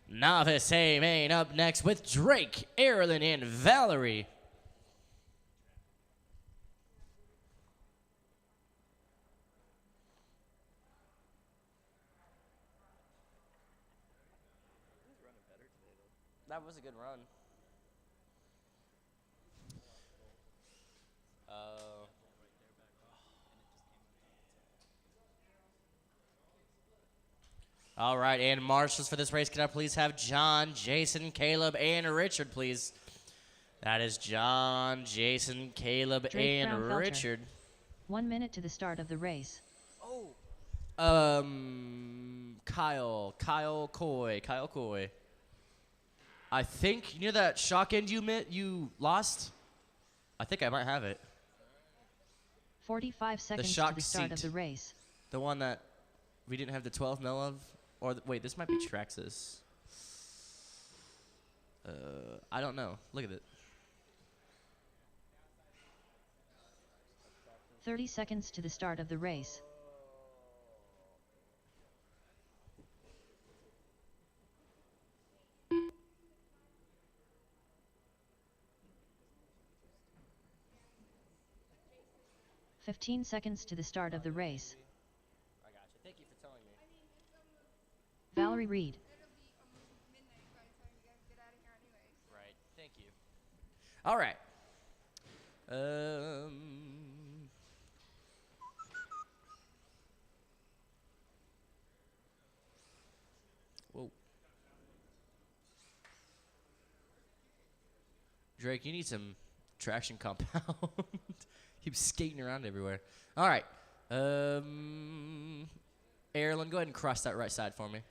Speaker 5: Novice A main up next with Drake, Erilyn, and Valerie. That was a good run. All right, and marshals for this race, can I please have John, Jason, Caleb, and Richard, please? That is John, Jason, Caleb,
Speaker 2: Drake
Speaker 5: and
Speaker 2: Brown-Felter.
Speaker 5: Richard.
Speaker 2: 1 minute to the start of the race.
Speaker 5: Kyle Coy. I think, you know that shock end you lost? I think I might have it.
Speaker 2: 45 seconds to
Speaker 5: shock
Speaker 2: the start of
Speaker 5: seat.
Speaker 2: the race.
Speaker 5: The one that we didn't have the 12 mil of? Or, wait, this might be Traxxas. I don't know. Look at it.
Speaker 2: 30 seconds to the start of the race. "15 seconds to the start of the race.
Speaker 5: I got you. Thank you for telling me.
Speaker 2: Valerie Reed.
Speaker 6: Midnight by the time you guys get out of here anyways.
Speaker 5: Right. Thank you. All right. Whoa. Drake, you need some traction compound. Keep skating around everywhere. All right. Erilyn, go ahead and cross that right side for me,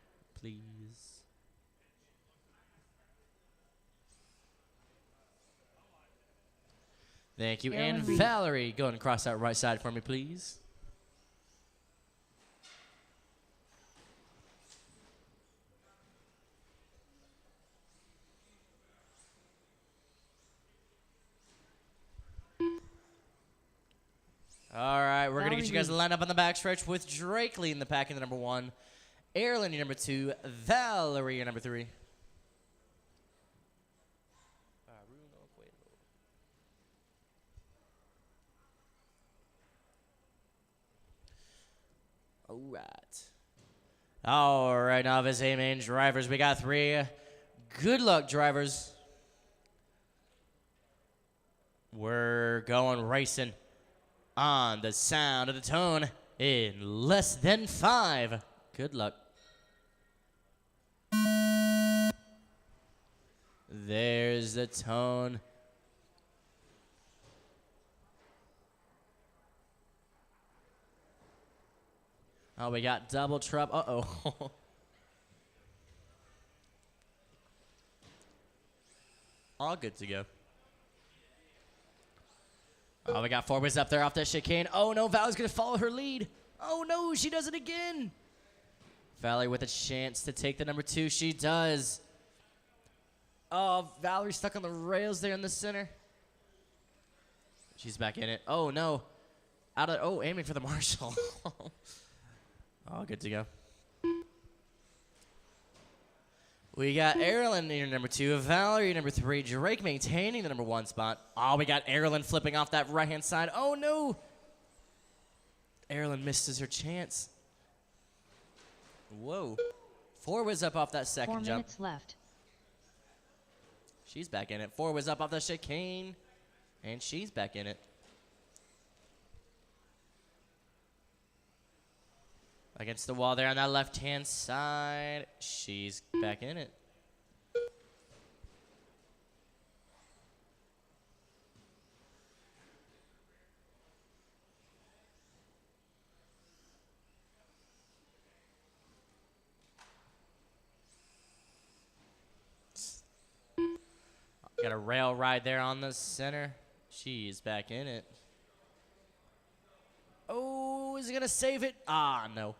Speaker 5: please. Thank you. And
Speaker 2: Erilyn Reed.
Speaker 5: Valerie, go ahead and cross that right side for me, please. All right, we're going to get you guys
Speaker 2: Valerie
Speaker 5: lined up on the backstretch with Drake leading the pack in the number 1. Erilyn, your number 2. Valerie, your number 3. All right, novice A main drivers. We got 3. Good luck, drivers. We're going racing on the sound of the tone in less than 5. Good luck. There's the tone. Oh, we got double trouble. Uh-oh. All good to go. Oh, we got 4 ways up there off that chicane. Oh, no, Val's going to follow her lead. Oh, no, she does it again. Valerie with a chance to take the number 2. She does. Oh, Valerie stuck on the rails there in the center. She's back in it. Oh, no. Aiming for the marshal. Oh, good to go. We got Erilyn in number 2, Valerie number 3, Drake maintaining the number 1 spot. Oh, we got Erilyn flipping off that right-hand side. Oh, no. Erilyn misses her chance. Whoa. 4 was up off that second
Speaker 2: 4
Speaker 5: jump.
Speaker 2: minutes left.
Speaker 5: She's back in it. 4 was up off the chicane. And she's back in it. Against the wall there on that left-hand side. She's back in it. Got a rail ride there on the center. She's back in it. Oh, is he going to save it? Ah, no.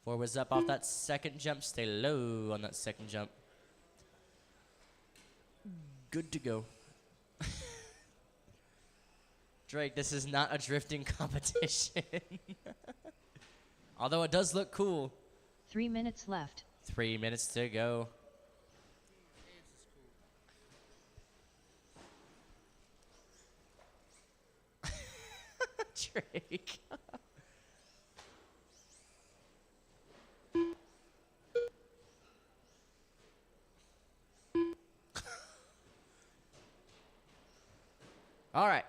Speaker 5: 4 was up off that second jump. Stay low on that second jump. Good to go. Drake, this is not a drifting competition. Although it does look cool.
Speaker 2: 3 minutes left.
Speaker 5: 3 minutes to go. Drake. All right.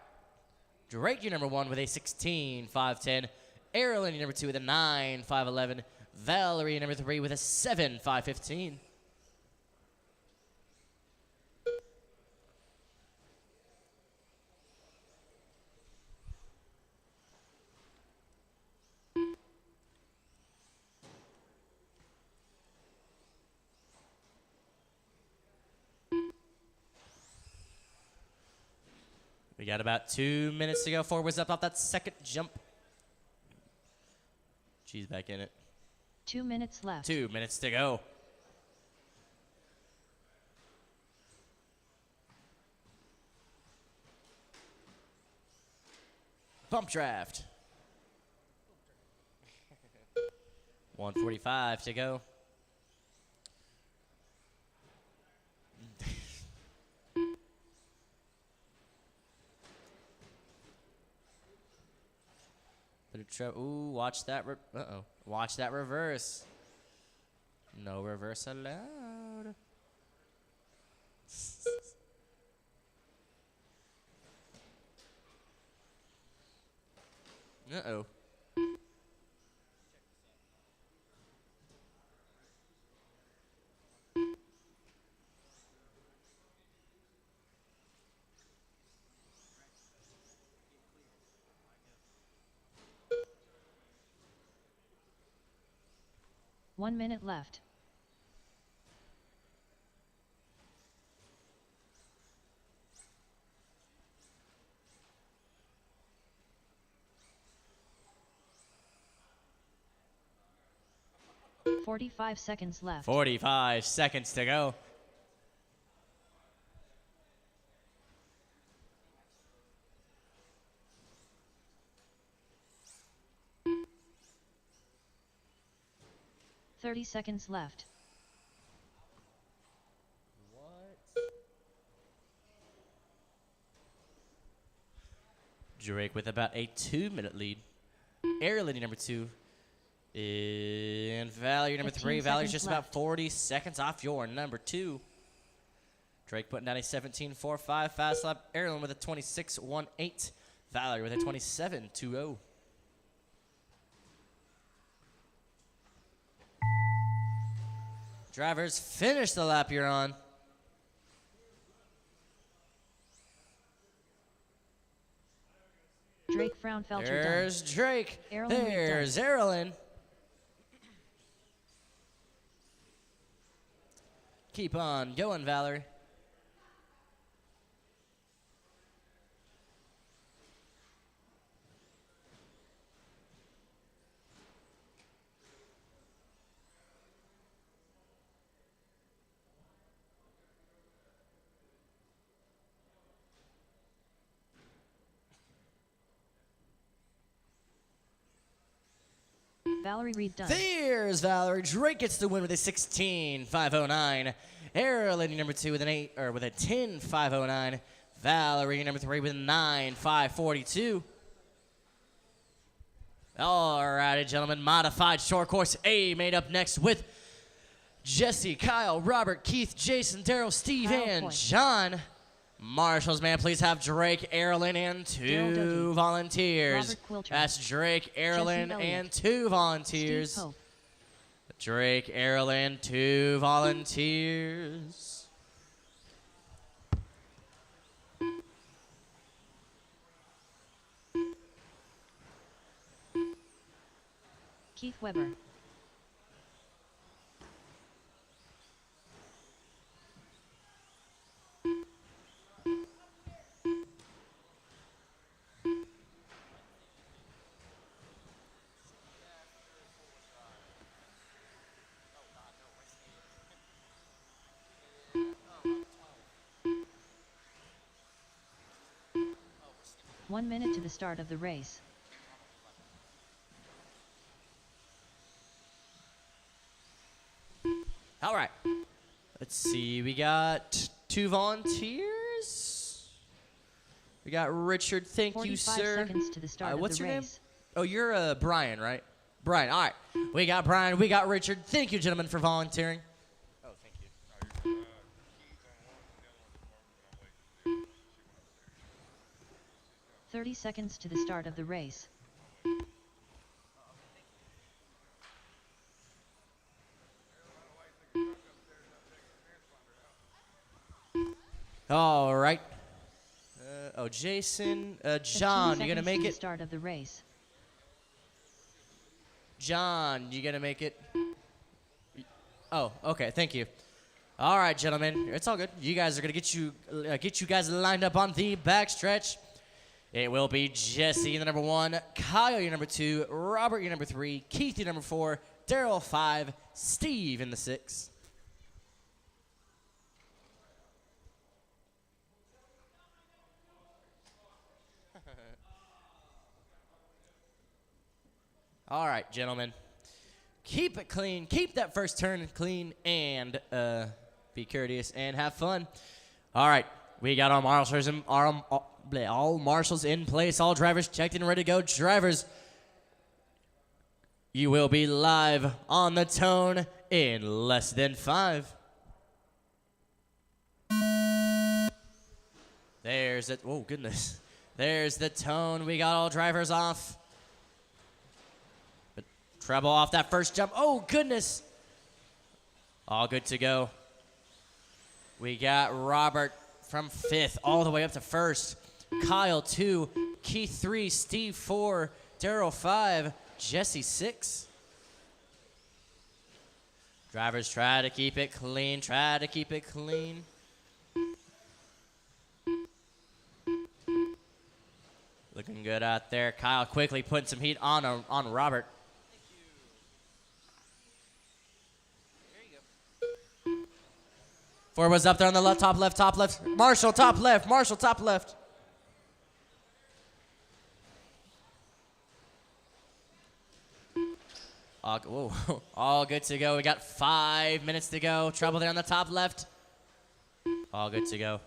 Speaker 5: Drake, your number 1 with a 16.510. Erilyn, your number 2 with a 9.511. Valerie, your number 3 with a 7.515. We got about 2 minutes to go. 4 was up off that second jump. She's back in it.
Speaker 2: 2 minutes left.
Speaker 5: 2 minutes to go. Bump draft. 1:45 to go. Ooh, watch that. Uh-oh. Watch that reverse. No reverse allowed. Uh-oh.
Speaker 2: One minute left. "45 seconds left.
Speaker 5: 45 seconds to go.
Speaker 2: "30 seconds left.
Speaker 5: Drake with about a 2-minute lead. Erilyn, number 2. And Valerie, number 3.
Speaker 2: 15
Speaker 5: Valerie's
Speaker 2: seconds
Speaker 5: just
Speaker 2: left.
Speaker 5: about 40 seconds off your number 2. Drake putting down a 17.45 fast lap. Erilyn with a 26.18. Valerie with a 27.20. Drivers, finish the lap you're on.
Speaker 2: Drake Fraunfelter done.
Speaker 5: There's Drake.
Speaker 2: Erilyn
Speaker 5: There's Erilyn. Keep on going, Valerie.
Speaker 2: Valerie Reed Dunn.
Speaker 5: There's Valerie. Drake gets the win with a 16.509. Erin number 2 with an 10.509. Valerie number 3 with a 9.542. All righty, gentlemen. Modified short course A made up next with Jesse, Kyle, Robert, Keith, Jason, Daryl, Steve,
Speaker 2: Kyle
Speaker 5: and
Speaker 2: point.
Speaker 5: John. Marshals, man, please have Drake, Erin, and
Speaker 2: Daryl
Speaker 5: 2
Speaker 2: Dougie.
Speaker 5: volunteers.
Speaker 2: Robert Quilter.
Speaker 5: That's Drake, Erin,
Speaker 2: Elliott.
Speaker 5: and 2 volunteers.
Speaker 2: Steve Pope.
Speaker 5: Drake, Erin, 2 volunteers.
Speaker 2: Keith Weber. One minute to the start of the race.
Speaker 5: All right. Let's see. We got 2 volunteers. We got Richard. Thank you,
Speaker 2: 45
Speaker 5: sir.
Speaker 2: seconds to the start of
Speaker 5: What's
Speaker 2: the
Speaker 5: your name?
Speaker 2: race.
Speaker 5: Oh, you're Brian, right? Brian. All right. We got Brian. We got Richard. Thank you, gentlemen, for volunteering. Oh, thank you.
Speaker 2: 30 seconds to the start of the race.
Speaker 5: All right. Jason.
Speaker 2: 15
Speaker 5: John, you gonna
Speaker 2: seconds
Speaker 5: make
Speaker 2: to the
Speaker 5: it?
Speaker 2: start of the race.
Speaker 5: John, you gonna make it? Oh, okay. Thank you. All right, gentlemen. It's all good. You guys are gonna get you guys lined up on the backstretch. It will be Jesse, the number 1, Kyle, your number 2, Robert, your number 3, Keith, your number 4, Daryl, 5, Steve in the 6. All right, gentlemen. Keep it clean. Keep that first turn clean and be courteous and have fun. All right, we got our marshals in, all marshals in place. All drivers checked and ready to go. Drivers, you will be live on the tone in less than 5. There's it. Oh, goodness. There's the tone. We got all drivers off. But treble off that first jump. Oh, goodness. All good to go. We got Robert from 5th all the way up to 1st. Kyle 2, Keith 3, Steve 4, Daryl 5, Jesse 6. Drivers try to keep it clean, try to keep it clean. Looking good out there. Kyle quickly putting some heat on Robert. Ford was up there on the left, top left, top left. Marshall, top left. Marshall, top left. Whoa. All good to go. We got 5 minutes to go. Trouble there on the top left. All good to go.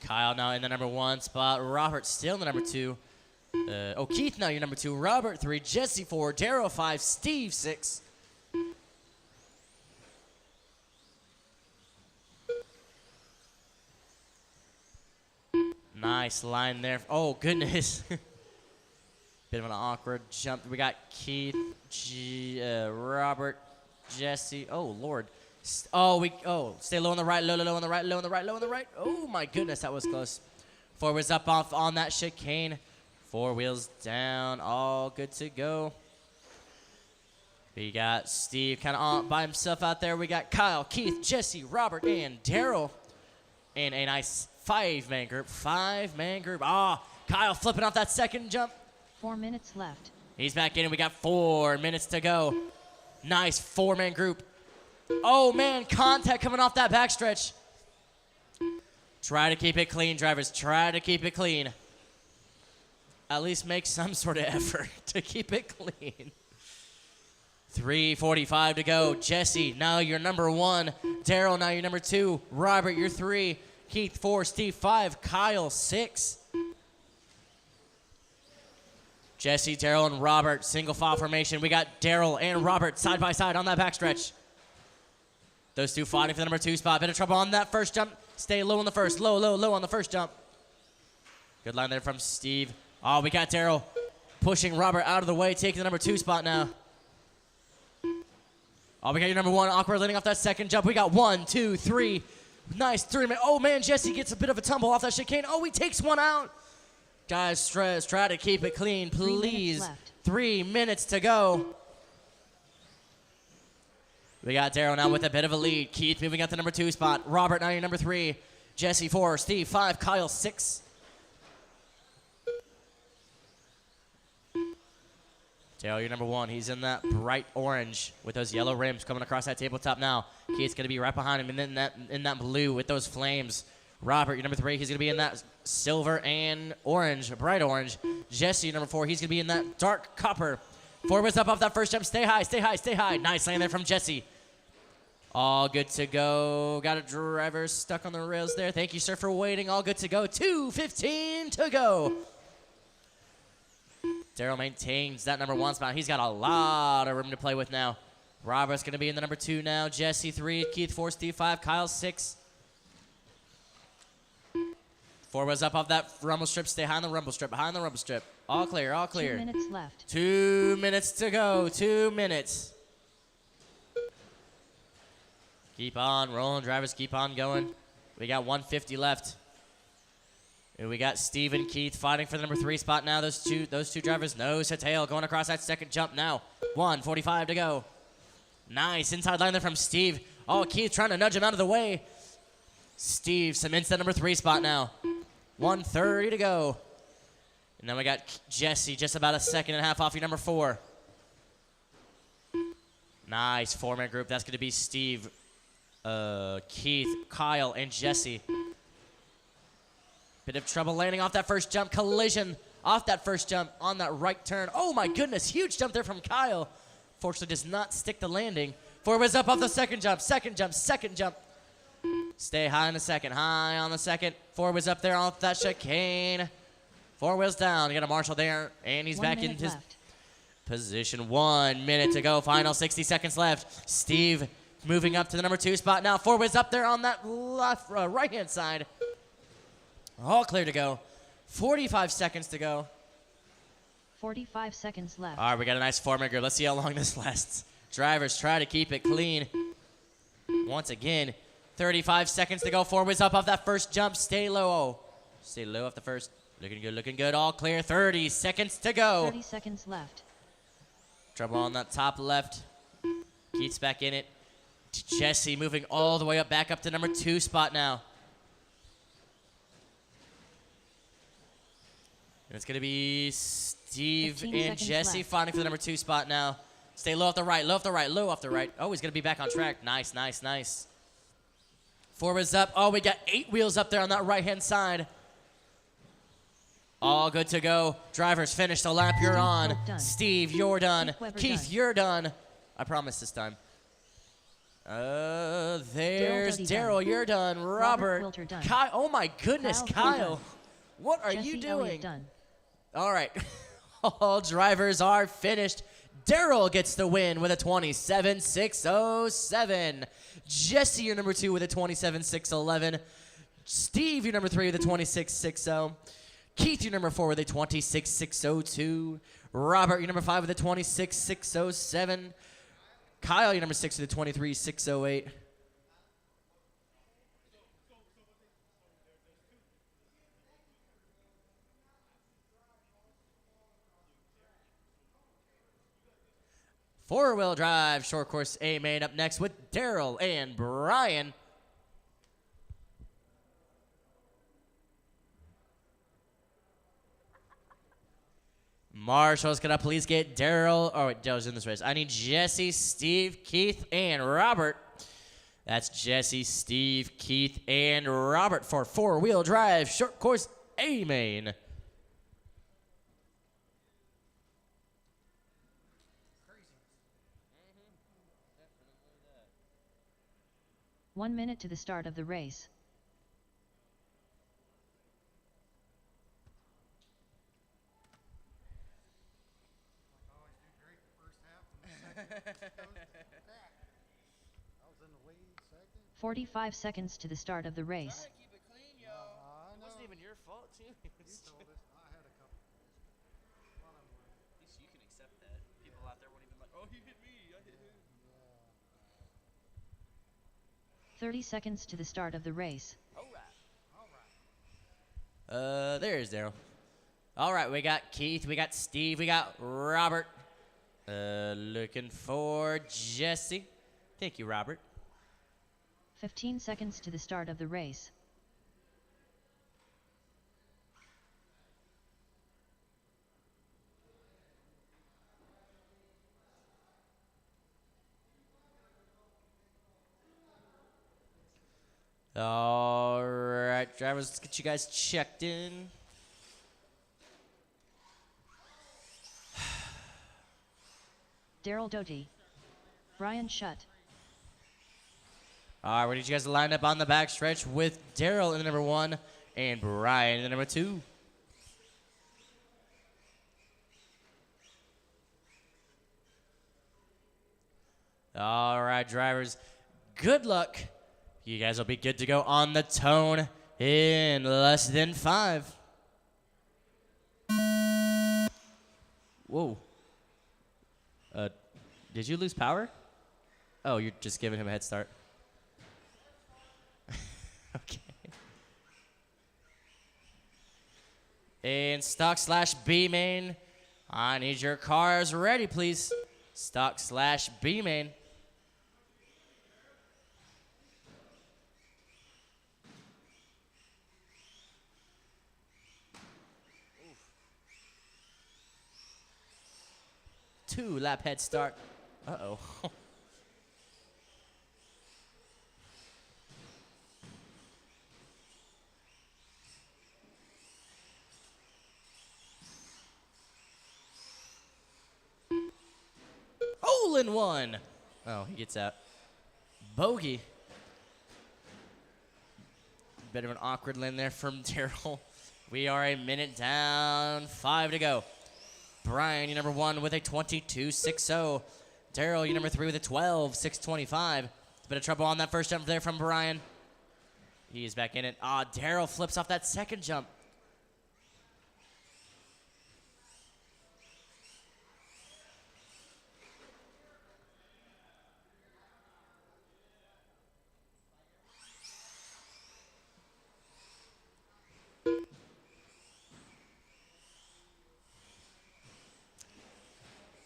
Speaker 5: Kyle now in the number 1 spot. Robert still in the number 2. Keith now your number 2. Robert 3. Jesse 4. Daryl 5. Steve 6. Nice line there. Oh, goodness. Bit of an awkward jump. We got Keith, Robert, Jesse. Oh, Lord. Stay low on the right, low on the right, low on the right, low on the right. Oh, my goodness, that was close. 4 wheels up off on that chicane. 4 wheels down. All good to go. We got Steve kind of by himself out there. We got Kyle, Keith, Jesse, Robert, and Daryl in a nice 5-man group. 5-man group. Kyle flipping off that second jump.
Speaker 2: 4 minutes left.
Speaker 5: He's back in, and we got 4 minutes to go. Nice 4-man group. Oh, man, contact coming off that backstretch. Try to keep it clean, drivers. Try to keep it clean. At least make some sort of effort to keep it clean. 3:45 to go. Jesse, now you're number 1. Daryl, now you're number 2. Robert, you're 3. Keith, 4. Steve, 5. Kyle, 6. Jesse, Daryl, and Robert, single file formation. We got Daryl and Robert side by side on that backstretch. Those two fighting for the number 2 spot. Bit of trouble on that first jump. Stay low on the first. Low, low, low on the first jump. Good line there from Steve. Oh, we got Daryl pushing Robert out of the way, taking the number 2 spot now. Oh, we got your number 1, awkward landing off that second jump. We got 1, 2, 3. Nice 3 minute. Oh, man, Jesse gets a bit of a tumble off that chicane. Oh, he takes one out. Guys, stress, try to keep it clean, please. 3 minutes to go. We got Daryl now with a bit of a lead. Keith moving up to number 2 spot. Robert now your number 3. Jesse 4. Steve 5. Kyle 6. Daryl, you're number 1. He's in that bright orange with those yellow rims coming across that tabletop now. Keith's going to be right behind him and in that blue with those flames. Robert, you're number 3. He's going to be in that silver and orange, bright orange. Jesse, number 4. He's going to be in that dark copper. Forwards up off that first jump. Stay high, stay high, stay high. Nice landing there from Jesse. All good to go. Got a driver stuck on the rails there. Thank you, sir, for waiting. All good to go. 2:15 to go. Daryl maintains that number 1 spot. He's got a lot of room to play with now. Robert's going to be in the number 2 now. Jesse 3, Keith 4, Steve 5, Kyle 6. Forwards up off that rumble strip. Stay behind the rumble strip. Behind the rumble strip. All clear. All clear.
Speaker 2: 2 minutes left.
Speaker 5: 2 minutes to go. 2 minutes. Keep on rolling, drivers. Keep on going. We got 150 left. And we got Steve and Keith fighting for the number 3 spot now. Those two drivers nose to tail going across that second jump now. 1:45 to go. Nice inside line there from Steve. Oh, Keith trying to nudge him out of the way. Steve cements that number 3 spot now. 1:30 to go. And then we got Jesse just about a second and a half off your number 4. Nice 4-man group. That's going to be Steve, Keith, Kyle, and Jesse. Bit of trouble landing off that first jump. Collision off that first jump on that right turn. Oh, my goodness. Huge jump there from Kyle. Fortunately, does not stick the landing. Forwards up off the second jump. Second jump. Second jump. Stay high on the second. High on the second. Forwards up there off that chicane. 4 wheels down. You got a Marshall there. And he's back in his position. 1 minute to go. Final 60 seconds left. Steve moving up to the number 2 spot now. 4 wheels up there on that left, right-hand side. All clear to go. 45 seconds to go.
Speaker 2: 45 seconds left.
Speaker 5: All right, we got a nice 4-man group. Let's see how long this lasts. Drivers try to keep it clean. Once again, 35 seconds to go. Forwards up off that first jump. Stay low. Oh, stay low off the first. Looking good, looking good. All clear. 30 seconds to go.
Speaker 2: 30 seconds left.
Speaker 5: Trouble on that top left. Keith's back in it. Jesse moving all the way up, back up to number 2 spot now. And it's going to be Steve and Jesse fighting for the number 2 spot now. Stay low off the right, low off the right, low off the right. Oh, he's going to be back on track. Nice, nice, nice. Forwards up. Oh, we got 8 wheels up there on that right-hand side. All good to go. Drivers, finish the lap. You're on. Steve, you're done. Keith, you're done. I promise this time. There's Daryl. You're done. Robert. Kyle. Oh, my goodness, Kyle. What are you doing? All right. All drivers are finished. Daryl gets the win with a 27.607. Jesse, your number 2, with a 27.611. Steve, your number 3, with a 26.60. Keith, your number 4, with a 26.602. Robert, your number 5, with a 26.607. Kyle, your number 6, with a 23.608. Four-wheel drive, short course A main up next with Daryl and Brian. Marshall's gonna please get Daryl. Oh, wait, Daryl's in this race. I need Jesse, Steve, Keith, and Robert. That's Jesse, Steve, Keith, and Robert for four-wheel drive short course A main.
Speaker 2: 1 minute to the start of the race.
Speaker 1: I always do great the first half and the second crap. I was in the lead second.
Speaker 2: 45 seconds to the start of the race.
Speaker 5: Keep it clean, yo.
Speaker 1: I
Speaker 5: It
Speaker 1: know.
Speaker 5: wasn't even your fault, too.
Speaker 1: You told us. I had a couple. One of them were.
Speaker 5: At least you can accept that. People out there won't even like, oh, he hit me, I hit him.
Speaker 2: 30 seconds to the start of the race.
Speaker 5: All right. There's Daryl. All right, we got Keith, we got Steve, we got Robert. Looking for Jesse. Thank you, Robert.
Speaker 2: 15 seconds to the start of the race.
Speaker 5: All right, drivers, let's get you guys checked in.
Speaker 2: Daryl Doty. Brian Shutt.
Speaker 5: All right, we need you guys to line up on the backstretch with Daryl in the number 1 and Brian in the number 2. All right, drivers, good luck. You guys will be good to go on the tone in less than 5. Whoa. Did you lose power? Oh, you're just giving him a head start. Okay. And stock/B main. I need your cars ready, please. Stock/B main. Two-lap head start. Uh-oh. Hole in one. Oh, he gets out. Bogey. Bit of an awkward land there from Daryl. We are a minute down, 5 to go. Brian, you number 1 with a 22.60. Daryl, you number 3 with a 12.625. A bit of trouble on that first jump there from Brian. He is back in it. Daryl flips off that second jump.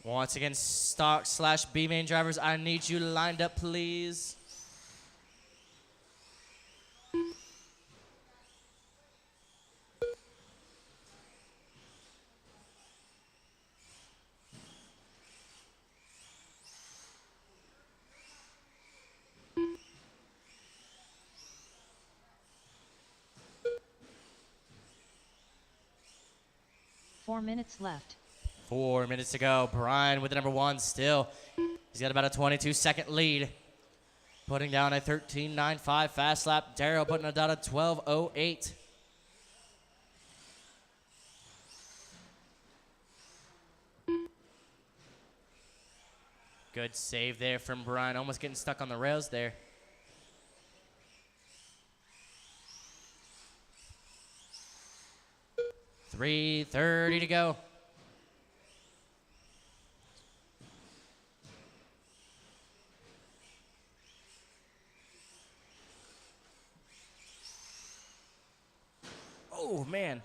Speaker 5: Once again, stock/B main drivers, I need you lined up, please.
Speaker 2: Four minutes left.
Speaker 5: 4 minutes to go. Brian with the number 1 still. He's got about a 22-second lead. Putting down a 13.95 fast lap. Daryl putting it down a 12.08. Good save there from Brian. Almost getting stuck on the rails there. $3:30 to go. Oh, man.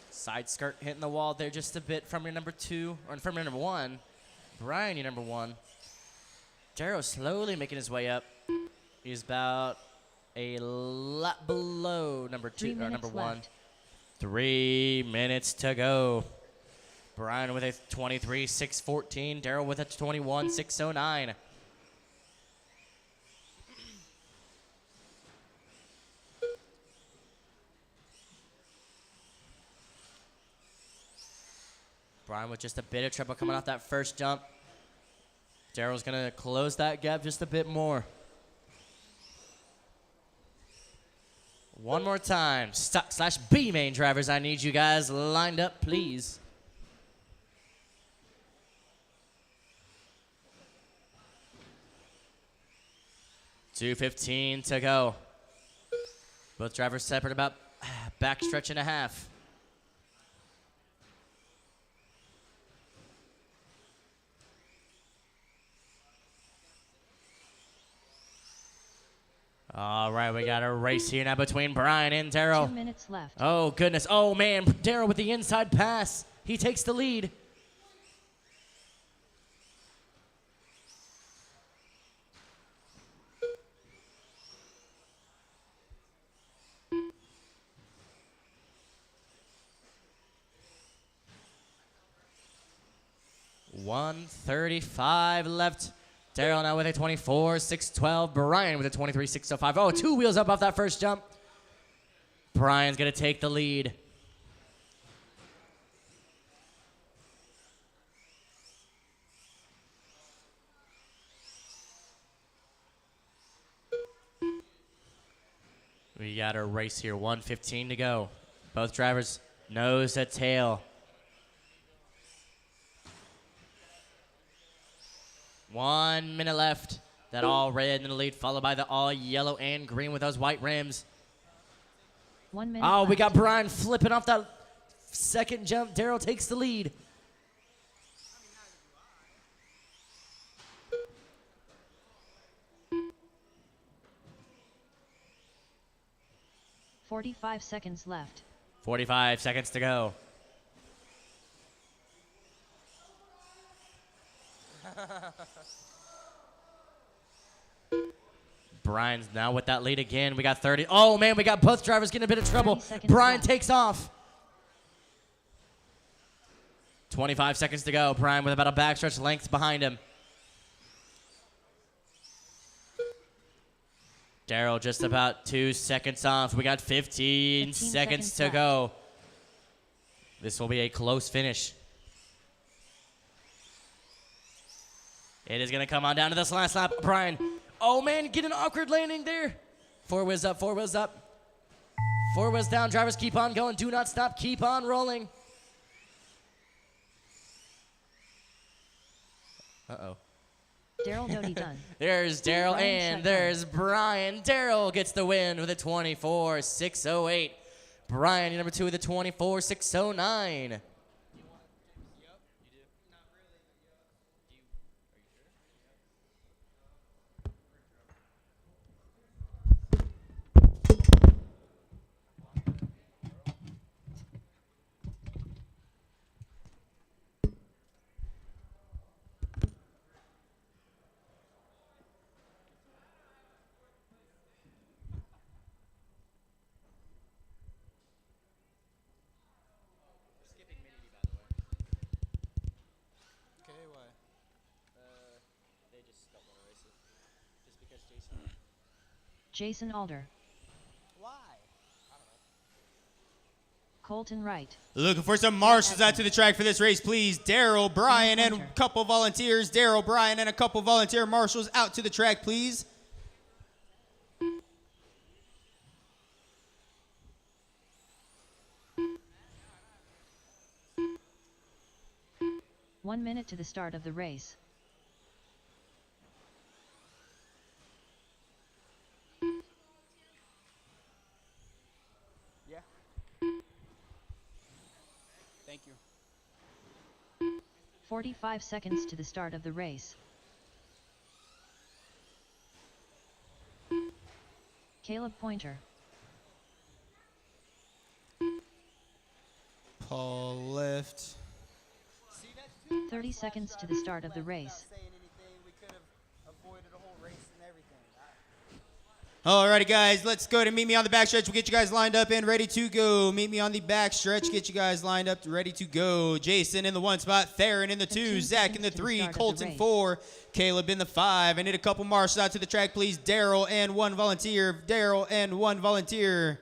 Speaker 5: Side skirt hitting the wall there just a bit from your number 2, or from your number 1. Brian, your number 1. Daryl slowly making his way up. He's about a lap below number 2, or number 1.
Speaker 2: Left.
Speaker 5: 3 minutes to go. Brian with a 23.614. Daryl with a 21.609. Brian with just a bit of trouble coming off that first jump. Daryl's going to close that gap just a bit more. One more time. Stock/B main drivers, I need you guys lined up, please. $2:15 to go. Both drivers separate about backstretch and a half. All right, we got a race here now between Brian and Daryl.
Speaker 2: 2 minutes left.
Speaker 5: Oh, goodness. Oh, man. Daryl with the inside pass. He takes the lead. $1:35 left. Daryl now with a 24.612. Brian with a 23.605. Oh, 2 wheels up off that first jump. Brian's going to take the lead. We got a race here. 1:15 to go. Both drivers nose to tail. 1 minute left. That all red in the lead, followed by the all yellow and green with those white rims.
Speaker 2: 1 minute
Speaker 5: Oh,
Speaker 2: left.
Speaker 5: we got Brian flipping off that second jump. Daryl takes the lead.
Speaker 2: $45 seconds left.
Speaker 5: 45 seconds to go. Brian's now with that lead again. We got 30. Oh, man, we got both drivers getting a bit of trouble.
Speaker 2: 30 seconds
Speaker 5: Brian
Speaker 2: left.
Speaker 5: takes off. 25 seconds to go. Brian with about a backstretch length behind him. Daryl just about 2 seconds off. We got 15 seconds to
Speaker 2: left.
Speaker 5: go. This will be a close finish. It is going to come on down to this last lap. Brian, oh, man, get an awkward landing there. 4 wheels up, 4 wheels up. 4 wheels down. Drivers keep on going. Do not stop. Keep on rolling. Uh-oh.
Speaker 2: Daryl Doty done.
Speaker 5: There's Daryl
Speaker 2: Brian
Speaker 5: and
Speaker 2: shut
Speaker 5: there's Brian. Daryl gets the win with a 24.608. Brian, your number 2 with a 24.609.
Speaker 2: Jason Alder.
Speaker 1: Why?
Speaker 2: Colton Wright.
Speaker 3: Looking for some marshals out to the track for this race, please. Daryl, Brian, and a couple volunteers. Daryl, Brian, and a couple volunteer marshals out to the track, please.
Speaker 2: One minute to the start of the race.
Speaker 1: Yeah. Thank you.
Speaker 2: 45 seconds to the start of the race. Caleb Pointer.
Speaker 3: Paul left.
Speaker 2: 30 seconds to the start of the race.
Speaker 1: Saying anything, we could have avoided a whole race and everything.
Speaker 3: Alrighty, guys, let's go to meet me on the backstretch. We'll get you guys lined up and ready to go. Meet me on the backstretch. Get you guys lined up, ready to go. Jason in the 1 spot, Theron in the 2, Zach in the 3, Colton 4, Caleb in the 5. I need a couple marshals out to the track, please. Daryl and 1 volunteer. Daryl and 1 volunteer.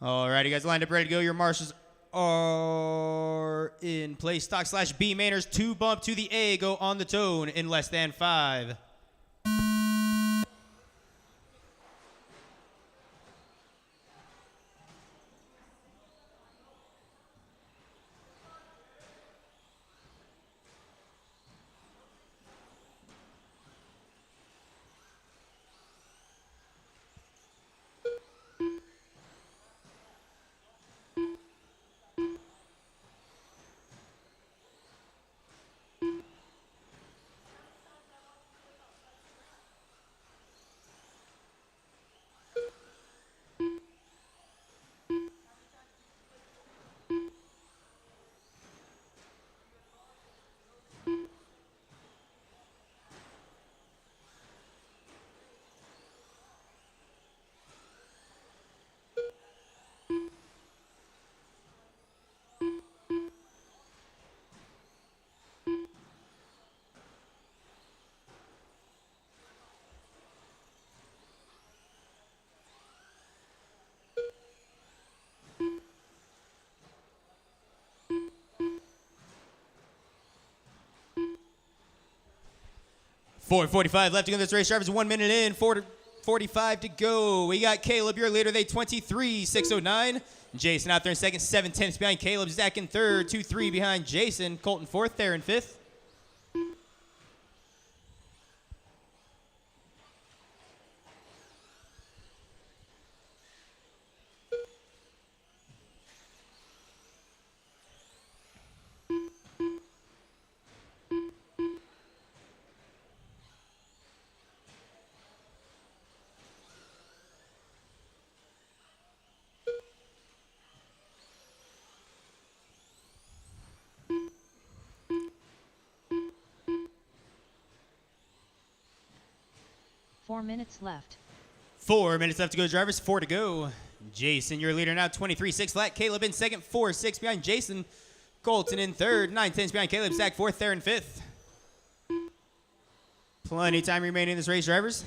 Speaker 3: Alrighty, guys, lined up, ready to go. Your marshals are in place. Stock/B mainers, 2 bump to the A, go on the tone in less than 5. .445 left to go in this race. Drivers 1 minute in, 4:45 to go. We got Caleb, your leader, they 23.609. Jason out there in second, 7/10 behind Caleb. Zach in third, 2-3 behind Jason. Colton fourth, there in fifth.
Speaker 2: Four minutes left.
Speaker 3: 4 minutes left to go, drivers. 4 to go. Jason, your leader now, 23.6 flat. Caleb in second, 4.6 behind Jason. Colton in third, 9/10 behind Caleb. Zach fourth, there in fifth. Plenty of time remaining in this race, drivers.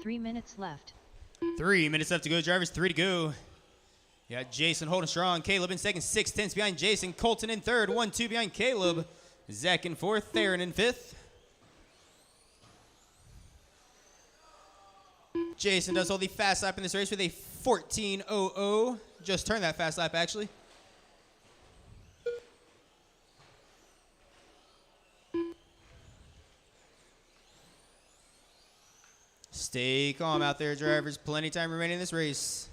Speaker 2: Three minutes left.
Speaker 3: 3 minutes left to go, drivers. 3 to go. You got Jason holding strong. Caleb in second, 6/10 behind Jason. Colton in third, 1-2 behind Caleb. Zach in fourth, Theron in fifth. Jason does hold the fast lap in this race with a 14.00. Just turned that fast lap, actually. Stay calm out there, drivers. Plenty of time remaining in this race.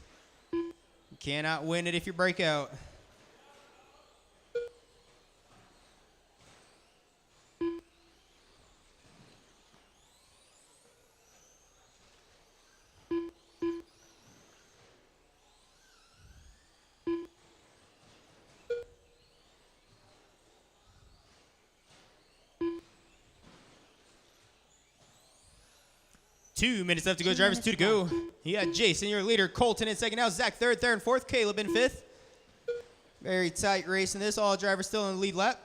Speaker 3: You cannot win it if you break out. Two minutes left to go,
Speaker 2: 2
Speaker 3: drivers.
Speaker 2: minutes
Speaker 3: 2 to go. You got Jason, your leader. Colton in second now. Zach third, Theron fourth. Caleb in fifth. Very tight race in this. All drivers still in the lead lap.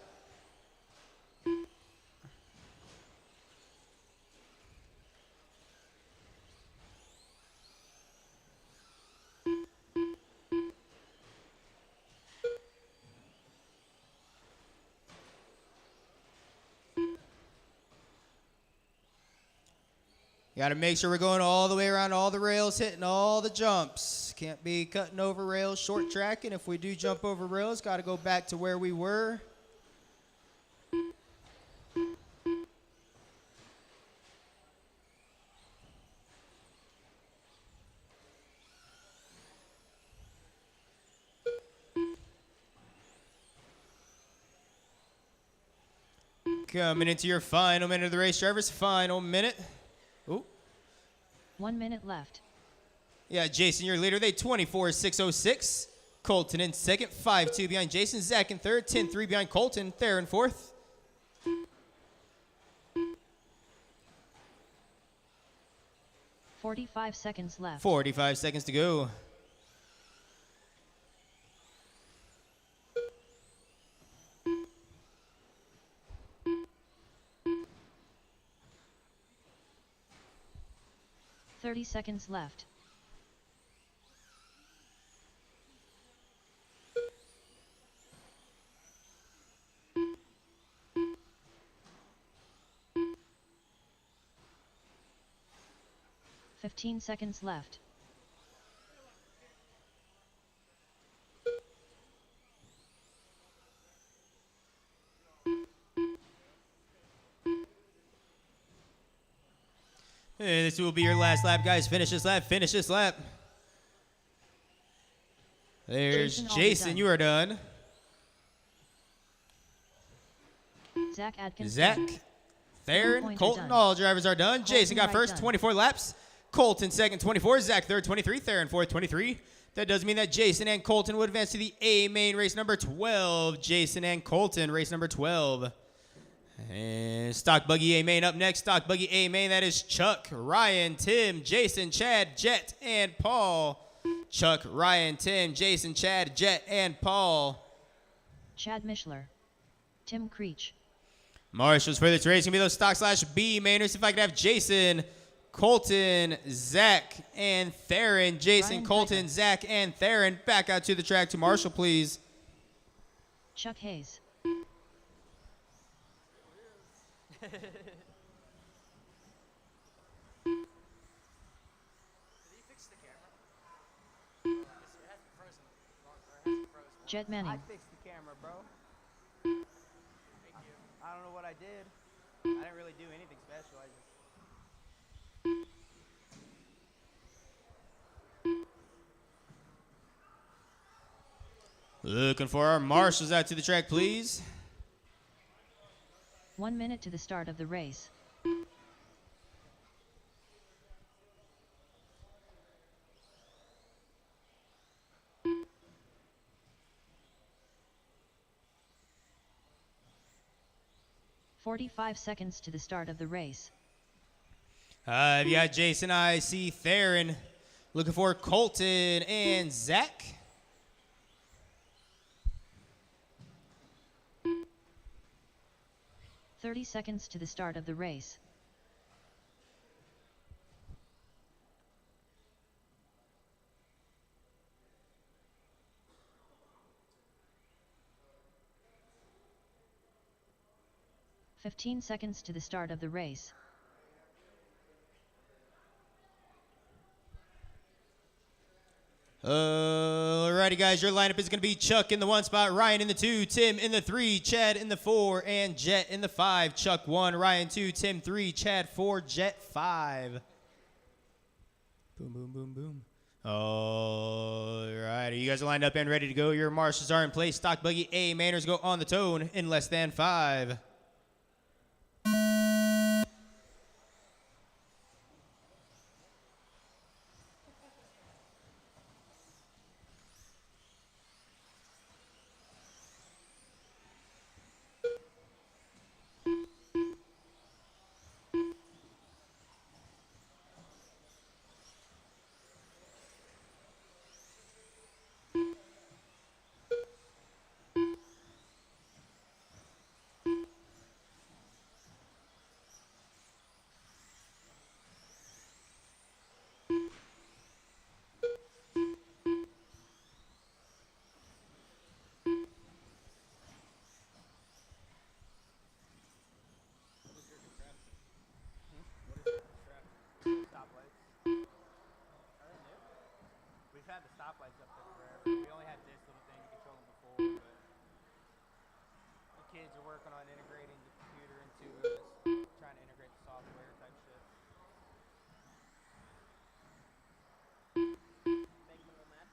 Speaker 3: Got to make sure we're going all the way around all the rails, hitting all the jumps. Can't be cutting over rails, short tracking. If we do jump over rails, got to go back to where we were. Coming into your final minute of the race, drivers. Final minute. Ooh.
Speaker 2: 1 minute left.
Speaker 3: Yeah, Jason, your leader. They 24.606. Colton in second. 5-2 behind Jason. Zach in third. 10-3 behind Colton. Thayer in fourth.
Speaker 2: 45 seconds left.
Speaker 3: 45 seconds to go.
Speaker 2: Thirty seconds left. Fifteen seconds left.
Speaker 3: Hey, this will be your last lap, guys. Finish this lap. Finish this lap. There's
Speaker 2: Jason,
Speaker 3: Jason. You are done.
Speaker 2: Zach Adkins.
Speaker 3: Zach, Theron,
Speaker 2: Points are
Speaker 3: Colton,
Speaker 2: done.
Speaker 3: all drivers are done. Jason got
Speaker 2: right
Speaker 3: first,
Speaker 2: done.
Speaker 3: 24 laps. Colton second, 24. Zach third, 23. Theron fourth, 23. That does mean that Jason and Colton would advance to the A main race number 12. Jason and Colton, race number 12. And Stock Buggy A main up next. Stock Buggy A main, that is Chuck, Ryan, Tim, Jason, Chad, Jet, and Paul. Chuck, Ryan, Tim, Jason, Chad, Jet, and Paul.
Speaker 2: Chad Mishler. Tim Creech.
Speaker 3: Marshals for this race going to be those stock/B mainers. If I could have Jason, Colton, Zach, and Theron. Jason,
Speaker 2: Ryan
Speaker 3: Colton,
Speaker 2: Becker.
Speaker 3: Zach, and Theron back out to the track to Marshall, please.
Speaker 2: Chuck Hayes. Jet
Speaker 1: I
Speaker 2: Manning.
Speaker 1: fixed the camera, bro. I don't know what I did. I didn't really do anything special. I just...
Speaker 3: Looking for our marshals out to the track, please.
Speaker 2: 1 minute to the start of the race. "45 seconds to the start of the race.
Speaker 3: You got Jason, I see Theron. Looking for Colton and Zach.
Speaker 2: "30 seconds to the start of the race. "15 seconds to the start of the race.
Speaker 3: Alrighty, guys, your lineup is going to be Chuck in the 1 spot, Ryan in the 2, Tim in the 3, Chad in the 4, and Jet in the 5. Chuck 1, Ryan 2, Tim 3, Chad 4, Jet 5. Boom, boom, boom, boom. Alrighty, you guys are lined up and ready to go. Your marshals are in place. Stock Buggy A mainers go on the tone in less than 5.
Speaker 1: had the stoplights up there forever. We only had this little thing to control them before, but the kids are working on integrating the computer into it, trying to integrate the software type shit.
Speaker 7: Make them all mad.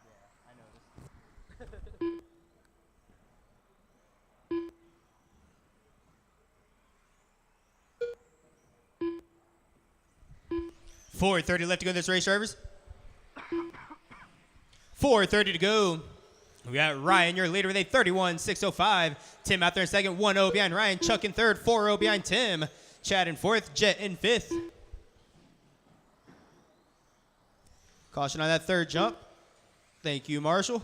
Speaker 1: Yeah, I noticed.
Speaker 3: 4:30 left to go in this race, drivers. 4:30 to go. We got Ryan, your leader, with a 31.605. Tim out there in second, 1-0 behind Ryan. Chuck in third, 4-0 behind Tim. Chad in fourth, Jet in fifth. Caution on that third jump. Thank you, Marshall.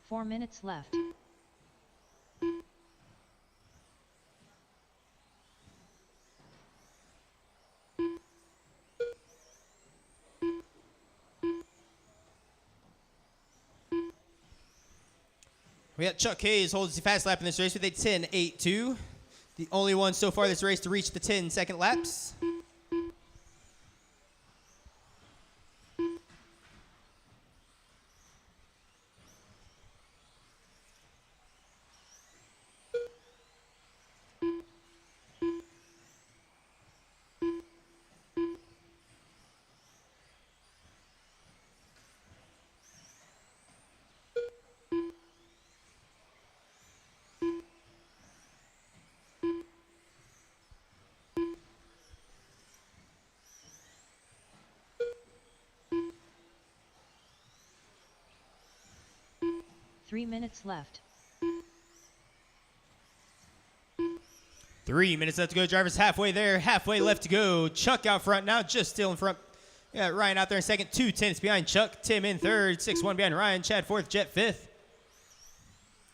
Speaker 2: Four minutes left.
Speaker 3: We got Chuck Hayes holds the fast lap in this race with a 10.82. The only one so far this race to reach the 10-second laps.
Speaker 2: Three minutes left.
Speaker 3: 3 minutes left to go. Drivers halfway there, halfway left to go. Chuck out front now, just still in front. Yeah, Ryan out there in second, 2 tenths behind Chuck. Tim in third, 6-1 behind Ryan. Chad fourth, Jet fifth.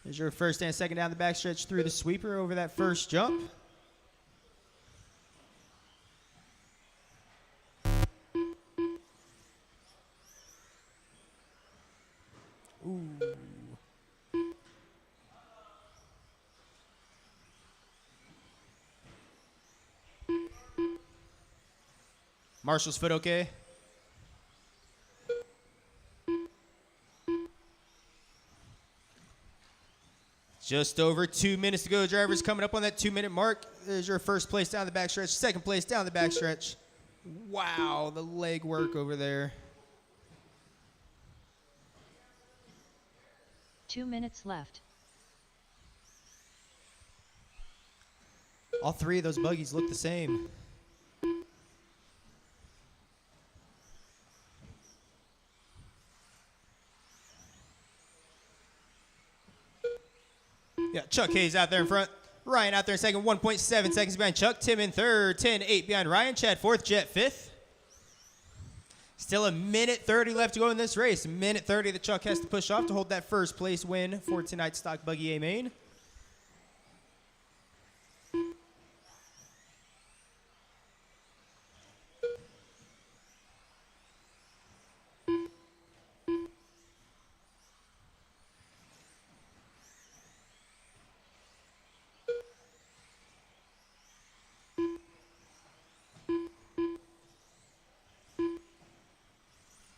Speaker 3: There's your first and second down the backstretch through the sweeper over that first jump. Ooh. Marshall's foot okay? Just over 2 minutes to go. Drivers coming up on that 2-minute mark. There's your first place down the backstretch. Second place down the backstretch. Wow, the leg work over there.
Speaker 2: 2 minutes left.
Speaker 3: All three of those buggies look the same. Yeah, Chuck Hayes out there in front. Ryan out there in second, 1.7 seconds behind Chuck. Tim in third, 10.8 behind Ryan. Chad fourth, Jet fifth. Still a minute 30 left to go in this race. A minute 30 that Chuck has to push off to hold that first place win for tonight's Stock Buggy A main.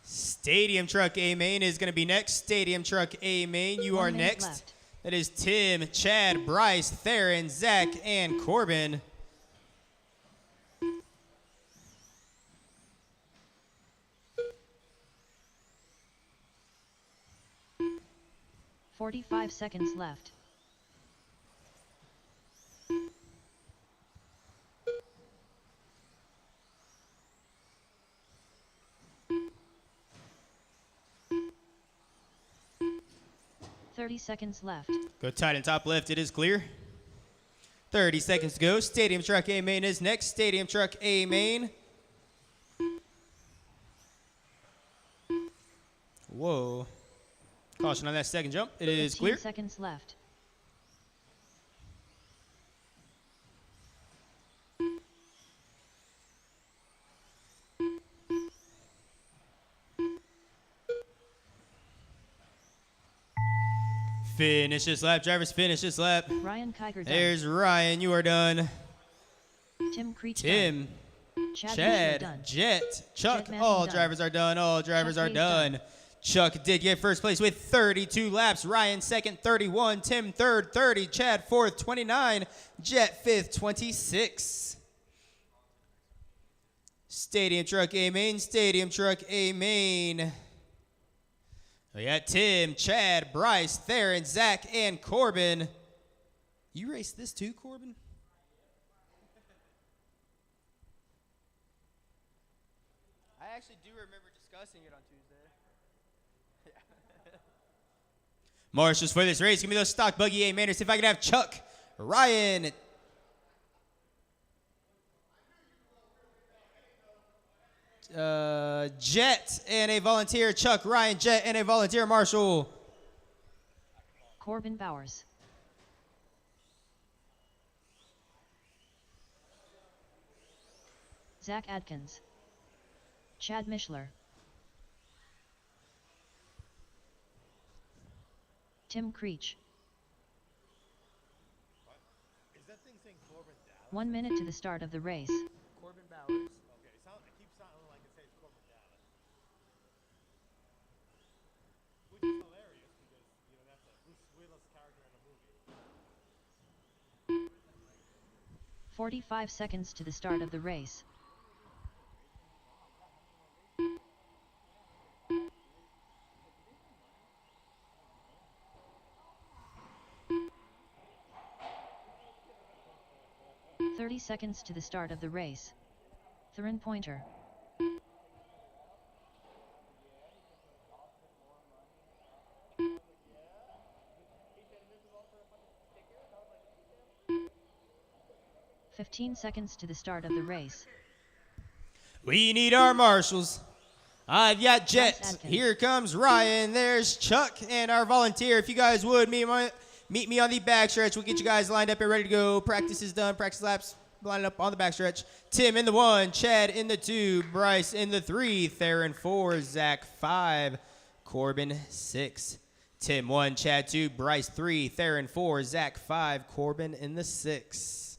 Speaker 3: Stadium Truck A main is going to be next. Stadium Truck A main, you
Speaker 2: 1
Speaker 3: are
Speaker 2: minute
Speaker 3: next.
Speaker 2: left.
Speaker 3: That is Tim, Chad, Bryce, Theron, Zach, and Corbin.
Speaker 2: $45 seconds left. $30 seconds left.
Speaker 3: Go tight and top left, it is clear. 30 seconds to go. Stadium Truck A main is next. Stadium Truck A main. Whoa. Caution on that second jump. It is
Speaker 2: 15
Speaker 3: clear.
Speaker 2: seconds left.
Speaker 3: Finish this lap, drivers. Finish this lap.
Speaker 2: Ryan Kiger done.
Speaker 3: There's Ryan. You are done.
Speaker 2: Tim Creech
Speaker 3: Tim,
Speaker 2: done. Chad,
Speaker 3: Chad,
Speaker 2: done.
Speaker 3: Jet, Chuck.
Speaker 2: Jet Manning
Speaker 3: All
Speaker 2: done.
Speaker 3: drivers are done. All drivers
Speaker 2: Chuck
Speaker 3: are
Speaker 2: Hayes
Speaker 3: done.
Speaker 2: done.
Speaker 3: Chuck did get first place with 32 laps. Ryan second, 31. Tim third, 30. Chad fourth, 29. Jet fifth, 26. Stadium truck A main. Stadium truck A main. We got Tim, Chad, Bryce, Theron, Zach, and Corbin. You raced this too, Corbin? I actually do remember discussing it on Tuesday. Marshals for this race. Give me those stock buggy A mainers. If I could have Chuck, Ryan, Jet, and a volunteer. Chuck, Ryan, Jet, and a volunteer marshal.
Speaker 2: Corbin Bowers. Zach Adkins. Chad Mishler. Tim Creech. 1 minute to the start of the race.
Speaker 1: Corbin Bowers.
Speaker 4: Which is hilarious because, you know, that's a Bruce Willis character in a movie.
Speaker 2: 45 seconds to the start of the race. "30 seconds to the start of the race. Theron Pointer. "15 seconds to the start of the race.
Speaker 3: We need our marshals. I've got
Speaker 2: Bryce
Speaker 3: Jet.
Speaker 2: Adkins.
Speaker 3: Here comes Ryan. There's Chuck and our volunteer. If you guys would meet me on the backstretch, we'll get you guys lined up and ready to go. Practice is done. Practice laps lined up on the backstretch. Tim in the 1, Chad in the 2, Bryce in the 3, Theron 4, Zach 5, Corbin 6. Tim 1, Chad 2, Bryce 3, Theron 4, Zach 5, Corbin in the 6.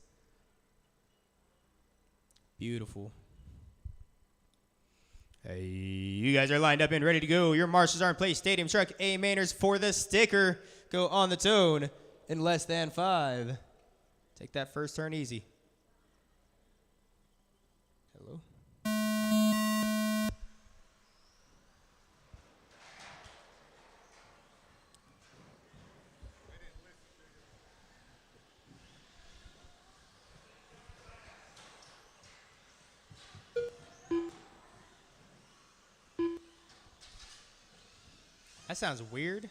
Speaker 3: Beautiful. Hey, you guys are lined up and ready to go. Your marshals are in place. Stadium truck A mainers for the sticker. Go on the tone in less than 5. Take that first turn easy. Hello. That sounds weird.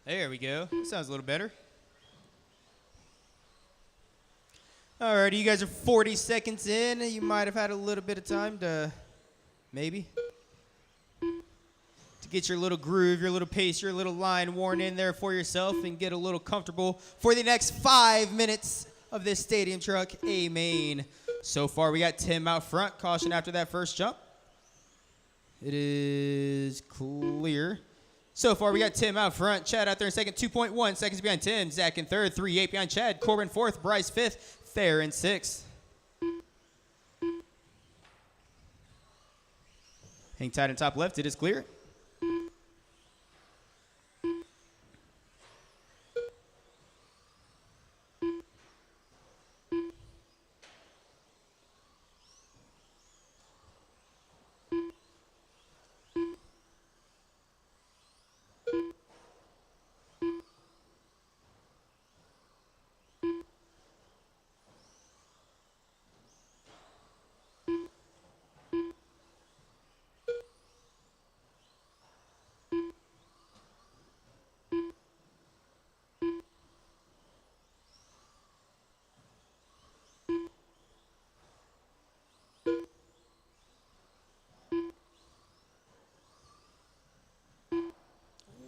Speaker 3: There we go. That sounds a little better. Alrighty, you guys are 40 seconds in. You might have had a little bit of time to, maybe, to get your little groove, your little pace, your little line worn in there for yourself and get a little comfortable for the next 5 minutes of this stadium truck A main. So far, we got Tim out front. Caution after that first jump. It is clear. So far, we got Tim out front. Chad out there in second. 2.1 seconds behind Tim. Zach in third. 3.8 behind Chad. Corbin fourth. Bryce fifth. Theron sixth. Hang tight in top left. It is clear.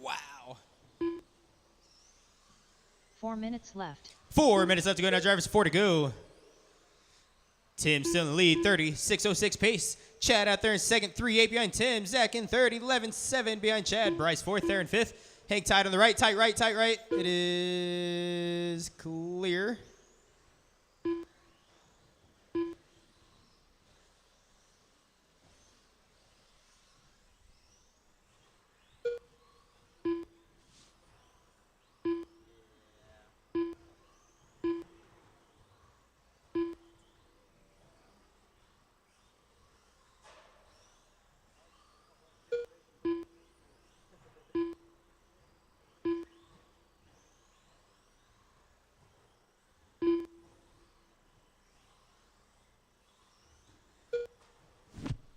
Speaker 3: Wow.
Speaker 2: 4 minutes left.
Speaker 3: 4 minutes left to go now, drivers. 4 to go. Tim still in the lead, 36.06 pace. Chad out there in second, 3.8 behind Tim. Zach in third, 11.7 behind Chad. Bryce fourth there in fifth. Hang tight on the right, tight right, tight right. It is clear.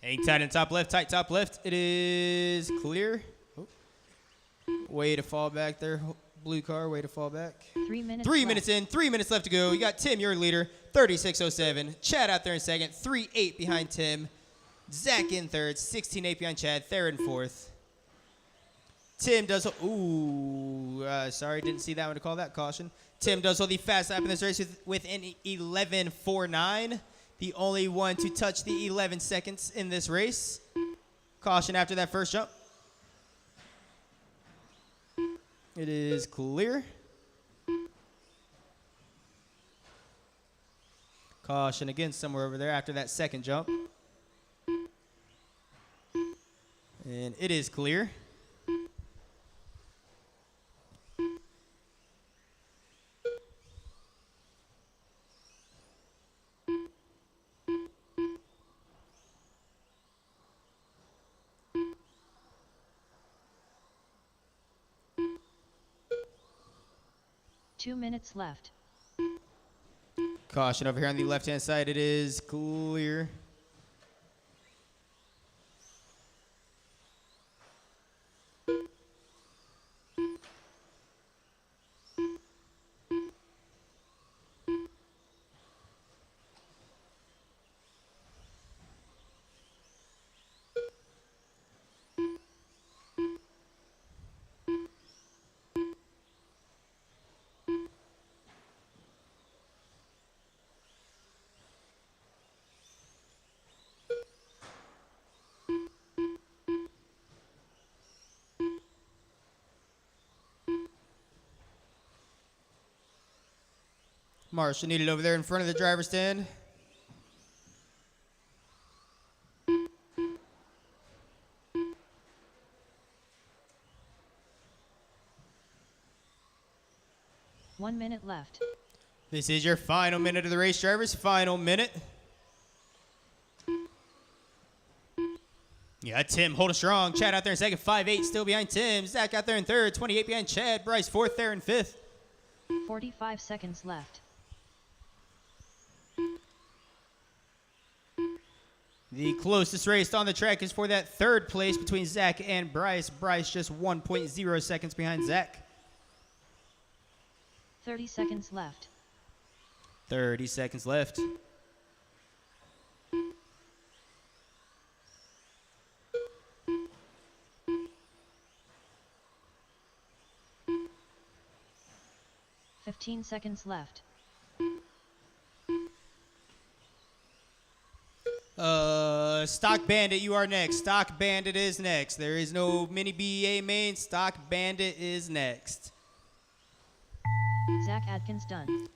Speaker 3: Hang tight in top left, tight top left. It is clear. Oh. Way to fall back there, blue car, way to fall back.
Speaker 2: 3 minutes
Speaker 3: 3
Speaker 2: left.
Speaker 3: minutes in, 3 minutes left to go. You got Tim, your leader, 36.07. Chad out there in second, 3.8 behind Tim. Zach in third, 16.8 behind Chad, third and fourth. Tim does, sorry, didn't see that one to call that caution. Tim does hold the fast lap in this race with an 11.49. The only one to touch the 11 seconds in this race. Caution after that first jump. It is clear. Caution again somewhere over there after that second jump. And it is clear.
Speaker 2: Two minutes left.
Speaker 3: Caution over here on the left-hand side. It is clear. Marshall needed over there in front of the driver's stand.
Speaker 2: One minute left.
Speaker 3: This is your final minute of the race, drivers. Final minute. Yeah, Tim holding strong. Chad out there in second, 5.8 still behind Tim. Zach out there in third, 28 behind Chad. Bryce fourth there in fifth.
Speaker 2: 45 seconds left.
Speaker 3: The closest race on the track is for that third place between Zach and Bryce. Bryce just 1.0 seconds behind Zach.
Speaker 2: 30 seconds left.
Speaker 3: 30 seconds left.
Speaker 2: Fifteen seconds left.
Speaker 3: Stock Bandit, you are next. Stock Bandit is next. There is no mini BA main. Stock Bandit is next.
Speaker 2: Zach Adkins done.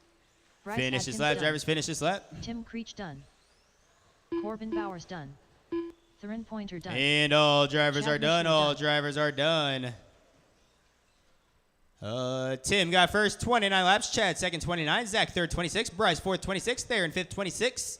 Speaker 2: Bryce
Speaker 3: Finish
Speaker 2: Adkins
Speaker 3: this lap,
Speaker 2: done.
Speaker 3: drivers. Finish this lap.
Speaker 2: Tim Creech done. Corbin Bowers done. Theron Pointer done.
Speaker 3: And all drivers
Speaker 2: Chad
Speaker 3: are done.
Speaker 2: Mitchell
Speaker 3: All
Speaker 2: done.
Speaker 3: drivers are done. Tim got first, 29 laps. Chad second, 29. Zach third, 26. Bryce fourth, 26. Theron fifth, 26.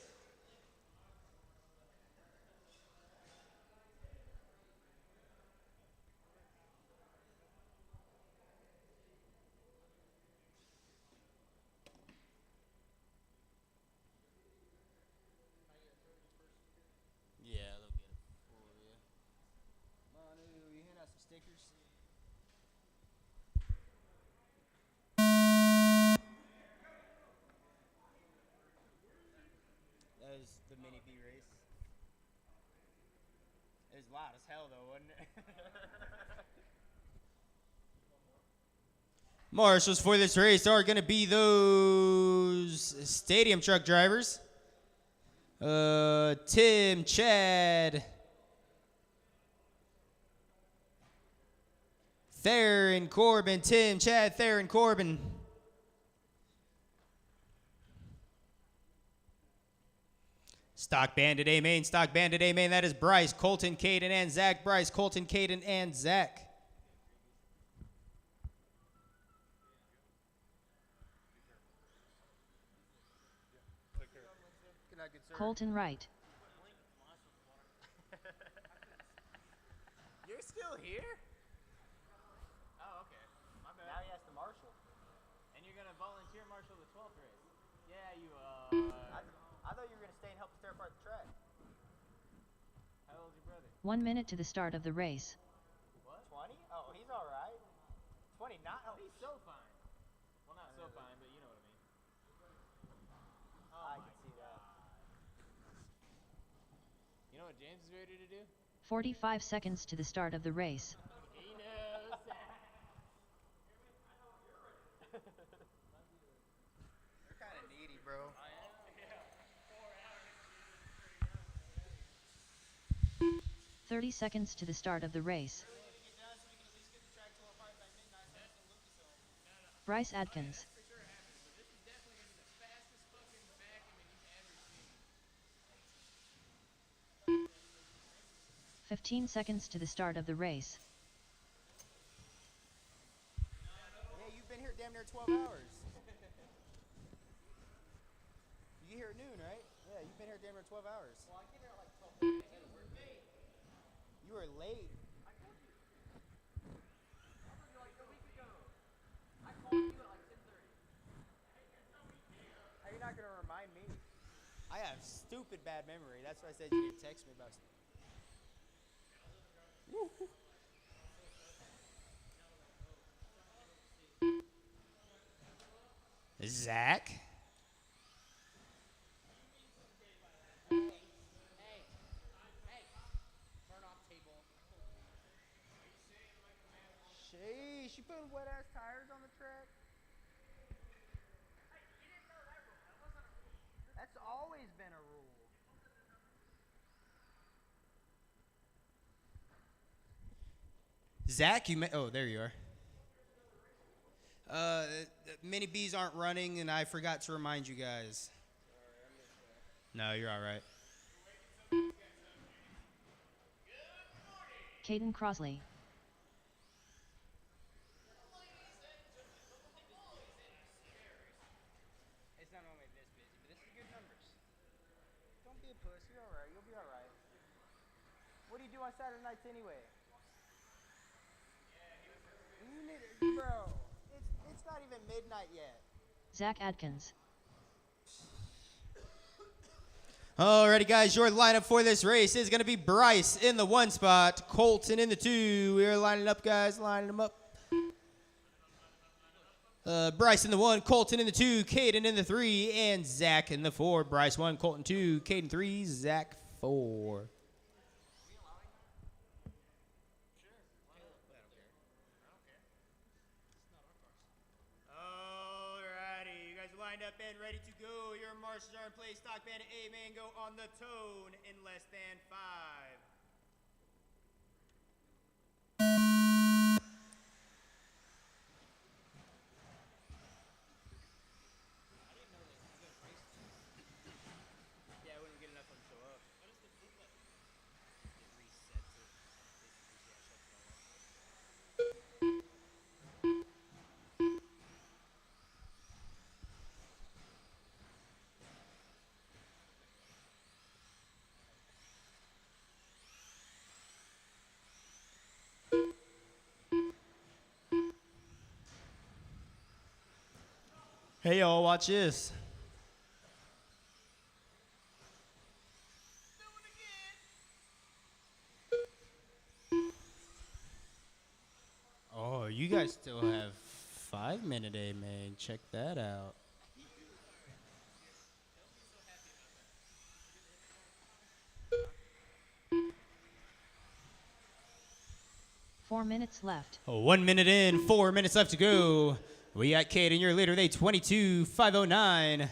Speaker 3: Yeah, they'll get it for you. Manu, you hand out some stickers? That was the mini B race. It was loud as hell though, wasn't it? Marshals for this race are going to be those stadium truck drivers. Tim, Chad. Theron, Corbin, Tim, Chad, Theron, Corbin. Stock Bandit A main, Stock Bandit A main. That is Bryce, Colton, Caden, and Zach. Bryce, Colton, Caden, and Zach.
Speaker 2: Colton Wright.
Speaker 5: You're still here?
Speaker 1: Oh, okay. My bad. Now he has to marshal. And you're going to volunteer marshal the 12th race. Yeah, you I thought you were going to stay and help us tear apart the track. How old's your brother?
Speaker 2: 1 minute to the start of the race.
Speaker 1: What? 20? Oh, he's all right. 20, not. Oh, he's so fine. Well, not so fine, but you know what I mean. Oh, I can see that. You know what James is ready to do?
Speaker 2: 45 seconds to the start of the race.
Speaker 1: He knows that. You're kind of needy, bro. I am.
Speaker 2: 30 seconds to the start of the race. Bryce Adkins. 15 seconds to the start of the race.
Speaker 1: Yeah, you've been here damn near 12 hours. You get here at noon, right? Yeah, you've been here damn near 12 hours. Well, I get here at like 12:30. You were late. I told you. I told you like a week ago. I called you at like 10:30. How are you not going to remind me? I have stupid bad memory. That's why I said you could text me about stuff.
Speaker 3: Zach.
Speaker 1: Sheesh, you putting wet ass tires on the track? That's always been a rule.
Speaker 3: Zach, you may. Oh, there you are. Mini B's aren't running, and I forgot to remind you guys. No, you're all right.
Speaker 2: Caden Crosley.
Speaker 1: It's not normally this busy, but this is good numbers. Don't be a puss. You're all right. You'll be all right. What do you do on Saturday nights anyway? You need it, bro. It's not even midnight yet.
Speaker 2: Zach Adkins.
Speaker 3: Alrighty, guys, your lineup for this race is going to be Bryce in the 1 spot, Colton in the 2. We are lining up, guys, lining them up. Bryce in the 1, Colton in the 2, Caden in the 3, and Zach in the 4. Bryce 1, Colton 2, Caden 3, Zach 4. Lined up and ready to go. Your marshals are in place. Stock Bandit A man go on the tone in less than 5. Yeah, I wouldn't get enough of them to show up. What is the blue button? It resets it. Hey y'all, watch this. Oh, you guys still have 5-minute A main. Check that out.
Speaker 2: 4 minutes left.
Speaker 3: 1 minute in, 4 minutes left to go. We got Caden, your leader, they 22.509.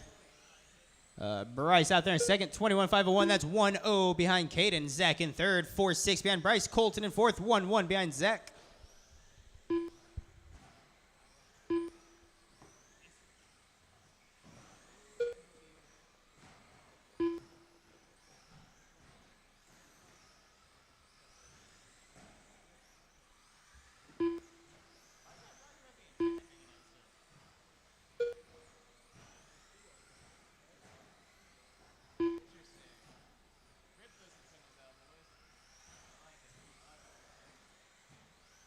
Speaker 3: Bryce out there in second, 21.501. That's 1-0 behind Caden. Zach in third, 4-6 behind Bryce. Colton in fourth, 1-1 behind Zach.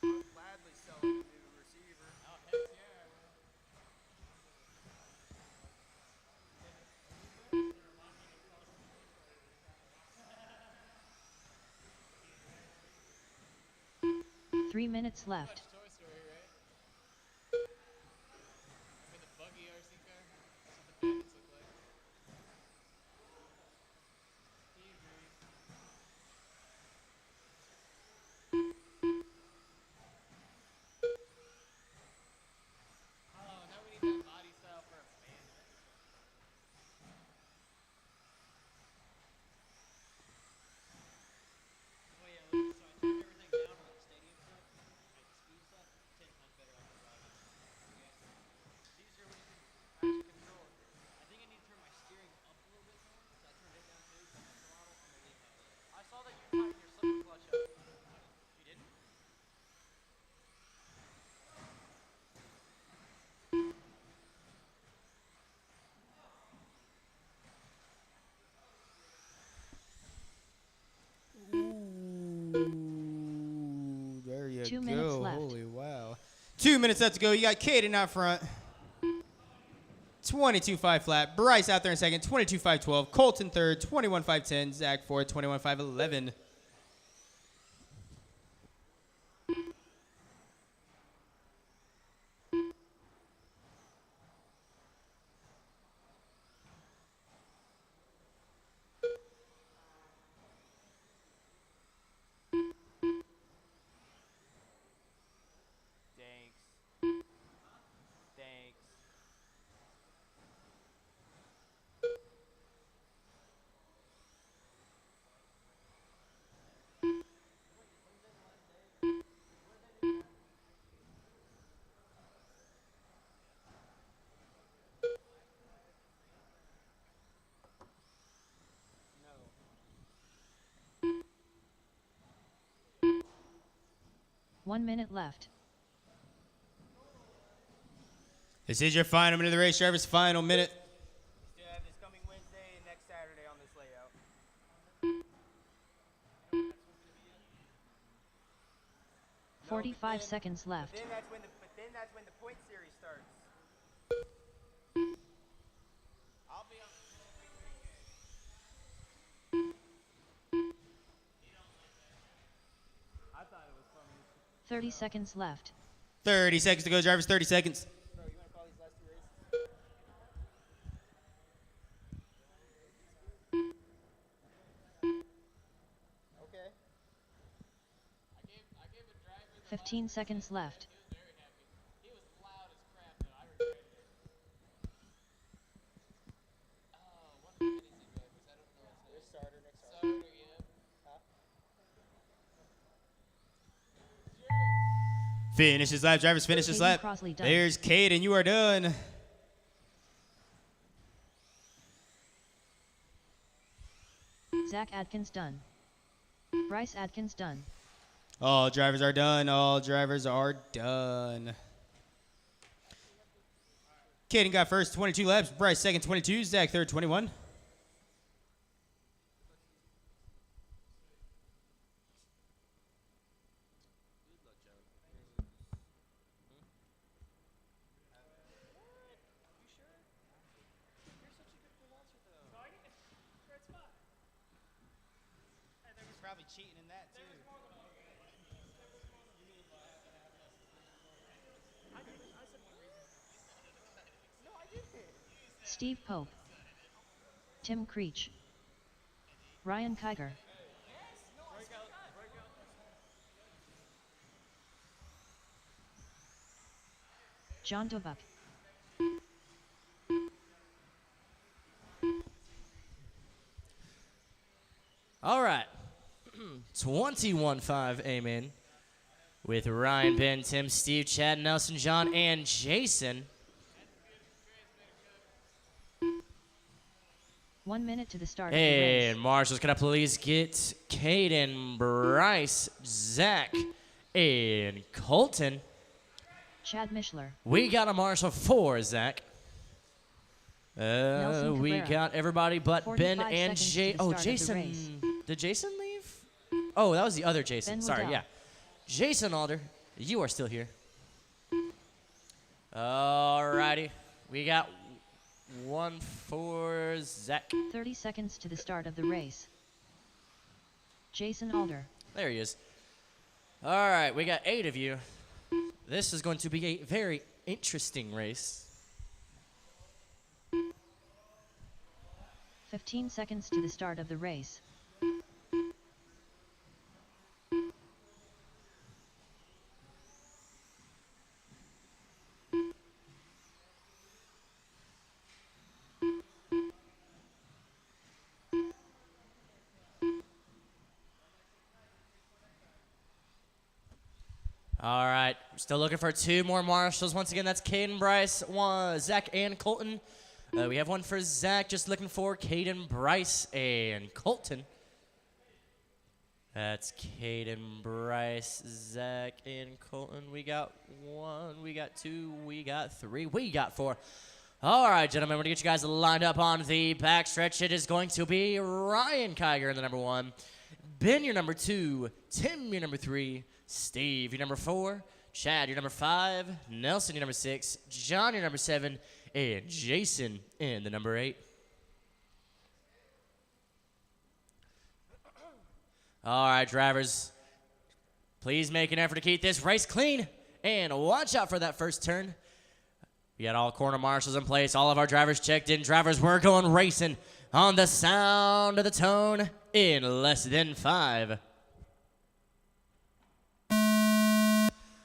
Speaker 1: Gladly sell a new receiver.
Speaker 4: Oh, heck yeah.
Speaker 2: 3 minutes left.
Speaker 4: Toy Story, right? Remember the buggy RC car? That's what the bandits look like. He agreed. Oh, now we need that body style for a bandit. Oh yeah, look, so I turned everything down on the stadium stuff, like the speed stuff, 10 times better on the body. Okay? It's easier when you can actually control it. I think I need to turn my steering up a little bit more, so I turned it down too, so on the throttle, I'm gonna leave how it is.
Speaker 1: I saw that you tightened your slipper clutch up.
Speaker 4: You didn't?
Speaker 3: Ooh, there you
Speaker 2: 2
Speaker 3: go.
Speaker 2: minutes left.
Speaker 3: Holy wow. 2 minutes left to go. You got Caden out front. 22.5 flat. Bryce out there in second, 22.512. Colton third, 21.510. Zach fourth, 21.511.
Speaker 1: Thanks. Thanks. No.
Speaker 2: 1 minute left.
Speaker 3: This is your final minute of the race, drivers. Final minute.
Speaker 1: We still have this coming Wednesday and next Saturday on this layout.
Speaker 2: 45 seconds left.
Speaker 1: Then that's when the point series starts.
Speaker 4: I'll be on.
Speaker 2: 30 seconds left.
Speaker 3: 30 seconds to go, drivers. 30 seconds.
Speaker 1: Bro, you want to call these last two races? Okay.
Speaker 4: I gave a driver the
Speaker 2: 15 seconds left.
Speaker 4: He was very happy. He was loud as crap, though. I regretted it. Oh, one of the mini Z drivers. I don't know his name.
Speaker 1: There's starter next starter.
Speaker 4: Sarter, yeah.
Speaker 3: Finish this lap, drivers. Finish this
Speaker 2: Caden
Speaker 3: lap.
Speaker 2: Crosley done.
Speaker 3: There's Caden. You are done.
Speaker 2: Zach Adkins done. Bryce Adkins done.
Speaker 3: All drivers are done. All drivers are done. Caden got first, 22 laps. Bryce second, 22. Zach third, 21.
Speaker 1: He's probably cheating in that too.
Speaker 2: Steve Pope. Tim Creech. Ryan Kiger. John Dobuck.
Speaker 5: 21.5 amen. With Ryan, Ben, Tim, Steve, Chad, Nelson, John, and Jason.
Speaker 2: 1 minute to the start of the race.
Speaker 5: And Marshall's gonna please get Caden, Bryce, Zach, and Colton.
Speaker 2: Chad Mishler.
Speaker 5: We got a Marshall for Zach.
Speaker 2: Nelson
Speaker 5: We
Speaker 2: Cabrera.
Speaker 5: got everybody but Ben
Speaker 2: 45
Speaker 5: and
Speaker 2: seconds
Speaker 5: Jay.
Speaker 2: to the
Speaker 5: Oh,
Speaker 2: start of the
Speaker 5: Jason.
Speaker 2: race.
Speaker 5: Did Jason leave? Oh, that was the other Jason.
Speaker 2: Ben
Speaker 5: Sorry,
Speaker 2: Waddell.
Speaker 5: yeah. Jason Alder, you are still here. Alrighty. We got one for Zach.
Speaker 2: 30 seconds to the start of the race. Jason Alder.
Speaker 5: There he is. All right, we got 8 of you. This is going to be a very interesting race.
Speaker 2: 15 seconds to the start of the race.
Speaker 5: All right, still looking for 2 more marshals. Once again, that's Caden, Bryce, Zach, and Colton. We have one for Zach, just looking for Caden, Bryce, and Colton. That's Caden, Bryce, Zach, and Colton. We got 1, we got 2, we got 3, we got 4. All right, gentlemen, we're going to get you guys lined up on the backstretch. It is going to be Ryan Kiger in the number 1, Ben, your number 2, Tim, your number 3, Steve, your number 4, Chad, your number 5, Nelson, your number 6, John, your number 7, and Jason in the number 8. All right, drivers, please make an effort to keep this race clean and watch out for that first turn. We got all corner marshals in place, all of our drivers checked in. Drivers, we're going racing on the sound of the tone in less than 5.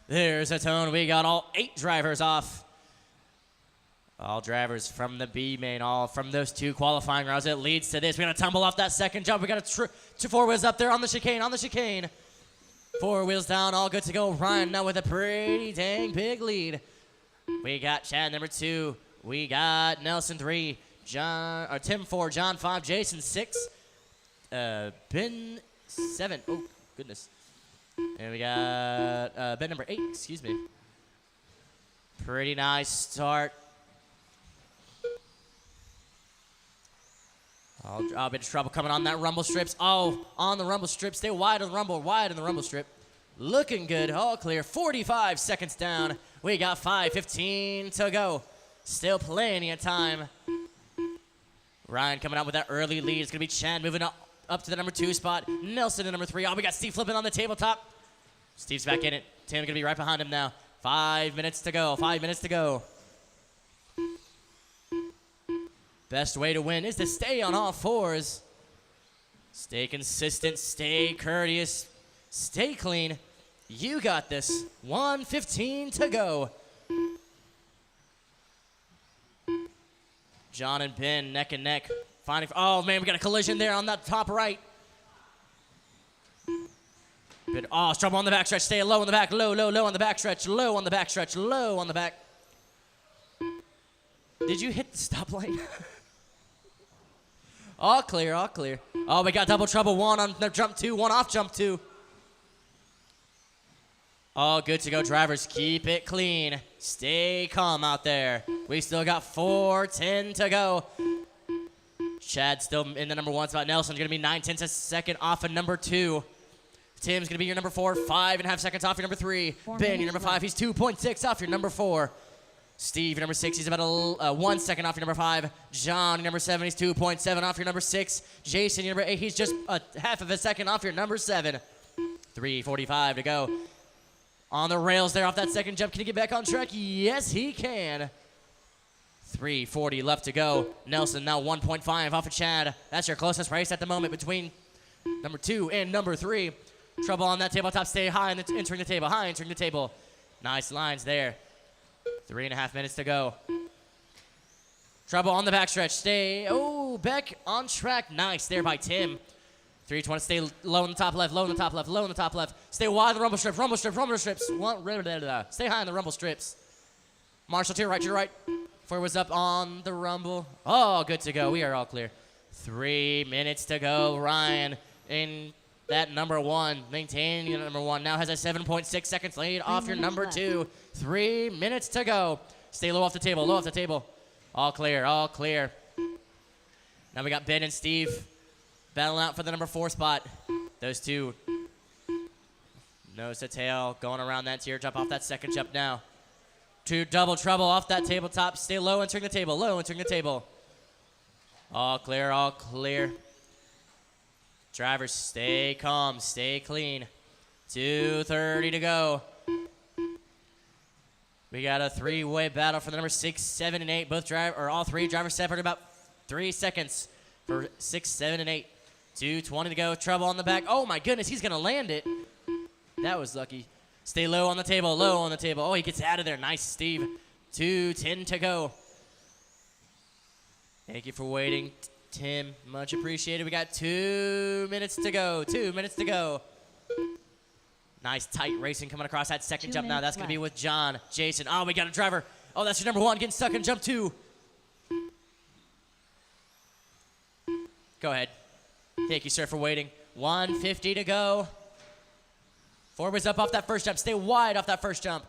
Speaker 5: There's a tone. We got all 8 drivers off. All drivers from the B main, all from those 2 qualifying rounds. It leads to this. We're going to tumble off that second jump. We got 2 4 wheels up there on the chicane, 4 wheels down, all good to go. Ryan now with a pretty dang big lead. We got Chad number 2. We got Nelson 3. Tim 4. John 5. Jason 6. Ben 7. Oh, goodness. And we got Ben number 8, excuse me. Pretty nice start. A bit of trouble coming on that rumble strips. Oh, on the rumble strip. Stay wide on the rumble, wide on the rumble strip. Looking good, all clear. 45 seconds down. We got 5:15 to go. Still plenty of time. Ryan coming out with that early lead. It's going to be Chad moving up to the number 2 spot. Nelson in number 3. Oh, we got Steve flipping on the tabletop. Steve's back in it. Tim going to be right behind him now. 5 minutes to go. 5 minutes to go. Best way to win is to stay on all 4s. Stay consistent. Stay courteous. Stay clean. You got this. 1:15 to go. John and Ben neck and neck. Oh, man, we got a collision there on that top right. Oh, trouble on the backstretch. Stay low on the back. Low, low, low on the backstretch. Low on the backstretch. Low on the back. Did you hit the stoplight? All clear, all clear. Oh, we got double trouble. 1 on the jump 2, 1 off jump 2. All good to go, drivers. Keep it clean. Stay calm out there. We still got 4:10 to go. Chad still in the number 1 spot. Nelson's going to be 9/10 a second off of number 2. Tim's going to be your number 4, 5.5 seconds off your number 3. Ben, your number 5, he's 2.6 off your number 4. Steve, your number 6, he's about 1 second off your number 5. John, your number 7, he's 2.7 off your number 6. Jason, your number 8, he's just a half of a second off your number 7. 3:45 to go. On the rails there off that second jump. Can he get back on track? Yes, he can. 3:40 left to go. Nelson now 1.5 off of Chad. That's your closest race at the moment between number 2 and number 3. Trouble on that tabletop. Stay high and entering the table. High entering the table. Nice lines there. 3.5 minutes to go. Trouble on the backstretch. Stay. Oh, Beck on track. Nice there by Tim. 320. Stay low in the top left, low in the top left, low in the top left. Stay wide in the rumble strips, rumble strips, rumble strips. Stay high in the rumble strips. Marshall, to your right, to your right. Forwards up on the rumble. Oh, good to go. We are all clear. 3 minutes to go. Ryan in that number one, maintaining number one. Now has a 7.6 seconds lead off your number two. 3 minutes to go. Stay low off the table, low off the table. All clear, all clear. Now we got Ben and Steve battling out for the number 4 spot. Those two, nose to tail, going around that teardrop off that second jump now. 2 double trouble off that tabletop. Stay low, entering the table, low, entering the table. All clear, all clear. Drivers, stay calm, stay clean. 2:30 to go. We got a 3-way battle for the number 6, 7, and 8. All three drivers separated about 3 seconds for 6, 7, and 8. 2:20 to go. Trouble on the back. Oh my goodness, he's gonna land it. That was lucky. Stay low on the table, low on the table. Oh, he gets out of there. Nice, Steve. 2:10 to go. Thank you for waiting, Tim. Much appreciated. We got 2 minutes to go. 2 minutes to go. Nice, tight racing coming across that second jump now. That's going to be with John. Jason. Oh, we got a driver. Oh, that's your number 1 getting stuck in jump 2. Go ahead. Thank you, sir, for waiting. 1:50 to go. Forwards up off that first jump. Stay wide off that first jump.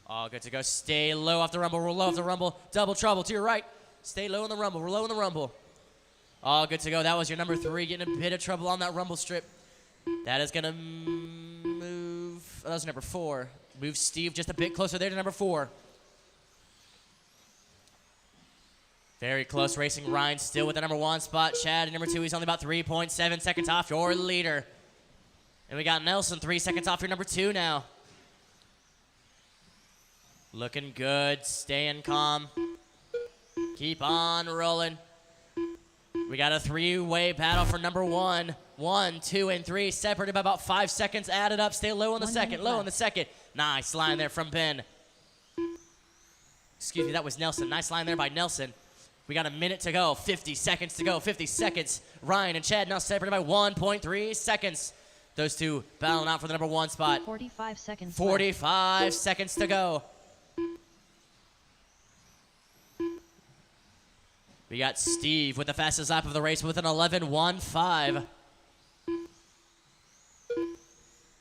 Speaker 5: All good to go. Stay low off the rumble. We're low off the rumble. Double trouble to your right. Stay low in the rumble. We're low in the rumble. All good to go. That was your number 3 getting a bit of trouble on that rumble strip. That is going to move. Oh, that was number 4. Move Steve just a bit closer there to number 4. Very close racing. Ryan still with the number 1 spot. Chad at number 2. He's only about 3.7 seconds off your leader. And we got Nelson 3 seconds off your number 2 now. Looking good. Staying calm. Keep on rolling. We got a 3-way battle for number 1. 1, 2, and 3 separated by about 5 seconds. Added up. Stay low on the second. Low on the second. Nice line there from Ben. Excuse me, that was Nelson. Nice line there by Nelson. We got a minute to go. 50 seconds to go. 50 seconds. Ryan and Chad now separated by 1.3 seconds. Those two battling out for the number 1 spot.
Speaker 2: 45 seconds
Speaker 5: 45
Speaker 2: left.
Speaker 5: seconds to go. We got Steve with the fastest lap of the race with an 11.15.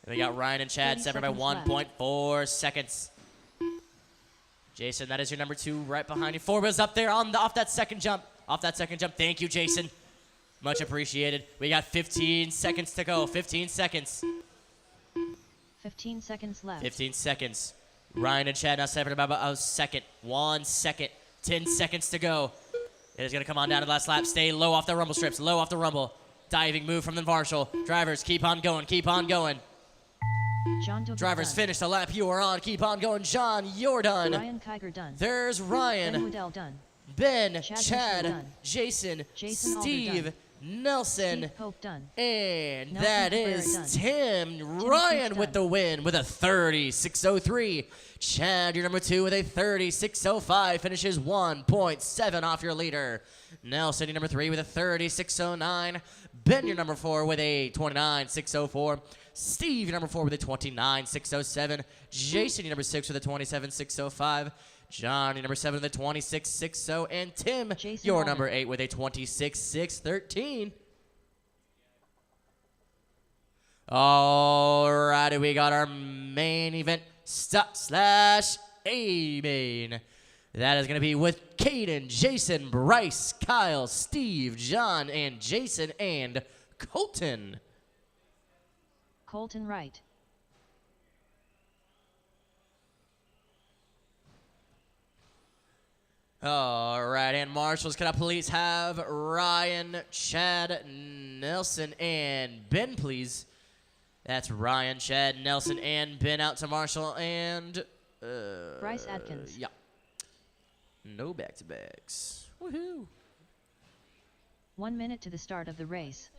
Speaker 5: We got Ryan and Chad separated by 1.4 seconds. Jason, that is your number 2 right behind you. 4 wheels up there off that second jump. Off that second jump. Thank you, Jason. Much appreciated. We got 15 seconds to go. 15 seconds.
Speaker 2: 15 seconds left.
Speaker 5: 15 seconds. Ryan and Chad now separated by about a second. 1 second. 10 seconds to go. It is going to come on down to the last lap. Stay low off the rumble strips. Low off the rumble. Diving move from the Marshall. Drivers, keep on going. Keep on going.
Speaker 2: John Douglas
Speaker 5: Drivers,
Speaker 2: done.
Speaker 5: finish the lap. You are on. Keep on going. John, you're done.
Speaker 2: Ryan Kiger done.
Speaker 5: There's Ryan.
Speaker 2: Ben Woodell done.
Speaker 5: Ben,
Speaker 2: Chad
Speaker 5: Chad,
Speaker 2: Mitchell done.
Speaker 5: Jason,
Speaker 2: Jason Alder
Speaker 5: Steve,
Speaker 2: done.
Speaker 5: Nelson,
Speaker 2: Steve Pope done.
Speaker 5: and
Speaker 2: Nelson
Speaker 5: that
Speaker 2: Cabrera
Speaker 5: is
Speaker 2: done.
Speaker 5: Tim.
Speaker 2: Tim
Speaker 5: Ryan
Speaker 2: Peake
Speaker 5: with
Speaker 2: done.
Speaker 5: the win with a 30.603. Chad, your number 2 with a 30.605. Finishes 1.7 off your leader. Nelson, your number 3 with a 30.609. Ben, your number 4 with a 29.604. Steve, your number 4 with a 29.607. Jason, your number 6 with a 27.605. John, your number 7 with a 26.60. And Tim,
Speaker 2: Jason
Speaker 5: your
Speaker 2: Alder.
Speaker 5: number 8 with a 26.613. Alrighty, we got our main event /A-main. That is going to be with Caden, Jason, Bryce, Kyle, Steve, John, and Jason, and Colton.
Speaker 2: Colton Wright.
Speaker 5: All right, and marshals, can I please have Ryan, Chad, Nelson, and Ben, please? That's Ryan, Chad, Nelson, and Ben out to Marshall, and
Speaker 2: Bryce Adkins.
Speaker 5: Yeah. No back-to-backs. Woohoo.
Speaker 2: 1 minute to the start of the race.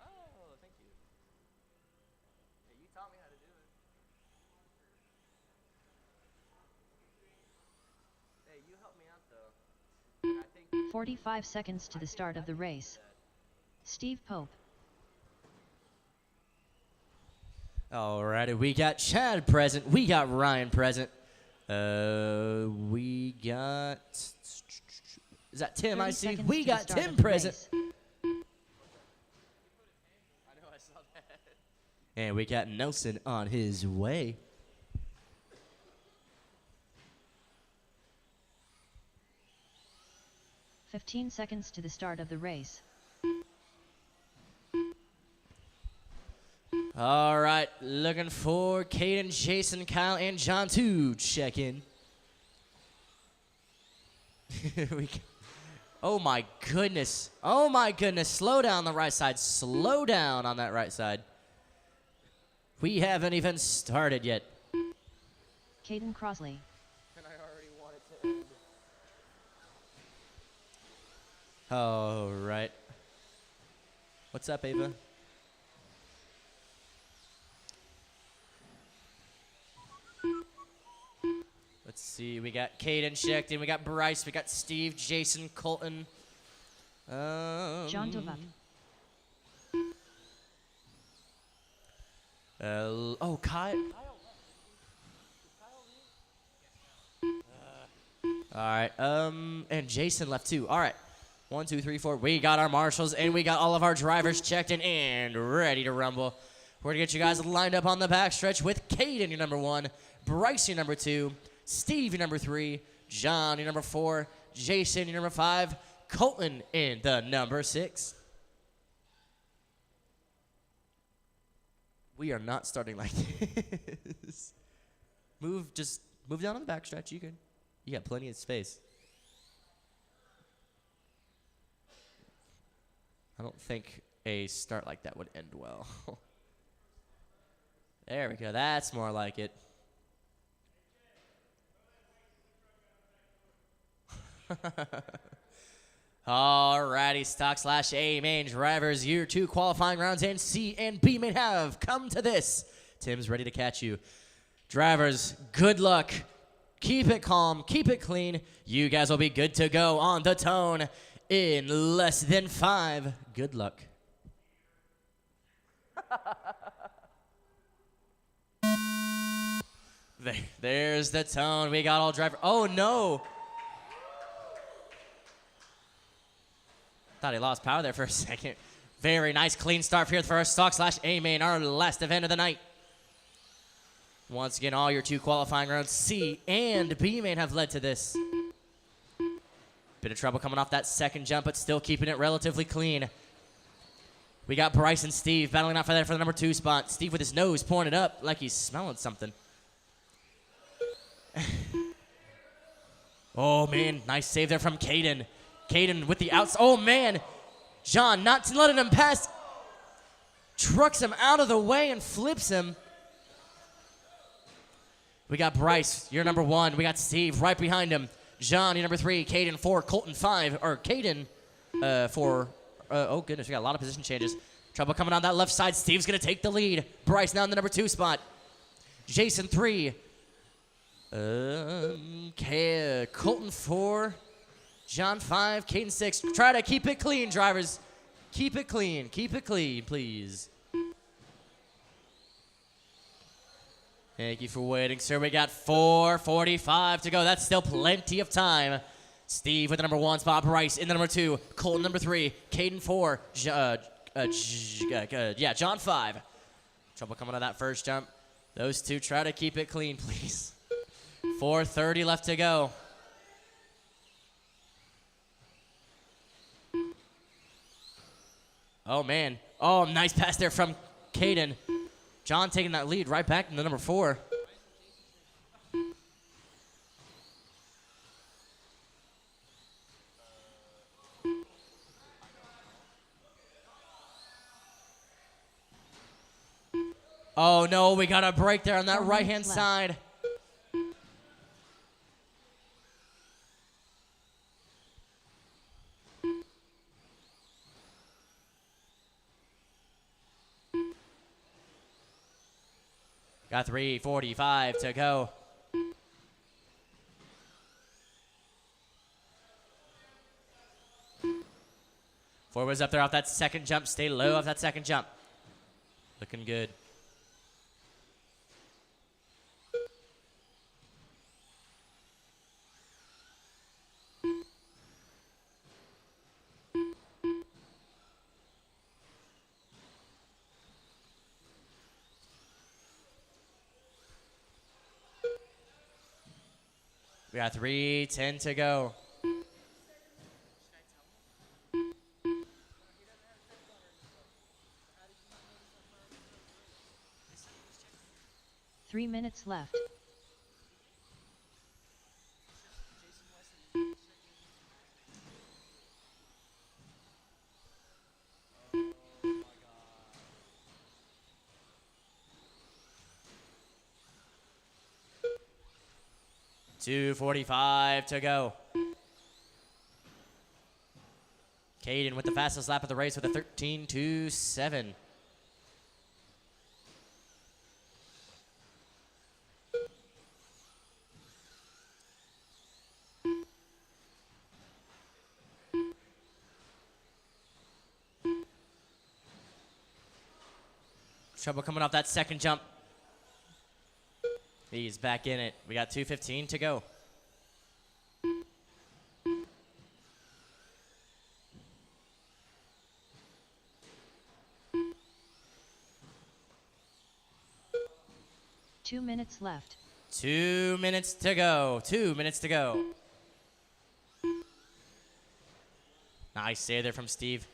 Speaker 5: Oh, thank you. Yeah, you taught me how to do it. Hey, you helped me out, though. I think
Speaker 2: 45 seconds to the start of the race. Steve Pope.
Speaker 5: Alrighty, we got Chad present. We got Ryan present. We got... Is that Tim? I
Speaker 2: 30
Speaker 5: see.
Speaker 2: seconds
Speaker 5: We
Speaker 2: to the
Speaker 5: got
Speaker 2: start
Speaker 5: Tim
Speaker 2: of the
Speaker 5: present.
Speaker 2: race.
Speaker 5: And we got Nelson on his way.
Speaker 2: "15 seconds to the start of the race.
Speaker 5: All right, looking for Caden, Jason, Kyle, and John to check in. Oh my goodness. Oh my goodness. Slow down on the right side. Slow down on that right side. We haven't even started yet.
Speaker 2: Caden Crossley.
Speaker 5: All right. What's up, Ava? Let's see. We got Caden checked in. We got Bryce. We got Steve, Jason, Colton.
Speaker 2: John Dovap.
Speaker 5: Oh, Kyle. All right. And Jason left too. All right. 1, 2, 3, 4. We got our marshals and we got all of our drivers checked in and ready to rumble. We're gonna get you guys lined up on the backstretch with Caden, your number 1, Bryce, your number 2, Steve, your number 3, John, your number 4, Jason, your number 5, Colton in the number 6. We are not starting like this. Just move down on the backstretch. You got plenty of space. I don't think a start like that would end well. There we go. That's more like it. Alrighty, stock/A main drivers, year 2 qualifying rounds and C and B main have come to this. Tim's ready to catch you. Drivers, good luck. Keep it calm, keep it clean. You guys will be good to go on the tone in less than 5. Good luck. There's the tone. We got all driver. Oh no. Thought he lost power there for a second. Very nice clean start here for our stock/A main, our last event of the night. Once again, all your 2 qualifying rounds, C and B main, have led to this. Bit of trouble coming off that second jump, but still keeping it relatively clean. We got Bryce and Steve battling out for the number 2 spot. Steve with his nose pointed up like he's smelling something. Oh man, nice save there from Caden. Caden with the outs. Oh man, John not letting him pass. Trucks him out of the way and flips him. We got Bryce, you're number 1. We got Steve right behind him. John, you're number 3. Caden 4. Colton 5. Or Caden 4. Oh goodness, we got a lot of position changes. Trouble coming on that left side. Steve's gonna take the lead. Bryce now in the number 2 spot. Jason 3. Colton 4. John 5. Caden 6. Try to keep it clean, drivers. Keep it clean. Keep it clean, please. Thank you for waiting, sir. We got 4:45 to go. That's still plenty of time. Steve with the number 1 spot. Bryce in the number 2. Colton number 3. Caden 4. John 5. Trouble coming on that first jump. Those 2 try to keep it clean, please. 4:30 left to go. Oh, man. Oh, nice pass there from Caden. John taking that lead right back to the number 4. Oh, no, we got a break there on that right-hand side. Got 3:45 to go. Forwards up there off that second jump. Stay low off that second jump. Looking good. We got 3:10 to go.
Speaker 2: Three minutes left.
Speaker 1: Oh my god.
Speaker 5: 2:45 to go. Caden with the fastest lap of the race with a 13:27. Trouble coming off that second jump. He's back in it. We got 2:15 to go.
Speaker 2: Two minutes left.
Speaker 5: 2 minutes to go. 2 minutes to go. Nice save there from Steve.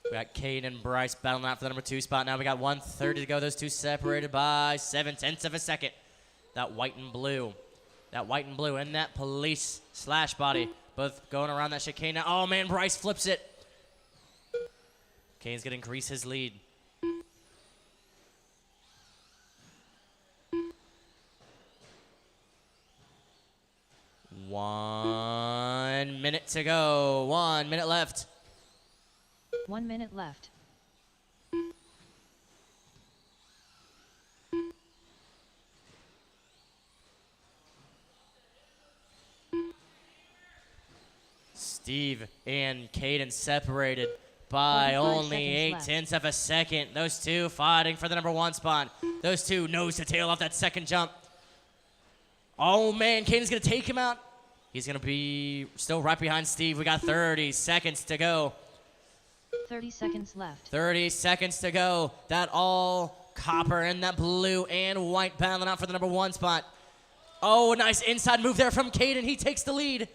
Speaker 5: We got Kane and Bryce battling out for the number 2 spot. Now we got 1:30 to go. Those two separated by 7/10 of a second. That white and blue. That white and blue and that police slash body. Both going around that chicane now. Oh, man, Bryce flips it. Kane's going to increase his lead. One minute to go. 1 minute left.
Speaker 2: 1 minute left.
Speaker 5: Steve and Caden separated by
Speaker 2: 45
Speaker 5: only
Speaker 2: seconds
Speaker 5: 8/10 of a second. Those two fighting for the number 1 spot. Those two nose to tail off that second jump. Oh, man, Caden's going to take him out. He's going to be still right behind Steve. We got 30 seconds to go.
Speaker 2: 30 seconds left.
Speaker 5: 30 seconds to go. That all copper and that blue and white battling out for the number 1 spot. Oh, nice inside move there from Caden. He takes the lead.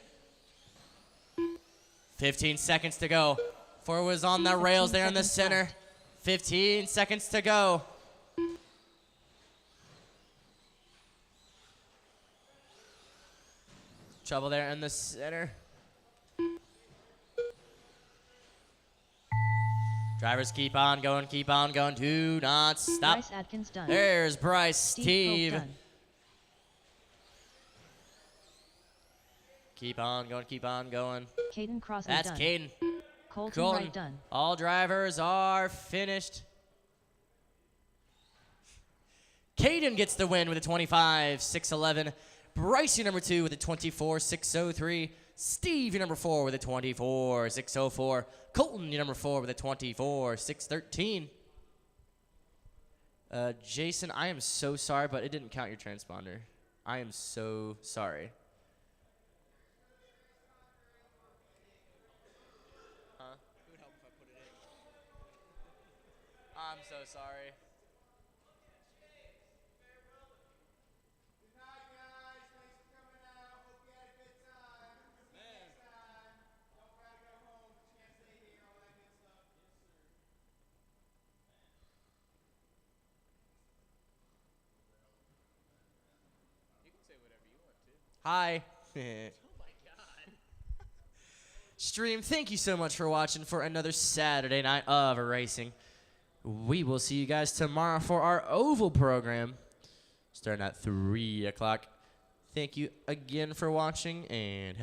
Speaker 5: 15 seconds to go. Forward was on the rails there in the
Speaker 2: 15
Speaker 5: center.
Speaker 2: seconds
Speaker 5: 15 seconds to go. Trouble there in the center. Drivers keep on going, keep on going. Do not stop.
Speaker 2: Bryce Atkins done.
Speaker 5: There's Bryce,
Speaker 2: Steve
Speaker 5: Steve.
Speaker 2: Pope done.
Speaker 5: Keep on going, keep on going.
Speaker 2: Caden Crosby
Speaker 5: That's
Speaker 2: done.
Speaker 5: Caden.
Speaker 2: Colton
Speaker 5: Colton.
Speaker 2: Wright done.
Speaker 5: All drivers are finished. Caden gets the win with a 25.611. Bryce, your number 2, with a 24.603. Steve, your number 4, with a 24.604. Colton, your number 4, with a 24.613. Jason, I am so sorry, but it didn't count your transponder. I am so sorry. Huh? It would help if I put it in. I'm so sorry. Hi. Oh my God. Stream, thank you so much for watching for another Saturday night of racing. We will see you guys tomorrow for our oval program, starting at 3 o'clock. Thank you again for watching, and have